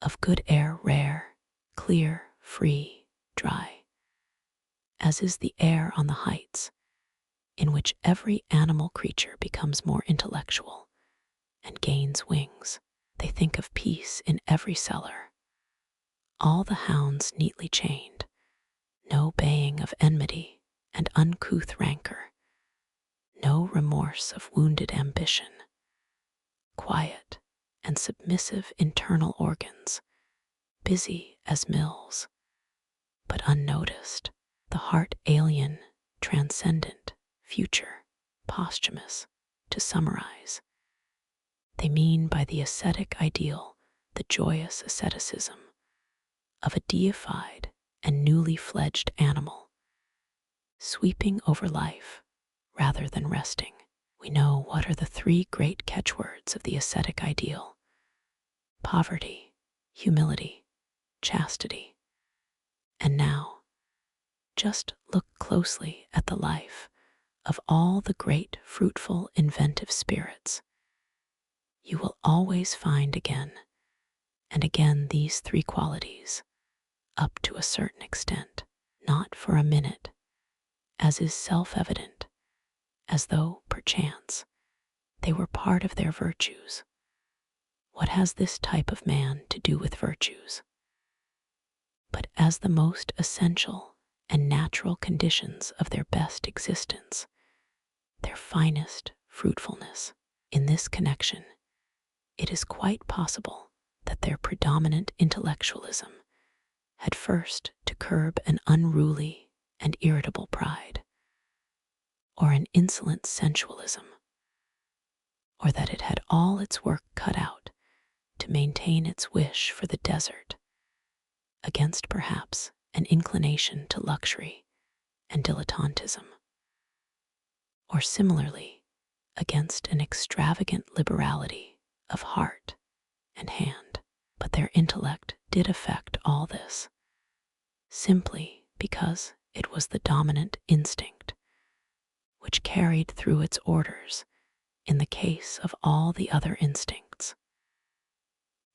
of good air rare, clear, free, dry, as is the air on the heights, in which every animal creature becomes more intellectual and gains wings. They think of peace in every cellar, all the hounds neatly chained, no baying of enmity and uncouth rancor, no remorse of wounded ambition, quiet and submissive internal organs, busy as mills, but unnoticed, the heart alien, transcendent, future, posthumous. To summarize, they mean by the ascetic ideal the joyous asceticism of a deified and newly fledged animal, sweeping over life rather than resting. We know what are the three great catchwords of the ascetic ideal: poverty, humility, chastity. And now, just look closely at the life of all the great, fruitful, inventive spirits. You will always find again and again these three qualities, up to a certain extent, not for a minute, as is self-evident, as though, perchance, they were part of their virtues. What has this type of man to do with virtues? But as the most essential and natural conditions of their best existence, their finest, fruitfulness. In this connection, it is quite possible that their predominant intellectualism had first to curb an unruly and irritable pride, or an insolent sensualism, or that it had all its work cut out to maintain its wish for the desert, against perhaps an inclination to luxury and dilettantism, or similarly against an extravagant liberality of heart and hand. But their intellect did affect all this, simply because it was the dominant instinct which carried through its orders in the case of all the other instincts.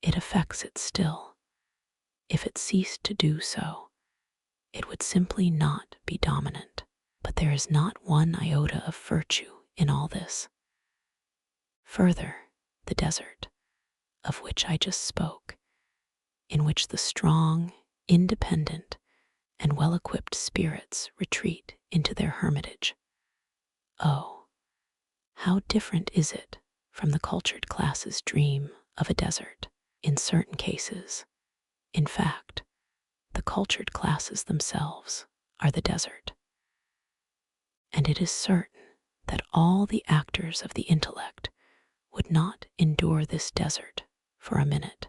It affects it still. If it ceased to do so, it would simply not be dominant. But there is not one iota of virtue in all this. Further, the desert, of which I just spoke, in which the strong, independent, and well-equipped spirits retreat into their hermitage. Oh, how different is it from the cultured class's dream of a desert. In certain cases, in fact, the cultured classes themselves are the desert. And it is certain that all the actors of the intellect would not endure this desert for a minute.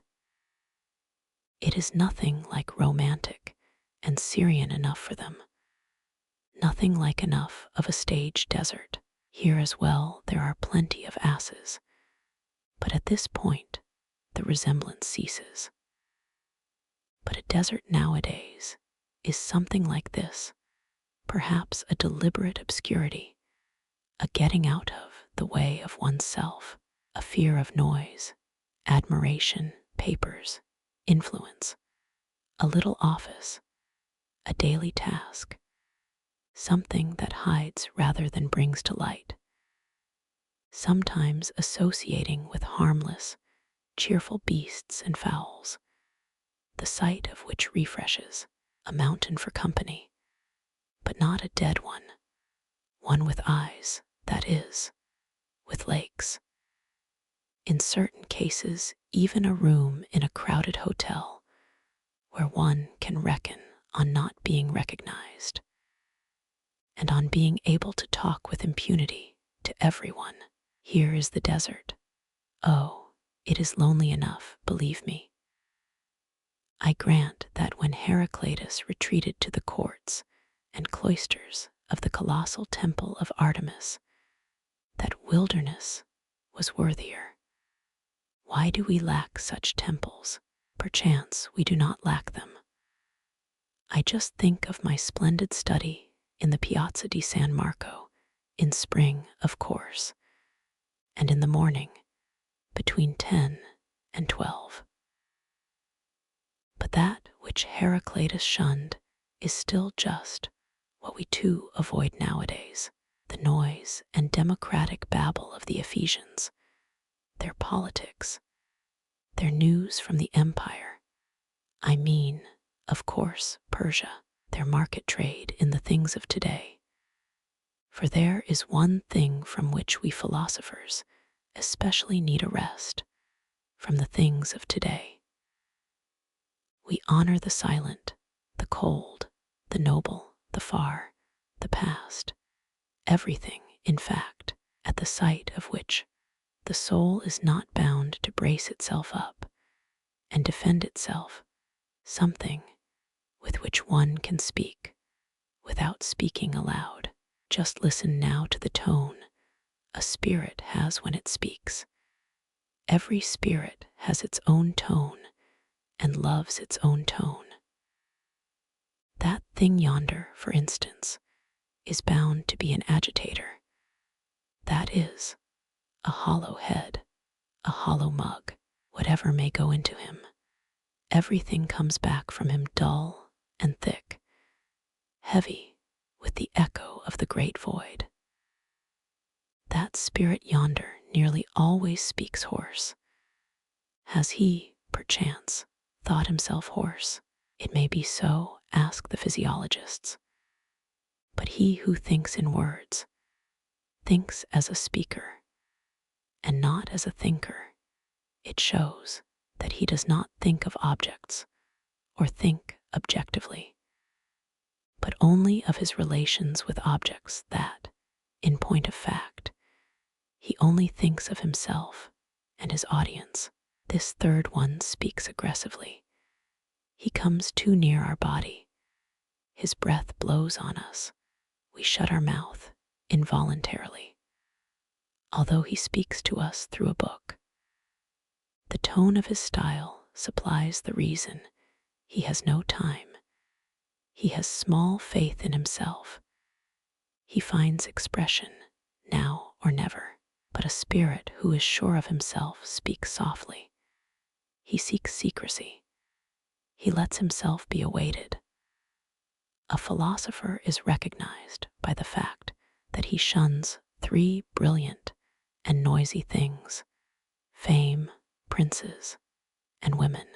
It is nothing like romantic and Syrian enough for them, nothing like enough of a stage desert. Here as well there are plenty of asses, but at this point the resemblance ceases. But a desert nowadays is something like this, perhaps a deliberate obscurity, a getting out of the way of oneself, a fear of noise, admiration, papers, influence, a little office, a daily task, something that hides rather than brings to light, sometimes associating with harmless, cheerful beasts and fowls, the sight of which refreshes, a mountain for company, but not a dead one with eyes, that is, with lakes. In certain cases, even a room in a crowded hotel where one can reckon on not being recognized and on being able to talk with impunity to everyone. Here is the desert. Oh, it is lonely enough, believe me. I grant that when Heraclitus retreated to the courts and cloisters of the colossal temple of Artemis, that wilderness was worthier. Why do we lack such temples? Perchance we do not lack them. I just think of my splendid study in the Piazza di San Marco, in spring, of course, and in the morning, between 10 and 12. But that which Heraclitus shunned is still just what we too avoid nowadays, the noise and democratic babble of the Ephesians, their politics, their news from the empire. I mean, of course, Persia, their market trade in the things of today. For there is one thing from which we philosophers especially need a rest, from the things of today. We honor the silent, the cold, the noble, the far, the past, everything, in fact, at the sight of which the soul is not bound to brace itself up and defend itself, something with which one can speak without speaking aloud. Just listen now to the tone a spirit has when it speaks. Every spirit has its own tone and loves its own tone. That thing yonder, for instance, is bound to be an agitator. That is, a hollow head, a hollow mug, whatever may go into him. Everything comes back from him dull and thick, heavy with the echo of the great void. That spirit yonder nearly always speaks hoarse. Has he, perchance, thought himself hoarse? It may be so, ask the physiologists. But he who thinks in words thinks as a speaker. and not as a thinker. It shows that he does not think of objects or think objectively, but only of his relations with objects that, in point of fact, he only thinks of himself and his audience. This third one speaks aggressively. He comes too near our body. His breath blows on us. We shut our mouth involuntarily. Although he speaks to us through a book, the tone of his style supplies the reason. He has no time. He has small faith in himself. He finds expression now or never, but a spirit who is sure of himself speaks softly. He seeks secrecy. He lets himself be awaited. A philosopher is recognized by the fact that he shuns three brilliant and noisy things: fame, princes, and women,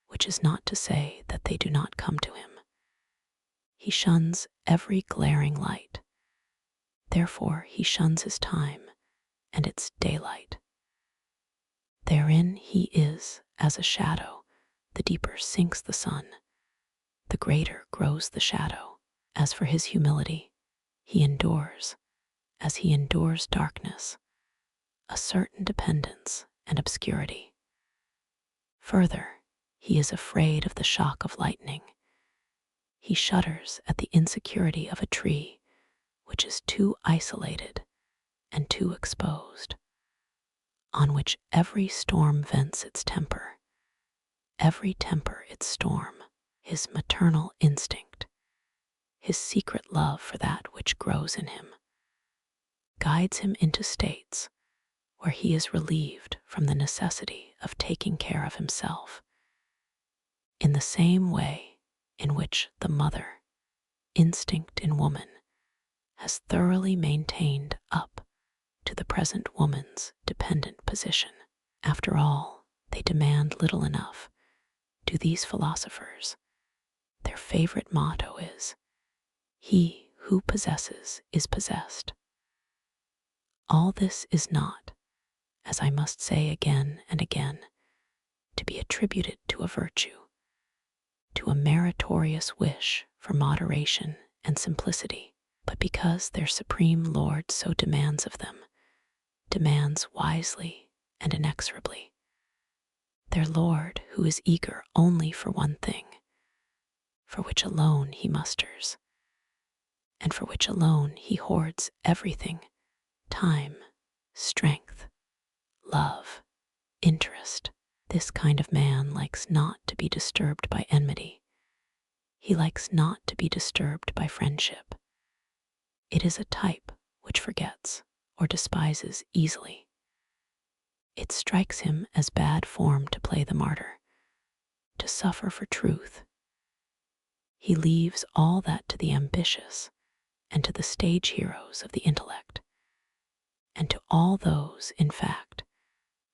which is not to say that they do not come to him. He shuns every glaring light. Therefore he shuns his time and its daylight. Therein he is as a shadow. The deeper sinks the sun, the greater grows the shadow. As for his humility, he endures, as he endures darkness, a certain dependence and obscurity. Further, he is afraid of the shock of lightning. He shudders at the insecurity of a tree which is too isolated and too exposed, on which every storm vents its temper, every temper its storm. His maternal instinct, his secret love for that which grows in him, guides him into states where he is relieved from the necessity of taking care of himself, in the same way in which the mother instinct in woman has thoroughly maintained up to the present woman's dependent position. After all, they demand little enough, do these philosophers. Their favorite motto is, "He who possesses is possessed." All this is not, as I must say again and again, to be attributed to a virtue, to a meritorious wish for moderation and simplicity, but because their supreme Lord so demands of them, demands wisely and inexorably. Their Lord who is eager only for one thing, for which alone he musters, and for which alone he hoards everything: time, strength, love, interest. This kind of man likes not to be disturbed by enmity. He likes not to be disturbed by friendship. It is a type which forgets or despises easily. It strikes him as bad form to play the martyr, to suffer for truth. He leaves all that to the ambitious and to the stage heroes of the intellect, and to all those, in fact,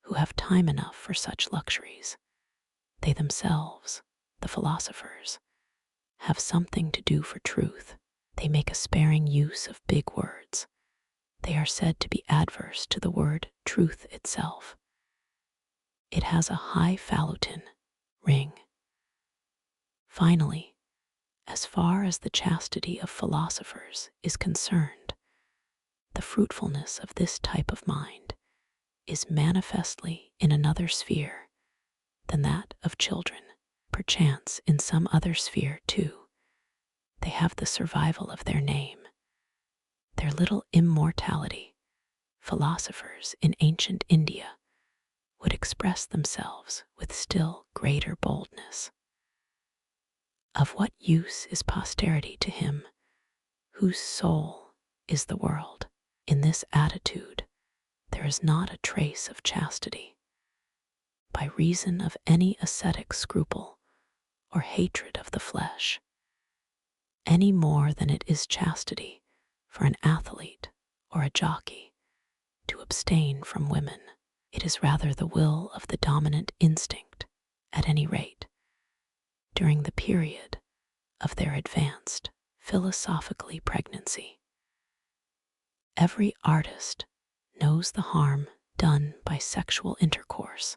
who have time enough for such luxuries. They themselves, the philosophers, have something to do for truth. They make a sparing use of big words. They are said to be adverse to the word truth itself. It has a highfalutin ring. Finally, as far as the chastity of philosophers is concerned, the fruitfulness of this type of mind is manifestly in another sphere than that of children. Perchance in some other sphere, too, they have the survival of their name, their little immortality. Philosophers in ancient India would express themselves with still greater boldness. Of what use is posterity to him whose soul is the world? In this attitude, there is not a trace of chastity, by reason of any ascetic scruple or hatred of the flesh, any more than it is chastity for an athlete or a jockey to abstain from women. It is rather the will of the dominant instinct, at any rate, during the period of their advanced philosophically pregnancy. Every artist knows the harm done by sexual intercourse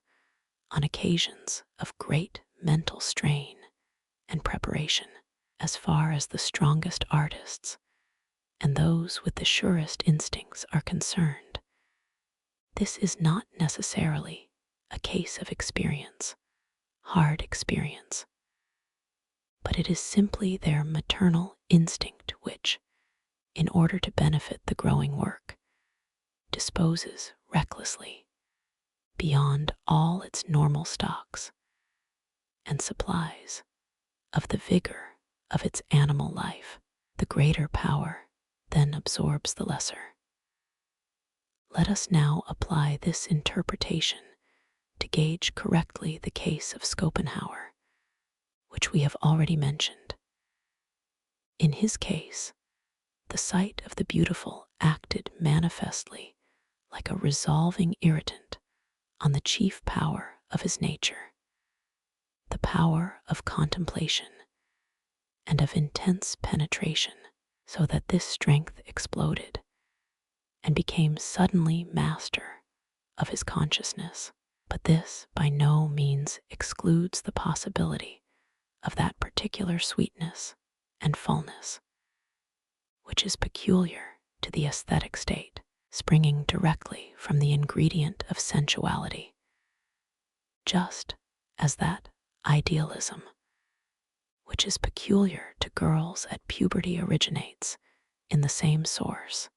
on occasions of great mental strain and preparation. As far as the strongest artists and those with the surest instincts are concerned, this is not necessarily a case of experience, hard experience, but it is simply their maternal instinct which, in order to benefit the growing work, disposes recklessly beyond all its normal stocks and supplies of the vigor of its animal life. The greater power then absorbs the lesser. Let us now apply this interpretation to gauge correctly the case of Schopenhauer, which we have already mentioned. In his case, the sight of the beautiful acted manifestly like a resolving irritant on the chief power of his nature, the power of contemplation and of intense penetration, so that this strength exploded and became suddenly master of his consciousness. But this by no means excludes the possibility of that particular sweetness and fullness which is peculiar to the aesthetic state, springing directly from the ingredient of sensuality, just as that idealism which is peculiar to girls at puberty originates in the same source.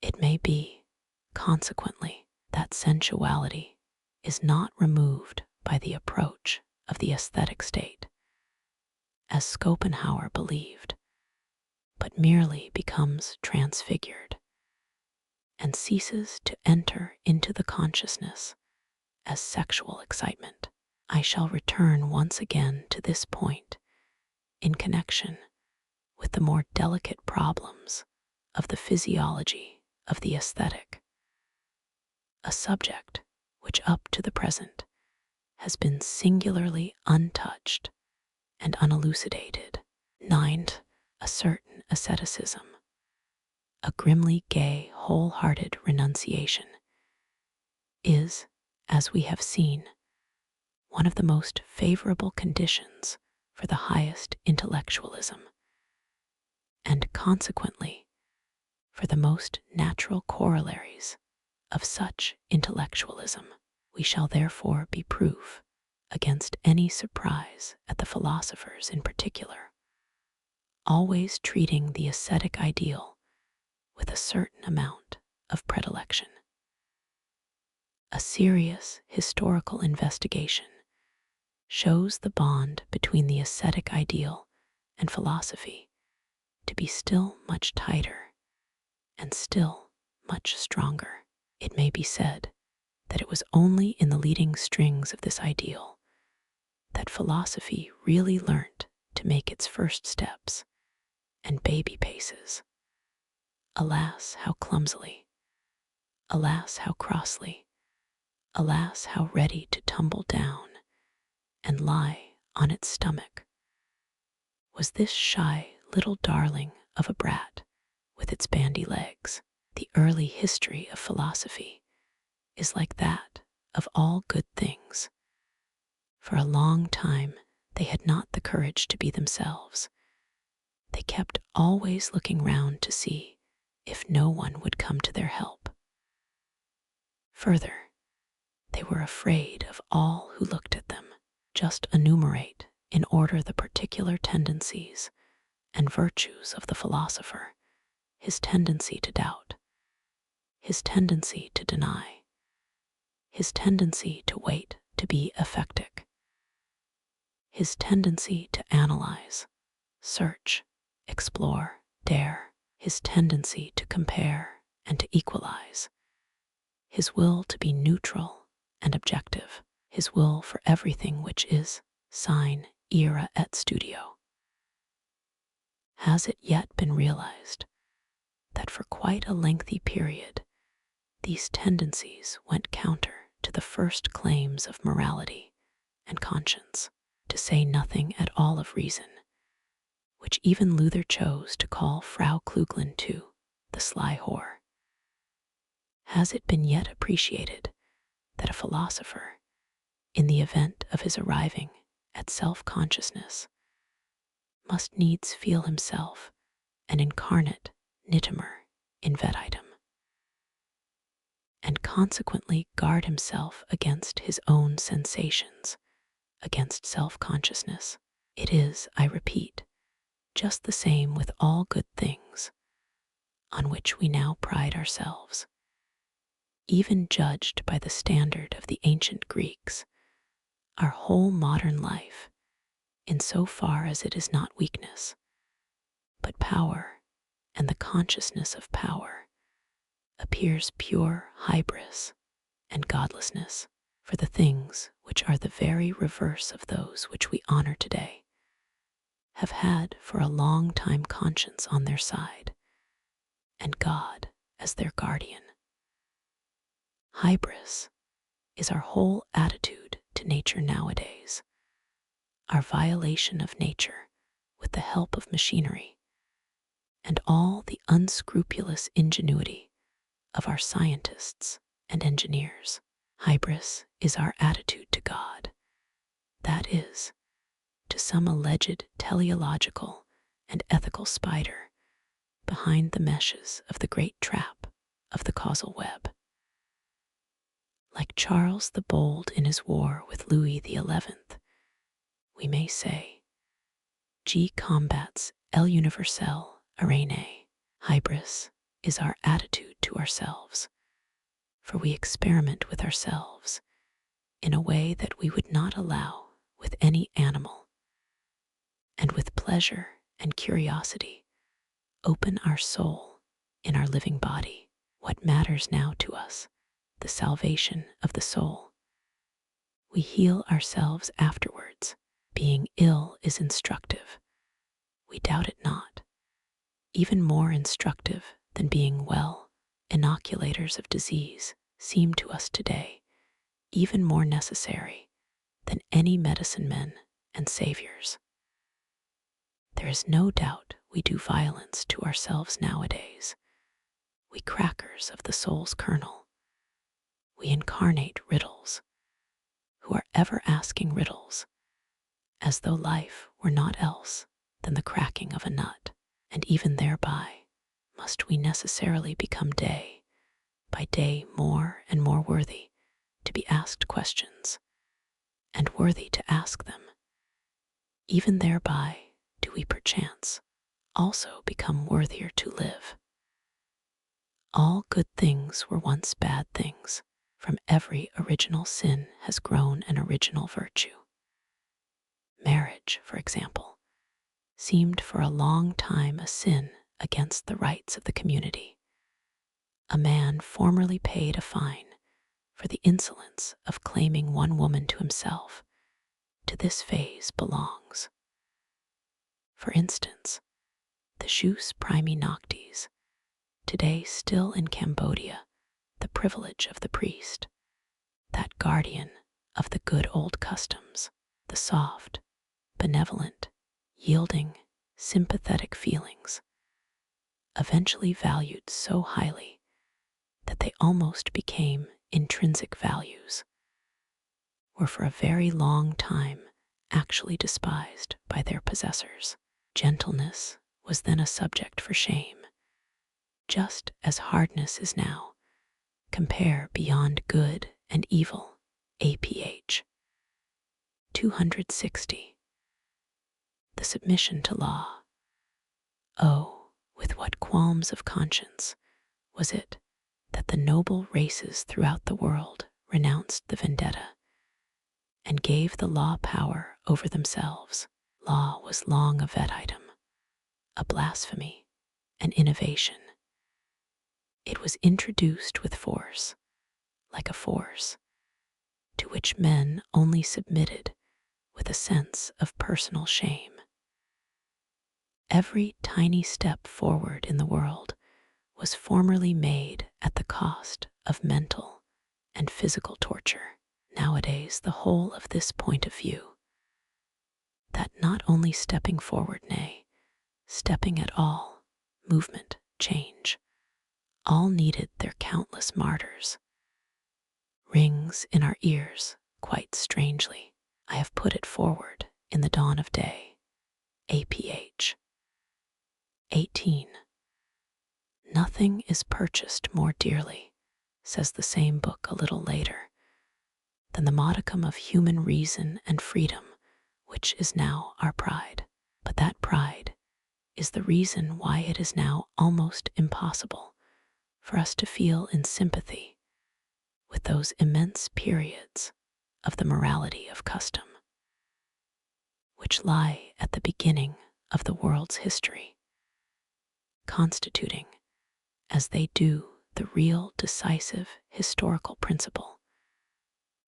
It may be, consequently, that sensuality is not removed by the approach of the aesthetic state, as Schopenhauer believed, but merely becomes transfigured and ceases to enter into the consciousness as sexual excitement. I shall return once again to this point in connection with the more delicate problems of the physiology of the aesthetic, a subject which up to the present has been singularly untouched and unelucidated. 9. A certain asceticism, a grimly gay, wholehearted renunciation, is, as we have seen, one of the most favorable conditions for the highest intellectualism, and consequently for the most natural corollaries of such intellectualism. We shall therefore be proof against any surprise at the philosophers in particular, always treating the ascetic ideal with a certain amount of predilection. A serious historical investigation shows the bond between the ascetic ideal and philosophy to be still much tighter and still much stronger. It may be said that it was only in the leading strings of this ideal that philosophy really learnt to make its first steps and baby paces. Alas, how clumsily! Alas, how crossly! Alas, how ready to tumble down and lie on its stomach was this shy little darling of a brat with its bandy legs. The early history of philosophy is like that of all good things. For a long time they had not the courage to be themselves. They kept always looking round to see if no one would come to their help. Further, they were afraid of all who looked at them. Just enumerate in order the particular tendencies and virtues of the philosopher: his tendency to doubt, his tendency to deny, his tendency to wait to be ephectic, his tendency to analyze, search, explore, dare, his tendency to compare and to equalize, his will to be neutral and objective, his will for everything which is sine ira et studio. Has it yet been realized that for quite a lengthy period these tendencies went counter to the first claims of morality and conscience, to say nothing at all of reason, which even Luther chose to call Frau Kluglin to the sly whore? Has it been yet appreciated that a philosopher, in the event of his arriving at self-consciousness, must needs feel himself an incarnate nitimer in vetitum, and consequently guard himself against his own sensations, against self-consciousness? It is, I repeat, just the same with all good things on which we now pride ourselves. Even judged by the standard of the ancient Greeks, our whole modern life, in so far as it is not weakness, but power and the consciousness of power, appears pure hybris and godlessness. For the things which are the very reverse of those which we honor today have had for a long time conscience on their side, and God as their guardian. Hybris is our whole attitude to nature nowadays, our violation of nature with the help of machinery, and all the unscrupulous ingenuity of our scientists and engineers. Hybris is our attitude to God, that is, to some alleged teleological and ethical spider behind the meshes of the great trap of the causal web. Like Charles the Bold in his war with Louis XI, we may say, G combats L universelle arene. Hybris is our attitude to ourselves, for we experiment with ourselves in a way that we would not allow with any animal, and with pleasure and curiosity open our soul in our living body. What matters now to us? The salvation of the soul. We heal ourselves afterwards. Being ill is instructive. We doubt it not. Even more instructive than being well, inoculators of disease seem to us today even more necessary than any medicine men and saviors. There is no doubt we do violence to ourselves nowadays. We crackers of the soul's kernel. We incarnate riddles, who are ever asking riddles, as though life were naught else than the cracking of a nut, and even thereby must we necessarily become day by day more and more worthy to be asked questions, and worthy to ask them. Even thereby do we perchance also become worthier to live. All good things were once bad things. From every original sin has grown an original virtue. Marriage, for example, seemed for a long time a sin against the rights of the community. A man formerly paid a fine for the insolence of claiming one woman to himself. To this phase belongs, for instance, the jus primi noctis, today still in Cambodia, the privilege of the priest, that guardian of the good old customs, the soft, benevolent, yielding, sympathetic feelings, eventually valued so highly that they almost became intrinsic values, were for a very long time actually despised by their possessors. Gentleness was then a subject for shame, just as hardness is now. Compare Beyond Good and Evil, APH 260. The submission to law. Oh, with what qualms of conscience was it that the noble races throughout the world renounced the vendetta and gave the law power over themselves. Law was long a vetitum, a blasphemy, an innovation. It was introduced with force, like a force, to which men only submitted with a sense of personal shame. Every tiny step forward in the world was formerly made at the cost of mental and physical torture. Nowadays, the whole of this point of view, that not only stepping forward, nay, stepping at all, movement, change, all needed their countless martyrs. Rings in our ears, quite strangely. I have put it forward in the dawn of day. APH. 18. Nothing is purchased more dearly, says the same book a little later, than the modicum of human reason and freedom, which is now our pride. But that pride is the reason why it is now almost impossible for us to feel in sympathy with those immense periods of the morality of custom, which lie at the beginning of the world's history, constituting, as they do, the real decisive historical principle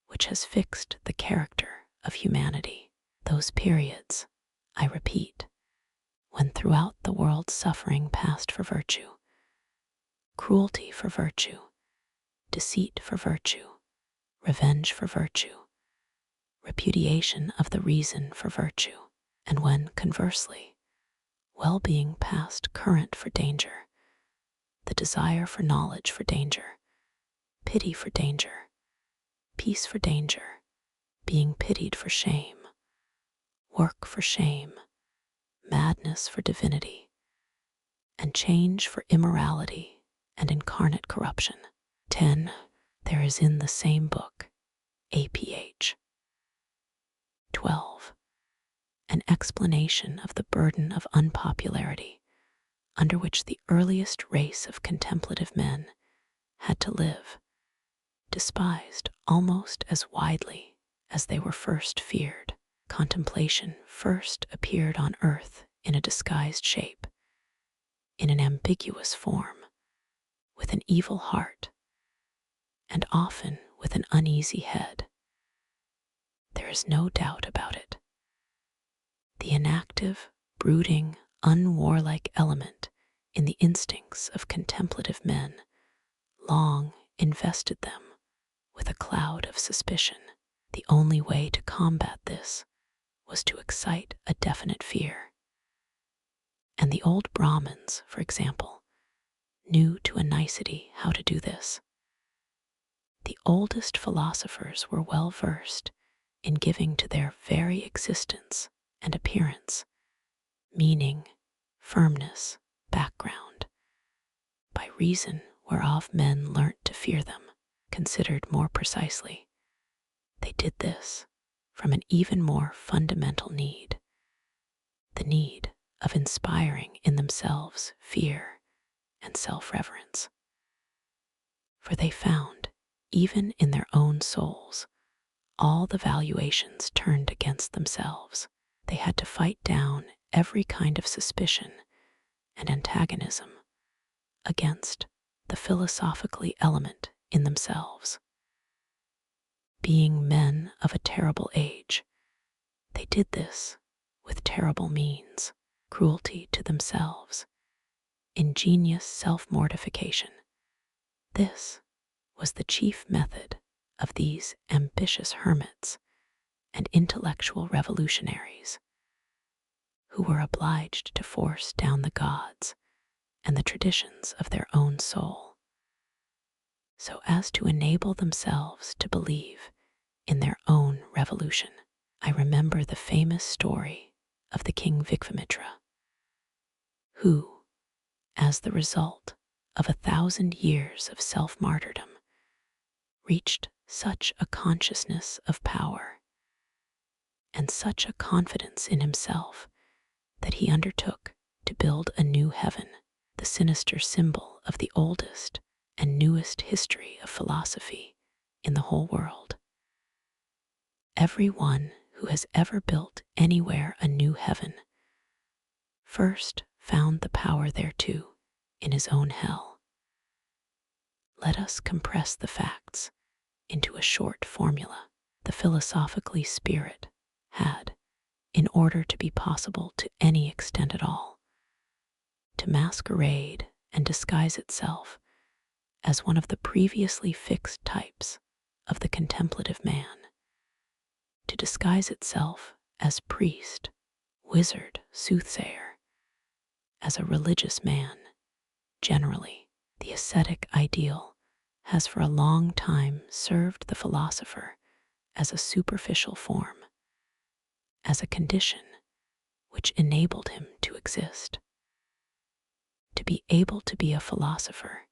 which has fixed the character of humanity. Those periods, I repeat, when throughout the world suffering passed for virtue, cruelty for virtue, deceit for virtue, revenge for virtue, repudiation of the reason for virtue, and when, conversely, well-being passed current for danger, the desire for knowledge for danger, pity for danger, peace for danger, being pitied for shame, work for shame, madness for divinity, and change for immorality and incarnate corruption. 10. There is in the same book, APH. 12. An explanation of the burden of unpopularity under which the earliest race of contemplative men had to live, despised almost as widely as they were first feared. Contemplation first appeared on earth in a disguised shape, in an ambiguous form, with an evil heart, and often with an uneasy head. There is no doubt about it. The inactive, brooding, unwarlike element in the instincts of contemplative men long invested them with a cloud of suspicion. The only way to combat this was to excite a definite fear. And the old Brahmins, for example, knew to a nicety how to do this. The oldest philosophers were well versed in giving to their very existence and appearance meaning, firmness, background, by reason whereof men learnt to fear them. Considered more precisely, they did this from an even more fundamental need, the need of inspiring in themselves fear and self-reverence. For they found, even in their own souls, all the valuations turned against themselves. They had to fight down every kind of suspicion and antagonism against the philosophically element in themselves. Being men of a terrible age, they did this with terrible means, cruelty to themselves, ingenious self-mortification. This was the chief method of these ambitious hermits and intellectual revolutionaries, who were obliged to force down the gods and the traditions of their own soul, so as to enable themselves to believe in their own revolution. I remember the famous story of the King Vicvamitra, who, as the result of 1,000 years of self-martyrdom, reached such a consciousness of power and such a confidence in himself that he undertook to build a new heaven, the sinister symbol of the oldest and newest history of philosophy in the whole world. Every one who has ever built anywhere a new heaven first found the power thereto in his own hell. Let us compress the facts into a short formula. The philosophically spirit had, in order to be possible to any extent at all, to masquerade and disguise itself as one of the previously fixed types of the contemplative man, to disguise itself as priest, wizard, soothsayer, as a religious man, generally, The ascetic ideal has for a long time served the philosopher as a superficial form, as a condition which enabled him to exist. To be able to be a philosopher,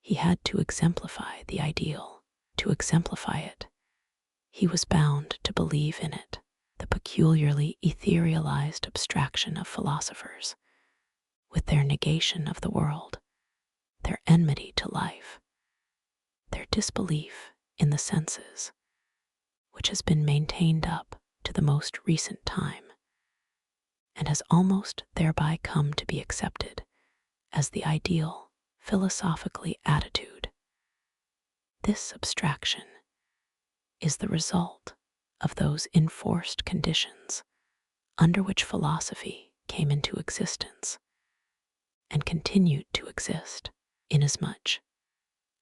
he had to exemplify the ideal. To exemplify it, he was bound to believe in it, the peculiarly etherealized abstraction of philosophers, with their negation of the world, their enmity to life, their disbelief in the senses, which has been maintained up to the most recent time, and has almost thereby come to be accepted as the ideal philosophically attitude. This abstraction is the result of those enforced conditions under which philosophy came into existence and continued to exist, inasmuch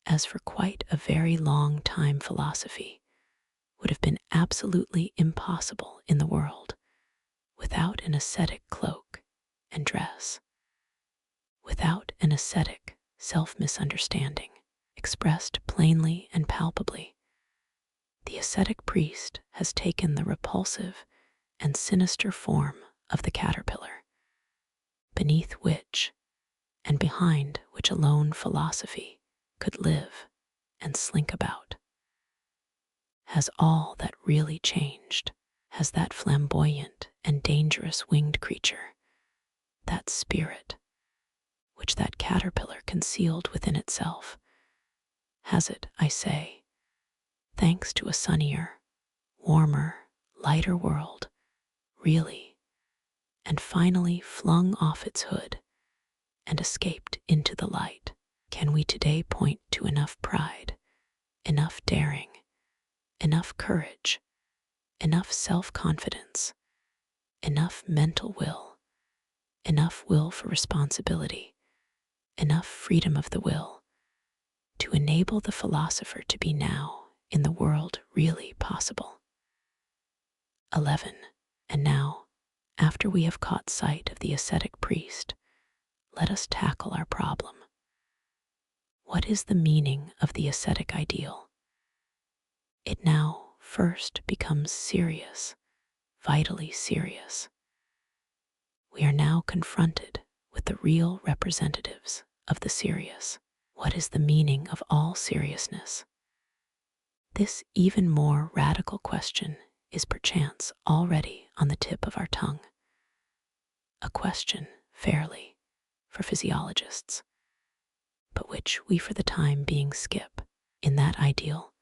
as for quite a very long time philosophy would have been absolutely impossible in the world without an ascetic cloak and dress, without an ascetic self-misunderstanding expressed plainly and palpably. The ascetic priest has taken the repulsive and sinister form of the caterpillar, beneath which and behind which alone philosophy could live and slink about. Has all that really changed? Has that flamboyant and dangerous winged creature, that spirit which that caterpillar concealed within itself, has it, I say, thanks to a sunnier, warmer, lighter world, really, and finally flung off its hood and escaped into the light? Can we today point to enough pride, enough daring, enough courage, enough self-confidence, enough mental will, enough will for responsibility, enough freedom of the will, to enable the philosopher to be now in the world really possible? 11. And now, after we have caught sight of the ascetic priest, let us tackle our problem. What is the meaning of the ascetic ideal? It now first becomes serious, vitally serious. We are now confronted with the real representatives of the serious. What is the meaning of all seriousness? This even more radical question is perchance already on the tip of our tongue. A question, fairly, for physiologists, but which we for the time being skip. In that ideal,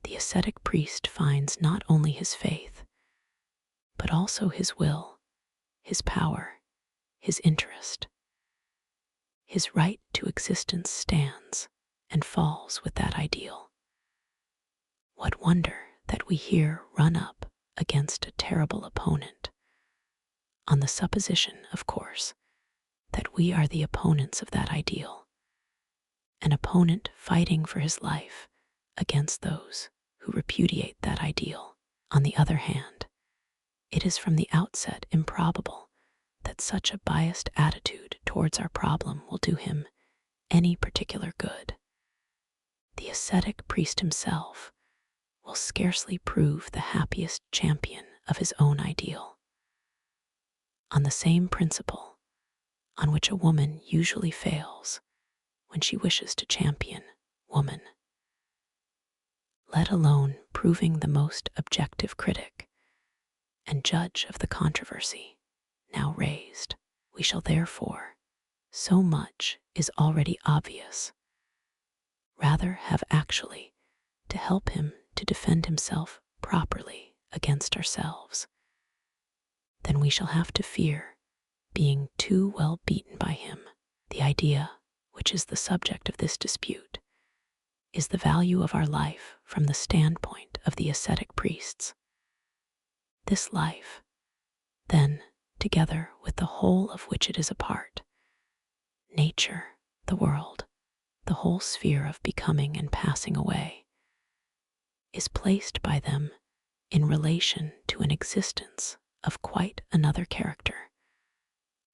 the ascetic priest finds not only his faith, but also his will, his power, his interest. His right to existence stands and falls with that ideal. What wonder that we here run up against a terrible opponent, on the supposition, of course, that we are the opponents of that ideal, an opponent fighting for his life against those who repudiate that ideal. On the other hand, it is from the outset improbable that such a biased attitude towards our problem will do him any particular good. The ascetic priest himself will scarcely prove the happiest champion of his own ideal. On the same principle on which a woman usually fails when she wishes to champion woman, let alone proving the most objective critic and judge of the controversy now raised, we shall therefore, so much is already obvious, rather have actually to help him to defend himself properly against ourselves, then we shall have to fear being too well beaten by him. The idea, which is the subject of this dispute, is the value of our life from the standpoint of the ascetic priests. This life, then, together with the whole of which it is a part, nature, the world, the whole sphere of becoming and passing away, is placed by them in relation to an existence of quite another character,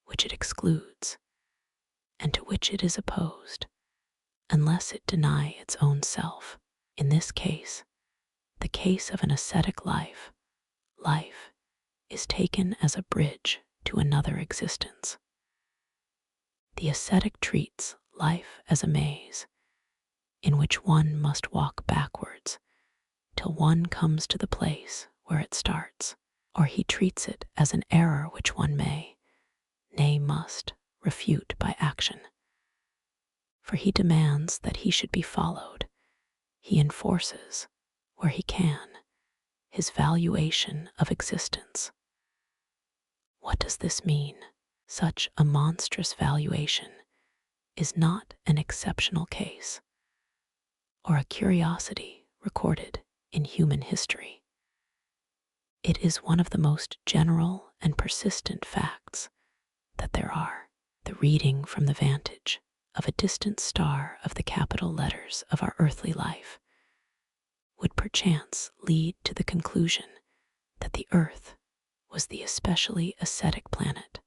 which it excludes, and to which it is opposed, unless it deny its own self. In this case, the case of an ascetic life, life is taken as a bridge to another existence. The ascetic treats life as a maze in which one must walk backwards till one comes to the place where it starts, or he treats it as an error which one may, nay must, refute by action. For he demands that he should be followed. He enforces, where he can, his valuation of existence. What does this mean? Such a monstrous valuation is not an exceptional case or a curiosity recorded in human history. It is one of the most general and persistent facts that there are. The reading from the vantage of a distant star of the capital letters of our earthly life would perchance lead to the conclusion that the earth was the especially ascetic planet,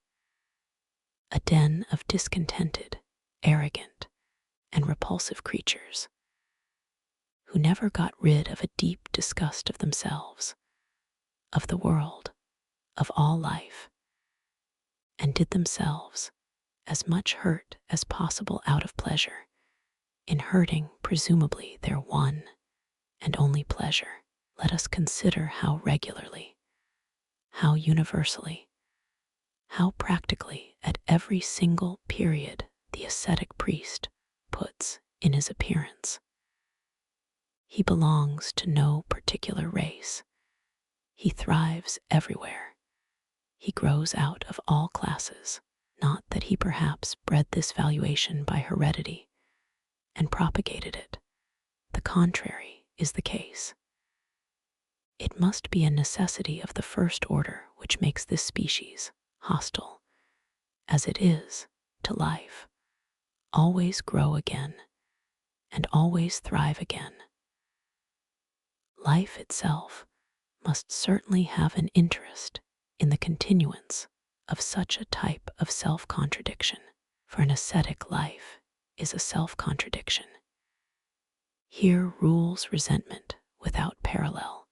a den of discontented, arrogant, and repulsive creatures who never got rid of a deep disgust of themselves, of the world, of all life, and did themselves as much hurt as possible out of pleasure, in hurting presumably their one and only pleasure. Let us consider how regularly, how universally, how practically at every single period the ascetic priest puts in his appearance. He belongs to no particular race. He thrives everywhere. He grows out of all classes. Not that he perhaps bred this valuation by heredity and propagated it. The contrary is the case. It must be a necessity of the first order which makes this species hostile, as it is, to life, always grow again, and always thrive again. Life itself must certainly have an interest in the continuance of such a type of self-contradiction, for an ascetic life is a self-contradiction. Here rules resentment without parallel,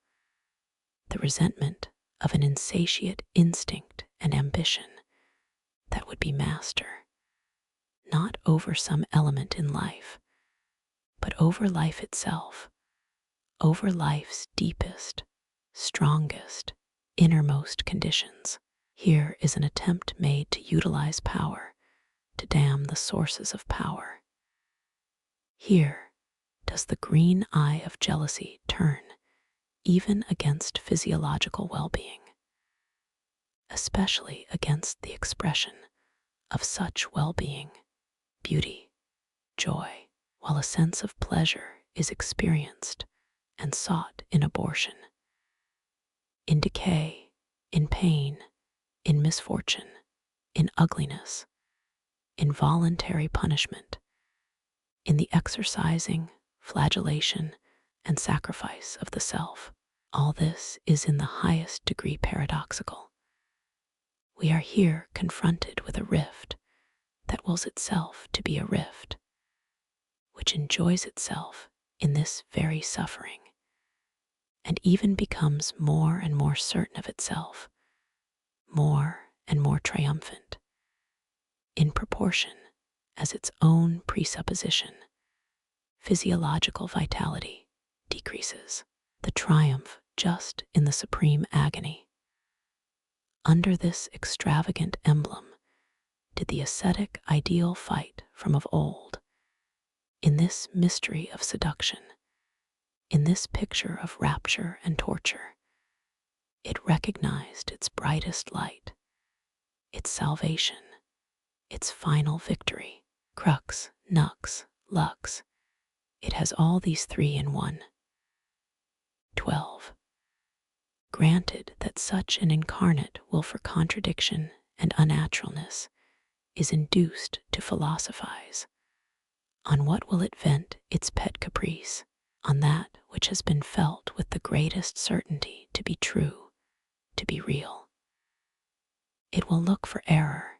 the resentment of an insatiate instinct and ambition that would be master, not over some element in life, but over life itself, over life's deepest, strongest, innermost conditions. Here is an attempt made to utilize power, to damn the sources of power. Here does the green eye of jealousy turn even against physiological well-being, especially against the expression of such well-being, beauty, joy, while a sense of pleasure is experienced and sought in abortion, in decay, in pain, in misfortune, in ugliness, in voluntary punishment, in the exercising, flagellation, and sacrifice of the self. All this is in the highest degree paradoxical. We are here confronted with a rift that wills itself to be a rift, which enjoys itself in this very suffering, and even becomes more and more certain of itself, more and more triumphant, in proportion as its own presupposition, physiological vitality, decreases. The triumph just in the supreme agony. Under this extravagant emblem did the ascetic ideal fight from of old, in this mystery of seduction, in this picture of rapture and torture. It recognized its brightest light, its salvation, its final victory. Crux, nux, lux. It has all these three in one. 12. Granted that such an incarnate will for contradiction and unnaturalness is induced to philosophize, on what will it vent its pet caprice? On that which has been felt with the greatest certainty to be true, to be real. It will look for error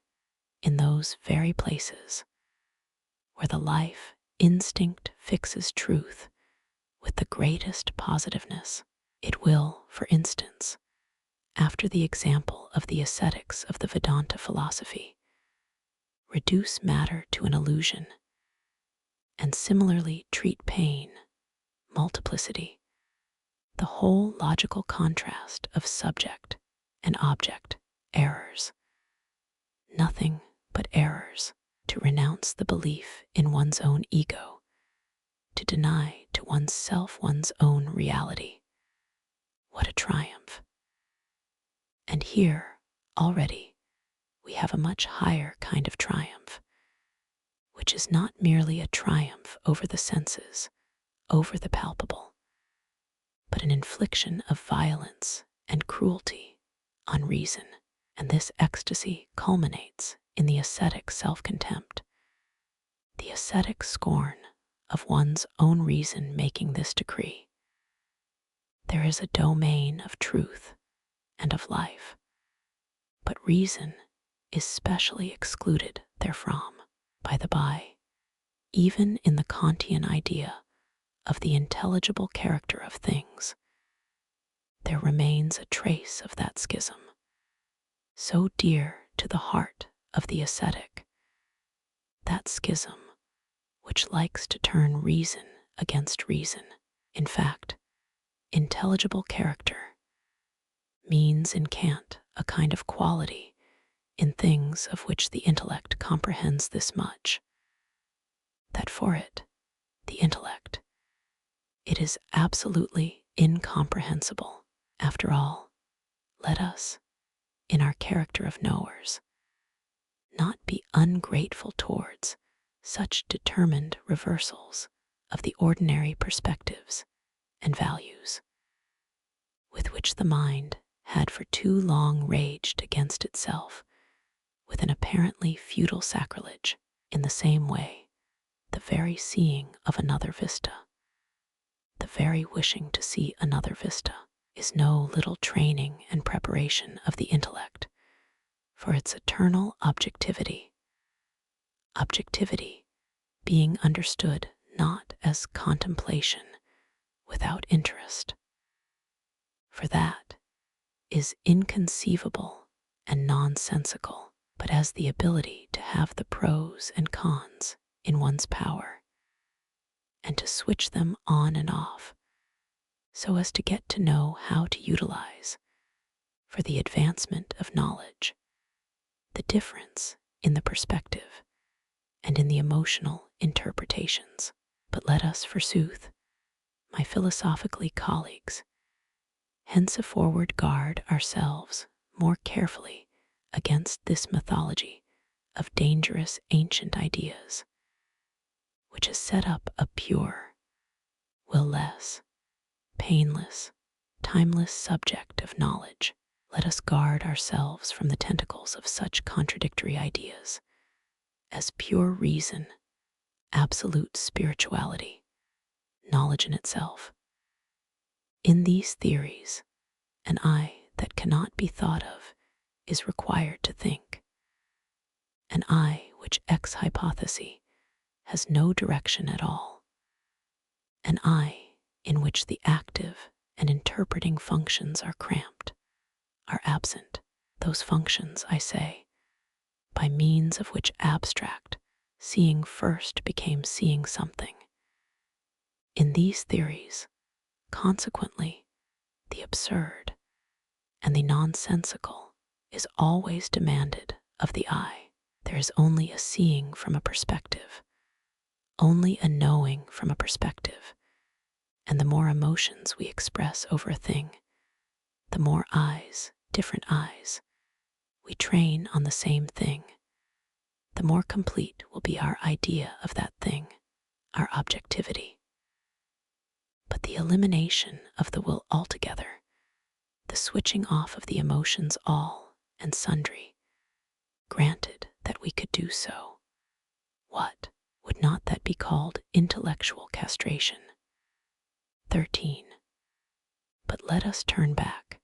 in those very places where the life instinct fixes truth with the greatest positiveness. It will, for instance, after the example of the ascetics of the Vedanta philosophy, reduce matter to an illusion, and similarly treat pain, multiplicity, the whole logical contrast of subject and object, errors, nothing but errors, to renounce the belief in one's own ego, to deny to oneself one's own reality. What a triumph! And here, already, we have a much higher kind of triumph, which is not merely a triumph over the senses, over the palpable, but an infliction of violence and cruelty on reason. And this ecstasy culminates in the ascetic self-contempt, the ascetic scorn of one's own reason making this decree. There is a domain of truth and of life, but reason is specially excluded therefrom. By the by, even in the Kantian idea of the intelligible character of things, there remains a trace of that schism, so dear to the heart of the ascetic, that schism which likes to turn reason against reason. In fact, intelligible character means in Kant a kind of quality in things of which the intellect comprehends this much, that for it, the intellect, it is absolutely incomprehensible. After all, let us, in our character of knowers, not be ungrateful towards such determined reversals of the ordinary perspectives and values with which the mind had for too long raged against itself with an apparently futile sacrilege. In the same way, the very seeing of another vista, the very wishing to see another vista, is no little training and preparation of the intellect for its eternal objectivity. Objectivity being understood not as contemplation without interest, for that is inconceivable and nonsensical, but as the ability to have the pros and cons in one's power, and to switch them on and off, so as to get to know how to utilize, for the advancement of knowledge, the difference in the perspective and in the emotional interpretations. But let us, forsooth, my philosophically colleagues, henceforward guard ourselves more carefully against this mythology of dangerous ancient ideas, which has set up a pure, will-less, painless, timeless subject of knowledge. Let us guard ourselves from the tentacles of such contradictory ideas as pure reason, absolute spirituality, knowledge in itself. In these theories, an I that cannot be thought of is required to think, an I which ex hypothesi has no direction at all, an I in which the active and interpreting functions are cramped, are absent, those functions, I say, by means of which abstract seeing first became seeing something. In these theories, consequently, the absurd and the nonsensical is always demanded of the eye. There is only a seeing from a perspective, only a knowing from a perspective, and the more emotions we express over a thing, the more eyes, different eyes, we train on the same thing, the more complete will be our idea of that thing, our objectivity. But the elimination of the will altogether, the switching off of the emotions all and sundry, granted that we could do so, what would not that be called intellectual castration? 13. But let us turn back.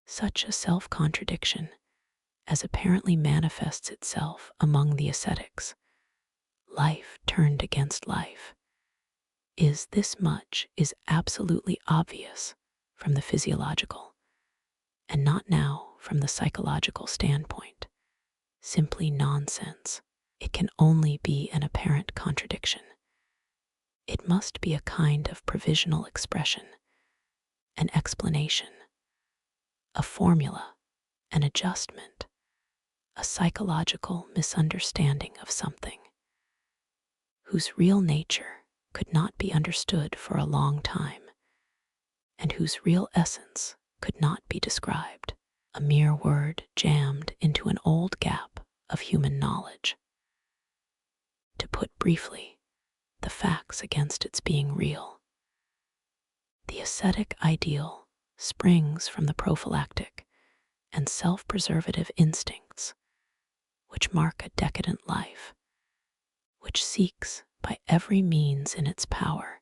Such a self-contradiction as apparently manifests itself among the ascetics life turned against life, this much is absolutely obvious from the physiological, and not now from the psychological standpoint. Simply nonsense. It can only be an apparent contradiction. It must be a kind of provisional expression, an explanation, a formula, an adjustment, a psychological misunderstanding of something whose real nature could not be understood for a long time, and whose real essence could not be described, a mere word jammed into an old gap of human knowledge. To put briefly, the facts against its being real. The ascetic ideal springs from the prophylactic and self-preservative instincts which mark a decadent life, which seeks by every means in its power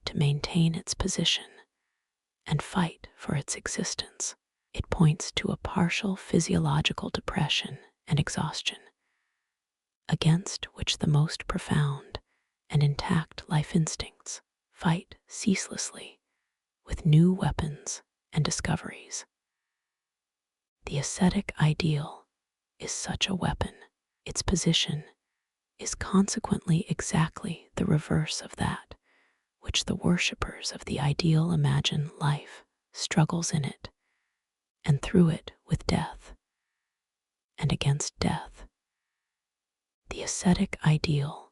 to maintain its position and fight for its existence. It points to a partial physiological depression and exhaustion, against which the most profound and intact life instincts fight ceaselessly with new weapons and discoveries. The ascetic ideal is such a weapon. Its position is consequently exactly the reverse of that which the worshippers of the ideal imagine. Life struggles in it, and through it with death, and against death. The ascetic ideal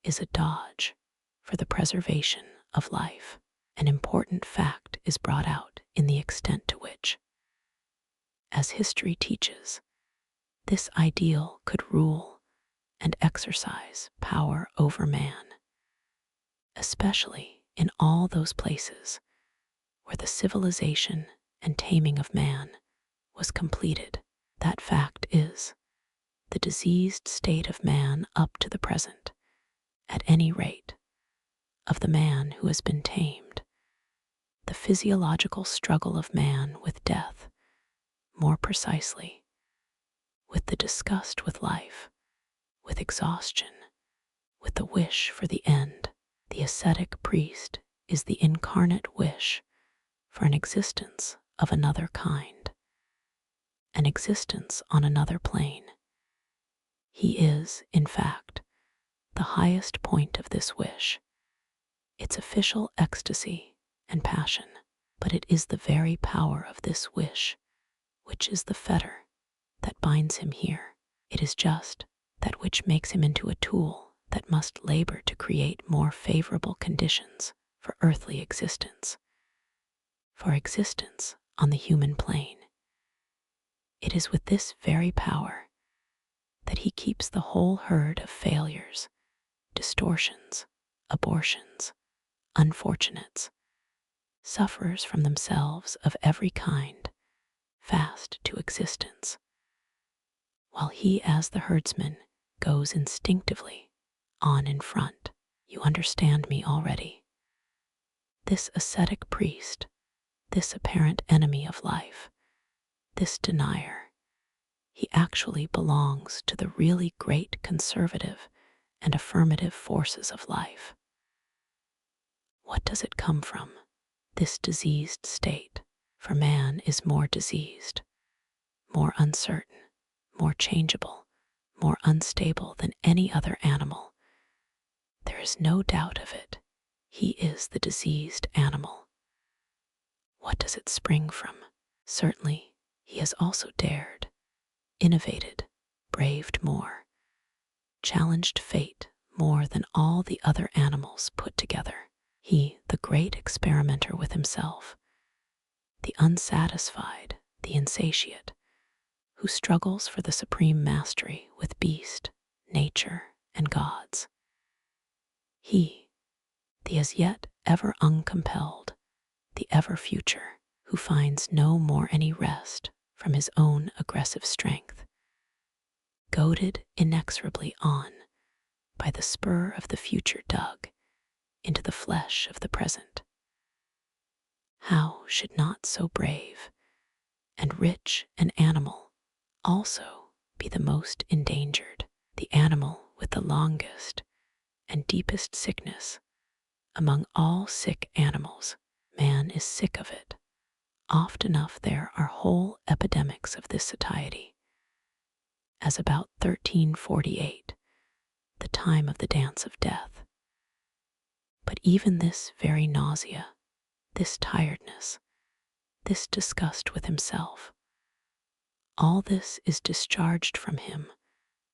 is a dodge for the preservation of life. An important fact is brought out in the extent to which, as history teaches, this ideal could rule and exercise power over man, especially in all those places where the civilization and taming of man was completed. That fact is the diseased state of man up to the present, at any rate, of the man who has been tamed, the physiological struggle of man with death, more precisely, with the disgust with life, with exhaustion, with the wish for the end. The ascetic priest is the incarnate wish for an existence of another kind, an existence on another plane. He is, in fact, the highest point of this wish, its official ecstasy and passion, but it is the very power of this wish which is the fetter that binds him here. It is just that which makes him into a tool that must labor to create more favorable conditions for earthly existence, for existence on the human plane. It is with this very power that he keeps the whole herd of failures, distortions, abortions, unfortunates, sufferers from themselves of every kind, fast to existence, while he as the herdsman goes instinctively on in front. You understand me already. This ascetic priest, this apparent enemy of life, this denier, he actually belongs to the really great conservative and affirmative forces of life. What does it come from, this diseased state? For man is more diseased, more uncertain, more changeable, more unstable than any other animal. There is no doubt of it. He is the diseased animal. What does it spring from? Certainly, he has also dared, innovated, braved more, challenged fate more than all the other animals put together. He, the great experimenter with himself, the unsatisfied, the insatiate, who struggles for the supreme mastery with beast, nature, and gods. He, the as yet ever uncompelled, the ever future, who finds no more any rest from his own aggressive strength, goaded inexorably on by the spur of the future dug into the flesh of the present. How should not so brave and rich an animal also be the most endangered, the animal with the longest and deepest sickness. Among all sick animals, man is sick of it. Oft enough there are whole epidemics of this satiety. As about 1348, the time of the dance of death. But even this very nausea, this tiredness, this disgust with himself, all this is discharged from him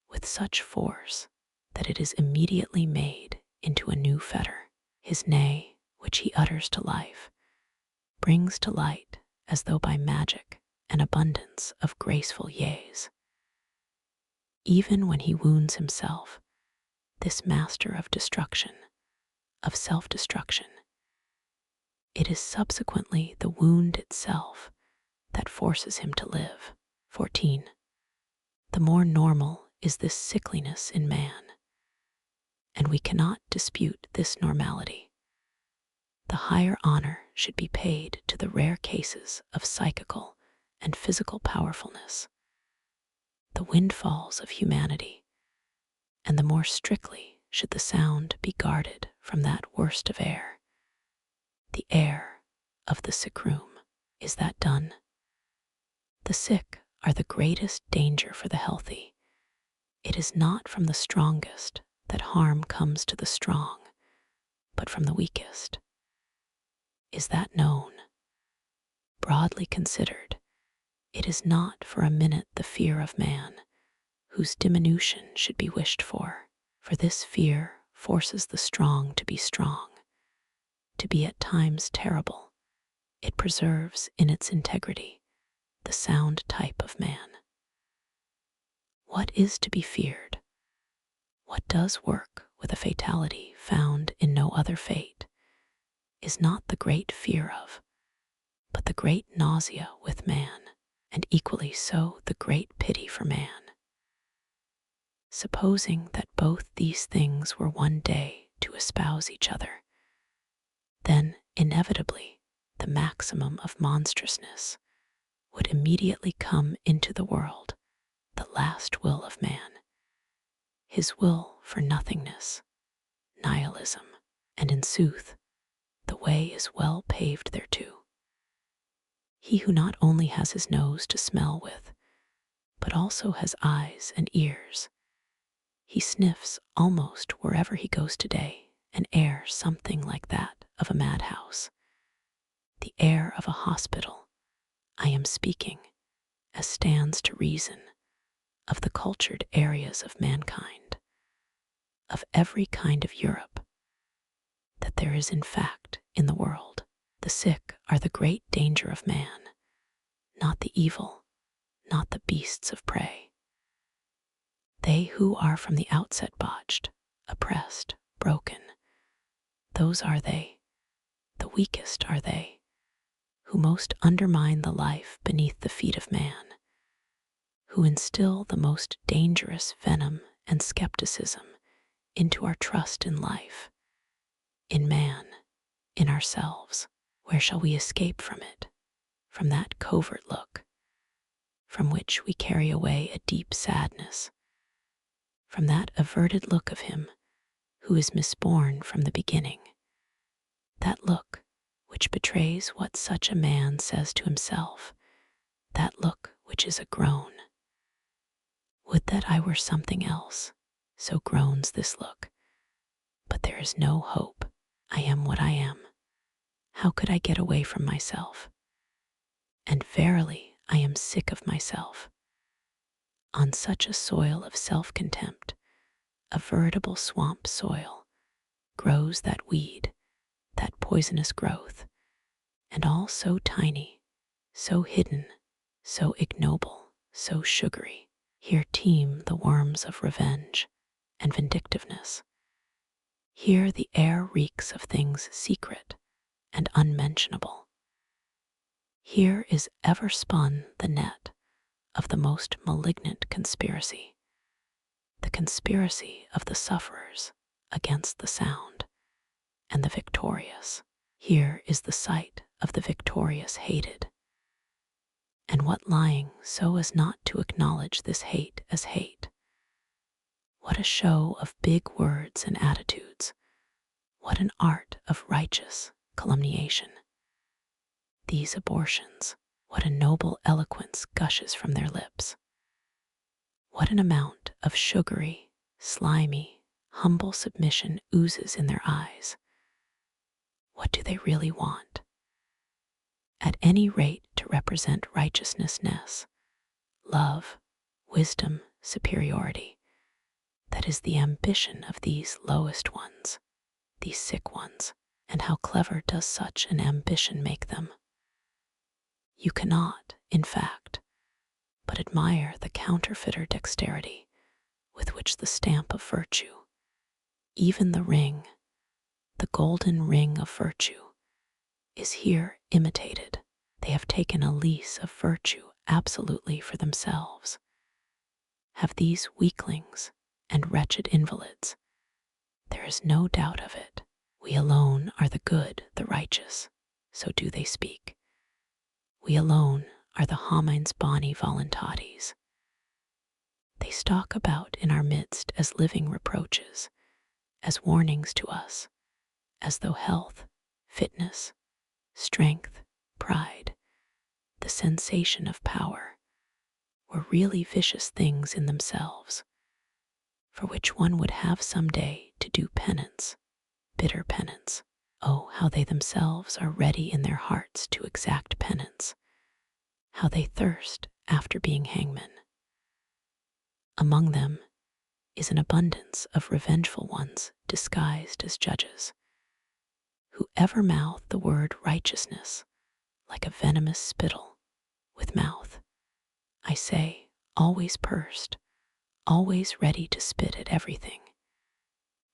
with such force that it is immediately made into a new fetter. His neigh, which he utters to life, brings to light, as though by magic, an abundance of graceful yeas. Even when he wounds himself, this master of destruction, of self-destruction, it is subsequently the wound itself that forces him to live. 14. The more normal is this sickliness in man, and we cannot dispute this normality. The higher honor should be paid to the rare cases of psychical and physical powerfulness, the windfalls of humanity, and the more strictly should the sound be guarded from that worst of air, the air of the sick room. Is that done? The sick are the greatest danger for the healthy. It is not from the strongest that harm comes to the strong, but from the weakest. Is that known? Broadly considered, it is not for a minute the fear of man, whose diminution should be wished for this fear forces the strong to be strong, to be at times terrible. It preserves in its integrity the sound type of man. What is to be feared? What does work with a fatality found in no other fate is not the great fear of, but the great nausea with man, and equally so the great pity for man. Supposing that both these things were one day to espouse each other, then inevitably the maximum of monstrousness would immediately come into the world, the last will of man, his will for nothingness, nihilism, and in sooth, the way is well paved thereto. He who not only has his nose to smell with, but also has eyes and ears, he sniffs almost wherever he goes today an air something like that of a madhouse, the air of a hospital. I am speaking, as stands to reason, of the cultured areas of mankind, of every kind of Europe, that there is in fact in the world. The sick are the great danger of man, not the evil, not the beasts of prey. They who are from the outset botched, oppressed, broken, those are they, the weakest are they, who most undermine the life beneath the feet of man, who instill the most dangerous venom and skepticism into our trust in life, in man, in ourselves. Where shall we escape from it? From that covert look, from which we carry away a deep sadness, from that averted look of him who is misborn from the beginning, that look which betrays what such a man says to himself, that look which is a groan. Would that I were something else, so groans this look, but there is no hope. I am what I am. How could I get away from myself? And verily, I am sick of myself. On such a soil of self-contempt, a veritable swamp soil, grows that weed, that poisonous growth, and all so tiny, so hidden, so ignoble, so sugary. Here teem the worms of revenge and vindictiveness. Here the air reeks of things secret and unmentionable. Here is ever spun the net of the most malignant conspiracy, the conspiracy of the sufferers against the sound and the victorious. Here is the sight of the victorious hated. And what lying so as not to acknowledge this hate as hate? What a show of big words and attitudes. What an art of righteous calumniation. These abortions, what a noble eloquence gushes from their lips. What an amount of sugary, slimy, humble submission oozes in their eyes. What do they really want? At any rate to represent righteousness, love, wisdom, superiority. That is the ambition of these lowest ones, these sick ones. And how clever does such an ambition make them? You cannot, in fact, but admire the counterfeiter dexterity with which the stamp of virtue, even the ring, the golden ring of virtue, is here imitated. They have taken a lease of virtue absolutely for themselves. Have these weaklings and wretched invalids, there is no doubt of it, we alone are the good, the righteous, so do they speak. We alone are the homines boni voluntatis. They stalk about in our midst as living reproaches, as warnings to us, as though health, fitness, strength, pride, the sensation of power, were really vicious things in themselves, for which one would have some day to do penance, bitter penance. Oh, how they themselves are ready in their hearts to exact penance, how they thirst after being hangmen. Among them is an abundance of revengeful ones disguised as judges, who ever mouth the word righteousness like a venomous spittle, with mouth, I say, always pursed, always ready to spit at everything,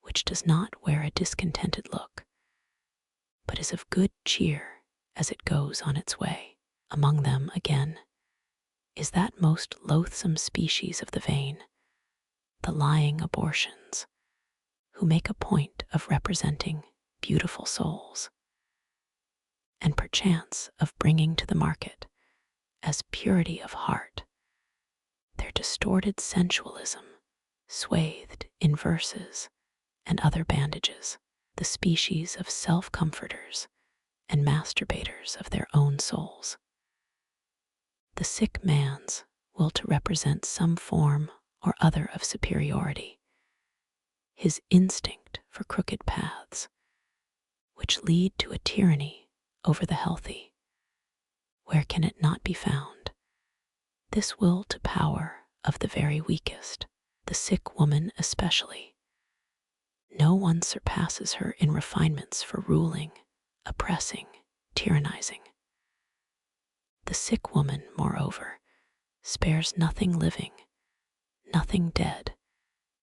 which does not wear a discontented look, but is of good cheer as it goes on its way. Among them, again, is that most loathsome species of the vain, the lying abortions, who make a point of representing beautiful souls, and perchance of bringing to the market, as purity of heart, their distorted sensualism, swathed in verses and other bandages, the species of self-comforters and masturbators of their own souls. The sick man's will to represent some form or other of superiority, his instinct for crooked paths, which lead to a tyranny over the healthy. Where can it not be found? This will to power of the very weakest, the sick woman especially. No one surpasses her in refinements for ruling, oppressing, tyrannizing. The sick woman, moreover, spares nothing living, nothing dead.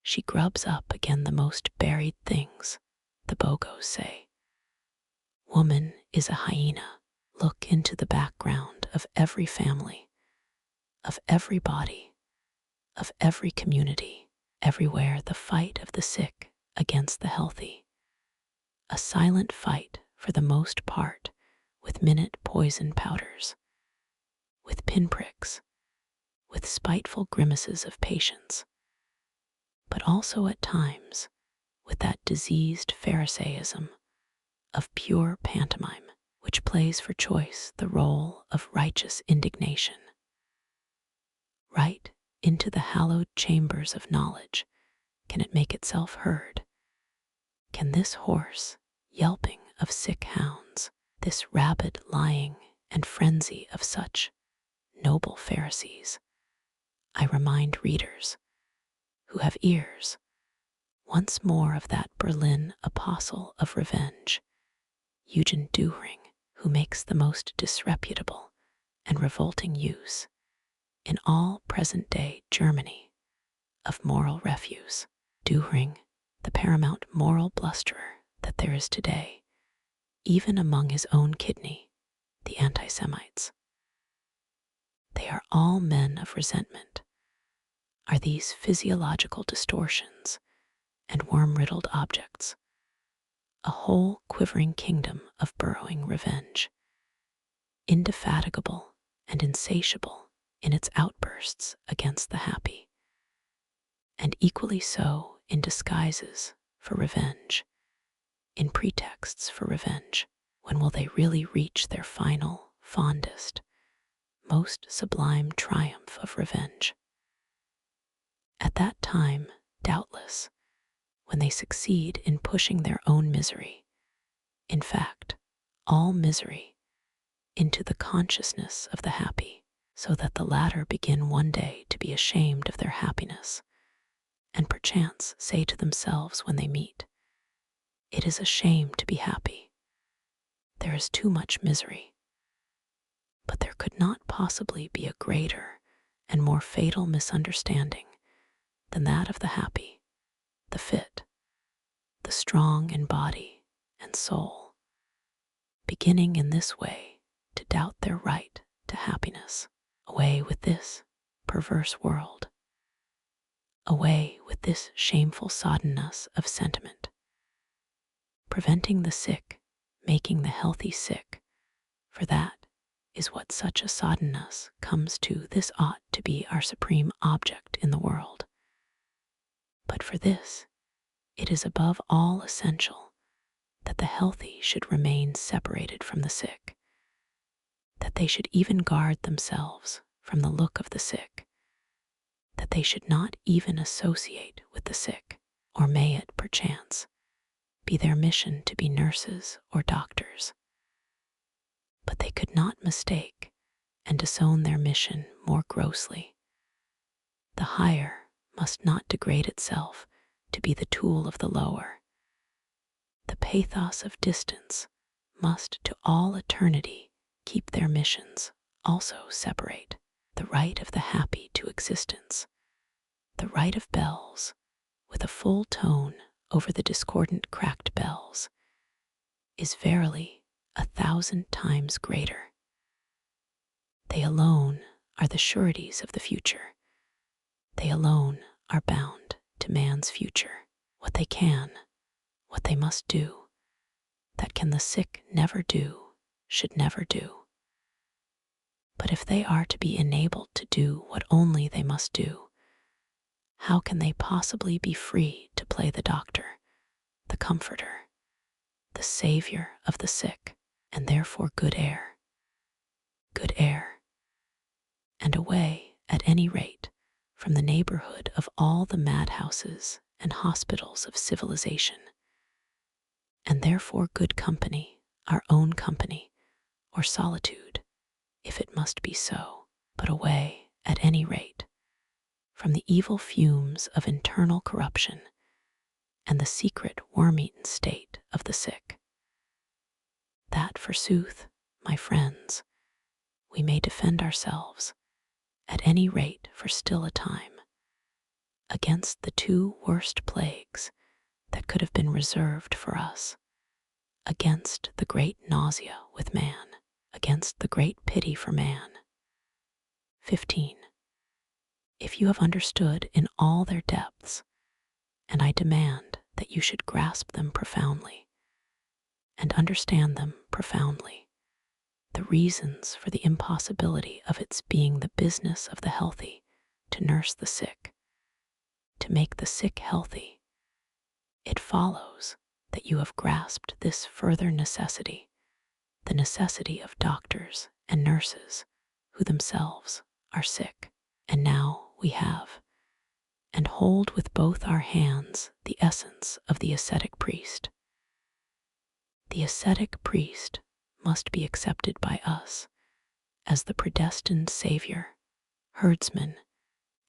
She grubs up again the most buried things, the Bogos say. Woman is a hyena. Look into the background of every family, of every body, of every community, everywhere the fight of the sick against the healthy. A silent fight for the most part, with minute poison powders, with pinpricks, with spiteful grimaces of patience, but also at times with that diseased Pharisaism of pure pantomime, which plays for choice the role of righteous indignation. Right into the hallowed chambers of knowledge can it make itself heard. Can this hoarse yelping of sick hounds, this rabid lying and frenzy of such noble Pharisees, I remind readers who have ears, once more of that Berlin apostle of revenge, Eugen Dühring, who makes the most disreputable and revolting use, in all present-day Germany, of moral refuse. Dühring, the paramount moral blusterer that there is today, even among his own kidney, the anti-Semites. They are all men of resentment, are these physiological distortions and worm-riddled objects, a whole quivering kingdom of burrowing revenge, indefatigable and insatiable in its outbursts against the happy. and equally so in disguises for revenge, in pretexts for revenge. When will they really reach their final, fondest, most sublime triumph of revenge? At that time, doubtless, when they succeed in pushing their own misery, in fact, all misery, into the consciousness of the happy, so that the latter begin one day to be ashamed of their happiness, and perchance say to themselves when they meet, "It is a shame to be happy. There is too much misery." But there could not possibly be a greater and more fatal misunderstanding than that of the happy, the fit, the strong in body and soul, beginning in this way to doubt their right to happiness. Away with this perverse world. Away with this shameful soddenness of sentiment. Preventing the sick, making the healthy sick, for that is what such a soddenness comes to. This ought to be our supreme object in the world. But for this, it is above all essential that the healthy should remain separated from the sick, that they should even guard themselves from the look of the sick, that they should not even associate with the sick, or may it, perchance, be their mission to be nurses or doctors. But they could not mistake and disown their mission more grossly. The higher must not degrade itself to be the tool of the lower. The pathos of distance must to all eternity keep their missions also separate. The right of the happy to existence, the right of bells with a full tone over the discordant cracked bells, is verily 1,000 times greater. They alone are the sureties of the future. They alone are bound to man's future. What they can, what they must do, that can the sick never do, should never do. But if they are to be enabled to do what only they must do, how can they possibly be free to play the doctor, the comforter, the savior of the sick, and therefore good air, and away, at any rate, from the neighborhood of all the madhouses and hospitals of civilization, and therefore good company, our own company, or solitude, if it must be so, but away, at any rate, from the evil fumes of internal corruption and the secret worm-eaten state of the sick. That, forsooth, my friends, we may defend ourselves, at any rate for still a time, against the two worst plagues that could have been reserved for us, against the great nausea with man, against the great pity for man. 15. If you have understood in all their depths, and I demand that you should grasp them profoundly, and understand them profoundly, the reasons for the impossibility of its being the business of the healthy to nurse the sick, to make the sick healthy, it follows that you have grasped this further necessity, the necessity of doctors and nurses who themselves are sick. And now we have, and hold with both our hands the essence of the ascetic priest. The ascetic priest must be accepted by us as the predestined savior, herdsman,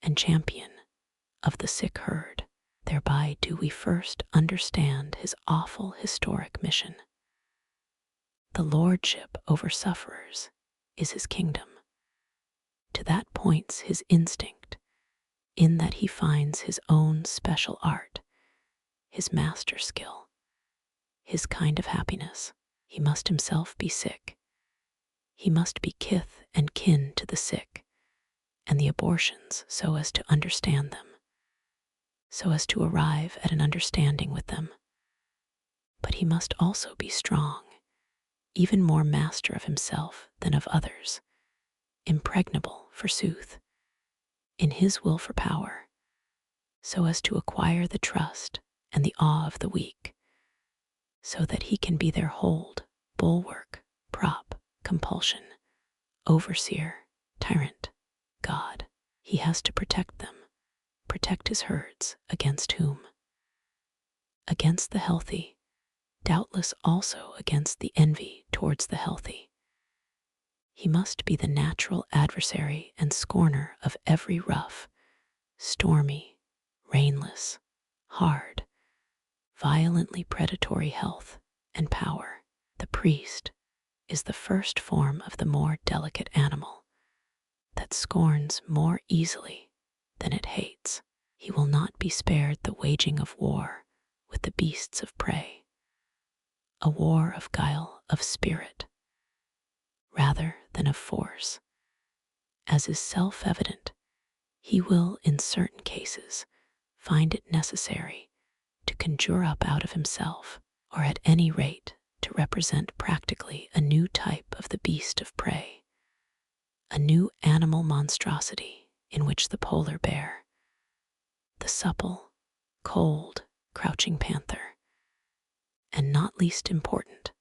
and champion of the sick herd. Thereby do we first understand his awful historic mission. The lordship over sufferers is his kingdom. To that points his instinct, in that he finds his own special art, his master skill, his kind of happiness. He must himself be sick. He must be kith and kin to the sick and the abortions so as to understand them, so as to arrive at an understanding with them. But he must also be strong, even more master of himself than of others, impregnable, forsooth, in his will for power, so as to acquire the trust and the awe of the weak, so that he can be their hold, bulwark, prop, compulsion, overseer, tyrant, God. He has to protect them, protect his herds against whom? Against the healthy, doubtless also against the envy towards the healthy. He must be the natural adversary and scorner of every rough, stormy, rainless, hard, violently predatory health and power. The priest is the first form of the more delicate animal that scorns more easily than it hates. He will not be spared the waging of war with the beasts of prey, a war of guile of spirit rather than of force. As is self-evident, he will in certain cases find it necessary to conjure up out of himself, or at any rate to represent practically a new type of the beast of prey, a new animal monstrosity in which the polar bear, the supple, cold, crouching panther, and not least important,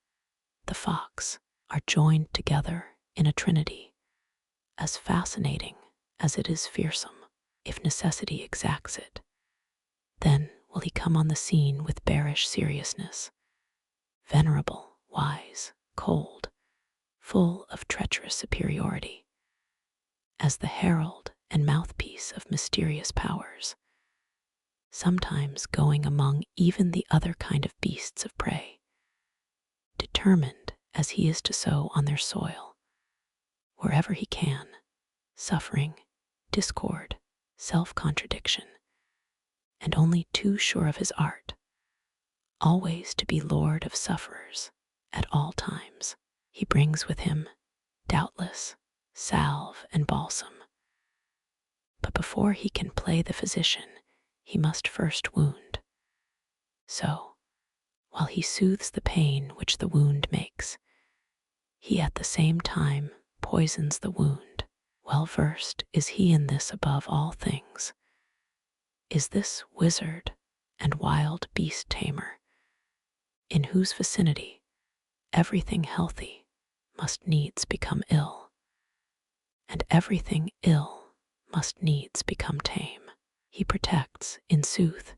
the fox, are joined together in a trinity, as fascinating as it is fearsome. If necessity exacts it, then will he come on the scene with bearish seriousness, venerable, wise, cold, full of treacherous superiority, as the herald and mouthpiece of mysterious powers, sometimes going among even the other kind of beasts of prey, determined as he is to sow on their soil, wherever he can, suffering, discord, self-contradiction, and only too sure of his art, always to be lord of sufferers at all times. He brings with him, doubtless, salve and balsam. But before he can play the physician, he must first wound. So, while he soothes the pain which the wound makes, he at the same time poisons the wound. Well versed is he in this above all things. Is this wizard and wild beast tamer, in whose vicinity everything healthy must needs become ill, and everything ill must needs become tame. He protects, in sooth,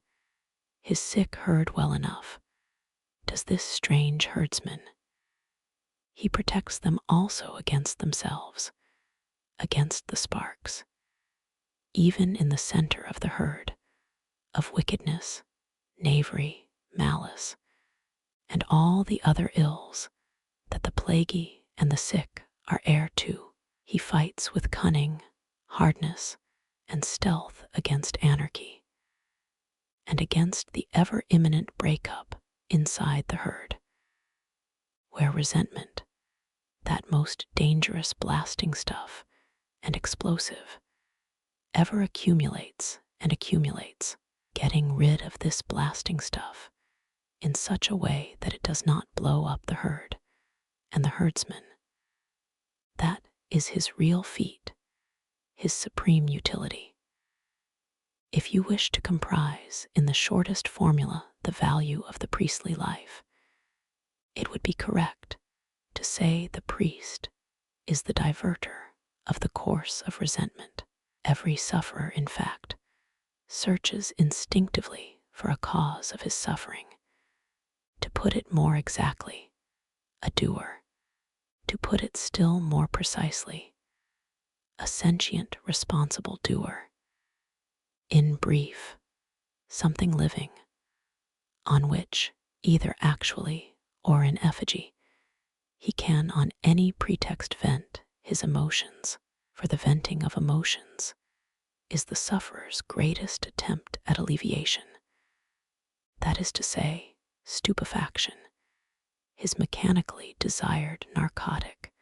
his sick herd well enough, does this strange herdsman. He protects them also against themselves, against the sparks, even in the center of the herd, of wickedness, knavery, malice, and all the other ills that the plaguy and the sick are heir to. He fights with cunning, hardness, and stealth against anarchy, and against the ever-imminent breakup inside the herd, where resentment, that most dangerous blasting stuff and explosive, ever accumulates and accumulates. Getting rid of this blasting stuff in such a way that it does not blow up the herd and the herdsman. That is his real feat, his supreme utility. If you wish to comprise in the shortest formula the value of the priestly life, it would be correct to say the priest is the diverter of the course of resentment. Every sufferer, in fact, searches instinctively for a cause of his suffering. To put it more exactly, a doer. To put it still more precisely, a sentient, responsible doer. In brief, something living, on which, either actually or in effigy, he can on any pretext vent his emotions, for the venting of emotions is the sufferer's greatest attempt at alleviation. That is to say, stupefaction, his mechanically desired narcotic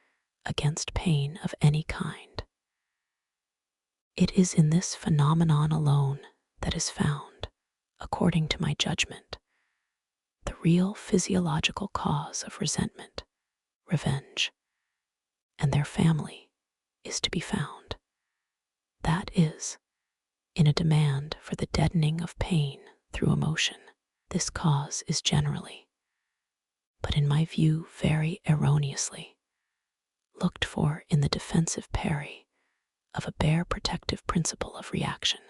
against pain of any kind. It is in this phenomenon alone that is found, according to my judgment, the real physiological cause of resentment, revenge, and their family is to be found. That is, in a demand for the deadening of pain through emotion. This cause is generally, but in my view very erroneously, looked for in the defensive parry of a bare protective principle of reaction,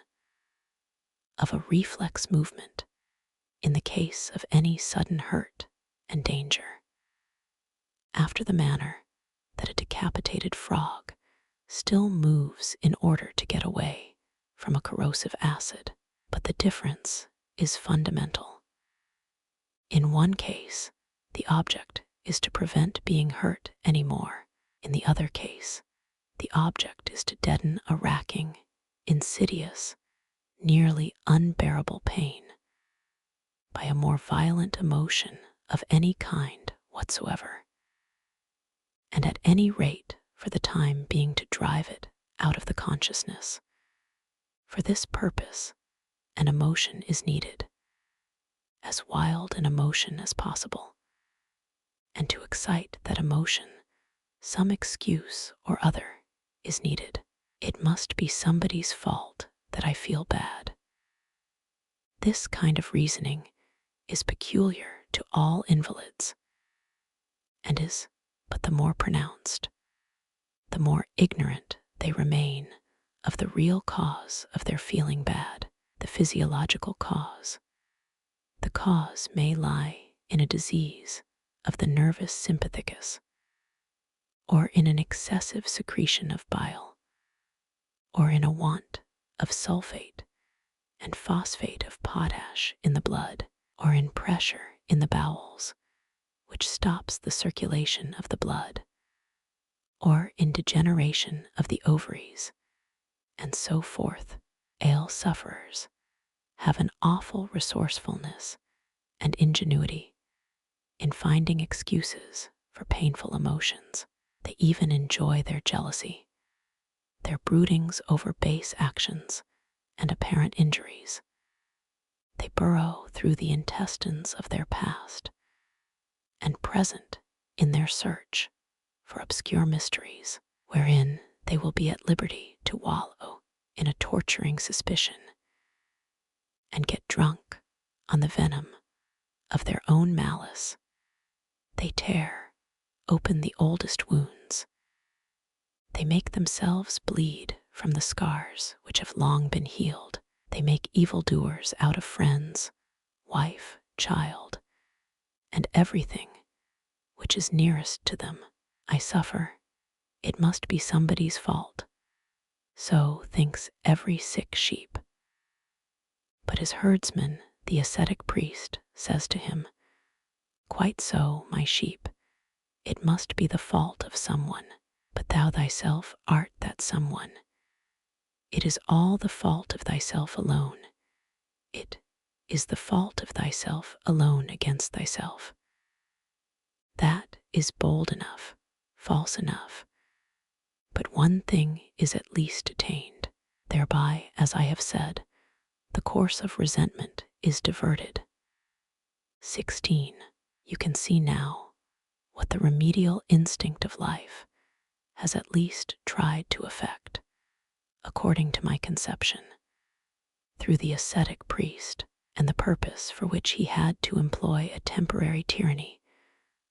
of a reflex movement in the case of any sudden hurt and danger, after the manner that a decapitated frog still moves in order to get away from a corrosive acid. But the difference is fundamental. In one case, the object is to prevent being hurt anymore. In the other case, the object is to deaden a racking, insidious, nearly unbearable pain by a more violent emotion of any kind whatsoever, and at any rate for the time being to drive it out of the consciousness. For this purpose, an emotion is needed, as wild an emotion as possible, and to excite that emotion, some excuse or other is needed. It must be somebody's fault that I feel bad. This kind of reasoning is peculiar to all invalids, and is but the more pronounced, the more ignorant they remain of the real cause of their feeling bad, the physiological cause. The cause may lie in a disease of the nervous sympathicus, or in an excessive secretion of bile, or in a want of sulfate and phosphate of potash in the blood, or in pressure in the bowels, which stops the circulation of the blood, or in degeneration of the ovaries, and so forth. Ale sufferers have an awful resourcefulness and ingenuity in finding excuses for painful emotions. They even enjoy their jealousy, their broodings over base actions and apparent injuries. They burrow through the intestines of their past and present in their search for obscure mysteries, wherein they will be at liberty to wallow in a torturing suspicion and get drunk on the venom of their own malice. They tear open the oldest wounds. They make themselves bleed from the scars which have long been healed. They make evildoers out of friends, wife, child, and everything which is nearest to them. I suffer. It must be somebody's fault. So thinks every sick sheep. But his herdsman, the ascetic priest, says to him, "Quite so, my sheep. It must be the fault of someone, but thou thyself art that someone. It is all the fault of thyself alone. It is the fault of thyself alone against thyself." That is bold enough, false enough. But one thing is at least attained. Thereby, as I have said, the course of resentment is diverted. 16. You can see now what the remedial instinct of life has at least tried to effect, according to my conception, through the ascetic priest, and the purpose for which he had to employ a temporary tyranny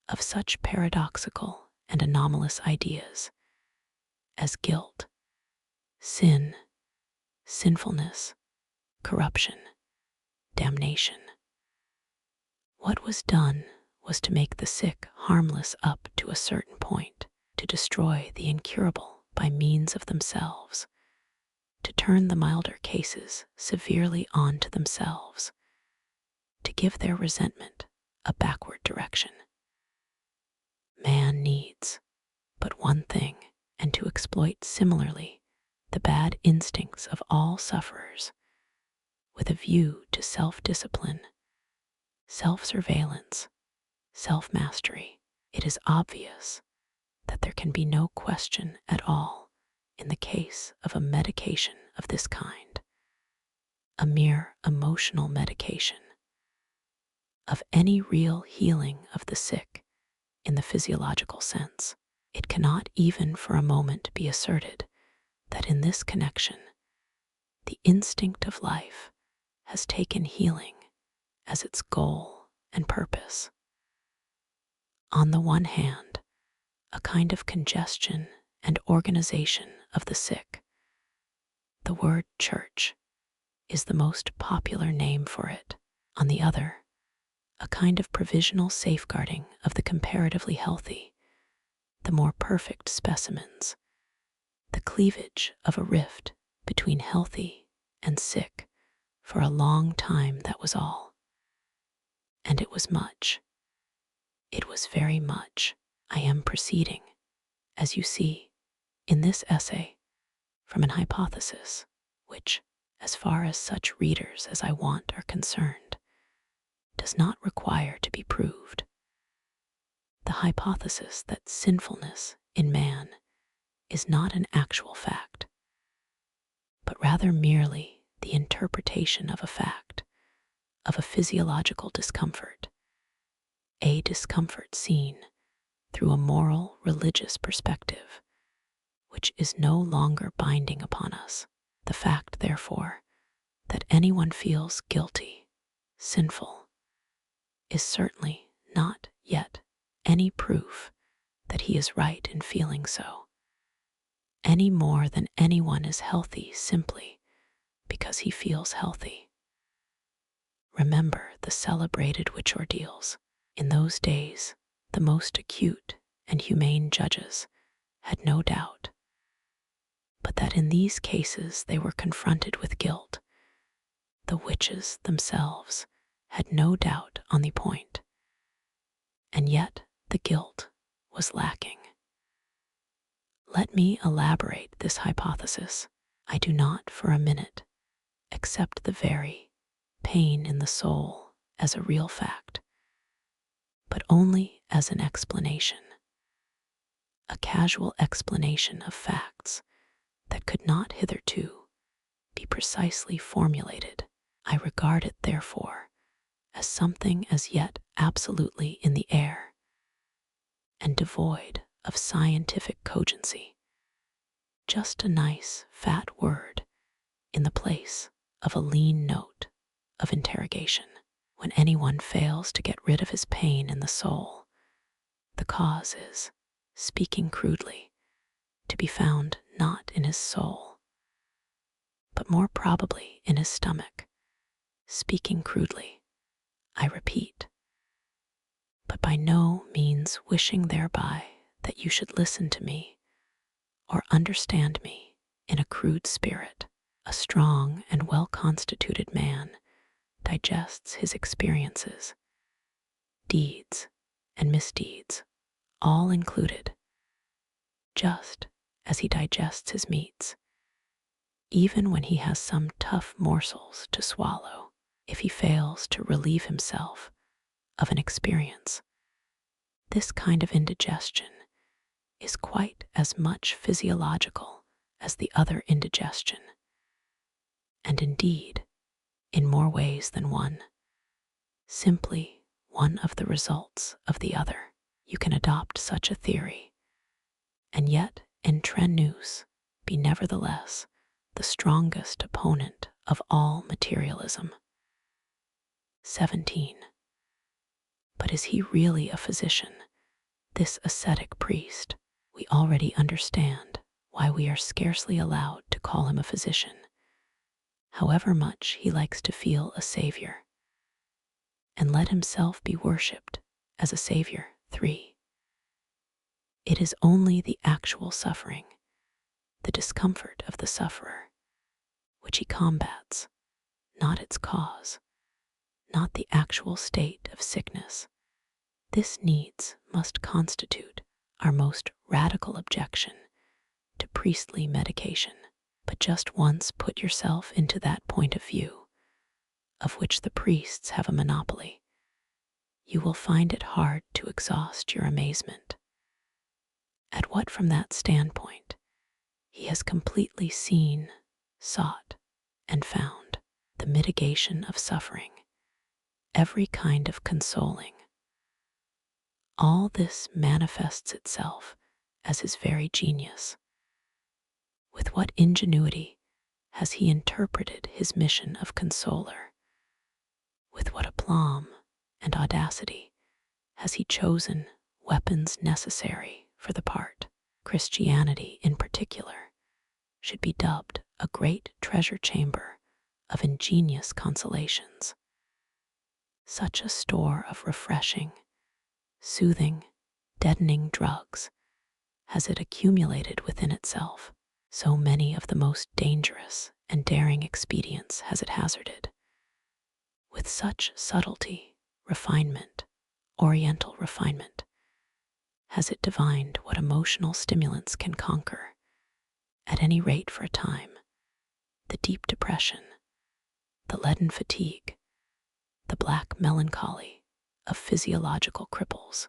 of such paradoxical and anomalous ideas as guilt, sin, sinfulness, corruption, damnation. What was done was to make the sick harmless up to a certain point, to destroy the incurable by means of themselves, to turn the milder cases severely on to themselves, to give their resentment a backward direction. Man needs but one thing, and to exploit similarly the bad instincts of all sufferers, with a view to self-discipline, self-surveillance, self-mastery. It is obvious that there can be no question at all in the case of a medication of this kind, a mere emotional medication, of any real healing of the sick in the physiological sense. It cannot even for a moment be asserted that in this connection The instinct of life has taken healing as its goal and purpose. On the one hand, a kind of congestion and organization of the sick. The word church is the most popular name for it. On the other, a kind of provisional safeguarding of the comparatively healthy, the more perfect specimens, the cleavage of a rift between healthy and sick. For a long time that was all. And it was much. It was very much. I am proceeding, as you see, in this essay, from an hypothesis which, as far as such readers as I want are concerned, does not require to be proved. The hypothesis that sinfulness in man is not an actual fact, but rather merely the interpretation of a fact, of a physiological discomfort, a discomfort seen through a moral, religious perspective, which is no longer binding upon us. The fact, therefore, that anyone feels guilty, sinful, is certainly not yet any proof that he is right in feeling so, any more than anyone is healthy simply because he feels healthy. Remember the celebrated witch ordeals. In those days, the most acute and humane judges had no doubt, but that in these cases they were confronted with guilt. The witches themselves had no doubt on the point, and yet the guilt was lacking. Let me elaborate this hypothesis. I do not for a minute accept the very pain in the soul as a real fact, but only as an explanation, a casual explanation of facts that could not hitherto be precisely formulated. I regard it, therefore, as something as yet absolutely in the air and devoid of scientific cogency, just a nice, fat word in the place of a lean note of interrogation. When anyone fails to get rid of his pain in the soul, the cause is, speaking crudely, to be found not in his soul, but more probably in his stomach. Speaking crudely, I repeat, but by no means wishing thereby that you should listen to me or understand me in a crude spirit. A strong and well-constituted man digests his experiences, deeds and misdeeds, all included, just as he digests his meats, even when he has some tough morsels to swallow. If he fails to relieve himself of an experience, this kind of indigestion is quite as much physiological as the other indigestion, and indeed, in more ways than one, simply one of the results of the other. You can adopt such a theory, and yet entre nous be nevertheless the strongest opponent of all materialism. 17. But is he really a physician, this ascetic priest? We already understand why we are scarcely allowed to call him a physician, however much he likes to feel a savior, and let himself be worshipped as a savior. 3. It is only the actual suffering, the discomfort of the sufferer, which he combats, not its cause, not the actual state of sickness. This needs must constitute our most radical objection to priestly medication. But just once put yourself into that point of view, of which the priests have a monopoly, you will find it hard to exhaust your amazement at what from that standpoint he has completely seen, sought, and found: the mitigation of suffering, every kind of consoling. All this manifests itself as his very genius. With what ingenuity has he interpreted his mission of consoler? With what aplomb and audacity has he chosen weapons necessary for the part? Christianity, in particular, should be dubbed a great treasure chamber of ingenious consolations. Such a store of refreshing, soothing, deadening drugs has it accumulated within itself. So many of the most dangerous and daring expedients has it hazarded. With such subtlety, refinement, oriental refinement, has it divined what emotional stimulants can conquer, at any rate for a time, the deep depression, the leaden fatigue, the black melancholy of physiological cripples.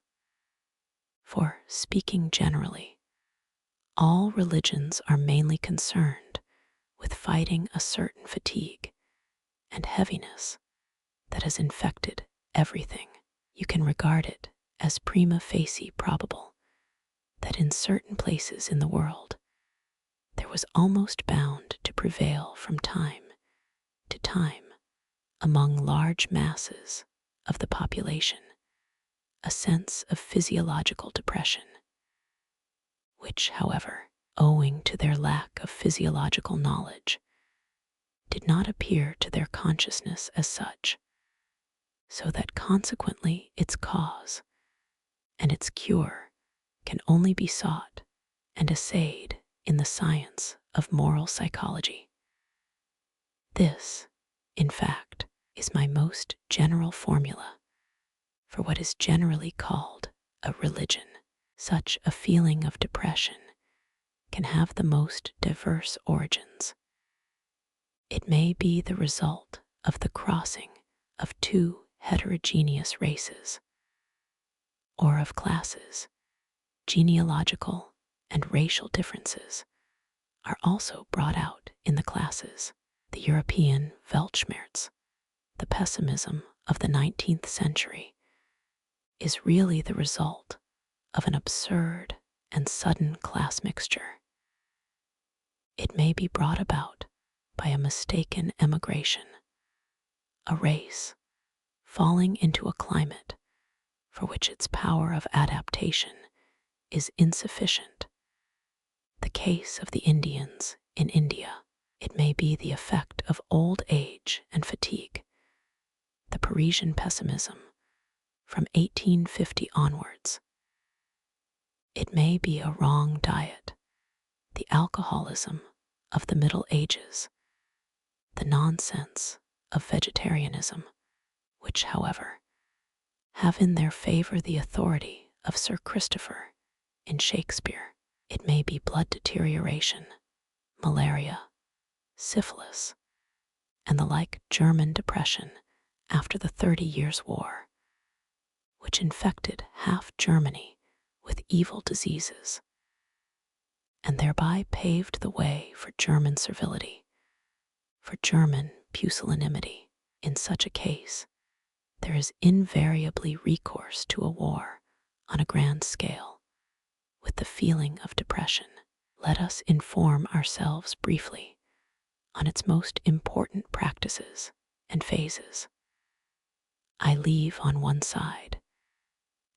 For, speaking generally, all religions are mainly concerned with fighting a certain fatigue and heaviness that has infected everything. You can regard it as prima facie probable that in certain places in the world there was almost bound to prevail from time to time among large masses of the population a sense of physiological depression, which, however, owing to their lack of physiological knowledge, did not appear to their consciousness as such, so that consequently its cause and its cure can only be sought and essayed in the science of moral psychology. This, in fact, is my most general formula for what is generally called a religion. Such a feeling of depression can have the most diverse origins. It may be the result of the crossing of two heterogeneous races, or of classes. Genealogical and racial differences are also brought out in the classes. The European Weltschmerz, the pessimism of the 19th century, is really the result of an absurd and sudden class mixture. It may be brought about by a mistaken emigration, a race falling into a climate for which its power of adaptation is insufficient. The case of the Indians in India. It may be the effect of old age and fatigue, the Parisian pessimism from 1850 onwards. It may be a wrong diet, the alcoholism of the Middle Ages, the nonsense of vegetarianism, which, however, have in their favor the authority of Sir Christopher in Shakespeare. It may be blood deterioration, malaria, syphilis, and the like German depression after the 30 Years' War, which infected half Germany with evil diseases, and thereby paved the way for German servility, for German pusillanimity. In such a case, there is invariably recourse to a war on a grand scale, with the feeling of depression. Let us inform ourselves briefly on its most important practices and phases. I leave on one side,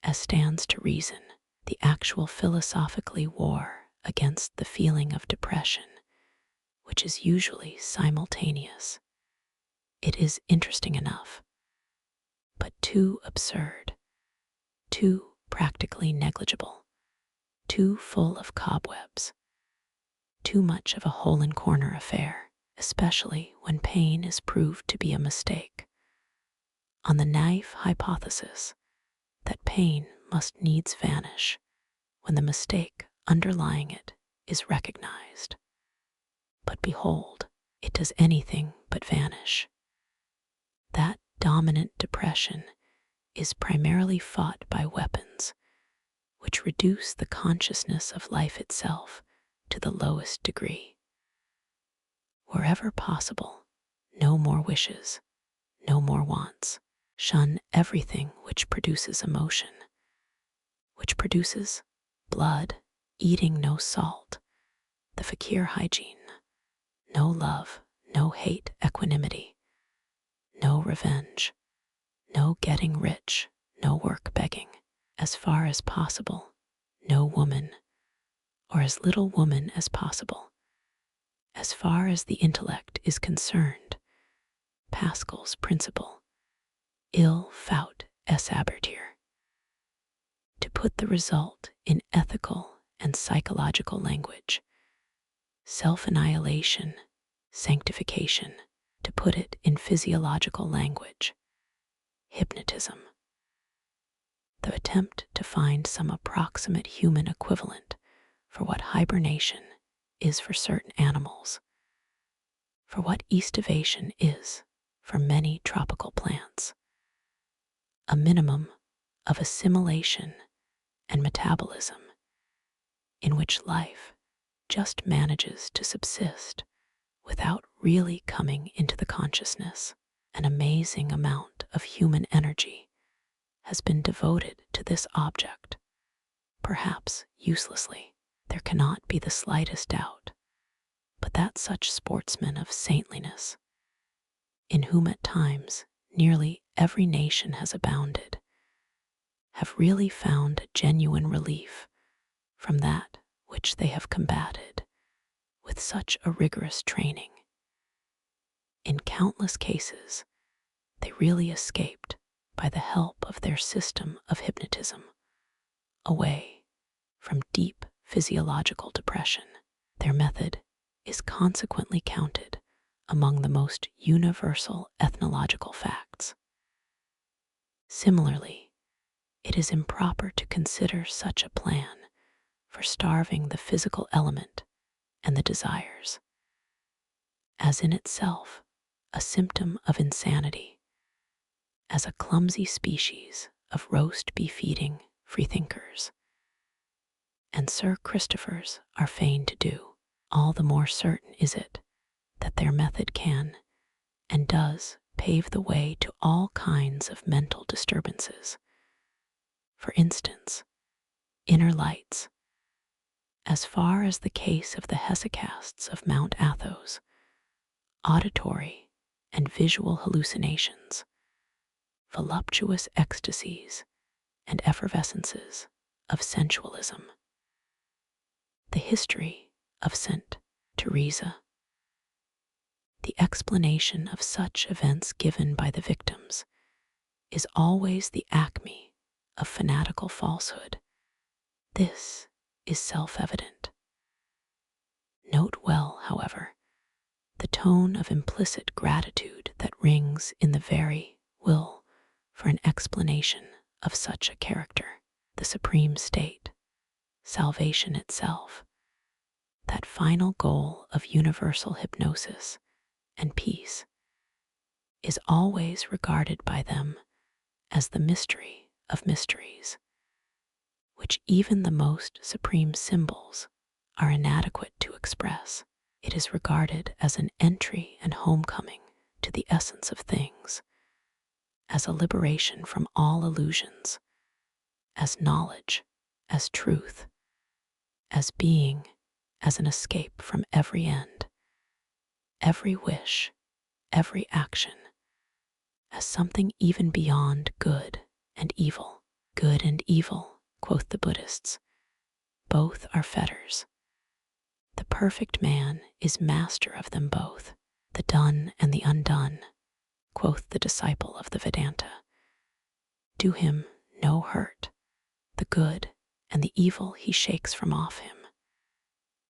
as stands to reason, the actual philosophically war against the feeling of depression, which is usually simultaneous. It is interesting enough, but too absurd, too practically negligible, too full of cobwebs, too much of a hole-in-corner affair, especially when pain is proved to be a mistake. On the naive hypothesis that pain must needs vanish when the mistake underlying it is recognized. But behold, it does anything but vanish. That dominant depression is primarily fought by weapons which reduce the consciousness of life itself to the lowest degree. Wherever possible, no more wishes, no more wants. Shun everything which produces emotion, which produces blood, eating no salt, the fakir hygiene, No love, no hate, equanimity, no revenge, no getting rich, no work begging. As far as possible, no woman, or as little woman as possible. As far as the intellect is concerned, Pascal's principle, il faut s'avertir. To put the result in ethical and psychological language, self-annihilation, sanctification. To put it in physiological language, hypnotism. The attempt to find some approximate human equivalent for what hibernation is for certain animals, for what estivation is for many tropical plants, a minimum of assimilation and metabolism in which life just manages to subsist without really coming into the consciousness. An amazing amount of human energy has been devoted to this object, perhaps uselessly. There cannot be the slightest doubt but that such sportsmen of saintliness, in whom at times nearly every nation has abounded, have really found a genuine relief from that which they have combated with such a rigorous training. In countless cases, they really escaped by the help of their system of hypnotism away from deep physiological depression. Their method is consequently counted among the most universal ethnological facts. Similarly, it is improper to consider such a plan for starving the physical element and the desires as in itself a symptom of insanity, as a clumsy species of roast beef-eating freethinkers. And Sir Christopher's are fain to do. All the more certain is it that their method can and does pave the way to all kinds of mental disturbances. For instance, inner lights, as far as the case of the hesychasts of Mount Athos, auditory and visual hallucinations, voluptuous ecstasies and effervescences of sensualism. The history of St. Teresa, the explanation of such events given by the victims, is always the acme of fanatical falsehood. This is self-evident. Note well, however, the tone of implicit gratitude that rings in the very will for an explanation of such a character. The supreme state, salvation itself, that final goal of universal hypnosis and peace, is always regarded by them as the mystery of mysteries, which even the most supreme symbols are inadequate to express. It is regarded as an entry and homecoming to the essence of things, as a liberation from all illusions, as knowledge, as truth, as being, as an escape from every end, every wish, every action, as something even beyond good and evil. Good and evil, quoth the Buddhists, both are fetters. The perfect man is master of them both. The done and the undone, quoth the disciple of the Vedanta, do him no hurt. The good and the evil he shakes from off him.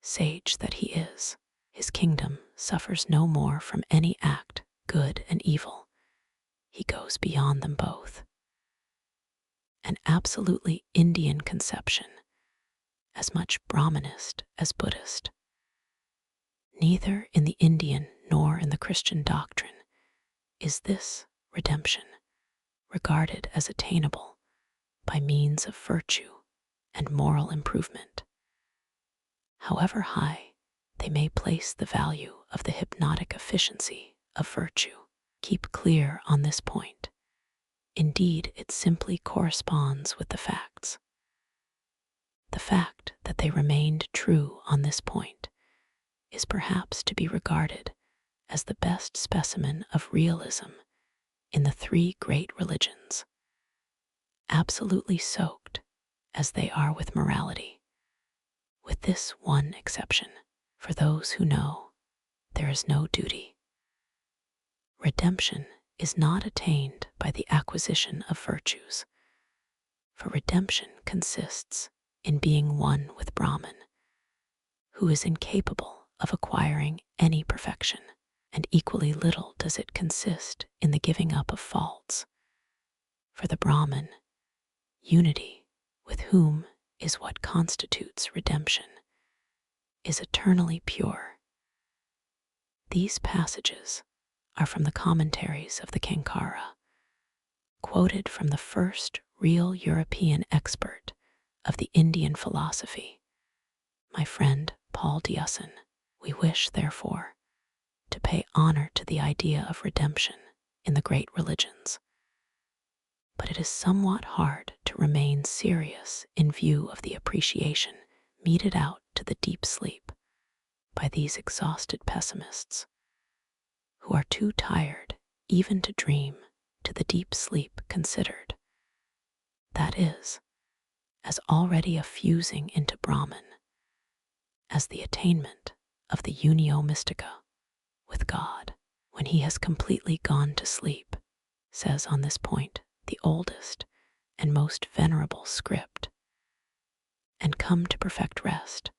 Sage that he is, his kingdom suffers no more from any act, good and evil. He goes beyond them both. An absolutely Indian conception, as much Brahmanist as Buddhist. Neither in the Indian nor in the Christian doctrine is this redemption regarded as attainable by means of virtue and moral improvement. However high they may place the value of the hypnotic efficiency of virtue, keep clear on this point. Indeed, it simply corresponds with the facts. The fact that they remained true on this point is perhaps to be regarded as the best specimen of realism in the three great religions, absolutely soaked as they are with morality, with this one exception: for those who know, there is no duty. Redemption is not attained by the acquisition of virtues, for redemption consists in being one with Brahman, who is incapable of acquiring any perfection, and equally little does it consist in the giving up of faults. For the Brahman, unity with whom is what constitutes redemption, is eternally pure. These passages are from the commentaries of the Kankara, quoted from the first real European expert of the Indian philosophy, my friend Paul Diusson. We wish, therefore, to pay honor to the idea of redemption in the great religions, but it is somewhat hard to remain serious in view of the appreciation meted out to the deep sleep by these exhausted pessimists, who are too tired even to dream to the deep sleep considered, that is, as already a fusing into Brahman, as the attainment of the unio mystica with God, when he has completely gone to sleep, says on this point the oldest and most venerable script, and come to perfect rest,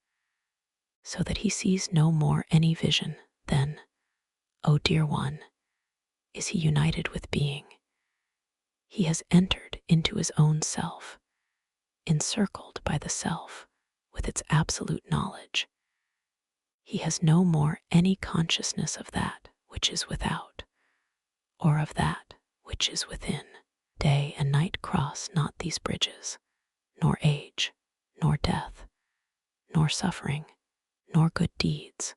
so that he sees no more any vision, then, O dear one, is he united with being. He has entered into his own self, encircled by the self with its absolute knowledge. He has no more any consciousness of that which is without, or of that which is within. Day and night cross not these bridges, nor age, nor death, nor suffering, nor good deeds,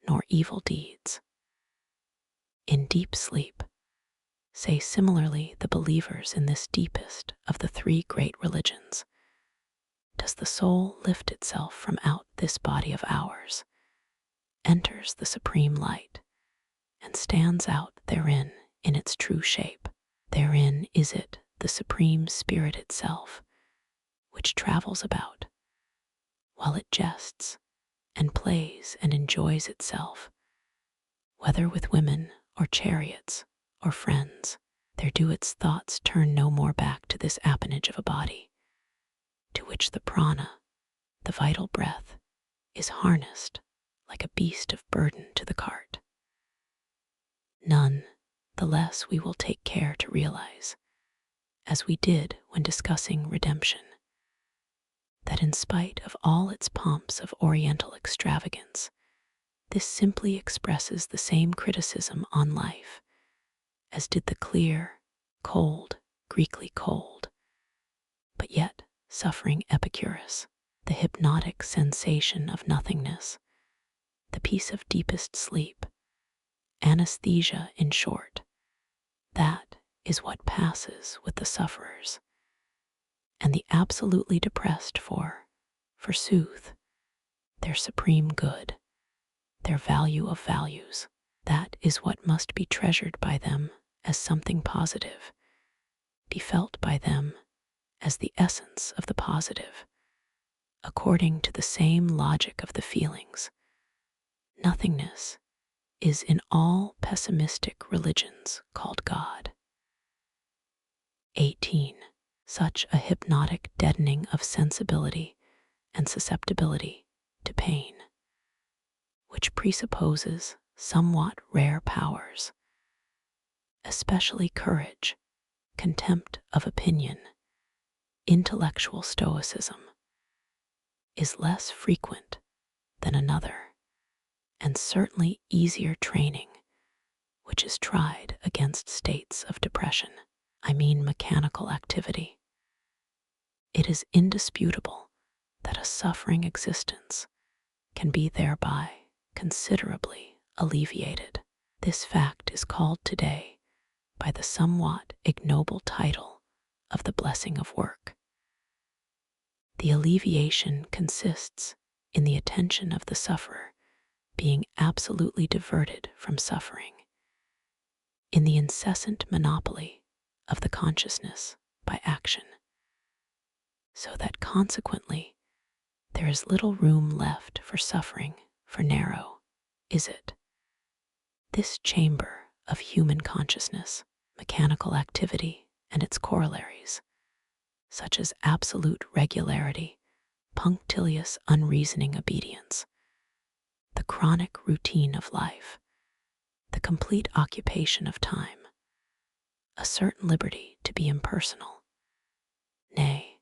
nor evil deeds. In deep sleep, say similarly the believers in this deepest of the three great religions, does the soul lift itself from out this body of ours, enters the supreme light, and stands out therein in its true shape. Therein is it the supreme spirit itself, which travels about, while it jests and plays and enjoys itself, whether with women or chariots or friends. There do its thoughts turn no more back to this appanage of a body, to which the prana, the vital breath, is harnessed like a beast of burden to the cart. None the less we will take care to realize, as we did when discussing redemption, that in spite of all its pomps of oriental extravagance, this simply expresses the same criticism on life as did the clear, cold, Greekly cold, but yet suffering Epicurus, the hypnotic sensation of nothingness, the peace of deepest sleep, anesthesia in short. That is what passes with the sufferers, and the absolutely depressed for, forsooth, their supreme good, their value of values. That is what must be treasured by them as something positive, be felt by them as the essence of the positive, according to the same logic of the feelings. Nothingness is in all pessimistic religions called God. 18. Such a hypnotic deadening of sensibility and susceptibility to pain, which presupposes somewhat rare powers, especially courage, contempt of opinion, intellectual stoicism, is less frequent than another, and certainly easier training, which is tried against states of depression. I mean mechanical activity. It is indisputable that a suffering existence can be thereby considerably alleviated. This fact is called today by the somewhat ignoble title of the blessing of work. The alleviation consists in the attention of the sufferer being absolutely diverted from suffering, in the incessant monopoly of the consciousness by action, so that consequently there is little room left for suffering, for narrow is it, this chamber of human consciousness, mechanical activity and its corollaries, such as absolute regularity, punctilious unreasoning obedience, the chronic routine of life, the complete occupation of time, a certain liberty to be impersonal, nay,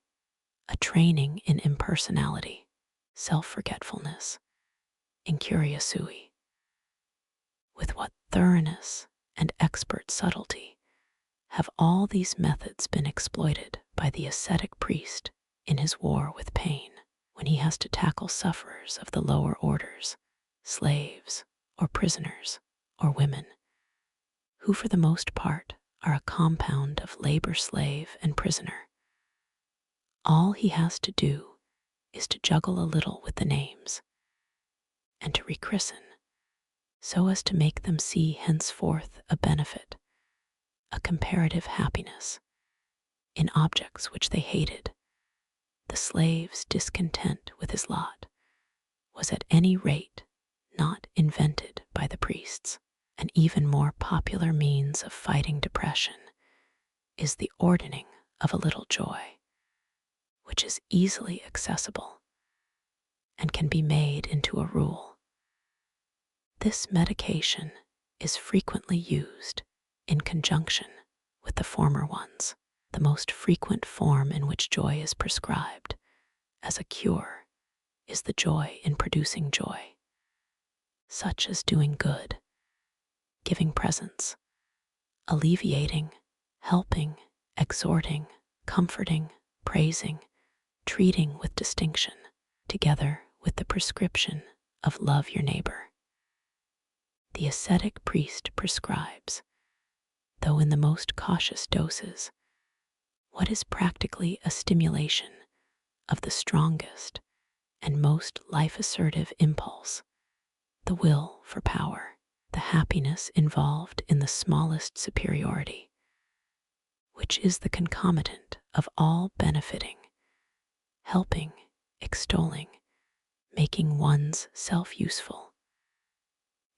a training in impersonality, self-forgetfulness, incuria sui. With what thoroughness and expert subtlety have all these methods been exploited by the ascetic priest in his war with pain, when he has to tackle sufferers of the lower orders, slaves or prisoners or women, who for the most part are a compound of labor slave and prisoner. All he has to do is to juggle a little with the names and to rechristen, so as to make them see henceforth a benefit, a comparative happiness, in objects which they hated. The slave's discontent with his lot was at any rate not invented by the priests. An even more popular means of fighting depression is the ordaining of a little joy, which is easily accessible and can be made into a rule. This medication is frequently used in conjunction with the former ones. The most frequent form in which joy is prescribed as a cure is the joy in producing joy, such as doing good, giving presents, alleviating, helping, exhorting, comforting, praising, treating with distinction, together with the prescription of love your neighbor. The ascetic priest prescribes, though in the most cautious doses, what is practically a stimulation of the strongest and most life-assertive impulse, the will for power, the happiness involved in the smallest superiority, which is the concomitant of all benefiting, helping, extolling, making one's self useful,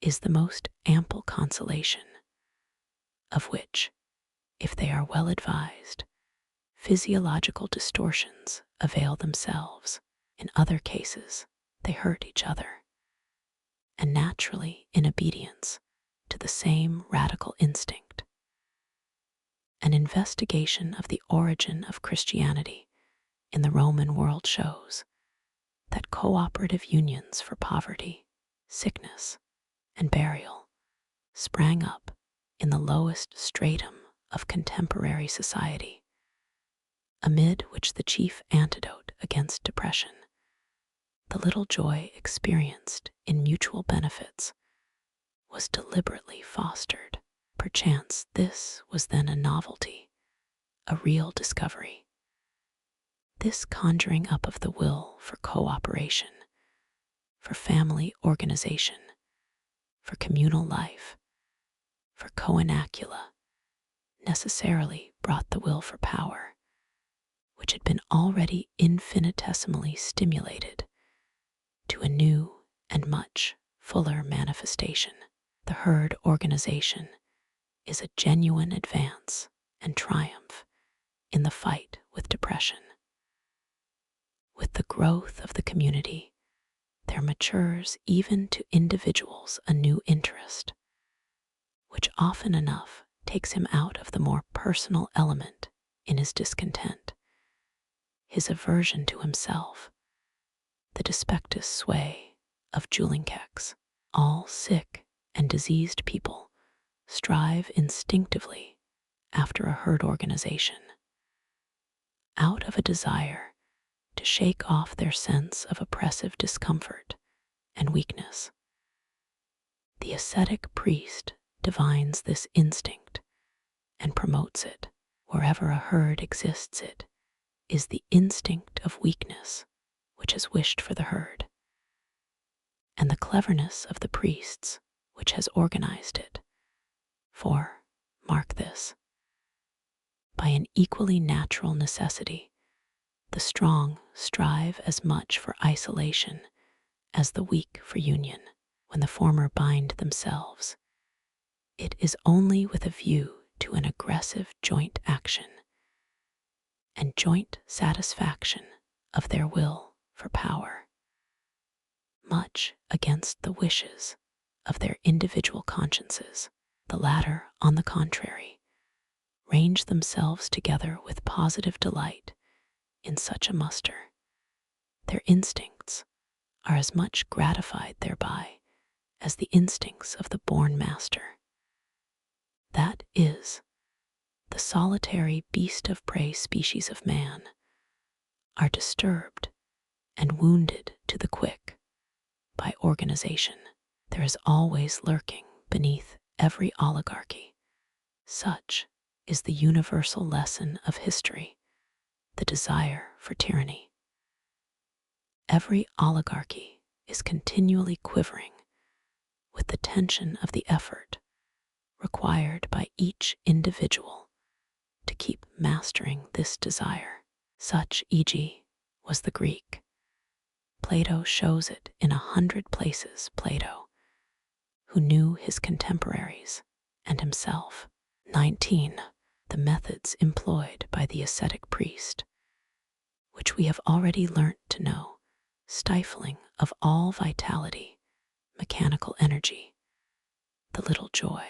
is the most ample consolation, of which, if they are well advised, physiological distortions avail themselves. In other cases, they hurt each other, and naturally in obedience to the same radical instinct. An investigation of the origin of Christianity in the Roman world shows that cooperative unions for poverty, sickness, and burial sprang up in the lowest stratum of contemporary society, amid which the chief antidote against depression, the little joy experienced in mutual benefits, was deliberately fostered. Perchance this was then a novelty, a real discovery. This conjuring up of the will for cooperation, for family organization, for communal life, for coenacula, necessarily brought the will for power, which had been already infinitesimally stimulated, to a new and much fuller manifestation. The herd organization is a genuine advance and triumph in the fight with depression. With the growth of the community, there matures even to individuals a new interest, which often enough takes him out of the more personal element in his discontent, his aversion to himself, the dyspectus sway of Julinkeks. All sick and diseased people strive instinctively after a herd organization, out of a desire to shake off their sense of oppressive discomfort and weakness. The ascetic priest divines this instinct and promotes it. Wherever a herd exists, it is the instinct of weakness which has wished for the herd. and the cleverness of the priests which has organized it. For, mark this, by an equally natural necessity, the strong strive as much for isolation as the weak for union. When the former bind themselves, it is only with a view to an aggressive joint action and joint satisfaction of their will for power, much against the wishes of their individual consciences. The latter, on the contrary, range themselves together with positive delight in such a muster. Their instincts are as much gratified thereby as the instincts of the born master. That is, the solitary beast of prey species of man are disturbed and wounded to the quick by organization. There is always lurking beneath every oligarchy, such is the universal lesson of history, the desire for tyranny. Every oligarchy is continually quivering with the tension of the effort required by each individual to keep mastering this desire. Such, e.g., was the Greek. Plato shows it in 100 places. Plato, who knew his contemporaries and himself. 19. The methods employed by the ascetic priest, which we have already learnt to know, stifling of all vitality, mechanical energy, the little joy,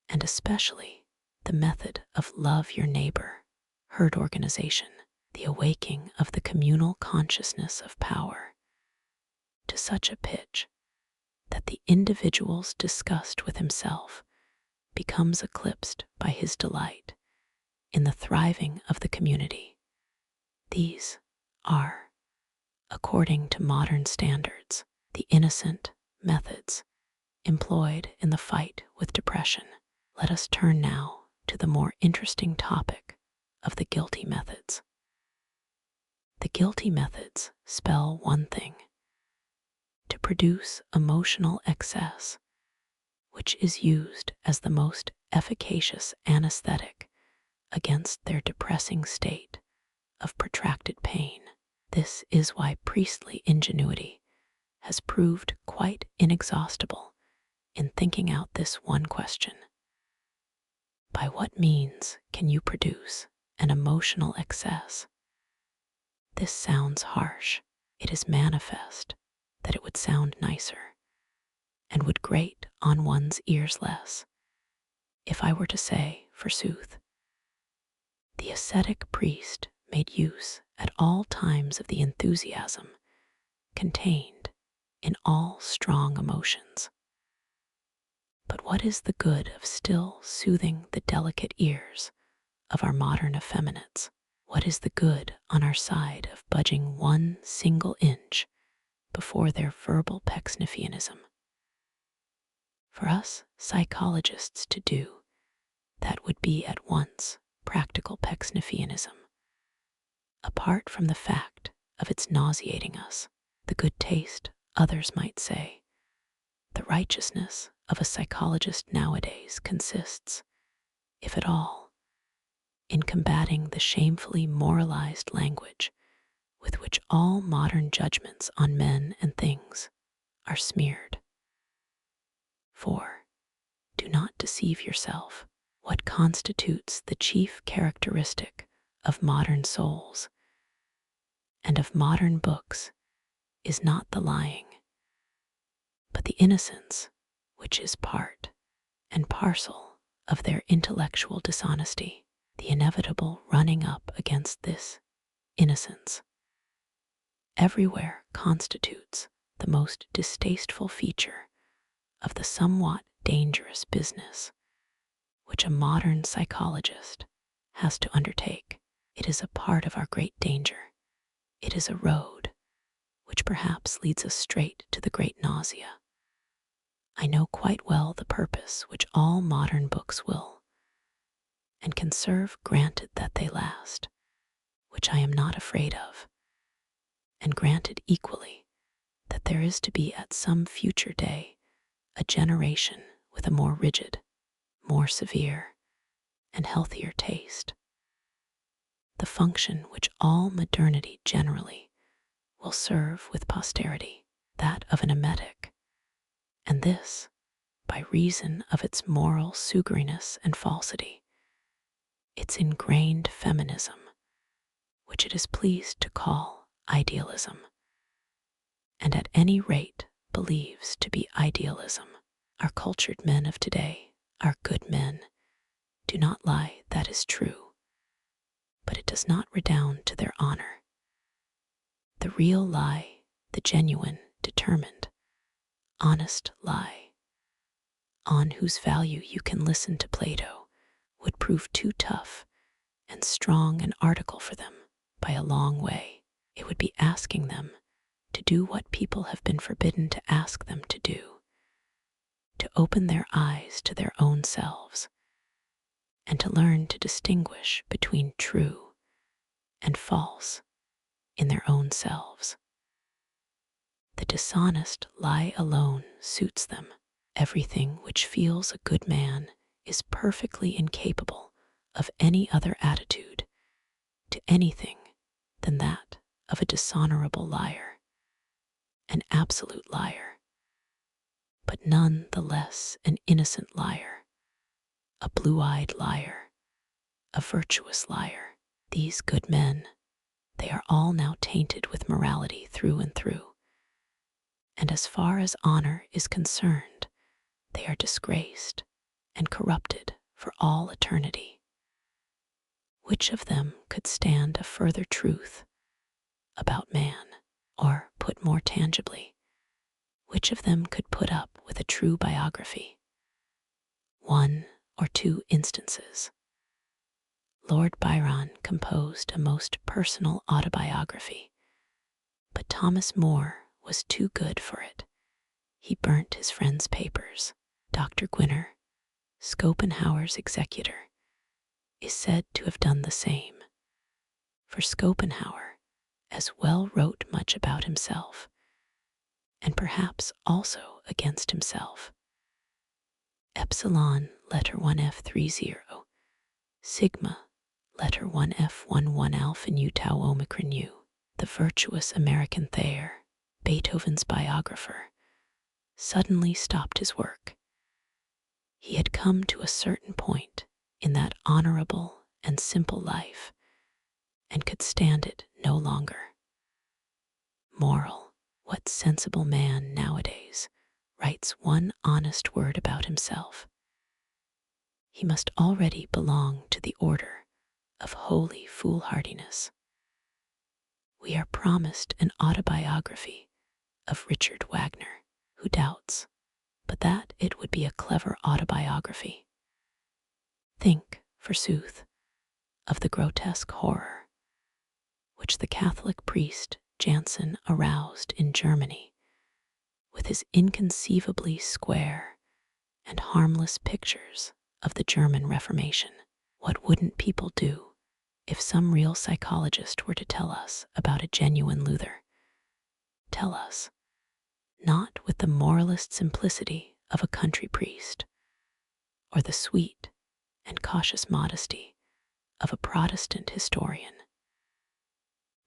and especially the method of love your neighbor, herd organization, the awaking of the communal consciousness of power to such a pitch that the individual's disgust with himself becomes eclipsed by his delight in the thriving of the community. These are, according to modern standards, the innocent methods employed in the fight with depression. Let us turn now to the more interesting topic of the guilty methods. The guilty methods spell one thing: to produce emotional excess, which is used as the most efficacious anesthetic against their depressing state of protracted pain. This is why priestly ingenuity has proved quite inexhaustible in thinking out this one question: by what means can you produce an emotional excess? This sounds harsh. It is manifest that it would sound nicer and would grate on one's ears less if I were to say, forsooth, the ascetic priest made use at all times of the enthusiasm contained in all strong emotions. But what is the good of still soothing the delicate ears of our modern effeminates? What is the good on our side of budging one single inch before their verbal Pecksniffianism? For us psychologists to do that would be at once practical Pecksniffianism, apart from the fact of its nauseating us. The good taste, others might say, the righteousness of a psychologist nowadays consists, if at all, in combating the shamefully moralized language with which all modern judgments on men and things are smeared. For, do not deceive yourself. What constitutes the chief characteristic of modern souls and of modern books is not the lying, but the innocence which is part and parcel of their intellectual dishonesty. The inevitable running up against this innocence everywhere constitutes the most distasteful feature of the somewhat dangerous business which a modern psychologist has to undertake. It is a part of our great danger. It is a road which perhaps leads us straight to the great nausea. I know quite well the purpose which all modern books will and can serve, granted that they last, which I am not afraid of, and granted equally that that there is to be at some future day a generation with a more rigid, more severe, and healthier taste. The function which all modernity generally will serve with posterity, that of an emetic, and this by reason of its moral sugriness and falsity, its ingrained feminism, which it is pleased to call idealism, and at any rate believes to be idealism. Our cultured men of today, our good men, do not lie, that is true, but it does not redound to their honor. The real lie, the genuine, determined, honest lie, on whose value you can listen to Plato, would prove too tough and strong an article for them by a long way. It would be asking them to do what people have been forbidden to ask them to do, to open their eyes to their own selves, and to learn to distinguish between true and false in their own selves. The dishonest lie alone suits them. Everything which feels a good man is perfectly incapable of any other attitude to anything than that of a dishonorable liar, an absolute liar, but none the less an innocent liar, a blue-eyed liar, a virtuous liar. These good men, they are all now tainted with morality through and through, and as far as honor is concerned, they are disgraced and corrupted for all eternity. Which of them could stand a further truth about man, or, put more tangibly, which of them could put up with a true biography? One or two instances. Lord Byron composed a most personal autobiography, but Thomas More was too good for it. He burnt his friend's papers. Dr. Gwinner, Schopenhauer's executor, is said to have done the same, for Schopenhauer as well wrote much about himself, and perhaps also against himself. Epsilon letter 1F30, sigma letter 1F11 alpha nu tau omicron u, the virtuous American Thayer, Beethoven's biographer, suddenly stopped his work. He had come to a certain point in that honorable and simple life, and could stand it no longer. Moral, what sensible man nowadays writes one honest word about himself? He must already belong to the order of holy foolhardiness. We are promised an autobiography of Richard Wagner, who doubts but that it would be a clever autobiography. Think, forsooth, of the grotesque horror which the Catholic priest Jansen aroused in Germany with his inconceivably square and harmless pictures of the German Reformation. What wouldn't people do if some real psychologist were to tell us about a genuine Luther? Tell us, not with the moralist simplicity of a country priest, or the sweet and cautious modesty of a Protestant historian,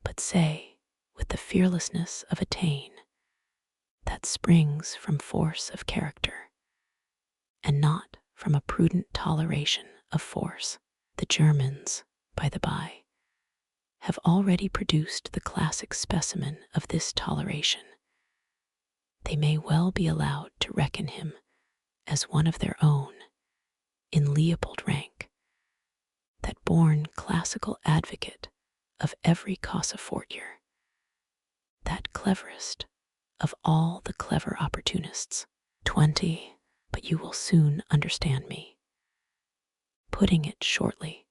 but say, with the fearlessness of a Taine, that springs from force of character, and not from a prudent toleration of force. The Germans, by the by, have already produced the classic specimen of this toleration. They may well be allowed to reckon him as one of their own in Leopold rank, that born classical advocate of every causa fortior, that cleverest of all the clever opportunists. 20, but you will soon understand me. Putting it shortly,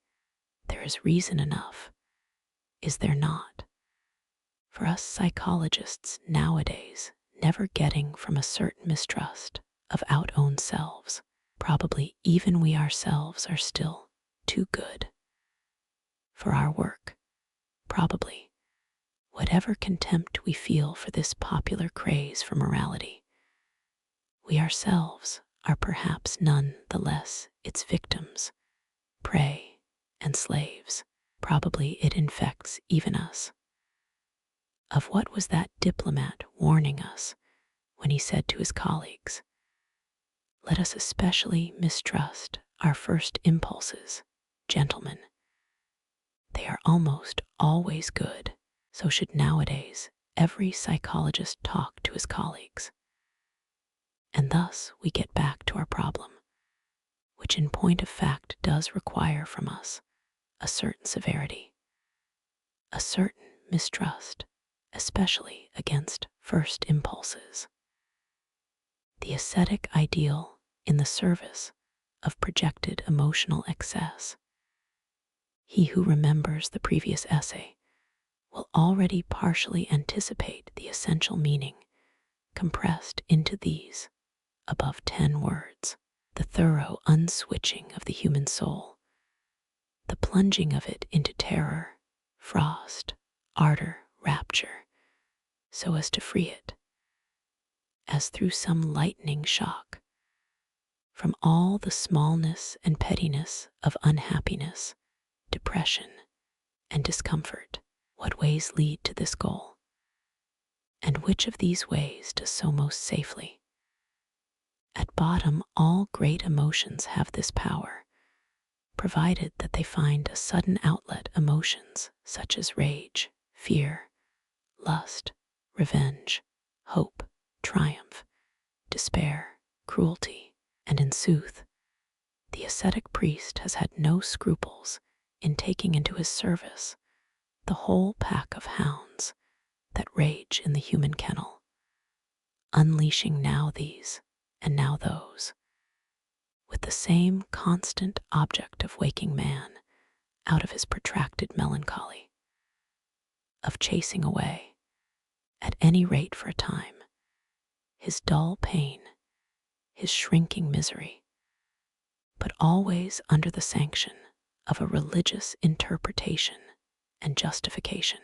there is reason enough, is there not, for us psychologists nowadays never getting from a certain mistrust of our own selves. Probably even we ourselves are still too good for our work. Probably Whatever contempt we feel for this popular craze for morality, we ourselves are perhaps none the less its victims, prey, and slaves. Probably it infects even us. Of what was that diplomat warning us when he said to his colleagues, "Let us especially mistrust our first impulses, gentlemen. They are almost always good." So should nowadays every psychologist talk to his colleagues. And thus we get back to our problem, which in point of fact does require from us a certain severity, a certain mistrust, especially against first impulses. The ascetic ideal in the service of projected emotional excess. He who remembers the previous essay will already partially anticipate the essential meaning compressed into these above 10 words. The thorough unswitching of the human soul, the plunging of it into terror, frost, ardor, rapture, so as to free it, as through some lightning shock, from all the smallness and pettiness of unhappiness, depression, and discomfort. What ways lead to this goal? And which of these ways does so most safely? At bottom, all great emotions have this power, provided that they find a sudden outlet. Emotions such as rage, fear, lust, revenge, hope, triumph, despair, cruelty, and in sooth, the ascetic priest has had no scruples in taking into his service the whole pack of hounds that rage in the human kennel, unleashing now these and now those, with the same constant object of waking man out of his protracted melancholy, of chasing away, at any rate for a time, his dull pain, his shrinking misery, but always under the sanction of a religious interpretation and justification.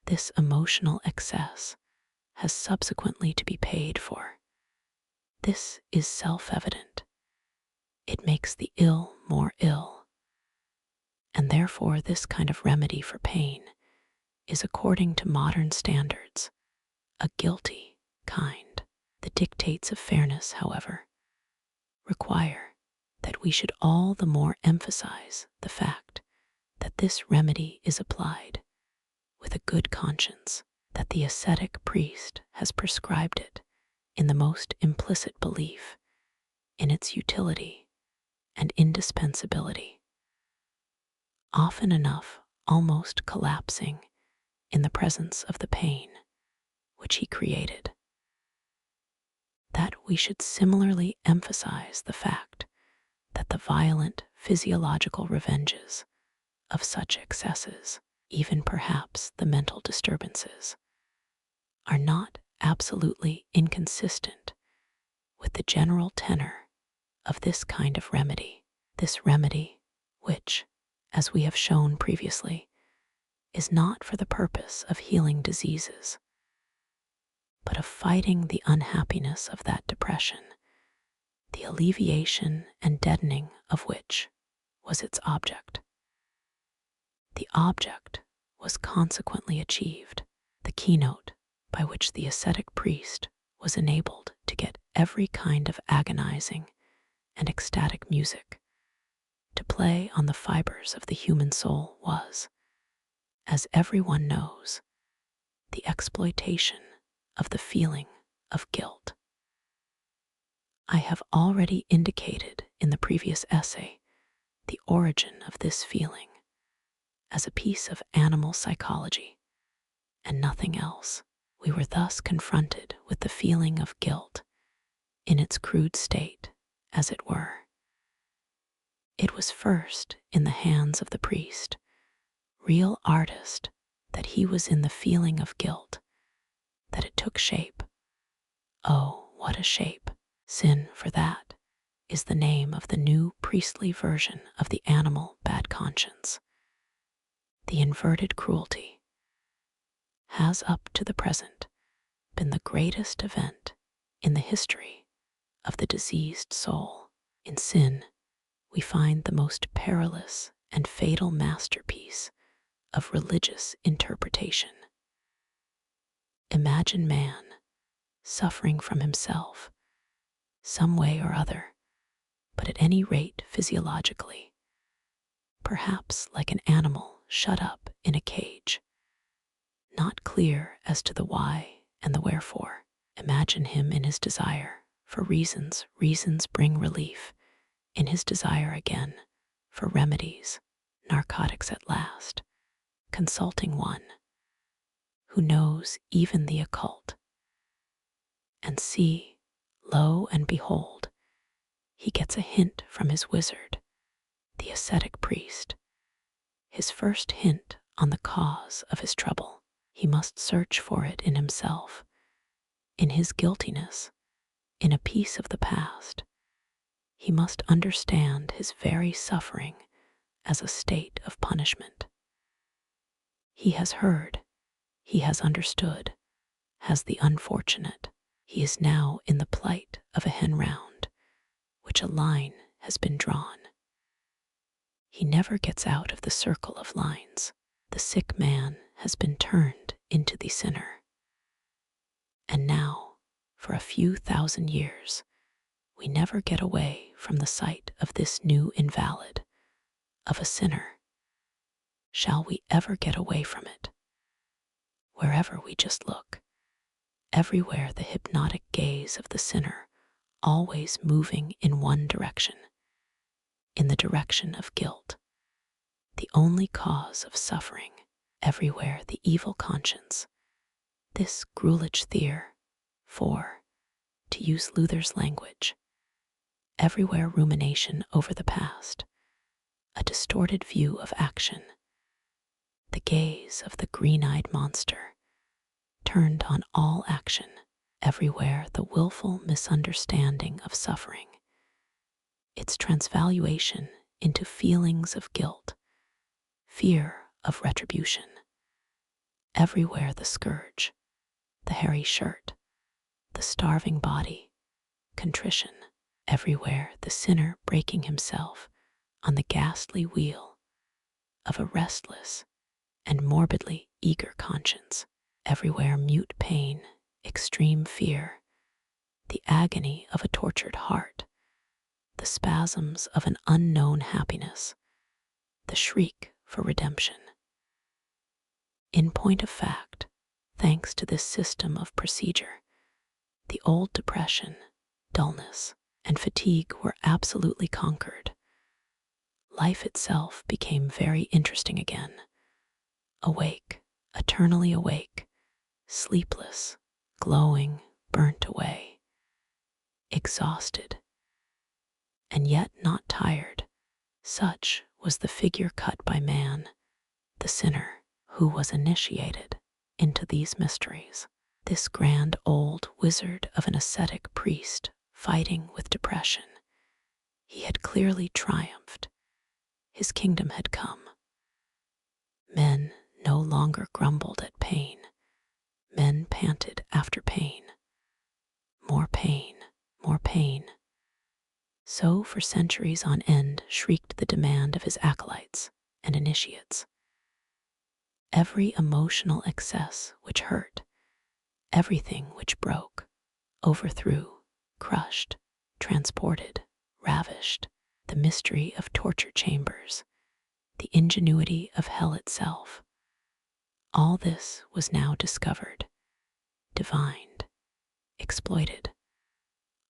This emotional excess has subsequently to be paid for. This is self-evident. It makes the ill more ill, and therefore this kind of remedy for pain is, according to modern standards, a guilty kind. The dictates of fairness, however, require that we should all the more emphasize the fact that this remedy is applied with a good conscience, that the ascetic priest has prescribed it in the most implicit belief in its utility and indispensability, often enough almost collapsing in the presence of the pain which he created. That we should similarly emphasize the fact that the violent physiological revenges of such excesses, even perhaps the mental disturbances, are not absolutely inconsistent with the general tenor of this kind of remedy. This remedy, which, as we have shown previously, is not for the purpose of healing diseases, but of fighting the unhappiness of that depression, the alleviation and deadening of which was its object. The object was consequently achieved, the keynote by which the ascetic priest was enabled to get every kind of agonizing and ecstatic music to play on the fibers of the human soul was, as everyone knows, the exploitation of the feeling of guilt. I have already indicated in the previous essay the origin of this feeling as a piece of animal psychology and nothing else. We were thus confronted with the feeling of guilt in its crude state, as it were. It was first in the hands of the priest, real artist, that he was in the feeling of guilt, that it took shape. Oh, what a shape! Sin, for that, is the name of the new priestly version of the animal bad conscience, the inverted cruelty. has up to the present been the greatest event in the history of the diseased soul. In sin, we find the most perilous and fatal masterpiece of religious interpretation. Imagine man suffering from himself, some way or other, but at any rate physiologically, perhaps like an animal shut up in a cage, not clear as to the why and the wherefore. Imagine him in his desire for reasons. Reasons bring relief. In his desire again for remedies, narcotics at last, consulting one who knows even the occult. And see, lo and behold, he gets a hint from his wizard, the ascetic priest, his first hint on the cause of his trouble. He must search for it in himself, in his guiltiness, in a piece of the past. He must understand his very suffering as a state of punishment. He has heard, he has understood, has the unfortunate. He is now in the plight of a hen round, which a line has been drawn. He never gets out of the circle of lines. The sick man has been turned into the sinner. And now, for a few thousand years, we never get away from the sight of this new invalid, of a sinner. Shall we ever get away from it? Wherever we just look, everywhere the hypnotic gaze of the sinner, always moving in one direction, in the direction of guilt, the only cause of suffering. Everywhere the evil conscience, this gruelige theer, for, to use Luther's language, everywhere rumination over the past, a distorted view of action, the gaze of the green-eyed monster, turned on all action, everywhere the willful misunderstanding of suffering, its transvaluation into feelings of guilt, fear of retribution, everywhere the scourge, the hairy shirt, the starving body, contrition, everywhere the sinner breaking himself on the ghastly wheel of a restless and morbidly eager conscience, everywhere mute pain, extreme fear, the agony of a tortured heart, the spasms of an unknown happiness, the shriek for redemption. In point of fact, thanks to this system of procedure, the old depression, dullness, and fatigue were absolutely conquered. Life itself became very interesting again. Awake, eternally awake, sleepless, glowing, burnt away, exhausted, and yet not tired. Such was the figure cut by man, the sinner, who was initiated into these mysteries. This grand old wizard of an ascetic priest fighting with depression. He had clearly triumphed. His kingdom had come. Men no longer grumbled at pain. Men panted after pain. More pain, more pain. So for centuries on end shrieked the demand of his acolytes and initiates. Every emotional excess which hurt, everything which broke, overthrew, crushed, transported, ravished, the mystery of torture chambers, the ingenuity of hell itself. All this was now discovered, divined, exploited.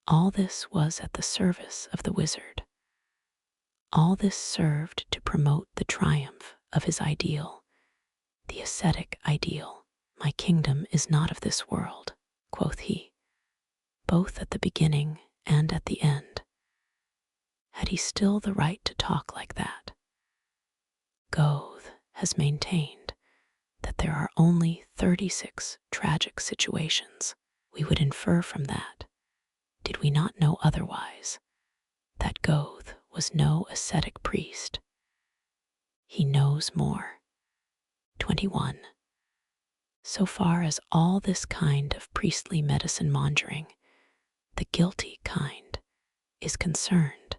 All this was at the service of the wizard. All this served to promote the triumph of his ideal, the ascetic ideal. My kingdom is not of this world, quoth he, both at the beginning and at the end. Had he still the right to talk like that? Goethe has maintained that there are only 36 tragic situations. We would infer from that, did we not know otherwise, that Goethe was no ascetic priest. He knows more. 21. So far as all this kind of priestly medicine mongering, the guilty kind, is concerned,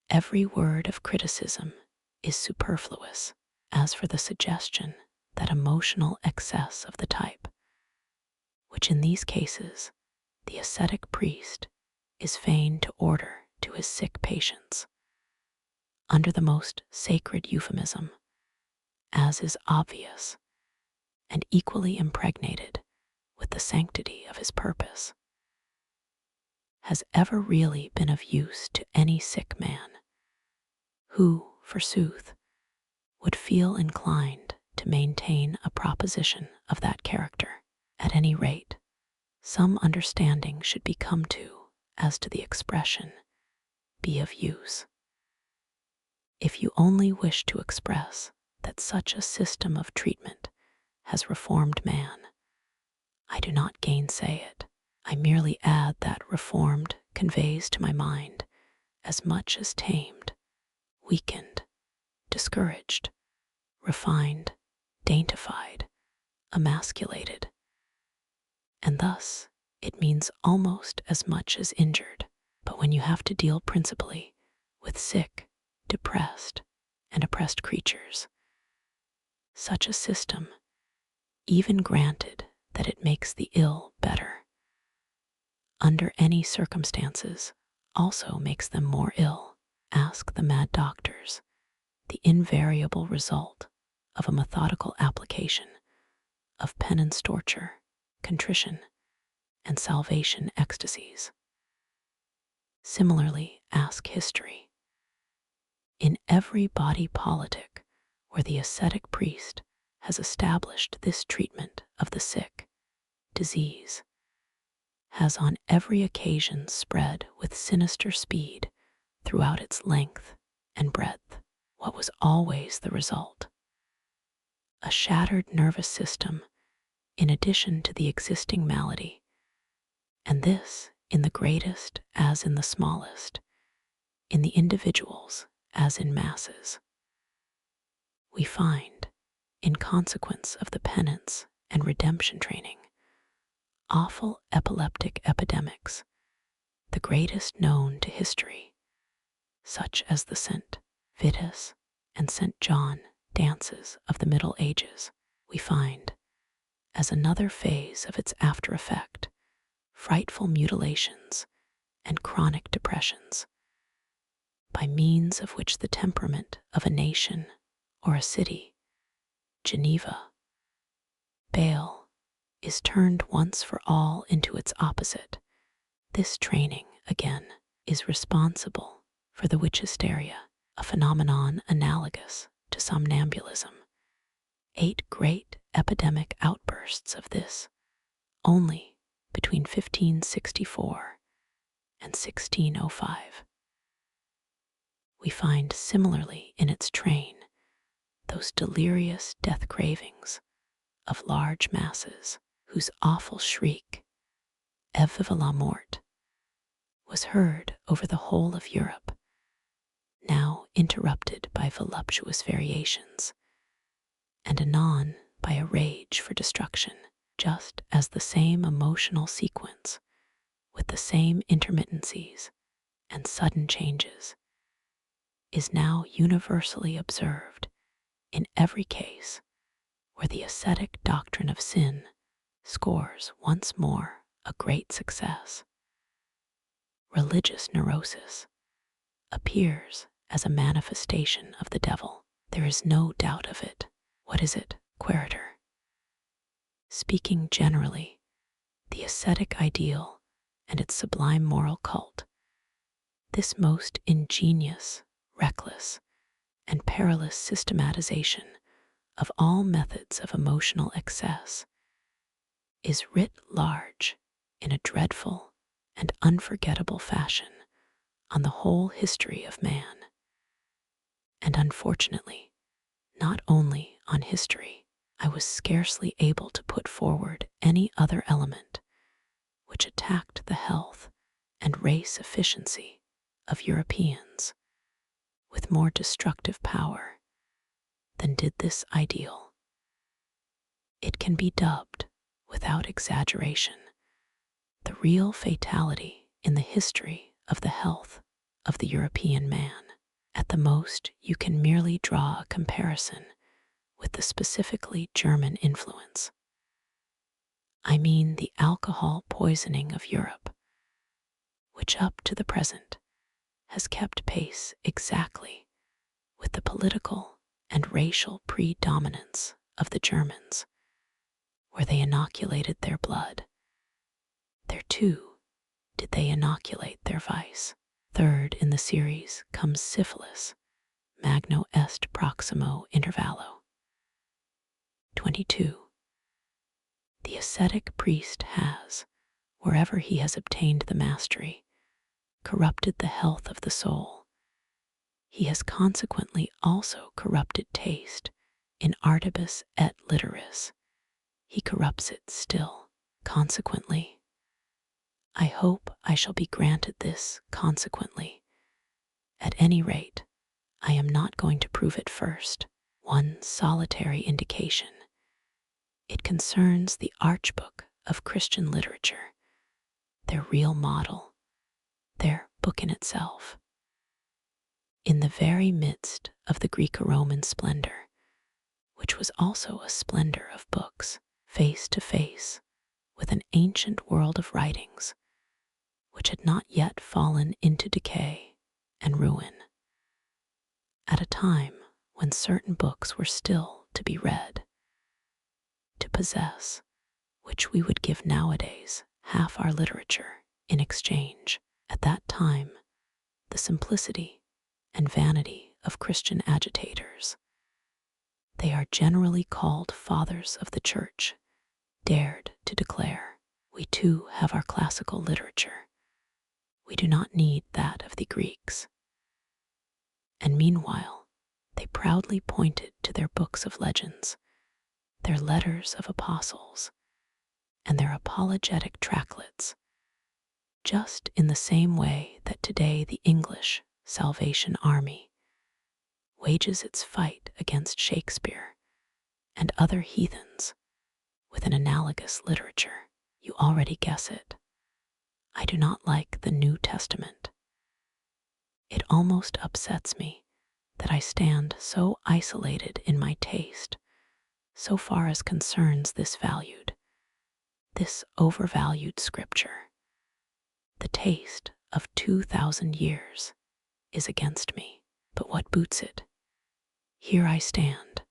every word of criticism is superfluous. As for the suggestion that emotional excess of the type, which in these cases the ascetic priest is fain to order to his sick patients, under the most sacred euphemism, as is obvious and equally impregnated with the sanctity of his purpose, has ever really been of use to any sick man, who, forsooth, would feel inclined to maintain a proposition of that character. At any rate, some understanding should be come to as to the expression be of use. If you only wish to express that such a system of treatment has reformed man, I do not gainsay it. I merely add that reformed conveys to my mind as much as tamed, weakened, discouraged, refined, daintified, emasculated, and thus it means almost as much as injured. But when you have to deal principally with sick, depressed, and oppressed creatures, such a system, even granted that it makes the ill better, under any circumstances also makes them more ill. Ask the mad doctors the invariable result of a methodical application of penance torture, contrition, and salvation ecstasies. Similarly, ask history. In every body politic where the ascetic priest has established this treatment of the sick, disease has on every occasion spread with sinister speed throughout its length and breadth. What was always the result? A shattered nervous system in addition to the existing malady, and this in the greatest as in the smallest, in the individuals as in masses. We find, in consequence of the penance and redemption training, awful epileptic epidemics, the greatest known to history, such as the St. Vitus and St. John dances of the Middle Ages. We find, as another phase of its after effect, frightful mutilations and chronic depressions, by means of which the temperament of a nation or a city, Geneva, Bale, is turned once for all into its opposite. This training, again, is responsible for the witch hysteria, a phenomenon analogous to somnambulism. 8 great epidemic outbursts of this only between 1564 and 1605. We find similarly in its train those delirious death cravings of large masses whose awful shriek, "Eve vive la mort," was heard over the whole of Europe, now interrupted by voluptuous variations, and anon by a rage for destruction, just as the same emotional sequence, with the same intermittencies and sudden changes, is now universally observed in every case where the ascetic doctrine of sin scores once more a great success. Religious neurosis appears as a manifestation of the devil. There is no doubt of it. What is it, quaerator? Speaking generally, the ascetic ideal and its sublime moral cult, this most ingenious, reckless, and perilous systematization of all methods of emotional excess, is writ large in a dreadful and unforgettable fashion on the whole history of man, and unfortunately, not only on history. I was scarcely able to put forward any other element which attacked the health and race efficiency of Europeans with more destructive power than did this ideal. It can be dubbed, without exaggeration, the real fatality in the history of the health of the European man. At the most, you can merely draw a comparison with the specifically German influence. I mean the alcohol poisoning of Europe, which up to the present has kept pace exactly with the political and racial predominance of the Germans, where they inoculated their blood. There too did they inoculate their vice. Third in the series comes syphilis, magno est proximo intervallo. 22. The ascetic priest has, wherever he has obtained the mastery, corrupted the health of the soul. He has consequently also corrupted taste in artibus et literis. He corrupts it still. Consequently, I hope I shall be granted this consequently. At any rate, I am not going to prove it first. One solitary indication. It concerns the Archbook of Christian literature, their real model, their book in itself. In the very midst of the Greco-Roman splendor, which was also a splendor of books, face to face with an ancient world of writings, which had not yet fallen into decay and ruin, at a time when certain books were still to be read, to possess, which we would give nowadays half our literature in exchange. At that time, the simplicity and vanity of Christian agitators, they are generally called fathers of the church, dared to declare, we too have our classical literature. We do not need that of the Greeks. And meanwhile, they proudly pointed to their books of legends, their letters of apostles, and their apologetic tractlets, just in the same way that today the English Salvation Army wages its fight against Shakespeare and other heathens with an analogous literature. You already guess it. I do not like the New Testament. It almost upsets me that I stand so isolated in my taste so far as concerns this overvalued scripture. The taste of 2,000 years is against me, but what boots it? Here I stand.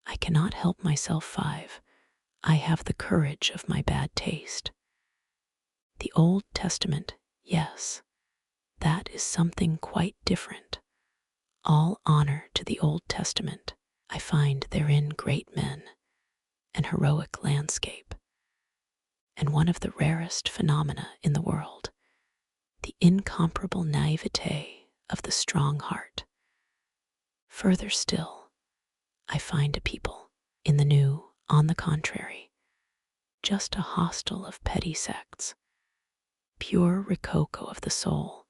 I cannot help myself. I have the courage of my bad taste. The Old Testament, yes, that is something quite different. All honor to the Old Testament. I find therein great men, an heroic landscape, and one of the rarest phenomena in the world, the incomparable naivete of the strong heart. Further still, I find a people. In the New, on the contrary, just a hostel of petty sects, pure rococo of the soul,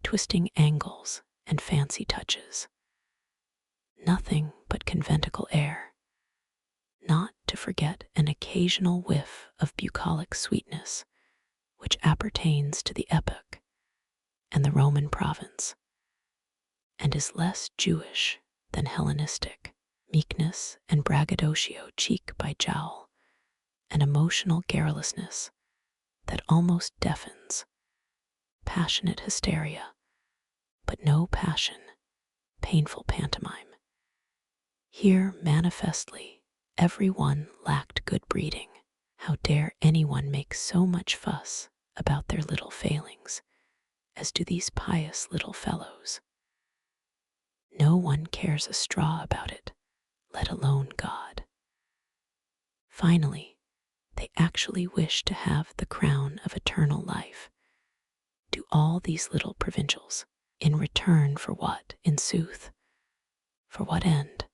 twisting angles and fancy touches. Nothing but conventicle air, not to forget an occasional whiff of bucolic sweetness, which appertains to the epoch and the Roman province, and is less Jewish than Hellenistic. Meekness and braggadocio cheek by jowl, an emotional garrulousness that almost deafens, passionate hysteria, but no passion, painful pantomime. Here manifestly every one lacked good breeding. How dare anyone make so much fuss about their little failings as do these pious little fellows? No one cares a straw about it, let alone God. Finally, they actually wish to have the crown of eternal life. Do all these little provincials, in return for what, in sooth? For what end?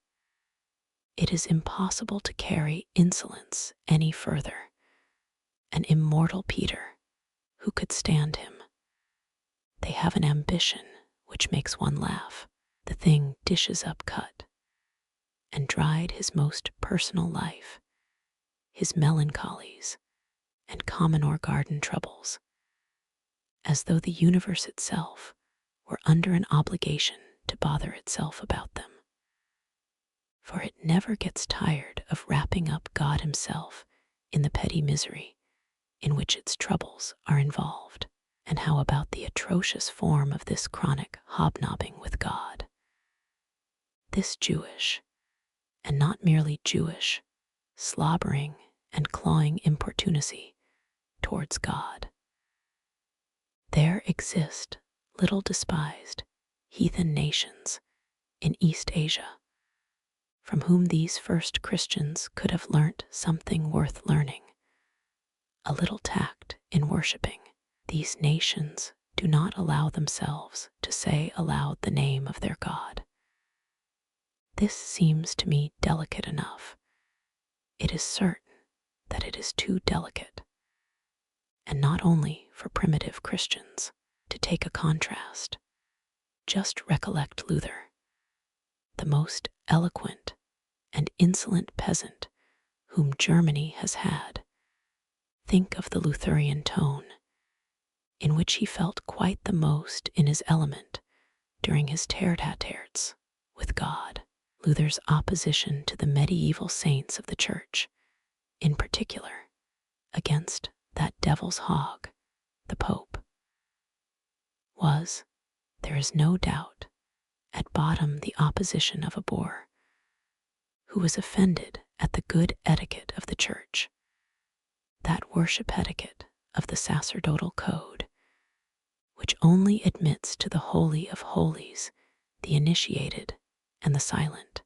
It is impossible to carry insolence any further. An immortal Peter, who could stand him? They have an ambition which makes one laugh. The thing dishes up cut and dried his most personal life his melancholies, and common or garden troubles, as though the universe itself were under an obligation to bother itself about them. For it never gets tired of wrapping up God himself in the petty misery in which its troubles are involved. And how about the atrocious form of this chronic hobnobbing with God? This Jewish, and not merely Jewish, slobbering and clawing importunacy towards God. There exist little despised heathen nations in East Asia, from whom these first Christians could have learnt something worth learning, a little tact in worshipping. These nations do not allow themselves to say aloud the name of their God. This seems to me delicate enough. It is certain that it is too delicate, and not only for primitive Christians. To take a contrast, just recollect Luther, the most eloquent and insolent peasant whom Germany has had. Think of the Lutheran tone, in which he felt quite the most in his element during his tete-a-tetes with God. Luther's opposition to the medieval saints of the Church, in particular, against that devil's hog, the Pope, was, there is no doubt, at bottom the opposition of a boor, who was offended at the good etiquette of the Church, that worship etiquette of the sacerdotal code, which only admits to the Holy of Holies the initiated and the silent,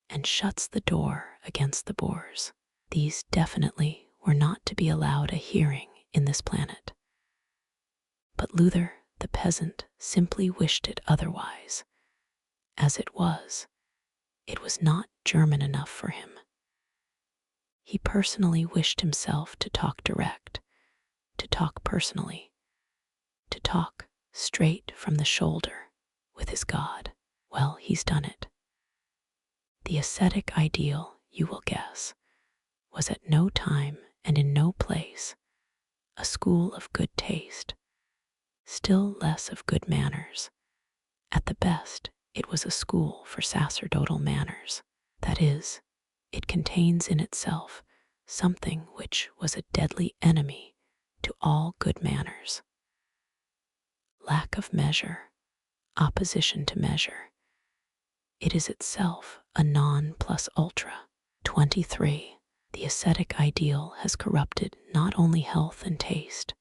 and shuts the door against the boors. These definitely were not to be allowed a hearing in this planet. But Luther, the peasant, simply wished it otherwise. As it was not German enough for him. He personally wished himself to talk direct, to talk personally, to talk straight from the shoulder with his God. Well, he's done it. The ascetic ideal, you will guess, was at no time and in no place a school of good taste, still less of good manners. At the best, it was a school for sacerdotal manners. That is, it contains in itself something which was a deadly enemy to all good manners. Lack of measure, opposition to measure. It is itself a non plus ultra. 23. The ascetic ideal has corrupted not only health and taste.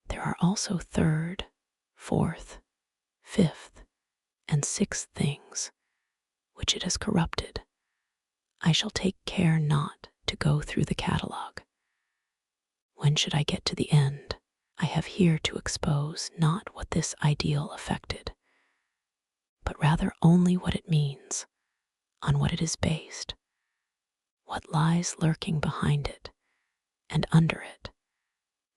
There are also third, fourth, fifth, and sixth things which it has corrupted. I shall take care not to go through the catalogue. When should I get to the end? I have here to expose not what this ideal affected, but rather only what it means, on what it is based, what lies lurking behind it and under it,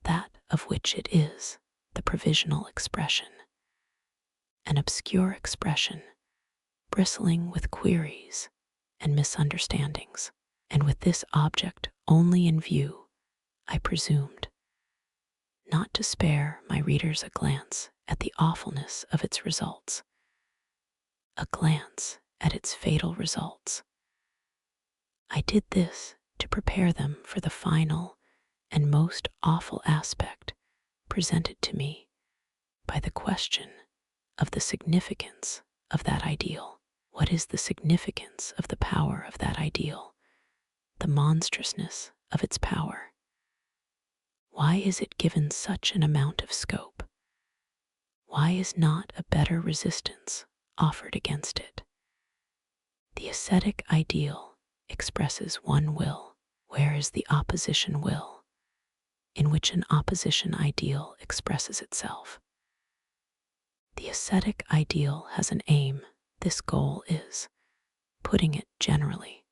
that of which it is the provisional expression, an obscure expression bristling with queries and misunderstandings. And with this object only in view, I presumed not to spare my readers a glance at the awfulness of its results, a glance at its fatal results. I did this to prepare them for the final and most awful aspect presented to me by the question of the significance of that ideal. What is the significance of the power of that ideal, the monstrousness of its power? Why is it given such an amount of scope? Why is not a better resistance offered against it? The ascetic ideal expresses one will. Where is the opposition will, in which an opposition ideal expresses itself? The ascetic ideal has an aim. This goal is, putting it generally,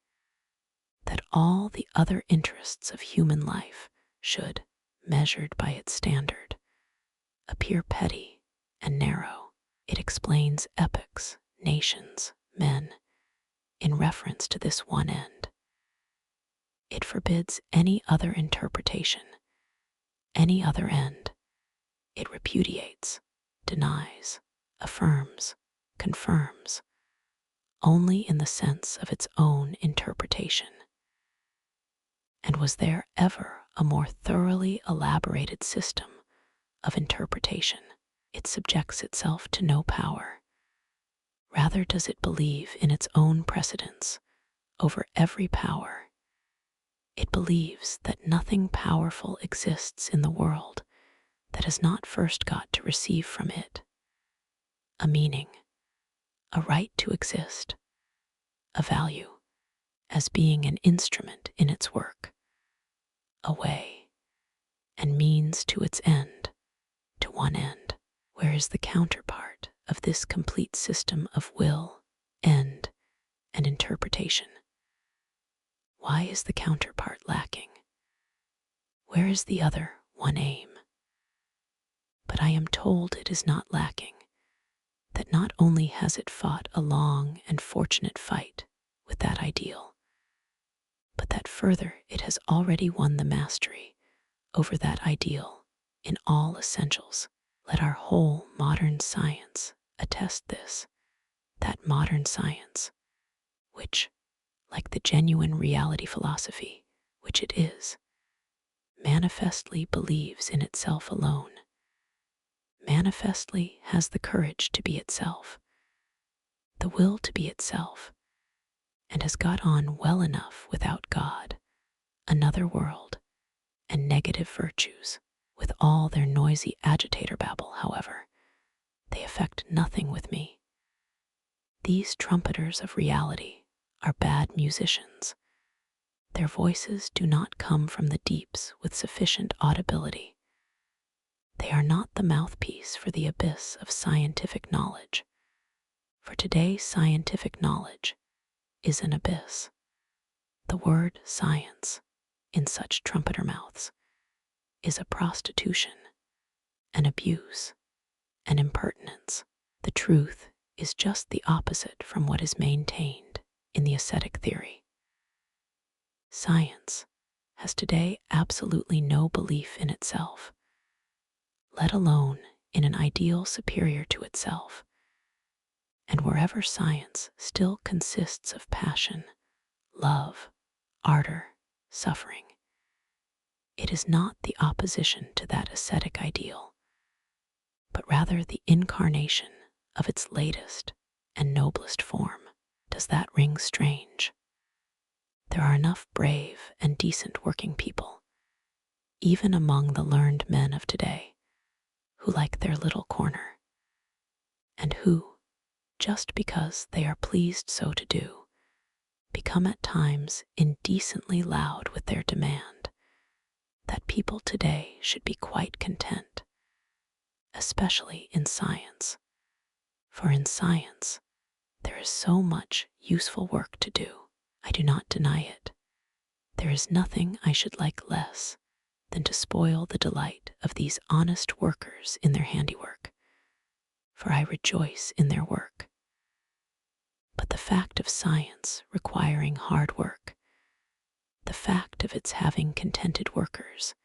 that all the other interests of human life should, measured by its standard, appear petty and narrow. It explains epochs, nations, men, in reference to this one end. It forbids any other interpretation, any other end. It repudiates, denies, affirms, confirms, only in the sense of its own interpretation. And was there ever a more thoroughly elaborated system of interpretation? It subjects itself to no power. Rather does it believe in its own precedence over every power. It believes that nothing powerful exists in the world that has not first got to receive from it a meaning, a right to exist, a value, as being an instrument in its work, a way, and means to its end, to one end. Where is the counterpart of this complete system of will, end, and interpretation? Why is the counterpart lacking? Where is the other one aim? But I am told it is not lacking, that not only has it fought a long and fortunate fight with that ideal, but that further it has already won the mastery over that ideal in all essentials. Let our whole modern science attest this, that modern science, which, like the genuine reality philosophy, which it is, manifestly believes in itself alone, manifestly has the courage to be itself, the will to be itself, and has got on well enough without God, another world, and negative virtues. With all their noisy agitator babble, however, they affect nothing with me. These trumpeters of reality are bad musicians. Their voices do not come from the deeps with sufficient audibility. They are not the mouthpiece for the abyss of scientific knowledge. For today, scientific knowledge is an abyss. The word science, in such trumpeter mouths, is a prostitution, an abuse, an impertinence. The truth is just the opposite from what is maintained in the ascetic theory. Science has today absolutely no belief in itself, let alone in an ideal superior to itself. And wherever science still consists of passion, love, ardor, suffering, it is not the opposition to that ascetic ideal, but rather the incarnation of its latest and noblest form. Does that ring strange? There are enough brave and decent working people, even among the learned men of today, who like their little corner, and who, just because they are pleased so to do, become at times indecently loud with their demand that people today should be quite content, especially in science. For in science, there is so much useful work to do. I do not deny it. There is nothing I should like less than to spoil the delight of these honest workers in their handiwork, for I rejoice in their work. But the fact of science requiring hard work, the fact of its having contented workers,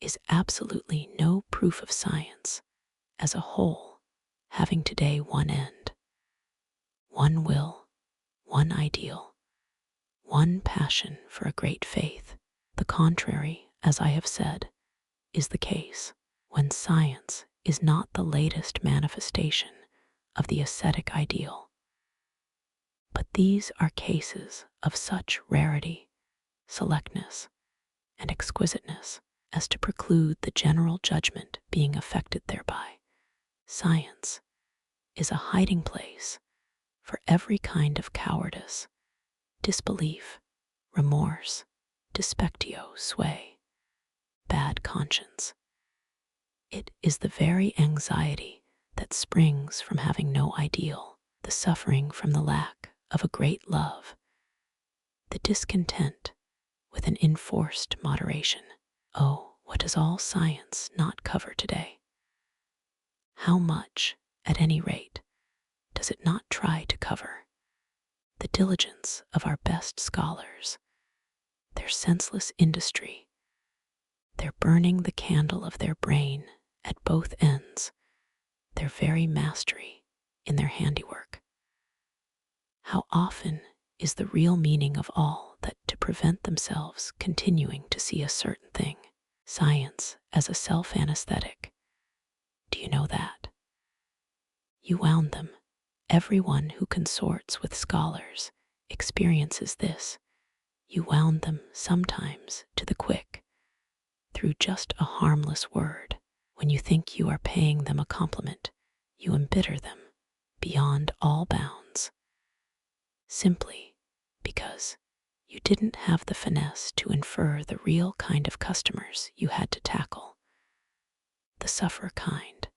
is absolutely no proof of science as a whole having today one end, one will, one ideal, one passion for a great faith. The contrary, as I have said, is the case when science is not the latest manifestation of the ascetic ideal. But these are cases of such rarity, selectness, and exquisiteness as to preclude the general judgment being affected thereby. Science is a hiding place for every kind of cowardice, disbelief, remorse, despectio, sway, bad conscience. It is the very anxiety that springs from having no ideal, the suffering from the lack of a great love, the discontent with an enforced moderation. Oh, what does all science not cover today? How much, at any rate, does it not try to cover? The diligence of our best scholars, their senseless industry, their burning the candle of their brain at both ends, their very mastery in their handiwork. How often is the real meaning of all that to prevent themselves continuing to see a certain thing, science as a self-anesthetic? Do you know that? You wound them. Everyone who consorts with scholars experiences this. You wound them sometimes to the quick, through just a harmless word. When you think you are paying them a compliment, you embitter them beyond all bounds, simply because you didn't have the finesse to infer the real kind of customers you had to tackle, the sufferer kind,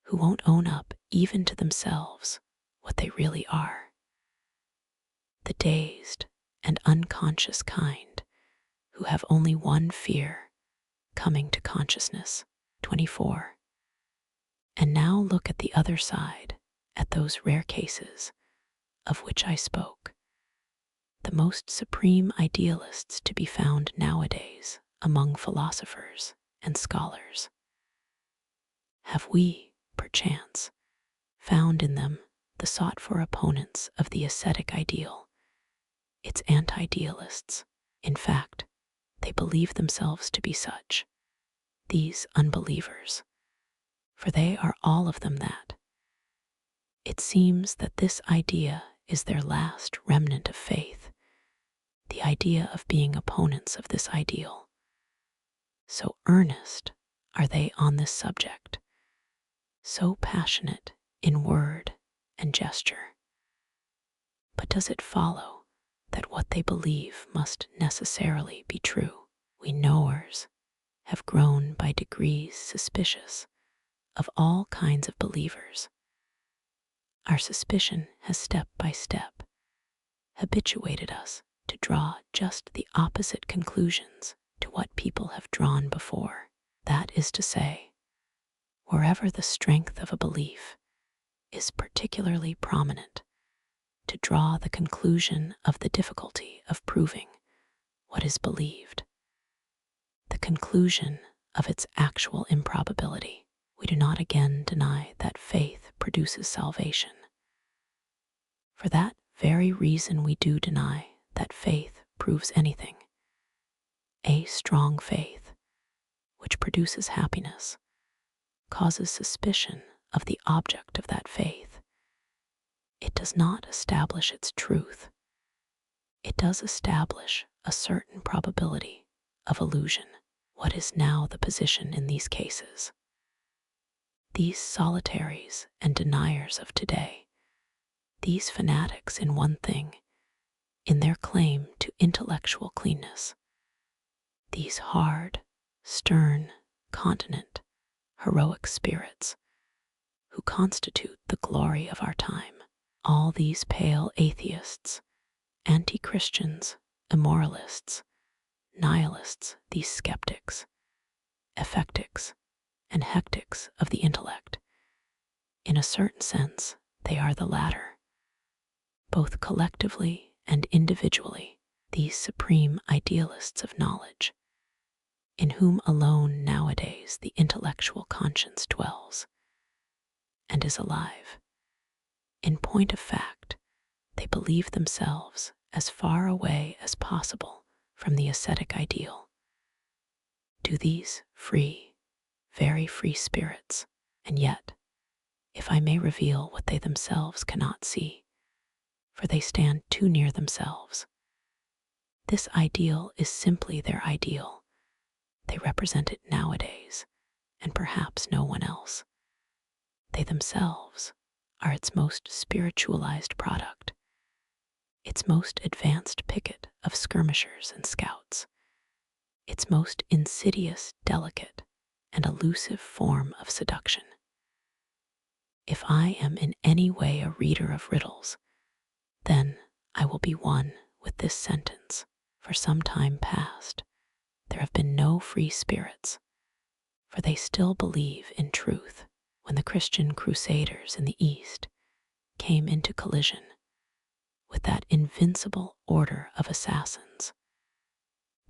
who won't own up even to themselves what they really are, the dazed and unconscious kind who have only one fear, coming to consciousness. 24. And now look at the other side, at those rare cases of which I spoke, the most supreme idealists to be found nowadays among philosophers and scholars. Have we, perchance, found in them the sought-for opponents of the ascetic ideal, its anti-idealists? In fact, they believe themselves to be such, these unbelievers, for they are all of them that. It seems that this idea is their last remnant of faith, the idea of being opponents of this ideal. So earnest are they on this subject, so passionate in word and gesture. But does it follow that what they believe must necessarily be true? We knowers have grown by degrees suspicious of all kinds of believers. Our suspicion has step by step habituated us to draw just the opposite conclusions to what people have drawn before. That is to say, wherever the strength of a belief is particularly prominent, to draw the conclusion of the difficulty of proving what is believed, the conclusion of its actual improbability. We do not again deny that faith produces salvation. For that very reason we do deny that faith proves anything. A strong faith, which produces happiness, causes suspicion of the object of that faith. It does not establish its truth. It does establish a certain probability of illusion. What is now the position in these cases? These solitaries and deniers of today, these fanatics in one thing, in their claim to intellectual cleanness, these hard, stern, continent, heroic spirits who constitute the glory of our time, all these pale atheists, anti-Christians, immoralists, nihilists, these skeptics, effectics, and hectics of the intellect. In a certain sense, they are the latter. Both collectively and individually, these supreme idealists of knowledge, in whom alone nowadays the intellectual conscience dwells and is alive. In point of fact, they believe themselves as far away as possible from the ascetic ideal. Do these free, very free spirits, and yet, if I may reveal what they themselves cannot see, for they stand too near themselves, this ideal is simply their ideal. They represent it nowadays, and perhaps no one else. They themselves are its most spiritualized product, its most advanced picket of skirmishers and scouts, its most insidious, delicate, and elusive form of seduction. If I am in any way a reader of riddles, then I will be one with this sentence. For some time past, there have been no free spirits, for they still believe in truth. When the Christian crusaders in the East came into collision with that invincible order of assassins,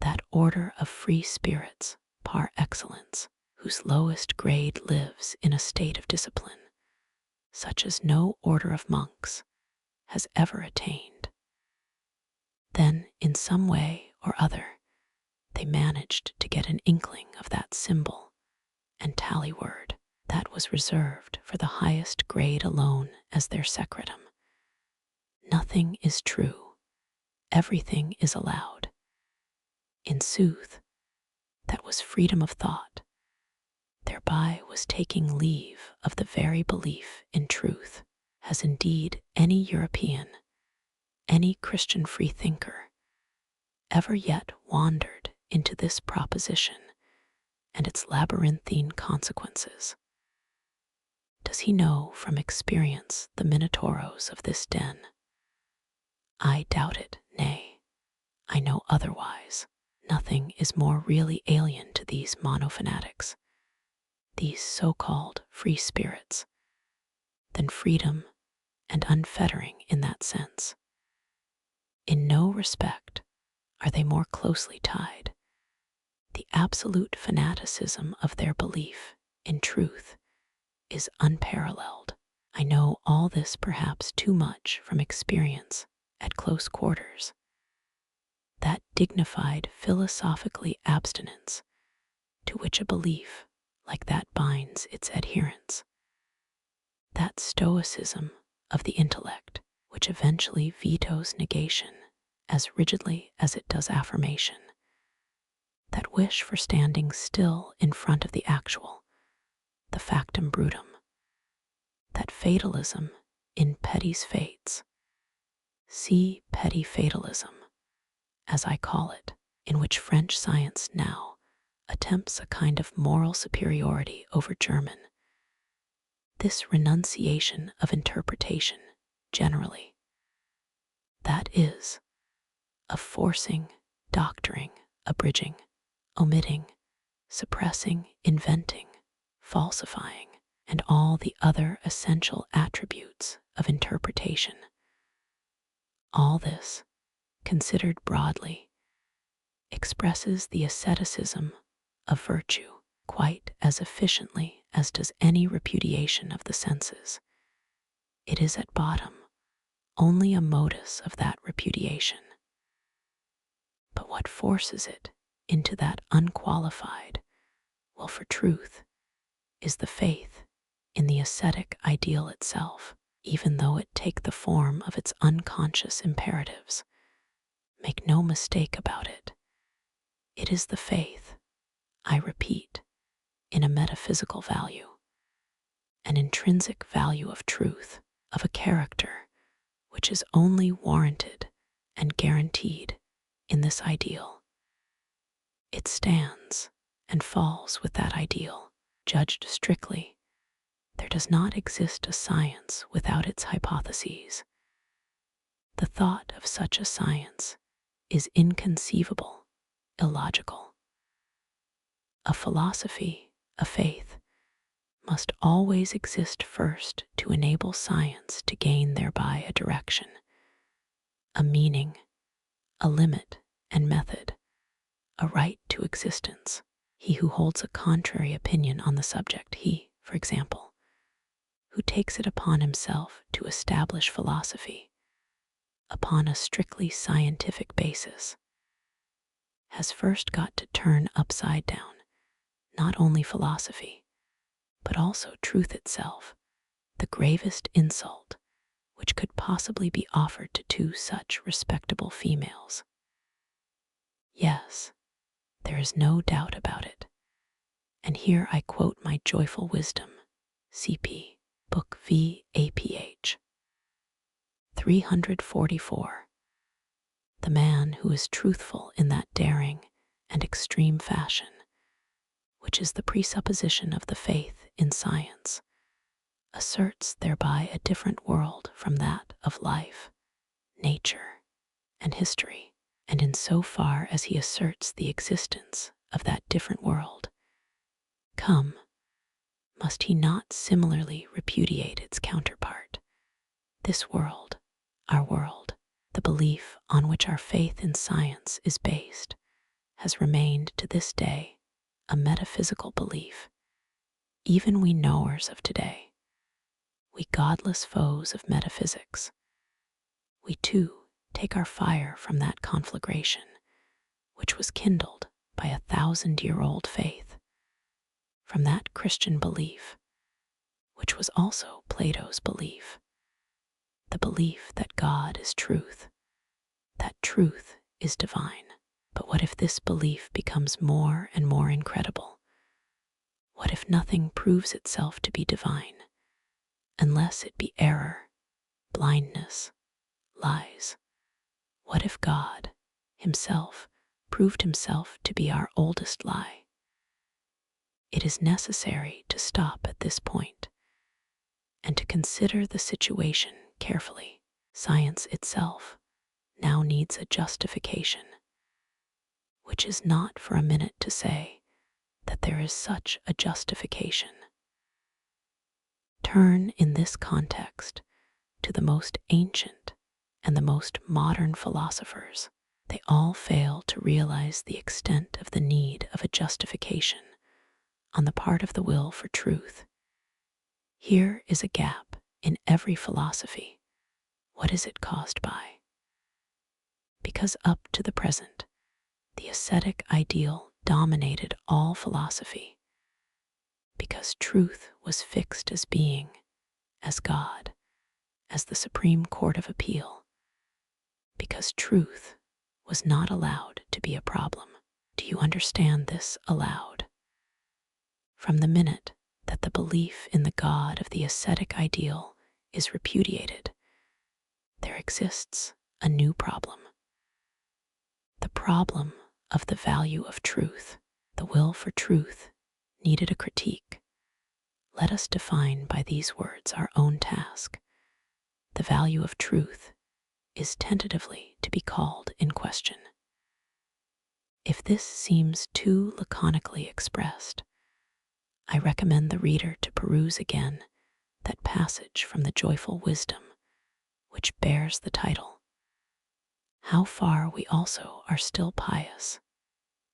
that order of free spirits par excellence, whose lowest grade lives in a state of discipline, such as no order of monks has ever attained. Then, in some way or other, they managed to get an inkling of that symbol and tally word that was reserved for the highest grade alone as their secretum. Nothing is true, everything is allowed. In sooth, that was freedom of thought, thereby was taking leave of the very belief in truth. Has indeed any European, any Christian freethinker, ever yet wandered into this proposition and its labyrinthine consequences? Does he know from experience the minotauros of this den? I doubt it, nay, I know otherwise. Nothing is more really alien to these monofanatics, these so-called free spirits, than freedom and unfettering in that sense. In no respect are they more closely tied. The absolute fanaticism of their belief in truth is unparalleled. I know all this perhaps too much from experience at close quarters. That dignified philosophically abstinence to which a belief like that binds its adherents. That stoicism of the intellect which eventually vetoes negation as rigidly as it does affirmation. That wish for standing still in front of the actual, the factum brutum. That fatalism in petty's fates. See petty fatalism, as I call it, in which French science now attempts a kind of moral superiority over German. This renunciation of interpretation generally, that is, of forcing, doctoring, abridging, omitting, suppressing, inventing, falsifying, and all the other essential attributes of interpretation. All this, considered broadly, expresses the asceticism of virtue quite as efficiently as does any repudiation of the senses. It is at bottom only a modus of that repudiation. But what forces it into that unqualified will for truth is the faith in the ascetic ideal itself, even though it take the form of its unconscious imperatives. Make no mistake about it. It is the faith, I repeat, in a metaphysical value, an intrinsic value of truth, of a character which is only warranted and guaranteed in this ideal. It stands and falls with that ideal. Judged strictly, there does not exist a science without its hypotheses. The thought of such a science is inconceivable, illogical. A philosophy, a faith, must always exist first to enable science to gain thereby a direction, a meaning, a limit and method, a right to existence. He who holds a contrary opinion on the subject, he, for example, who takes it upon himself to establish philosophy upon a strictly scientific basis, has first got to turn upside down not only philosophy, but also truth itself, the gravest insult which could possibly be offered to two such respectable females. Yes, there is no doubt about it. And here I quote my joyful wisdom, CP, Book V, APH. 344. The man who is truthful in that daring and extreme fashion, which is the presupposition of the faith in science, asserts thereby a different world from that of life, nature, and history, and in so far as he asserts the existence of that different world, come, must he not similarly repudiate its counterpart, this world, our world, the belief on which our faith in science is based, has remained to this day a metaphysical belief. Even we knowers of today, we godless foes of metaphysics, we too take our fire from that conflagration which was kindled by 1,000-year-old faith, from that Christian belief which was also Plato's belief, the belief that God is truth, that truth is divine. But what if this belief becomes more and more incredible? What if nothing proves itself to be divine, unless it be error, blindness, lies? What if God himself proved himself to be our oldest lie? It is necessary to stop at this point and to consider the situation carefully. Science itself now needs a justification, which is not for a minute to say that there is such a justification. Turn in this context to the most ancient and the most modern philosophers. They all fail to realize the extent of the need of a justification on the part of the will for truth. Here is a gap in every philosophy. What is it caused by? Because up to the present, the ascetic ideal dominated all philosophy. Because truth was fixed as being, as God, as the Supreme Court of Appeal. Because truth was not allowed to be a problem. Do you understand this aloud? From the minute that the belief in the God of the ascetic ideal is repudiated, there exists a new problem. The problem of the value of truth. The will for truth needed a critique. Let us define by these words our own task. The value of truth is tentatively to be called in question. If this seems too laconically expressed, I recommend the reader to peruse again that passage from the Joyful Wisdom, which bears the title, How Far We Also Are Still Pious,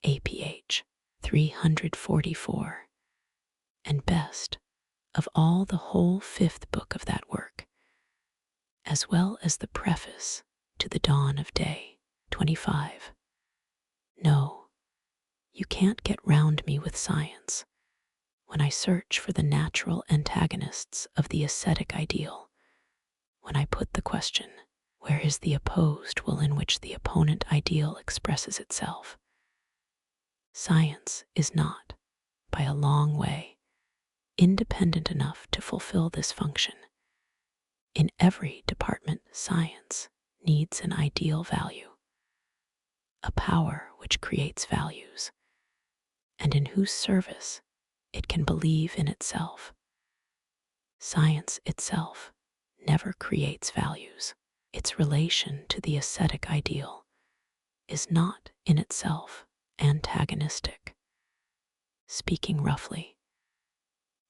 APH 344, and best of all the whole 5th book of that work, as well as the preface to the Dawn of Day, 25. No, you can't get round me with science when I search for the natural antagonists of the ascetic ideal, when I put the question, where is the opposed will in which the opponent ideal expresses itself? Science is not, by a long way, independent enough to fulfill this function. In every department, science needs an ideal value, a power which creates values, and in whose service it can believe in itself. Science itself never creates values. Its relation to the ascetic ideal is not in itself antagonistic. Speaking roughly,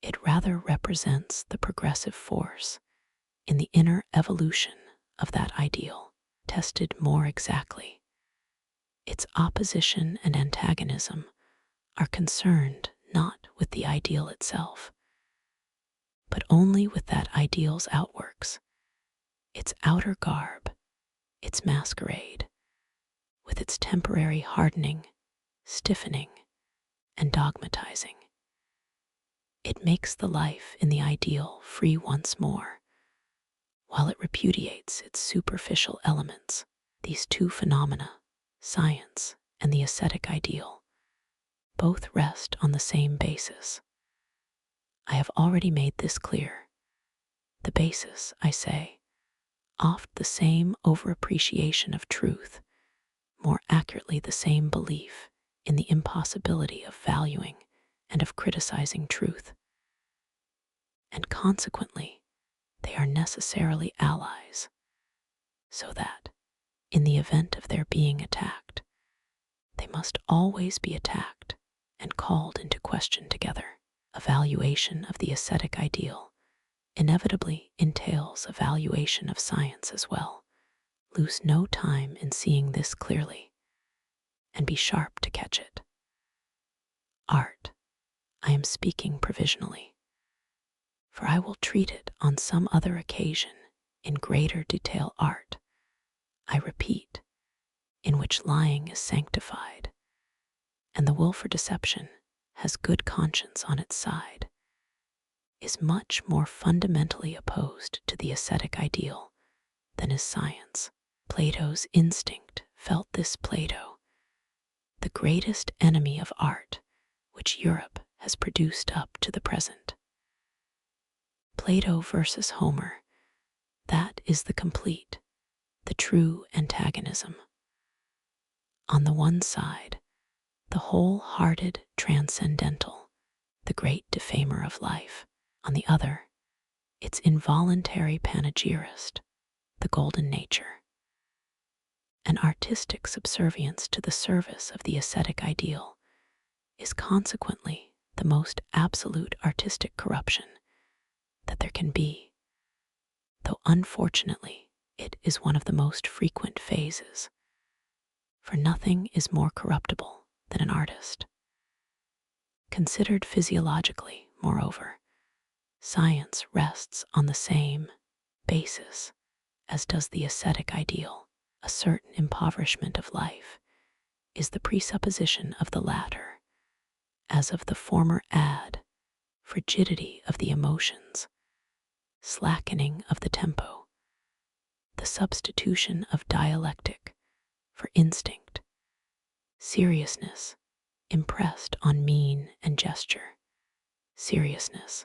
it rather represents the progressive force in the inner evolution of that ideal. Tested more exactly, its opposition and antagonism are concerned not with the ideal itself, but only with that ideal's outworks, its outer garb, its masquerade, with its temporary hardening, stiffening, and dogmatizing. It makes the life in the ideal free once more, while it repudiates its superficial elements. These two phenomena, science and the ascetic ideal, both rest on the same basis. I have already made this clear. The basis, I say, oft the same overappreciation of truth, more accurately the same belief in the impossibility of valuing and of criticizing truth. And consequently, they are necessarily allies, so that, in the event of their being attacked, they must always be attacked and called into question together. Evaluation of the ascetic ideal inevitably entails evaluation of science as well. Lose no time in seeing this clearly. and be sharp to catch it. Art, I am speaking provisionally, for I will treat it on some other occasion in greater detail. Art, I repeat, in which lying is sanctified, and the will for deception has good conscience on its side, is much more fundamentally opposed to the ascetic ideal than is science. Plato's instinct felt this. Plato, the greatest enemy of art which Europe has produced up to the present. Plato versus Homer, that is the complete, the true antagonism. On the one side, the whole-hearted transcendental, the great defamer of life. On the other, its involuntary panegyrist, the golden nature. An artistic subservience to the service of the ascetic ideal is consequently the most absolute artistic corruption that there can be, though unfortunately it is one of the most frequent phases, for nothing is more corruptible than an artist. Considered physiologically, moreover, science rests on the same basis as does the ascetic ideal. A certain impoverishment of life is the presupposition of the latter, as of the former frigidity of the emotions, slackening of the tempo, the substitution of dialectic for instinct, seriousness impressed on mien and gesture, seriousness,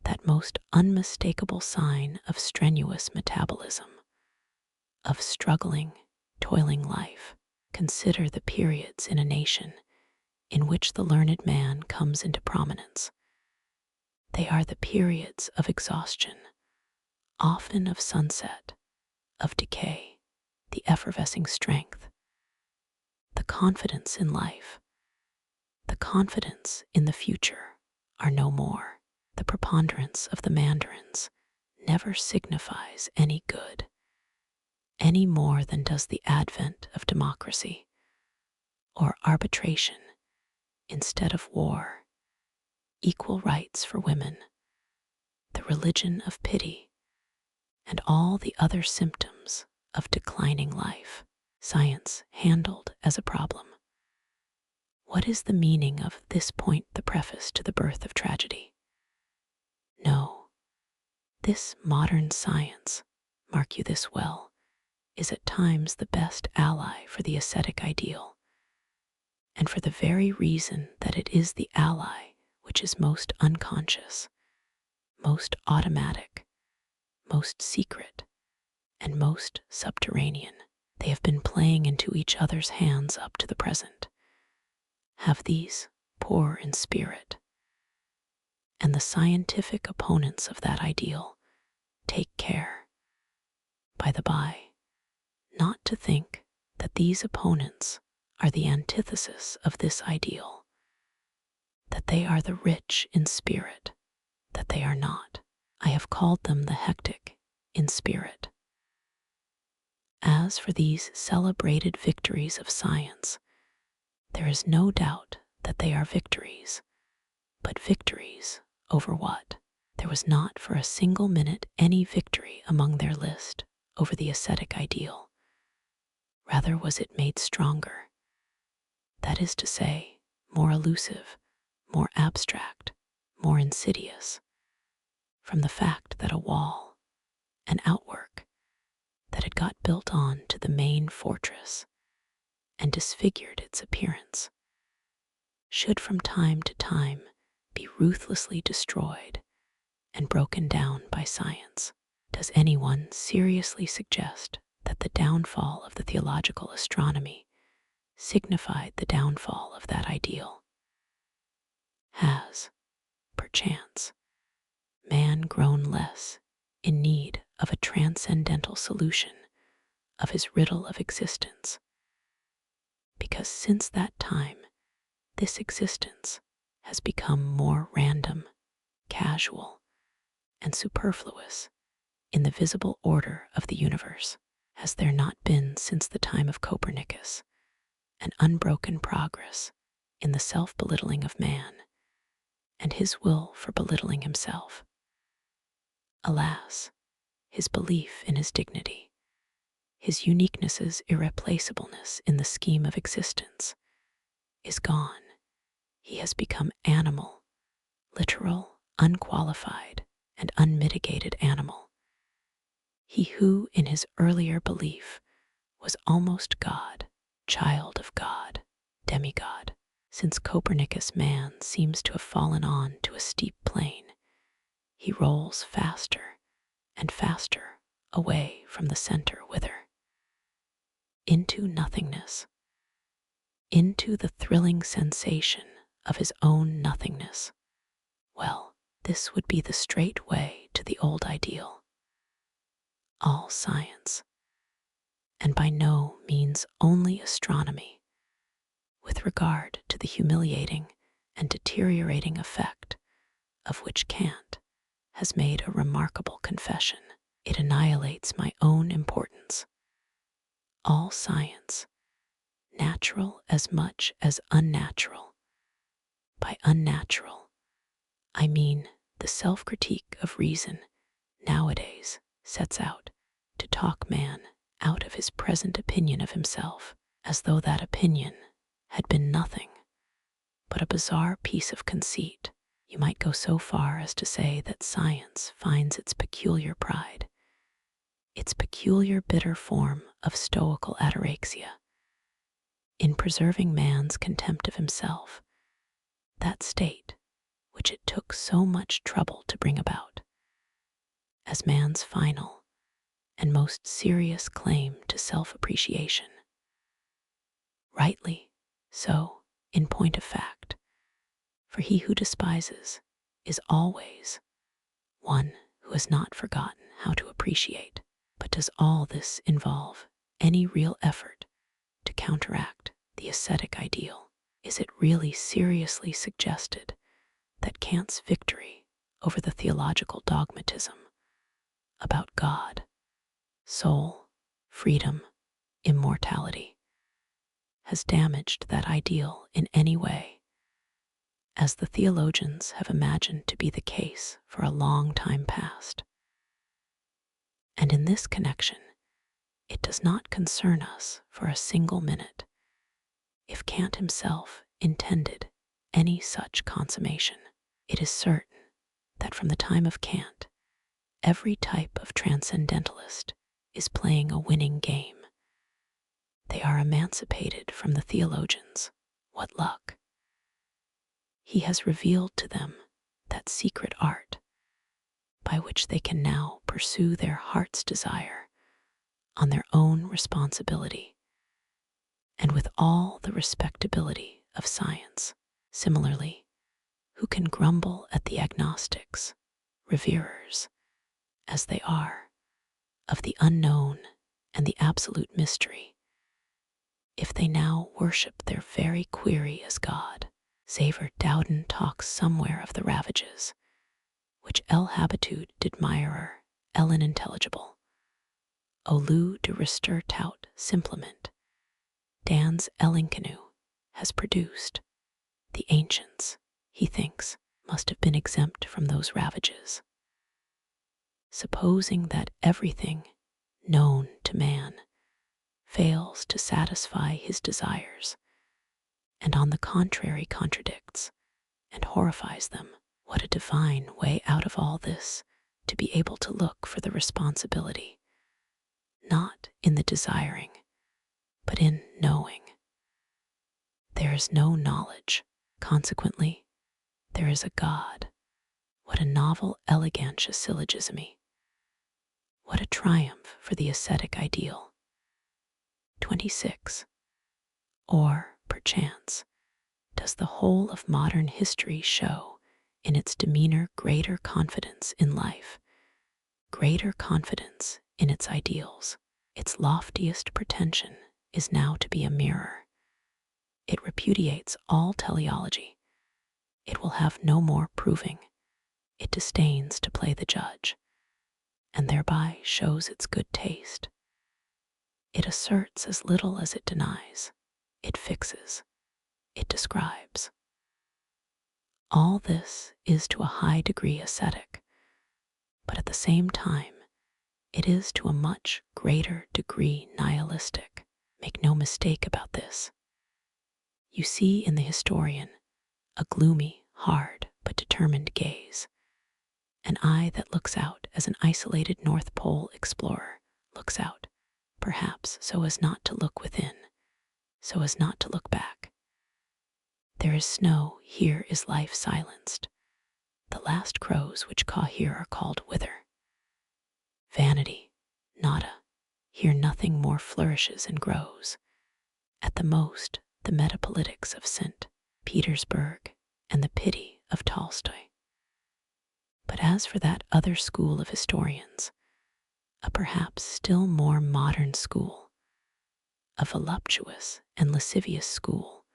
that most unmistakable sign of strenuous metabolism, of struggling, toiling life. Consider the periods in a nation in which the learned man comes into prominence. They are the periods of exhaustion, often of sunset, of decay, the effervescing strength, the confidence in life, the confidence in the future are no more. The preponderance of the mandarins never signifies any good, any more than does the advent of democracy, or arbitration instead of war, equal rights for women, the religion of pity, and all the other symptoms of declining life. Science handled as a problem. What is the meaning of this point, the preface to the birth of tragedy? No, this modern science, mark you this well, is at times the best ally for the ascetic ideal, and for the very reason that it is the ally which is most unconscious, most automatic, most secret, and most subterranean. They have been playing into each other's hands up to the present. Have these poor in spirit, and the scientific opponents of that ideal take care, by the by, not to think that these opponents are the antithesis of this ideal, that they are the rich in spirit, that they are not. I have called them the hectic in spirit. As for these celebrated victories of science, there is no doubt that they are victories, but victories over what? There was not for a single minute any victory among their list over the ascetic ideal. Rather was it made stronger, that is to say, more elusive, more abstract, more insidious, from the fact that a wall, an outwork, that had got built on to the main fortress and disfigured its appearance, should from time to time be ruthlessly destroyed and broken down by science. Does anyone seriously suggest that the downfall of the theological astronomy signified the downfall of that ideal? Has, perchance, man grown less in need of a transcendental solution of his riddle of existence, because since that time this existence has become more random, casual, and superfluous in the visible order of the universe? Has there not been since the time of Copernicus an unbroken progress in the self-belittling of man and his will for belittling himself. Alas, his belief in his dignity, his uniqueness's irreplaceableness in the scheme of existence, is gone. He has become animal, literal, unqualified, and unmitigated animal. He who, in his earlier belief, was almost God, child of God, demigod. Since Copernicus, man seems to have fallen on to a steep plane. He rolls faster and faster away from the center whither? Into nothingness, into the thrilling sensation of his own nothingness. Well, this would be the straight way to the old ideal. All science, and by no means only astronomy, with regard to the humiliating and deteriorating effect of which Kant has made a remarkable confession. It annihilates my own importance. All science, natural as much as unnatural. By unnatural, I mean the self-critique of reason nowadays sets out to talk man out of his present opinion of himself, as though that opinion had been nothing but a bizarre piece of conceit. You might go so far as to say that science finds its peculiar pride, its peculiar bitter form of stoical ataraxia, in preserving man's contempt of himself, that state which it took so much trouble to bring about, as man's final and most serious claim to self-appreciation. Rightly so, in point of fact, for he who despises is always one who has not forgotten how to appreciate. But does all this involve any real effort to counteract the ascetic ideal? Is it really seriously suggested that Kant's victory over the theological dogmatism about God, soul, freedom, immortality, has damaged that ideal in any way, as the theologians have imagined to be the case for a long time past? And in this connection, it does not concern us for a single minute if Kant himself intended any such consummation. It is certain that from the time of Kant, every type of transcendentalist is playing a winning game. They are emancipated from the theologians. What luck! He has revealed to them that secret art by which they can now pursue their heart's desire on their own responsibility and with all the respectability of science. Similarly, who can grumble at the agnostics, reverers, as they are, of the unknown and the absolute mystery, if they now worship their very query as God? Xaver Dowden talks somewhere of the ravages which El habitude did mirer, El unintelligible, Olu de Rister tout simplement, Dan's Elinkanu, has produced. The ancients, he thinks, must have been exempt from those ravages. Supposing that everything known to man fails to satisfy his desires, and on the contrary contradicts and horrifies them, what a divine way out of all this to be able to look for the responsibility, not in the desiring, but in knowing. There is no knowledge, consequently, there is a God. What a novel elegantia syllogismy. What a triumph for the ascetic ideal. 26. Or, perchance, does the whole of modern history show in its demeanor greater confidence in life, greater confidence in its ideals? Its loftiest pretension is now to be a mirror. It repudiates all teleology. It will have no more proving. It disdains to play the judge, and thereby shows its good taste. It asserts as little as it denies. it fixes, it describes. All this is to a high degree ascetic, but at the same time, it is to a much greater degree nihilistic. Make no mistake about this. You see in the historian a gloomy, hard, but determined gaze, an eye that looks out as an isolated North Pole explorer looks out, perhaps so as not to look within, so as not to look back. There is snow, here is life silenced. The last crows which caw here are called whither. Vanity, nada, here nothing more flourishes and grows. At the most, the metapolitics of St. Petersburg and the pity of Tolstoy. But as for that other school of historians, a perhaps still more modern school, a voluptuous and lascivious school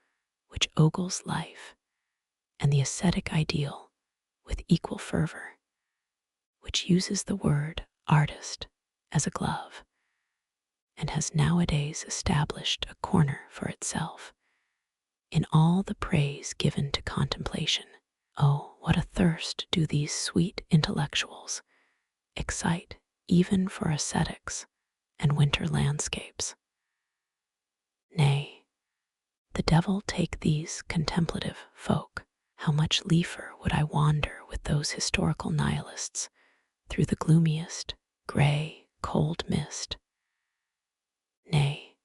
which ogles life and the ascetic ideal with equal fervor, which uses the word artist as a glove, and has nowadays established a corner for itself in all the praise given to contemplation. Oh, what a thirst do these sweet intellectuals excite even for ascetics and winter landscapes. Nay, the devil take these contemplative folk. How much liefer would I wander with those historical nihilists through the gloomiest, gray, cold mist. Nay,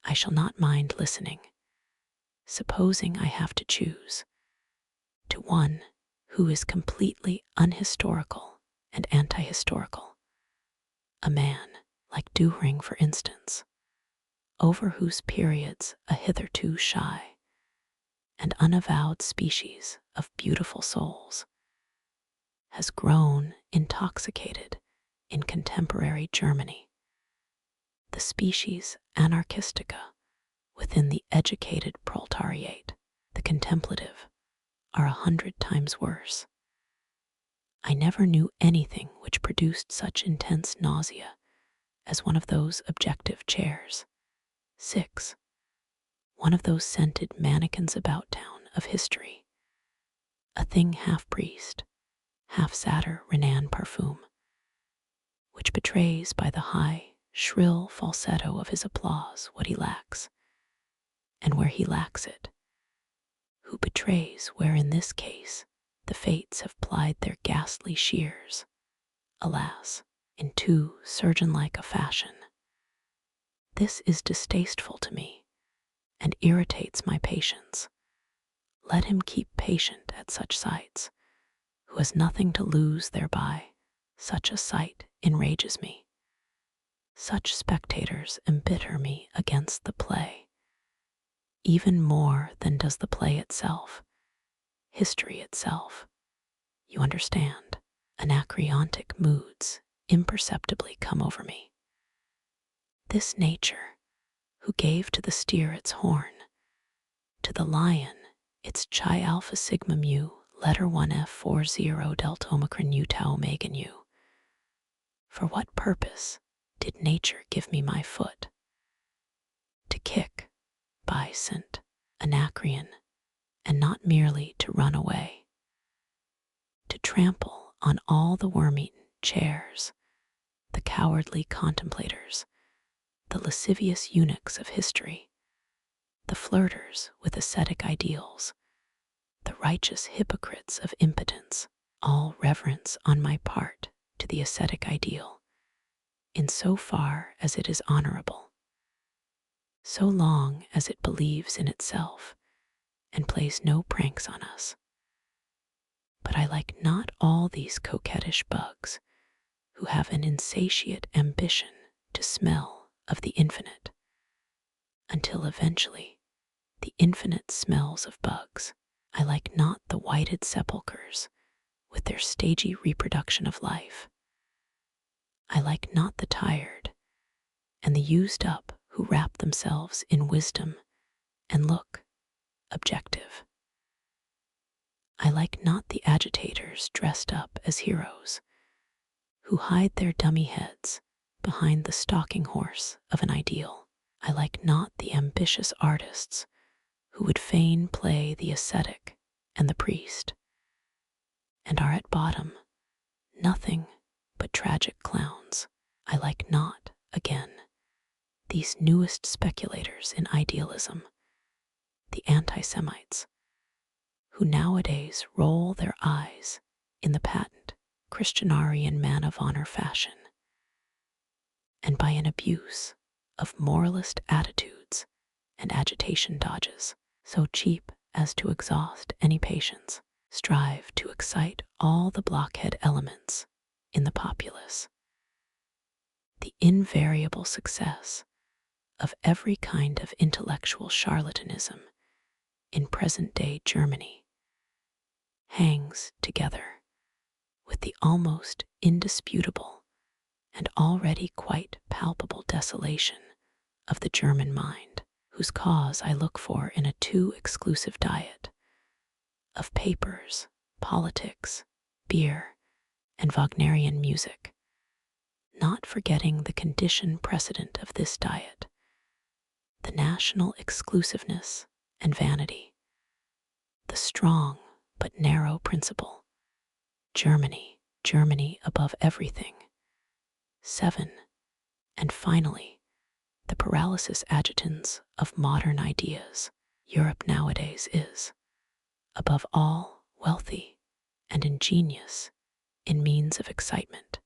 I shall not mind listening, supposing I have to choose, to one who is completely unhistorical and anti-historical, a man like Dühring, for instance, over whose periods a hitherto shy and unavowed species of beautiful souls has grown intoxicated in contemporary Germany, the species anarchistica within the educated proletariat, the contemplative, are 100 times worse. I never knew anything which produced such intense nausea as one of those objective chairs. 6. One of those scented mannequins about town of history, a thing half priest, half satyr Renan parfum, which betrays by the high, shrill falsetto of his applause what he lacks, and where he lacks it, who betrays where in this case the fates have plied their ghastly shears, alas, in too surgeon-like a fashion. This is distasteful to me, and irritates my patience. Let him keep patient at such sights, who has nothing to lose thereby. Such a sight enrages me. Such spectators embitter me against the play, even more than does the play itself, history itself. You understand, anacreontic moods imperceptibly come over me. This nature, who gave to the steer its horn, to the lion its chi alpha sigma mu letter 1F40 delta omicron u tau omega nu. For what purpose did nature give me my foot? To kick, by St. Anacreon, and not merely to run away. To trample on all the worm-eaten chairs, the cowardly contemplators, the lascivious eunuchs of history, the flirters with ascetic ideals, the righteous hypocrites of impotence, all reverence on my part to the ascetic ideal, in so far as it is honorable, so long as it believes in itself and plays no pranks on us. But I like not all these coquettish bugs who have an insatiate ambition to smell of the infinite, until eventually the infinite smells of bugs. I like not the whited sepulchres with their stagey reproduction of life. I like not the tired and the used up who wrap themselves in wisdom and look objective. I like not the agitators dressed up as heroes who hide their dummy heads behind the stalking horse of an ideal. I like not the ambitious artists who would fain play the ascetic and the priest, and are at bottom nothing but tragic clowns. I like not, again, these newest speculators in idealism, the anti-Semites, who nowadays roll their eyes in the patent Christianarian man of honor fashion, and by an abuse of moralist attitudes and agitation dodges, so cheap as to exhaust any patience, strive to excite all the blockhead elements in the populace. The invariable success of every kind of intellectual charlatanism in present-day Germany hangs together with the almost indisputable and already quite palpable desolation of the German mind, whose cause I look for in a too exclusive diet of papers, politics, beer, and Wagnerian music, not forgetting the condition precedent of this diet, the national exclusiveness and vanity, the strong but narrow principle, Germany, Germany above everything. 7. And finally, the paralysis agitans of modern ideas. Europe nowadays is, above all, wealthy and ingenious in means of excitement.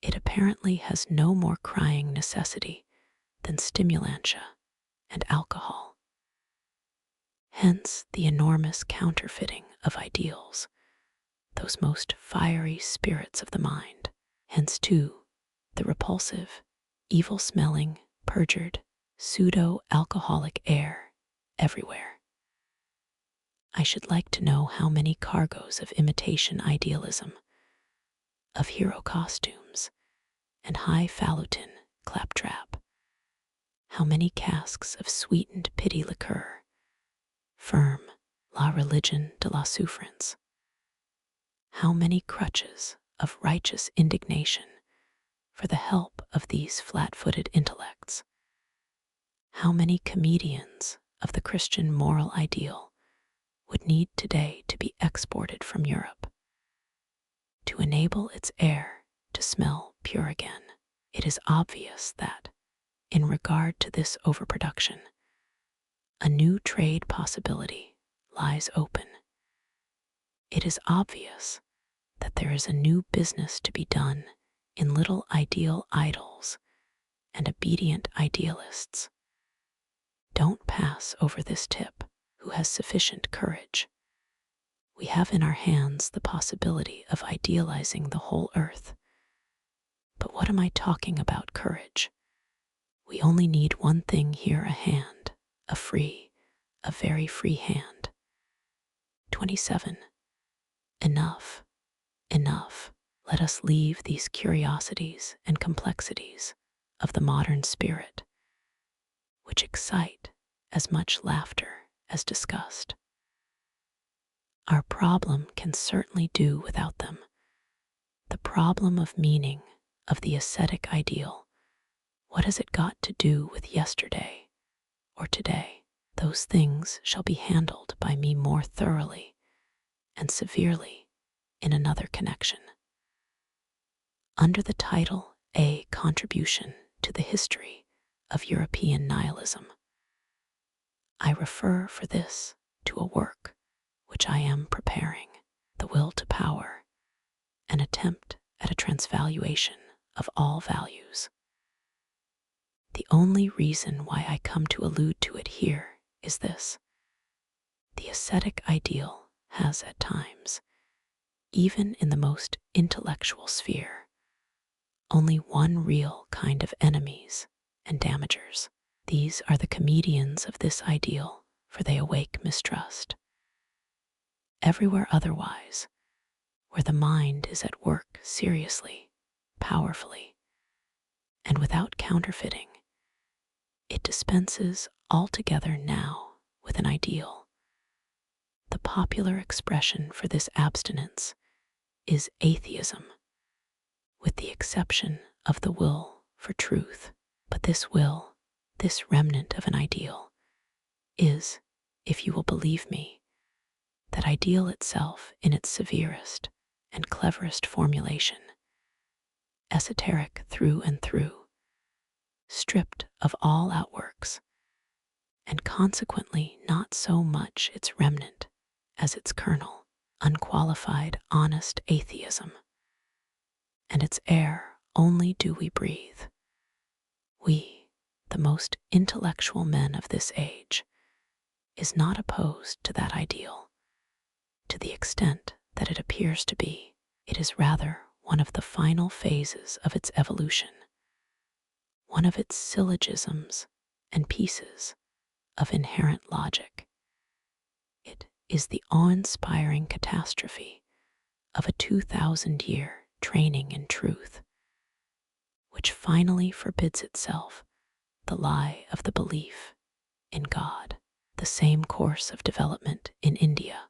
It apparently has no more crying necessity than stimulantia and alcohol. Hence the enormous counterfeiting of ideals, those most fiery spirits of the mind. Hence, too, the repulsive, evil-smelling, perjured, pseudo-alcoholic air everywhere. I should like to know how many cargoes of imitation idealism, of hero costumes, and highfalutin claptrap, how many casks of sweetened pity liqueur, firm la religion de la souffrance, how many crutches of righteous indignation for the help of these flat-footed intellects, how many comedians of the Christian moral ideal would need today to be exported from Europe to enable its air to smell pure again. It is obvious that, in regard to this overproduction, a new trade possibility lies open. It is obvious that there is a new business to be done in little ideal idols and obedient idealists. Don't pass over this tip who has sufficient courage. We have in our hands the possibility of idealizing the whole earth. But what am I talking about courage? We only need one thing here, a hand, a very free hand. 27. Enough, enough. Let us leave these curiosities and complexities of the modern spirit, which excite as much laughter as disgust. Our problem can certainly do without them. The problem of meaning, of the ascetic ideal, what has it got to do with yesterday or today? Those things shall be handled by me more thoroughly and severely in another connection. Under the title A Contribution to the History of European Nihilism, I refer for this to a work which I am preparing, The Will to Power, an attempt at a transvaluation of all values. The only reason why I come to allude to it here is this. The ascetic ideal has at times, even in the most intellectual sphere, only one real kind of enemies and damagers. These are the comedians of this ideal, for they awake mistrust. Everywhere otherwise, where the mind is at work seriously, powerfully, and without counterfeiting, it dispenses altogether now with an ideal. The popular expression for this abstinence is atheism, with the exception of the will for truth. But this will This remnant of an ideal is, if you will believe me, that ideal itself in its severest and cleverest formulation, esoteric through and through, stripped of all outworks, and consequently not so much its remnant as its kernel, unqualified, honest atheism. And its air only do we breathe. We, the most intellectual men of this age, is not opposed to that ideal, to the extent that it appears to be. It is rather one of the final phases of its evolution, one of its syllogisms and pieces of inherent logic. It is the awe-inspiring catastrophe of a 2,000-year training in truth, which finally forbids itself the lie of the belief in God. The same course of development in India,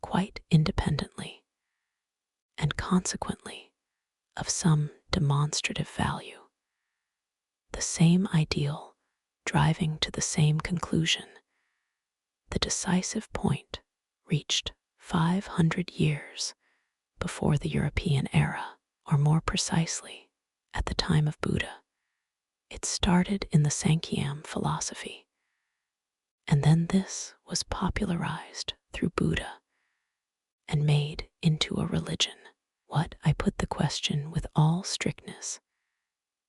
quite independently, and consequently of some demonstrative value. The same ideal driving to the same conclusion, the decisive point reached 500 years before the European era, or more precisely, at the time of Buddha. It started in the Sankhya philosophy, and then this was popularized through Buddha and made into a religion. What, I put the question with all strictness,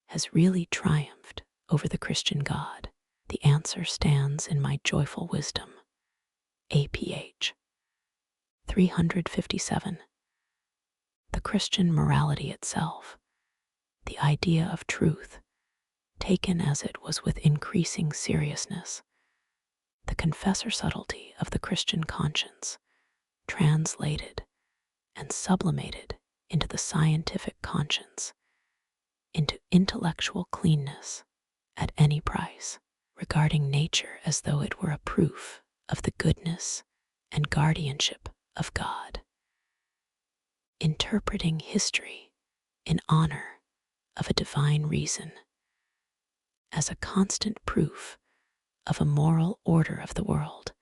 has really triumphed over the Christian God? The answer stands in my joyful wisdom. APH 357. The Christian morality itself, the idea of truth, taken as it was with increasing seriousness, the confessor subtlety of the Christian conscience, translated and sublimated into the scientific conscience, into intellectual cleanness at any price, regarding nature as though it were a proof of the goodness and guardianship of God, interpreting history in honor of a divine reason, as a constant proof of a moral order of the world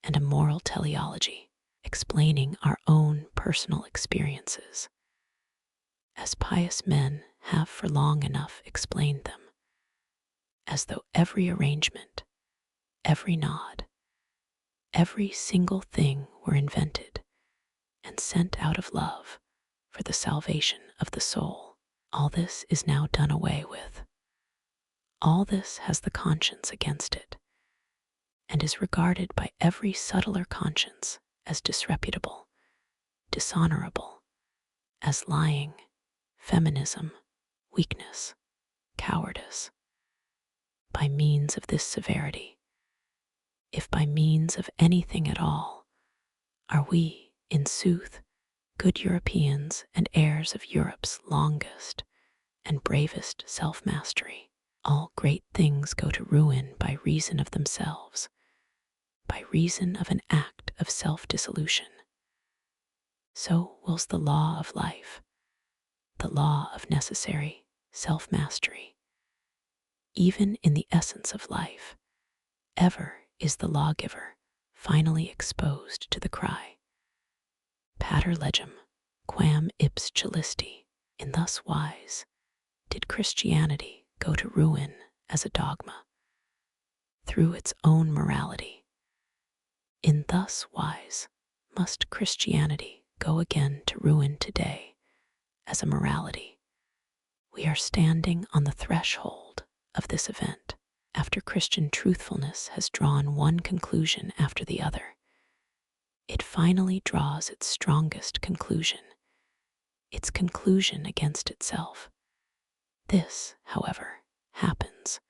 and a moral teleology, explaining our own personal experiences, as pious men have for long enough explained them, as though every arrangement, every nod, every single thing were invented and sent out of love for the salvation of the soul. All this is now done away with. All this has the conscience against it, and is regarded by every subtler conscience as disreputable, dishonorable, as lying, feminism, weakness, cowardice. By means of this severity, if by means of anything at all, are we, in sooth, good Europeans and heirs of Europe's longest and bravest self-mastery. All great things go to ruin by reason of themselves, by reason of an act of self-dissolution. So wills the law of life, the law of necessary self-mastery. Even in the essence of life, ever is the lawgiver finally exposed to the cry, Pater legem, quam ipse celisti. In thus wise did Christianity go to ruin as a dogma, through its own morality. In thus wise must Christianity go again to ruin today as a morality. We are standing on the threshold of this event, after Christian truthfulness has drawn one conclusion after the other. It finally draws its strongest conclusion, its conclusion against itself. This, however, happens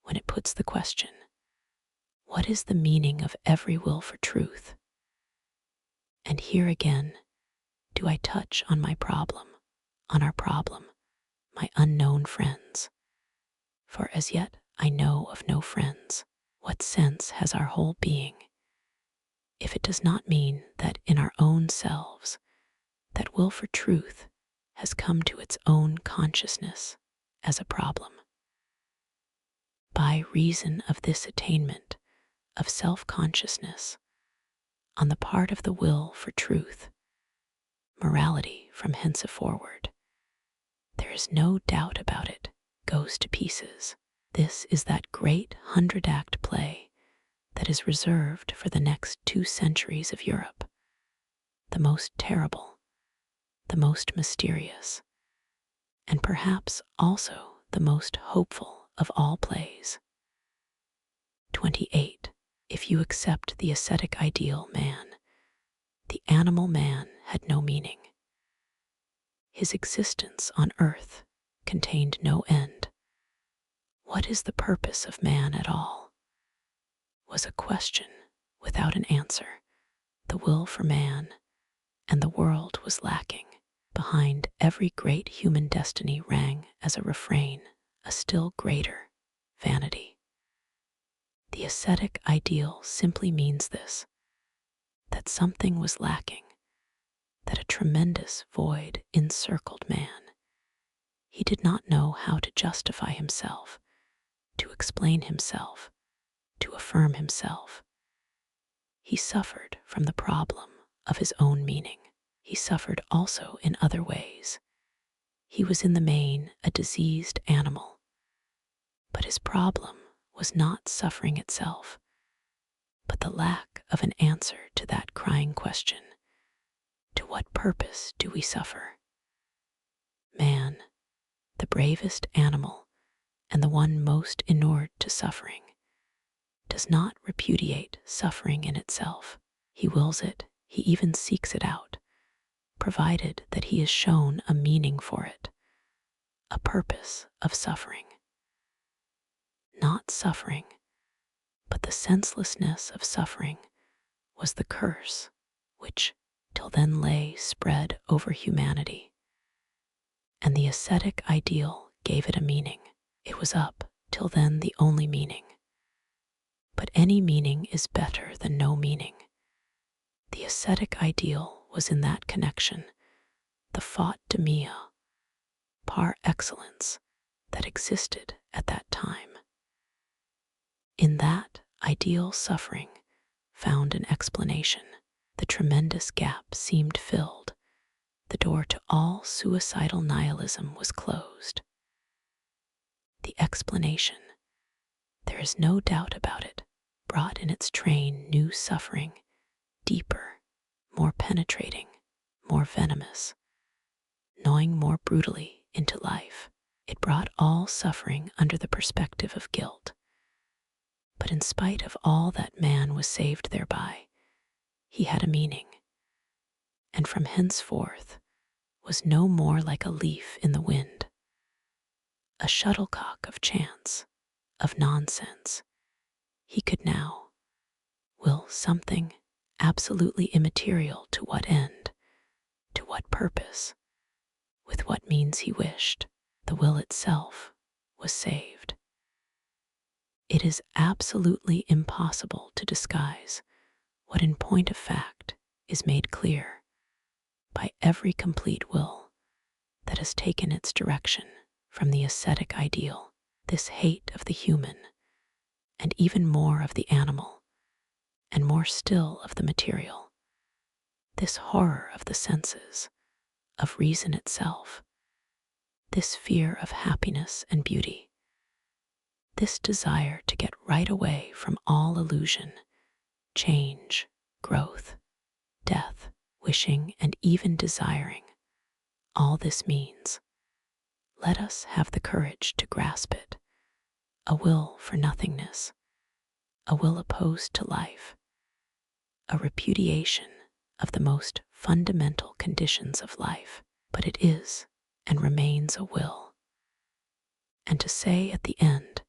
when it puts the question, what is the meaning of every will for truth? And here again, do I touch on my problem, on our problem, my unknown friends? For as yet I know of no friends. What sense has our whole being, if it does not mean that in our own selves, that will for truth has come to its own consciousness as a problem? by reason of this attainment of self-consciousness on the part of the will for truth, morality from henceforward, there is no doubt about it, goes to pieces. This is that great 100-act play that is reserved for the next 2 centuries of Europe, the most terrible, the most mysterious, and perhaps also the most hopeful of all plays. 28. If you accept the ascetic ideal man, the animal man had no meaning. His existence on earth contained no end. What is the purpose of man at all? Was a question without an answer. The will for man and the world was lacking. Behind every great human destiny rang as a refrain a still greater vanity. The ascetic ideal simply means this, that something was lacking, that a tremendous void encircled man. He did not know how to justify himself, to explain himself, to affirm himself. He suffered from the problem of his own meaning. He suffered also in other ways. He was in the main a diseased animal, but his problem was not suffering itself, but the lack of an answer to that crying question: to what purpose do we suffer? Man, the bravest animal and the one most inured to suffering, does not repudiate suffering in itself. He wills it, he even seeks it out, provided that he is shown a meaning for it, a purpose of suffering. Not suffering, but the senselessness of suffering was the curse which till then lay spread over humanity, and the ascetic ideal gave it a meaning. It was up till then the only meaning. But any meaning is better than no meaning. The ascetic ideal was in that connection the faute de mieux par excellence that existed at that time. In that ideal suffering found an explanation. The tremendous gap seemed filled. The door to all suicidal nihilism was closed. The explanation, there is no doubt about it, brought in its train new suffering, deeper, more penetrating, more venomous, gnawing more brutally into life. It brought all suffering under the perspective of guilt. But in spite of all that man was saved thereby, he had a meaning, and from henceforth was no more like a leaf in the wind, a shuttlecock of chance, of nonsense. He could now will something absolutely immaterial to what end, to what purpose, with what means he wished. The will itself was saved. It is absolutely impossible to disguise what in point of fact is made clear by every complete will that has taken its direction from the ascetic ideal. This hate of the human, and even more of the animal, and more still of the material, this horror of the senses, of reason itself, this fear of happiness and beauty, this desire to get right away from all illusion, change, growth, death, wishing and even desiring, all this means, let us have the courage to grasp it, a will for nothingness, a will opposed to life, a repudiation of the most fundamental conditions of life, but it is and remains a will. And to say at the end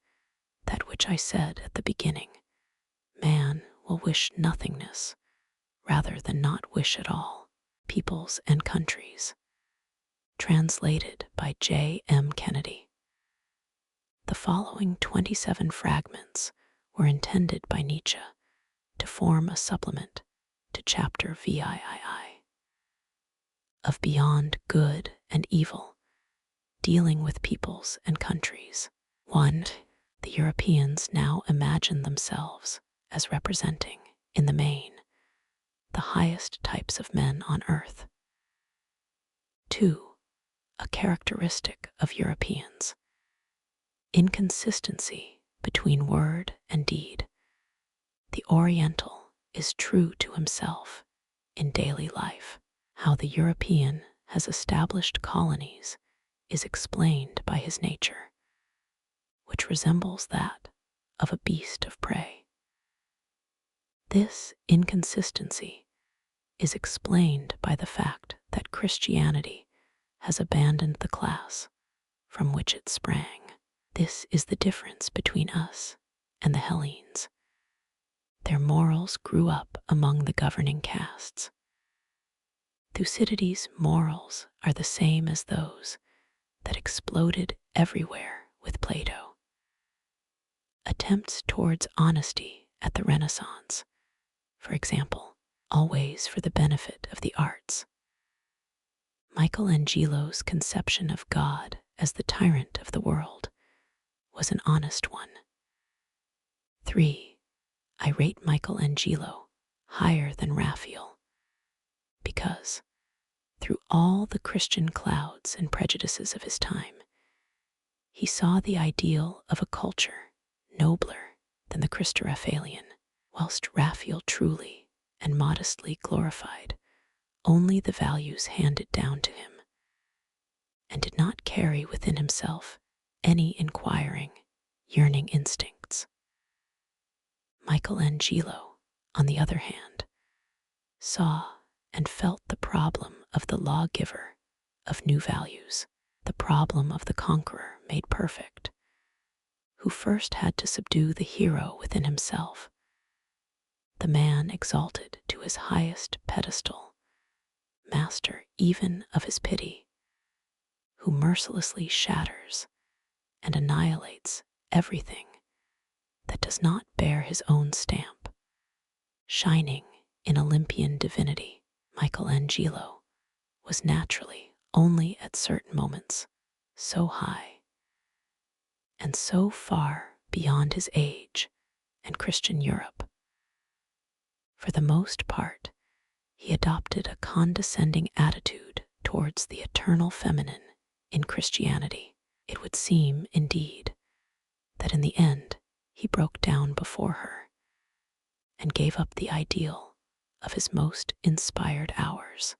that which I said at the beginning, man will wish nothingness rather than not wish at all. Peoples and Countries, translated by J. M. Kennedy. The following 27 fragments were intended by Nietzsche to form a supplement to chapter VIII of Beyond Good and Evil, dealing with peoples and countries. 1. The Europeans now imagined themselves as representing, in the main, the highest types of men on earth. 2. A characteristic of Europeans: inconsistency between word and deed. The Oriental is true to himself in daily life. How the European has established colonies is explained by his nature, which resembles that of a beast of prey. This inconsistency is explained by the fact that Christianity has abandoned the class from which it sprang. This is the difference between us and the Hellenes. Their morals grew up among the governing castes. Thucydides' morals are the same as those that exploded everywhere with Plato. Attempts towards honesty at the Renaissance, for example, always for the benefit of the arts. Michelangelo's conception of God as the tyrant of the world was an honest one. 3. I rate Michelangelo higher than Raphael because, through all the Christian clouds and prejudices of his time, he saw the ideal of a culture nobler than the Christoraphalian, whilst Raphael truly and modestly glorified only the values handed down to him, and did not carry within himself any inquiring, yearning instincts. Michelangelo, on the other hand, saw and felt the problem of the lawgiver of new values, the problem of the conqueror made perfect, who first had to subdue the hero within himself, the man exalted to his highest pedestal, master even of his pity, who mercilessly shatters and annihilates everything that does not bear his own stamp. Shining in Olympian divinity, Michelangelo was naturally only at certain moments so high and so far beyond his age and Christian Europe. For the most part, he adopted a condescending attitude towards the eternal feminine in Christianity. It would seem, indeed, that in the end he broke down before her and gave up the ideal of his most inspired hours.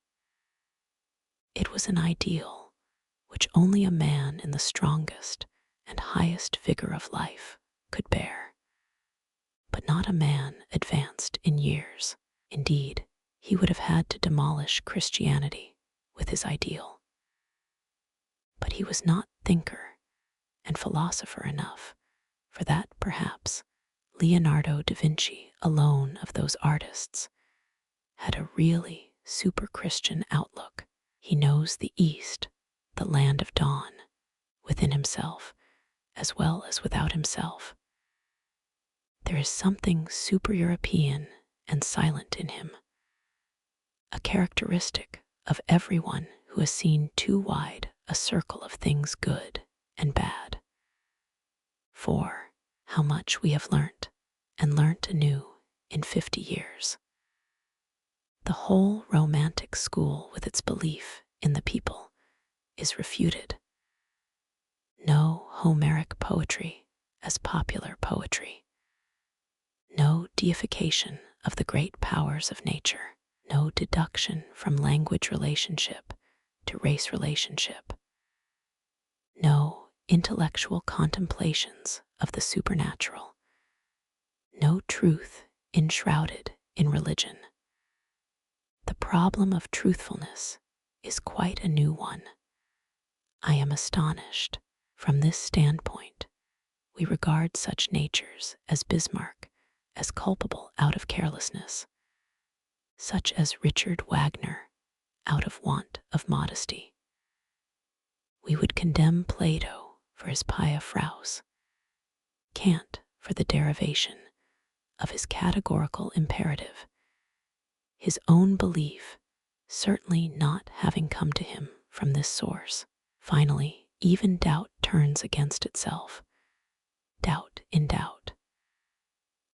It was an ideal which only a man in the strongest and highest vigor of life could bear, but not a man advanced in years. Indeed, he would have had to demolish Christianity with his ideal. But he was not thinker and philosopher enough for that. Perhaps Leonardo da Vinci, alone of those artists, had a really super-Christian outlook. He knows the East, the land of dawn, within himself as well as without himself. There is something super-European and silent in him, a characteristic of everyone who has seen too wide a circle of things good and bad. 4. How much we have learnt, and learnt anew in 50 years. The whole Romantic school, with its belief in the people, is refuted. No Homeric poetry as popular poetry. No deification of the great powers of nature. No deduction from language relationship to race relationship. No intellectual contemplations of the supernatural. No truth enshrouded in religion. The problem of truthfulness is quite a new one. I am astonished. From this standpoint, we regard such natures as Bismarck as culpable out of carelessness, such as Richard Wagner out of want of modesty. We would condemn Plato for his Pia Fraus, Kant for the derivation of his categorical imperative, his own belief certainly not having come to him from this source. Finally, even doubt turns against itself, doubt in doubt.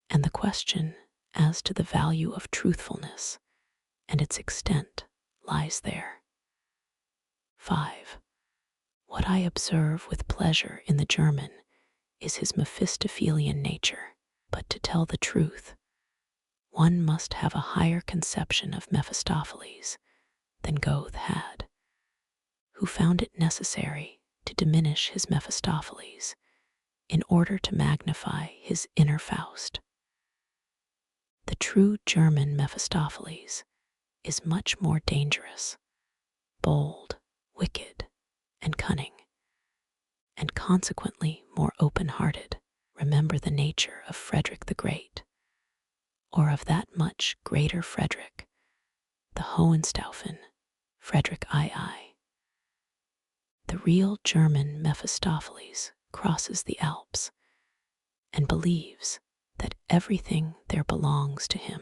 And the question as to the value of truthfulness and its extent lies there. 5. What I observe with pleasure in the German is his Mephistophelian nature, but to tell the truth, one must have a higher conception of Mephistopheles than Goethe had, who found it necessary to diminish his Mephistopheles in order to magnify his inner Faust. The true German Mephistopheles is much more dangerous, bold, wicked, and cunning, and consequently more open-hearted. Remember the nature of Frederick the Great, or of that much greater Frederick, the Hohenstaufen, Friedrich II. The real German Mephistopheles crosses the Alps and believes that everything there belongs to him.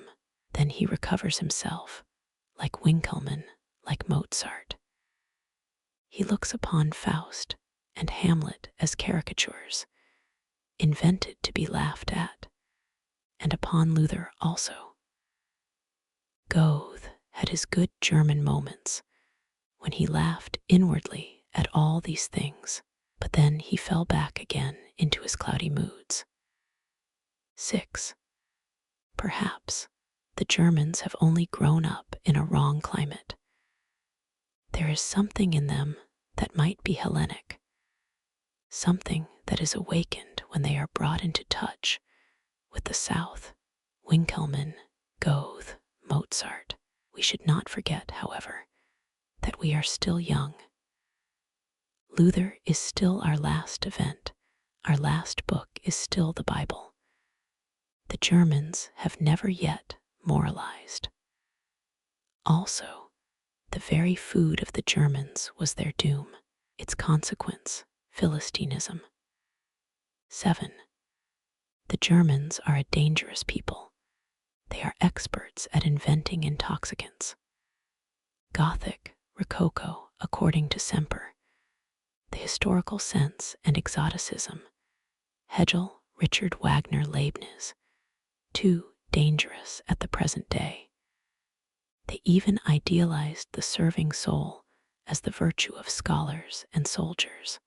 Then he recovers himself, like Winckelmann, like Mozart. He looks upon Faust and Hamlet as caricatures, invented to be laughed at, and upon Luther also. Goethe had his good German moments when he laughed inwardly at all these things, but then he fell back again into his cloudy moods. 6. Perhaps the Germans have only grown up in a wrong climate. There is something in them that might be Hellenic, something that is awakened when they are brought into touch with the South, Winckelmann, Goethe, Mozart. We should not forget, however, that we are still young. Luther is still our last event. Our last book is still the Bible. The Germans have never yet moralized. Also, the very food of the Germans was their doom, its consequence, Philistinism. 7. The Germans are a dangerous people. They are experts at inventing intoxicants. Gothic, Rococo, according to Semper, the historical sense and exoticism, Hegel, Richard Wagner, Leibniz, too dangerous at the present day. They even idealized the serving soul as the virtue of scholars and soldiers,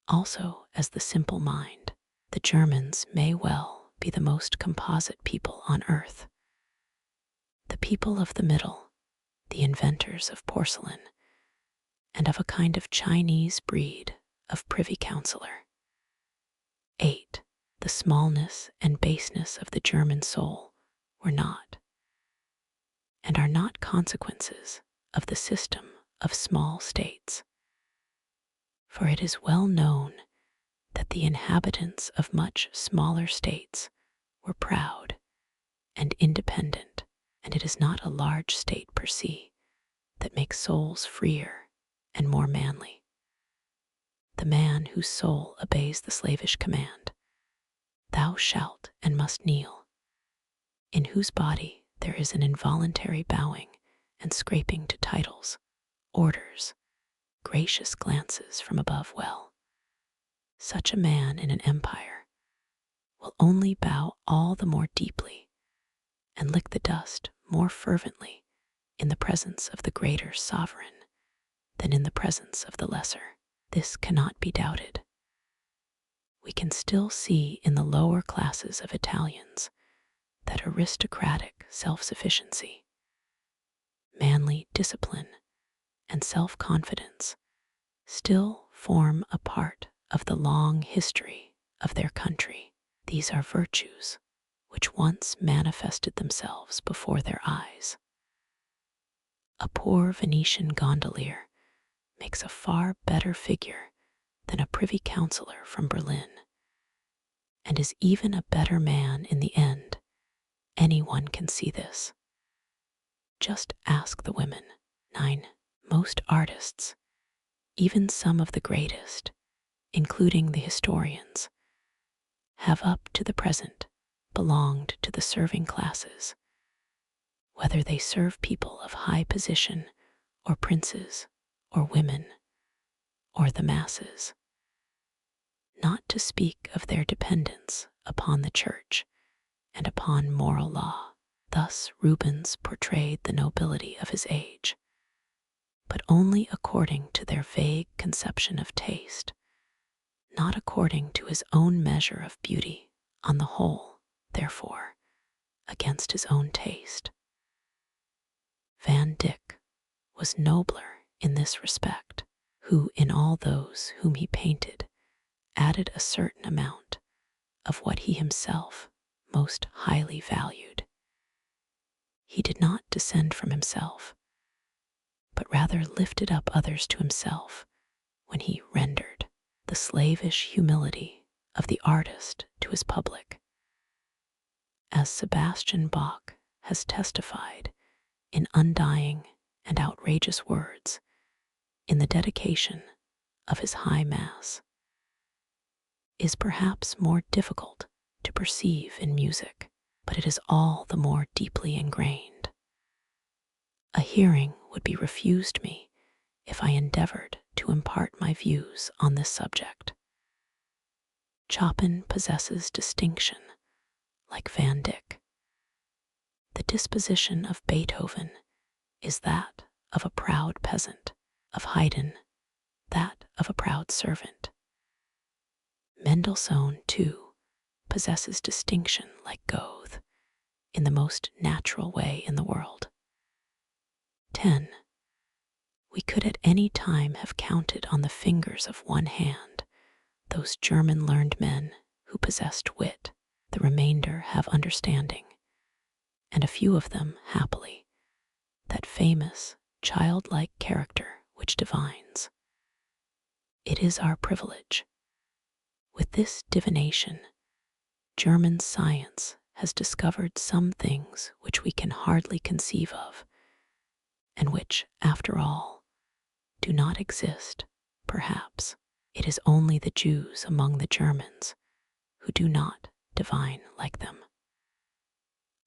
also as the simple mind. The Germans may well be the most composite people on earth. The people of the middle, the inventors of porcelain, and of a kind of Chinese breed of privy councillor. 8. The smallness and baseness of the German soul were not, and are not, consequences of the system of small states. For it is well known that the inhabitants of much smaller states were proud and independent, and it is not a large state per se that makes souls freer and more manly. The man whose soul obeys the slavish command, "Thou shalt and must kneel," in whose body there is an involuntary bowing and scraping to titles, orders, gracious glances from above, well, such a man in an empire will only bow all the more deeply and lick the dust more fervently in the presence of the greater sovereign than in the presence of the lesser. This cannot be doubted. We can still see in the lower classes of Italians that aristocratic self-sufficiency, manly discipline, and self-confidence still form a part of the long history of their country. These are virtues which once manifested themselves before their eyes. A poor Venetian gondolier makes a far better figure than a privy councillor from Berlin, and is even a better man in the end. Anyone can see this. Just ask the women. 9. Most artists, even some of the greatest, including the historians, have up to the present belonged to the serving classes, whether they serve people of high position, or princes, or women, or the masses. not to speak of their dependence upon the church and upon moral law. Thus Rubens portrayed the nobility of his age, but only according to their vague conception of taste, not according to his own measure of beauty, on the whole, therefore, against his own taste. Van Dyck was nobler in this respect, who in all those whom he painted added a certain amount of what he himself most highly valued. He did not descend from himself, but rather lifted up others to himself when he rendered the slavish humility of the artist to his public, as Sebastian Bach has testified in undying and outrageous words in the dedication of his High Mass, is perhaps more difficult to perceive in music, but it is all the more deeply ingrained. A hearing would be refused me if I endeavored to impart my views on this subject. Chopin possesses distinction, like Van Dyck. The disposition of Beethoven is that of a proud peasant, of Haydn that of a proud servant. Mendelssohn, too, possesses distinction like Goethe, in the most natural way in the world. 10. We could at any time have counted on the fingers of one hand those German learned men who possessed wit. The remainder have understanding, and a few of them, happily, that famous, childlike character which divines. It is our privilege. With this divination, German science has discovered some things which we can hardly conceive of, and which, after all, do not exist, perhaps. It is only the Jews among the Germans who do not divine like them.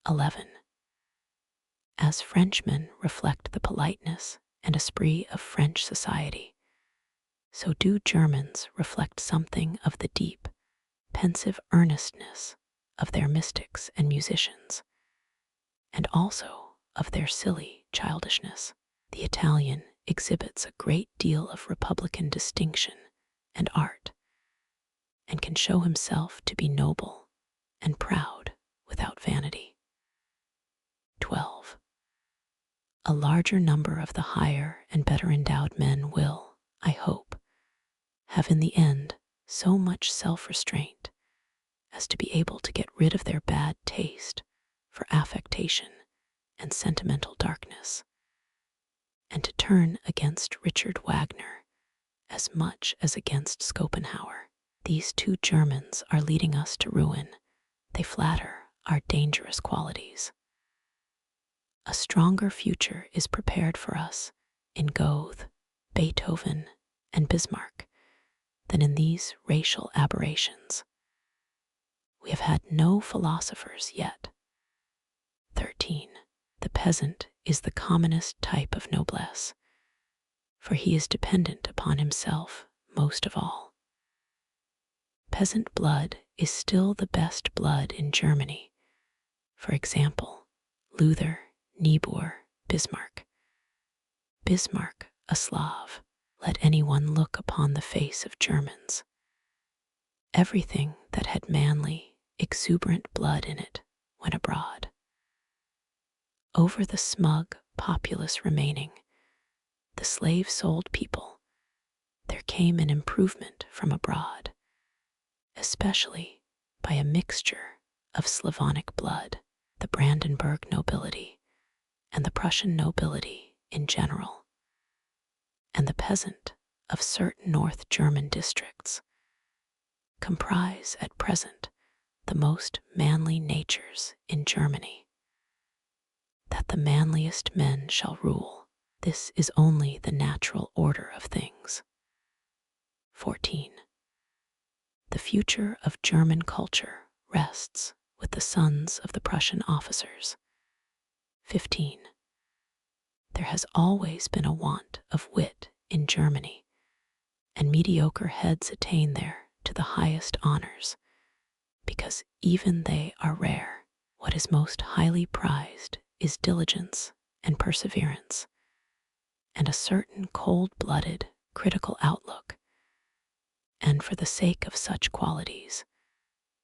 11. As Frenchmen reflect the politeness and esprit of French society, so do Germans reflect something of the deep, pensive earnestness of their mystics and musicians, and also of their silly childishness. The Italian exhibits a great deal of republican distinction and art, and can show himself to be noble and proud without vanity. 12. A larger number of the higher and better endowed men will, I hope, have in the end so much self-restraint as to be able to get rid of their bad taste for affectation and sentimental darkness, and to turn against Richard Wagner as much as against Schopenhauer. These two Germans are leading us to ruin. They flatter our dangerous qualities. A stronger future is prepared for us in Goethe, Beethoven, and Bismarck than in these racial aberrations. We have had no philosophers yet. 13. The peasant is the commonest type of noblesse, for he is dependent upon himself most of all. Peasant blood is still the best blood in Germany. For example, Luther, Niebuhr, Bismarck. Bismarck, a Slav. Let anyone look upon the face of Germans. Everything that had manly, exuberant blood in it went abroad. Over the smug populace remaining, the slave-sold people, there came an improvement from abroad, especially by a mixture of Slavonic blood, the Brandenburg nobility, and the Prussian nobility in general, and the peasant of certain North German districts, comprise at present the most manly natures in Germany. That the manliest men shall rule, this is only the natural order of things. 14. The future of German culture rests with the sons of the Prussian officers. 15. There has always been a want of wit in Germany, and mediocre heads attain there to the highest honors, because even they are rare. What is most highly prized is diligence and perseverance, and a certain cold-blooded, critical outlook. And for the sake of such qualities,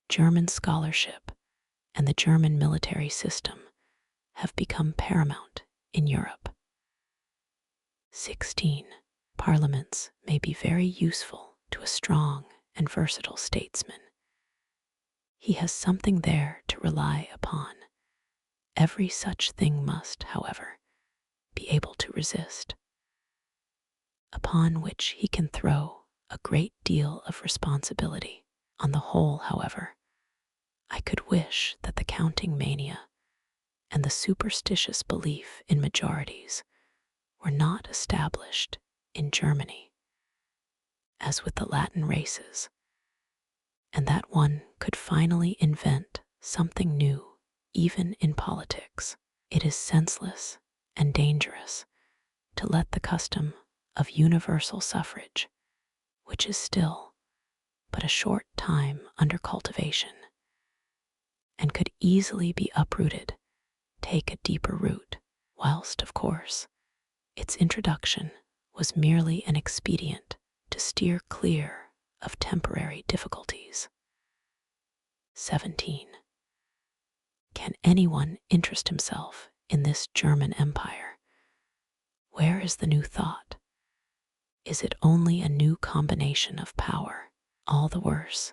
German scholarship and the German military system have become paramount in Europe. 16. Parliaments may be very useful to a strong and versatile statesman. He has something there to rely upon. Every such thing must, however, be able to resist, upon which he can throw a great deal of responsibility. On the whole, however, I could wish that the counting mania and the superstitious belief in majorities were not established in Germany, as with the Latin races, and that one could finally invent something new even in politics. It is senseless and dangerous to let the custom of universal suffrage, which is still but a short time under cultivation, and could easily be uprooted, take a deeper root, whilst, of course, its introduction was merely an expedient to steer clear of temporary difficulties. 17. Can anyone interest himself in this German empire? Where is the new thought? Is it only a new combination of power, all the worse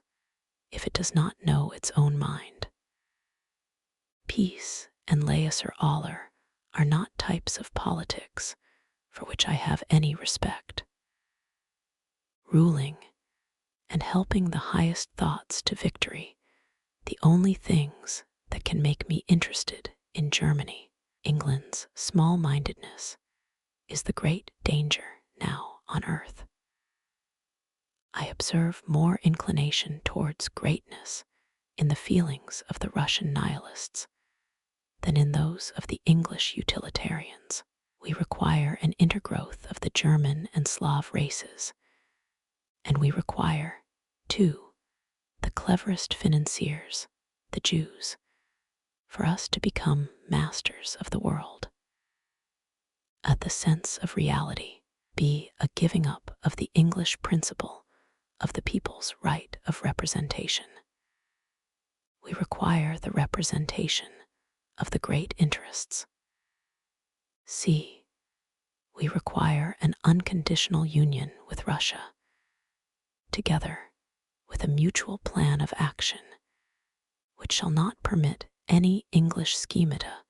if it does not know its own mind? Peace and laissez aller are not types of politics for which I have any respect. Ruling and helping the highest thoughts to victory, the only things that can make me interested in Germany. England's small-mindedness is the great danger now on earth. I observe more inclination towards greatness in the feelings of the Russian nihilists than in those of the English utilitarians. We require an intergrowth of the German and Slav races, and we require, too, the cleverest financiers, the Jews, for us to become masters of the world. At the sense of reality be a giving up of the English principle of the people's right of representation. We require the representation of the great interests. C. We require an unconditional union with Russia, together with a mutual plan of action which shall not permit any English schemata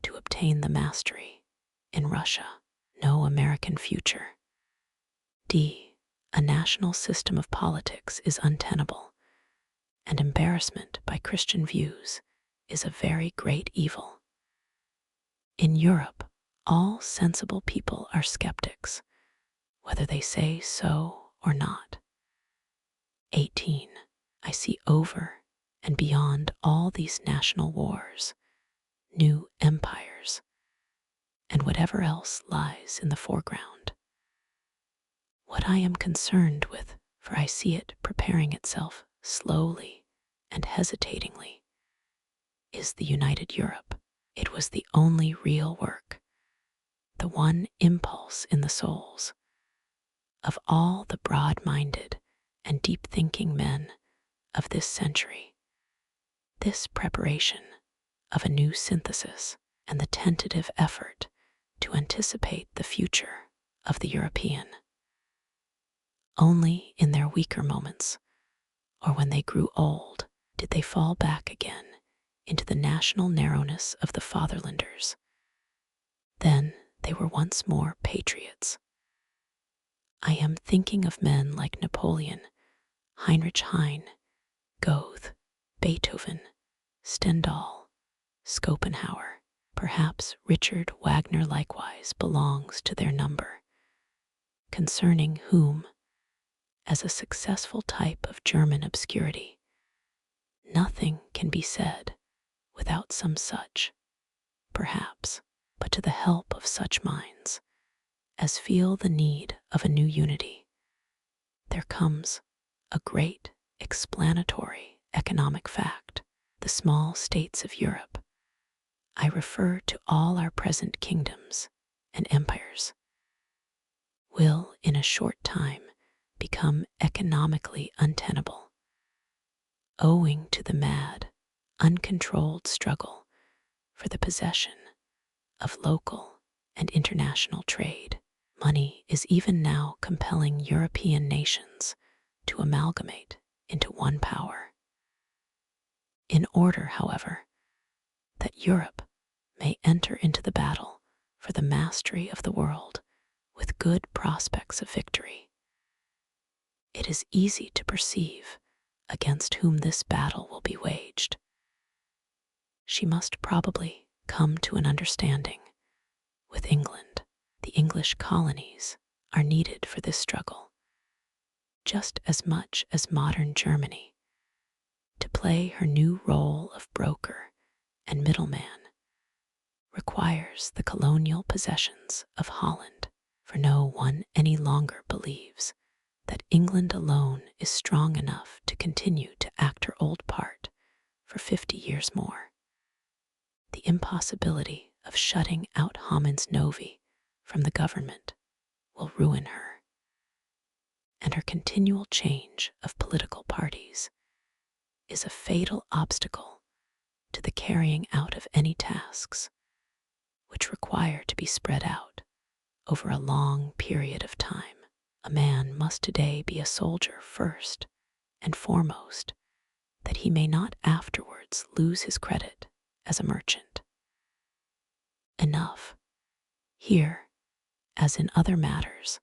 to obtain the mastery in Russia. No American future. D. A national system of politics is untenable, and embarrassment by Christian views is a very great evil. In Europe, all sensible people are skeptics, whether they say so or not. 18. I see over and beyond all these national wars, new empires, and whatever else lies in the foreground. What I am concerned with, for I see it preparing itself slowly and hesitatingly, is the united Europe. It was the only real work, the one impulse in the souls of all the broad-minded and deep-thinking men of this century, this preparation of a new synthesis and the tentative effort to anticipate the future of the European. Only in their weaker moments, or when they grew old, did they fall back again into the national narrowness of the fatherlanders. Then they were once more patriots. I am thinking of men like Napoleon, Heinrich Heine, Goethe, Beethoven, Stendhal, Schopenhauer. Perhaps Richard Wagner likewise belongs to their number, concerning whom, as a successful type of German obscurity, nothing can be said without some such, perhaps, but to the help of such minds as feel the need of a new unity, there comes a great explanatory economic fact. The small states of Europe, I refer to all our present kingdoms and empires, will in a short time become economically untenable, owing to the mad, uncontrolled struggle for the possession of local and international trade. Money is even now compelling European nations to amalgamate into one power. In order, however, that Europe may enter into the battle for the mastery of the world with good prospects of victory, it is easy to perceive against whom this battle will be waged. She must probably come to an understanding with England. The English colonies are needed for this struggle, just as much as modern Germany, to play her new role of broker and middleman requires the colonial possessions of Holland, for no one any longer believes that England alone is strong enough to continue to act her old part for 50 years more. The impossibility of shutting out Homens Novi from the government will ruin her, and her continual change of political parties is a fatal obstacle to the carrying out of any tasks which require to be spread out over a long period of time. A man must today be a soldier first and foremost, that he may not afterwards lose his credit as a merchant. Enough. Here, as in other matters,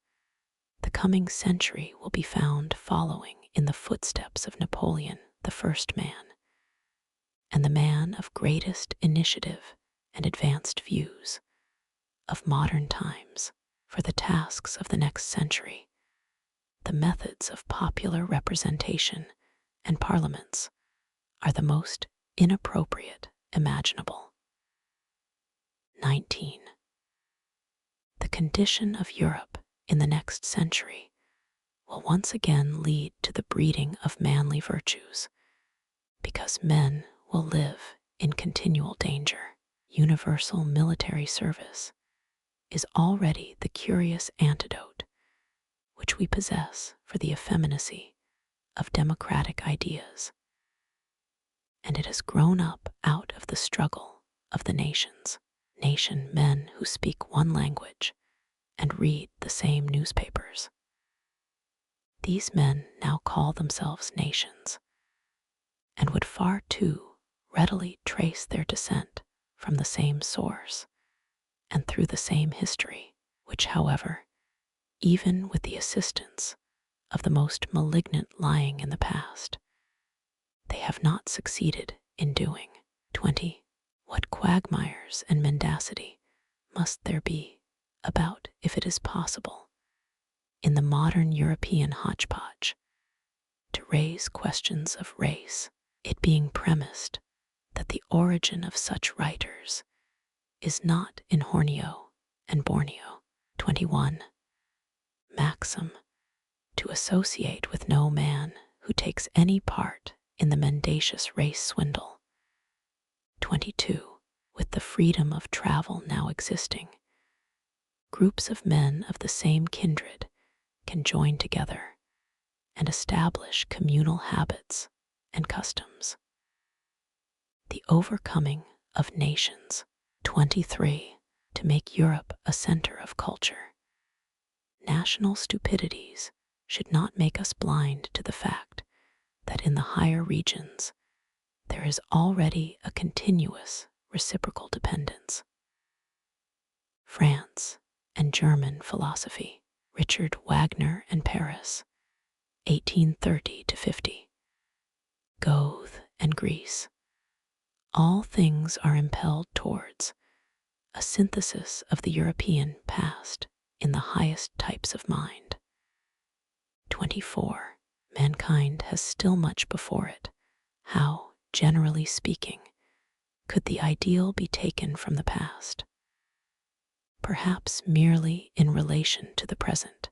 the coming century will be found following in the footsteps of Napoleon, the first man, and the man of greatest initiative and advanced views of modern times. For the tasks of the next century, the methods of popular representation and parliaments are the most inappropriate imaginable. 19. The condition of Europe in the next century will once again lead to the breeding of manly virtues, because men will live in continual danger. Universal military service is already the curious antidote which we possess for the effeminacy of democratic ideas, and it has grown up out of the struggle of the nations. Nation men who speak one language and read the same newspapers. These men now call themselves nations, and would far too readily trace their descent from the same source and through the same history, which, however, even with the assistance of the most malignant lying in the past, they have not succeeded in doing. 20. What quagmires and mendacity must there be about, if it is possible, in the modern European hodgepodge, to raise questions of race, it being premised that the origin of such writers is not in Borneo and Borneo. 21. Maxim, to associate with no man who takes any part in the mendacious race swindle. 22. With the freedom of travel now existing, groups of men of the same kindred can join together and establish communal habits and customs. The overcoming of nations. 23. To make Europe a center of culture. National stupidities should not make us blind to the fact that in the higher regions there is already a continuous reciprocal dependence. France and German philosophy. Richard Wagner and Paris, 1830–50. Goethe and Greece. All things are impelled towards a synthesis of the European past in the highest types of mind. 24. Mankind has still much before it. How, generally speaking, could the ideal be taken from the past? Perhaps merely in relation to the present,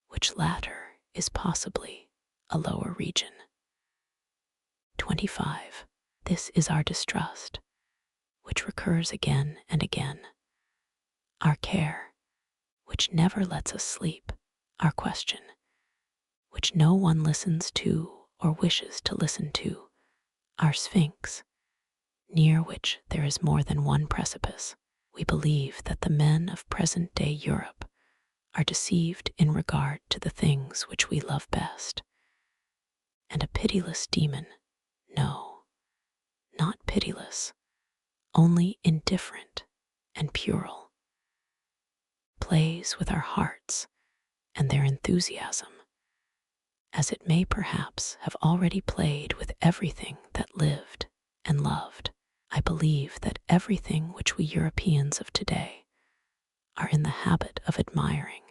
which latter is possibly a lower region. 25. This is our distrust, which recurs again and again. Our care, which never lets us sleep. Our question, which no one listens to or wishes to listen to. Our sphinx, near which there is more than one precipice. We believe that the men of present-day Europe are deceived in regard to the things which we love best. And a pitiless demon, no, not pitiless, only indifferent and puerile, plays with our hearts and their enthusiasm, as it may perhaps have already played with everything that lived and loved. I believe that everything which we Europeans of today are in the habit of admiring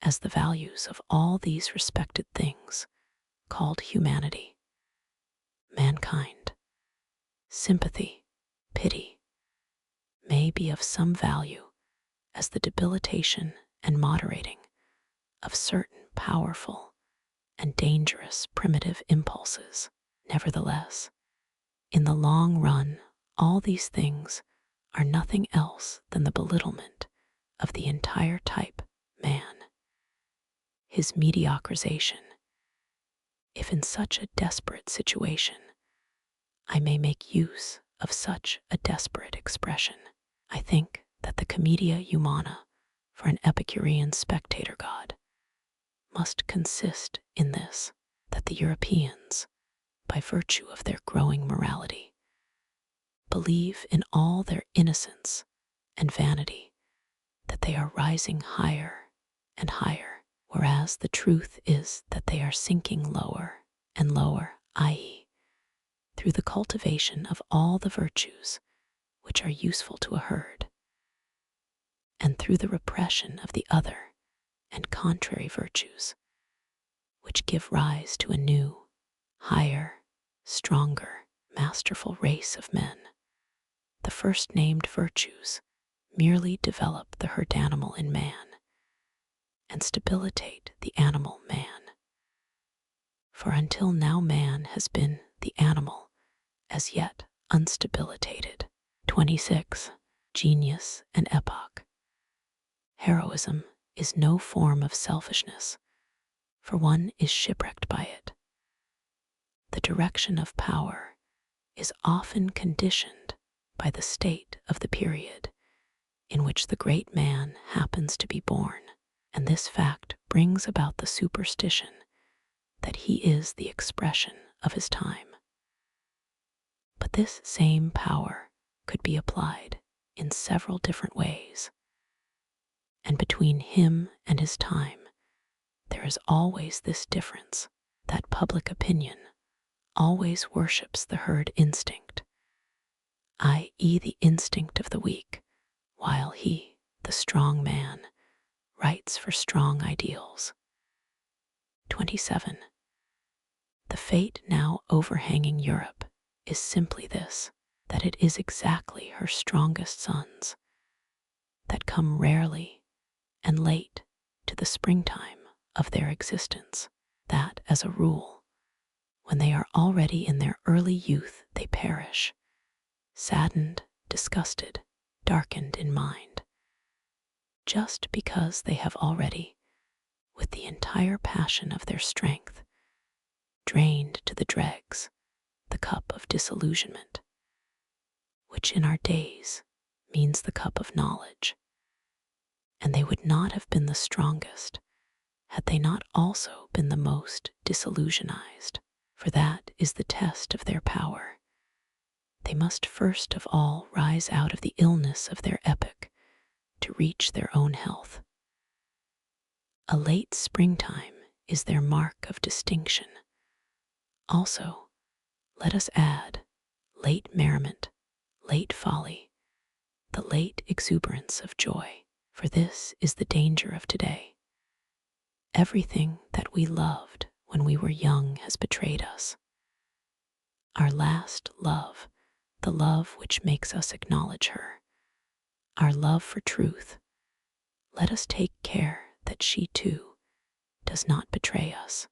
as the values of all these respected things called humanity, mankind, sympathy, pity, may be of some value as the debilitation and moderating of certain powerful and dangerous primitive impulses. Nevertheless, in the long run, all these things are nothing else than the belittlement of the entire type man, his mediocrization. If in such a desperate situation I may make use of such a desperate expression, I think that the commedia humana for an Epicurean spectator god must consist in this, that the Europeans, by virtue of their growing morality, believe in all their innocence and vanity that they are rising higher and higher, whereas the truth is that they are sinking lower and lower, i.e., through the cultivation of all the virtues which are useful to a herd, and through the repression of the other and contrary virtues, which give rise to a new, higher, stronger, masterful race of men. The first named virtues merely develop the herd animal in man and stabilitate the animal man. For until now man has been the animal as yet unstabilitated. 26. Genius and epoch. Heroism is no form of selfishness, for one is shipwrecked by it. The direction of power is often conditioned by the state of the period in which the great man happens to be born, and this fact brings about the superstition that he is the expression of his time. But this same power could be applied in several different ways, and between him and his time there is always this difference, that public opinion always worships the herd instinct, i.e. the instinct of the weak, while he, the strong man, writes for strong ideals. 27. The fate now overhanging Europe is simply this, that it is exactly her strongest sons that come rarely and late to the springtime of their existence, that, as a rule, when they are already in their early youth, they perish, saddened, disgusted, darkened in mind, just because they have already, with the entire passion of their strength, drained to the dregs the cup of disillusionment, which in our days means the cup of knowledge, and they would not have been the strongest had they not also been the most disillusionized, for that is the test of their power. They must first of all rise out of the illness of their epoch to reach their own health. A late springtime is their mark of distinction. Also, let us add late merriment, late folly, the late exuberance of joy, for this is the danger of today. Everything that we loved when we were young has betrayed us. Our last love, the love which makes us acknowledge her, our love for truth, let us take care that she too does not betray us.